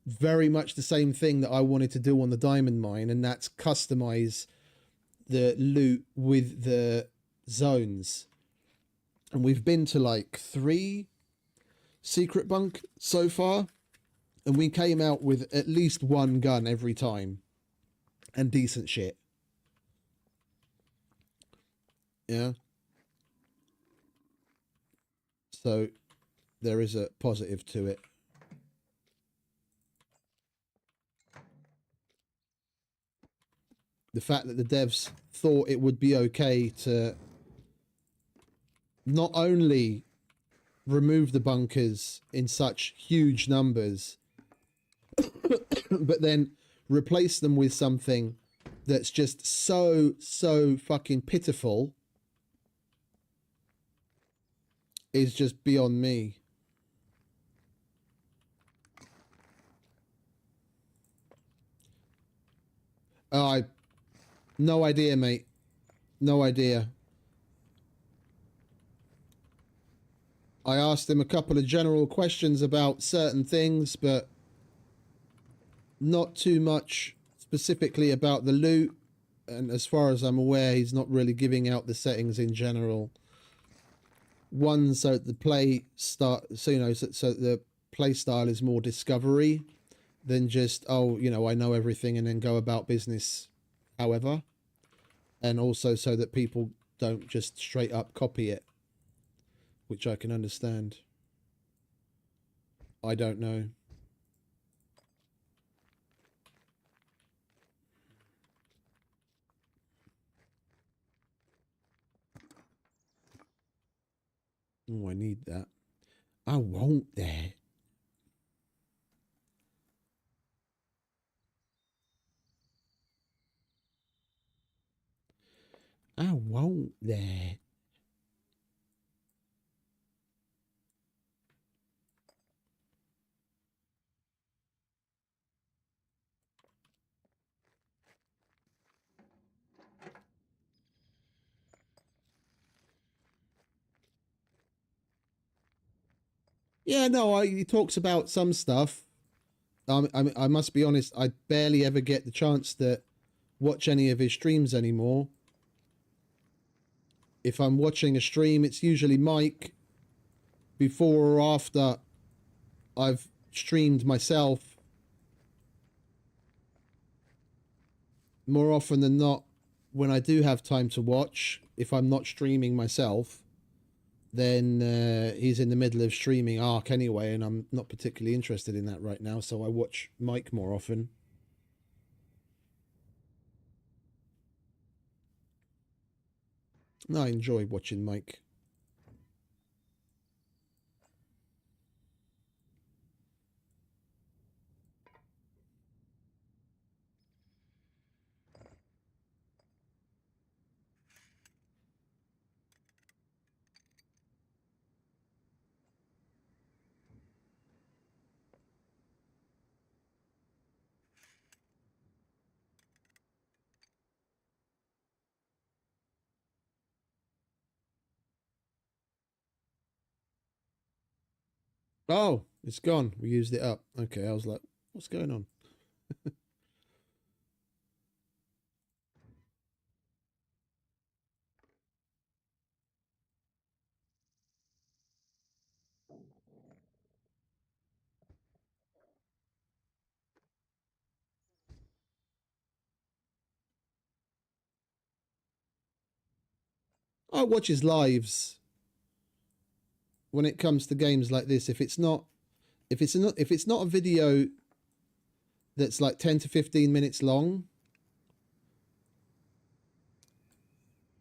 very much the same thing that I wanted to do on the diamond mine, and that's customize the loot with the zones. And we've been to like 3 secret bunk so far, and we came out with at least 1 gun every time and decent shit. Yeah. So there is a positive to it. The fact that the devs thought it would be okay to not only remove the bunkers in such huge numbers, but then replace them with something that's just so fucking pitiful is just beyond me. I no idea, mate. No idea. I asked him a couple of general questions about certain things, but not too much specifically about the loot. And as far as I'm aware, he's not really giving out the settings in general. One, so the play start, so you know, so the play style is more discovery than just, oh, you know, I know everything and then go about business however. And also so that people don't just straight up copy it, which I can understand. I don't know. Oh, I need that. I want that. I want that. Yeah, no, he talks about some stuff. I must be honest, I barely ever get the chance to watch any of his streams anymore. If I'm watching a stream, it's usually Mike before or after I've streamed myself. More often than not, when I do have time to watch, if I'm not streaming myself, then he's in the middle of streaming Ark anyway, and I'm not particularly interested in that right now, so I watch Mike more often. I enjoy watching Mike. Oh, it's gone. We used it up. Okay, I was like, what's going on? I watch his lives when it comes to games like this. If it's not a video that's like 10 to 15 minutes long,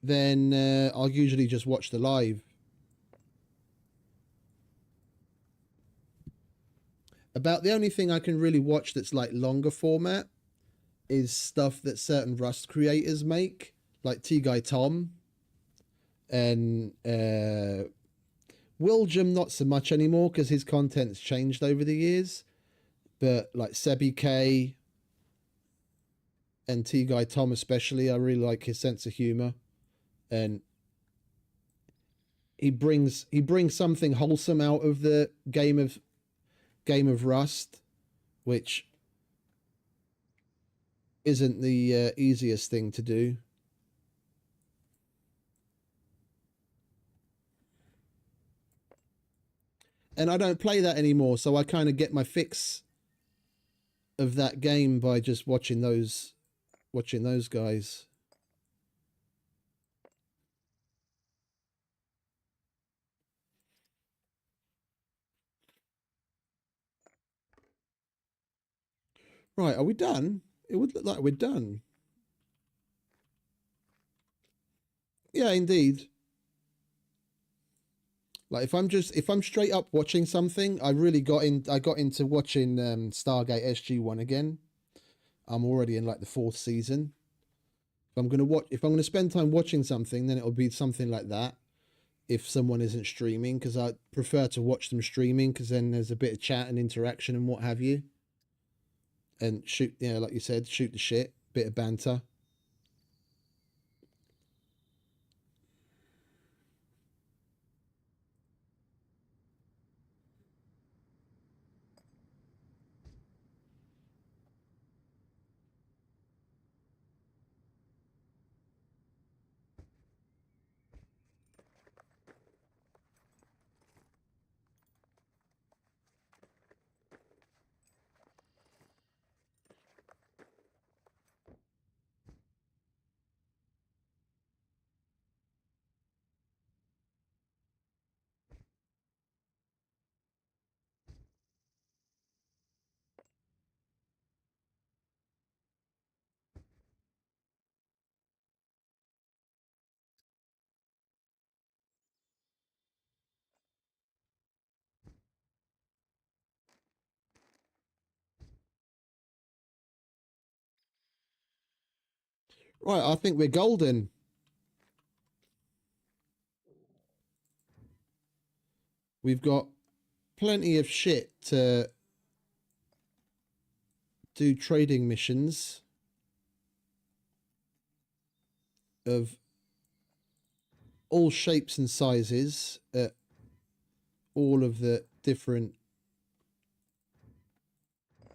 then I'll usually just watch the live. About the only thing I can really watch that's like longer format is stuff that certain Rust creators make, like T-Guy Tom and Willjam, not so much anymore because his content's changed over the years. But like Sebi K and T-Guy Tom especially, I really like his sense of humor, and he brings something wholesome out of the game of Rust, which isn't the easiest thing to do. And I don't play that anymore, so I kind of get my fix of that game by just watching those guys. Right, are we done? It would look like we're done. Yeah, indeed. Like if I'm straight up watching something, I got into watching Stargate SG-1 again. I'm already in like the 4th season. If I'm gonna spend time watching something, then it'll be something like that. If someone isn't streaming, because I prefer to watch them streaming, because then there's a bit of chat and interaction and what have you. And shoot, yeah, like you said, shoot the shit, bit of banter. Right, I think we're golden. We've got plenty of shit to do trading missions of all shapes and sizes at all of the different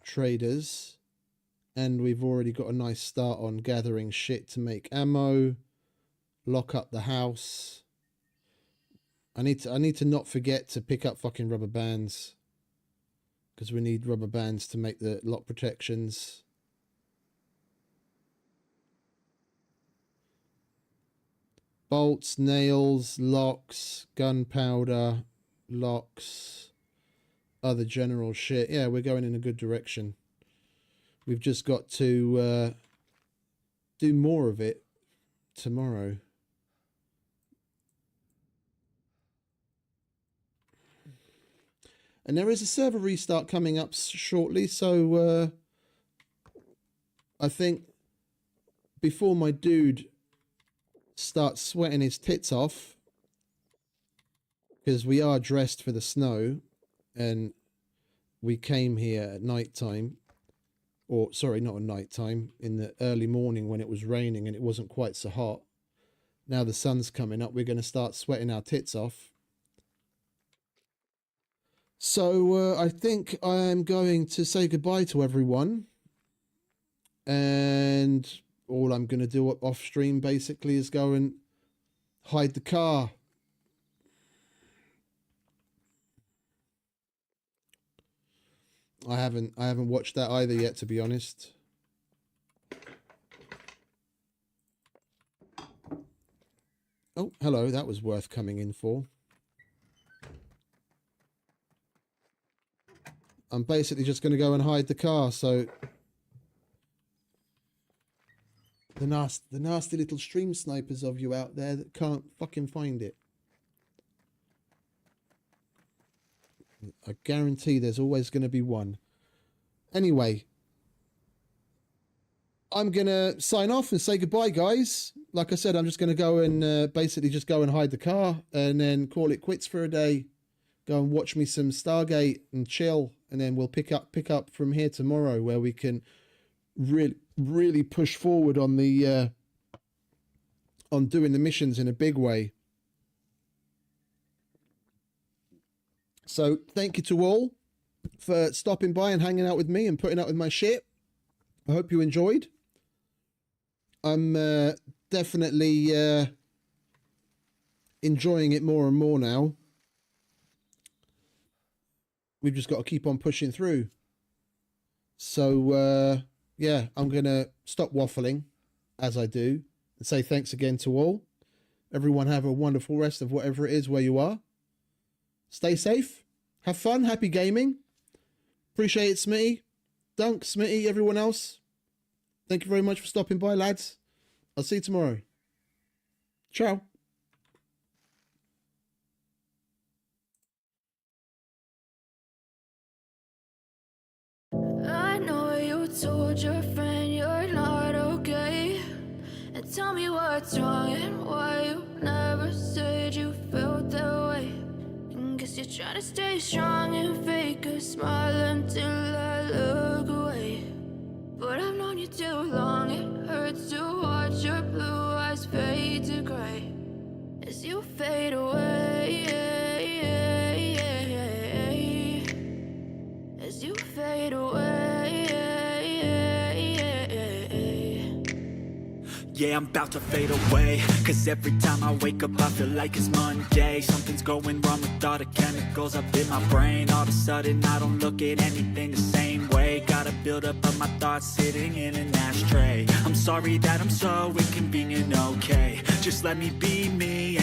traders. And we've already got a nice start on gathering shit to make ammo, lock up the house. I need to not forget to pick up fucking rubber bands, because we need rubber bands to make the lock protections. Bolts, nails, locks, gunpowder, locks, other general shit. Yeah, we're going in a good direction. We've just got to do more of it tomorrow. And there is a server restart coming up shortly, so I think before my dude starts sweating his tits off, because we are dressed for the snow, and we came here at night time, or sorry, not at night time, in the early morning when it was raining and it wasn't quite so hot. Now the sun's coming up, we're going to start sweating our tits off. So I think I'm going to say goodbye to everyone, and all I'm going to do off stream basically is go and hide the car. I haven't watched that either yet, to be honest. Oh, hello, that was worth coming in for. I'm basically just going to go and hide the car, so the nasty little stream snipers of you out there that can't fucking find it. I guarantee there's always going to be one. Anyway, I'm going to sign off and say goodbye, guys. Like I said, I'm just going to go and basically just go and hide the car and then call it quits for a day. Go and watch me some Stargate and chill, and then we'll pick up from here tomorrow, where we can really push forward on the on doing the missions in a big way. So thank you to all for stopping by and hanging out with me and putting up with my shit. I hope you enjoyed. I'm definitely enjoying it more and more now. We've just got to keep on pushing through. So, yeah, I'm going to stop waffling, as I do, and say thanks again to all. Everyone have a wonderful rest of whatever it is where you are. Stay safe. Have fun. Happy gaming. Appreciate it, Smitty. Dunk, Smitty, everyone else. Thank you very much for stopping by, lads. I'll see you tomorrow. Ciao. I know you told your friend you're not okay. And tell me what's wrong and why you never said you felt that way. And guess you're trying to stay strong and fake a smile until I look away. But I've known you too long, it hurts to watch your blue eyes fade to gray as you fade away. As you fade away. Yeah, I'm about to fade away, cause every time I wake up I feel like it's Monday. Something's going wrong with all the chemicals up in my brain. All of a sudden I don't look at anything the same way. Gotta build up of my thoughts sitting in an ashtray. I'm sorry that I'm so inconvenient, okay. Just let me be me.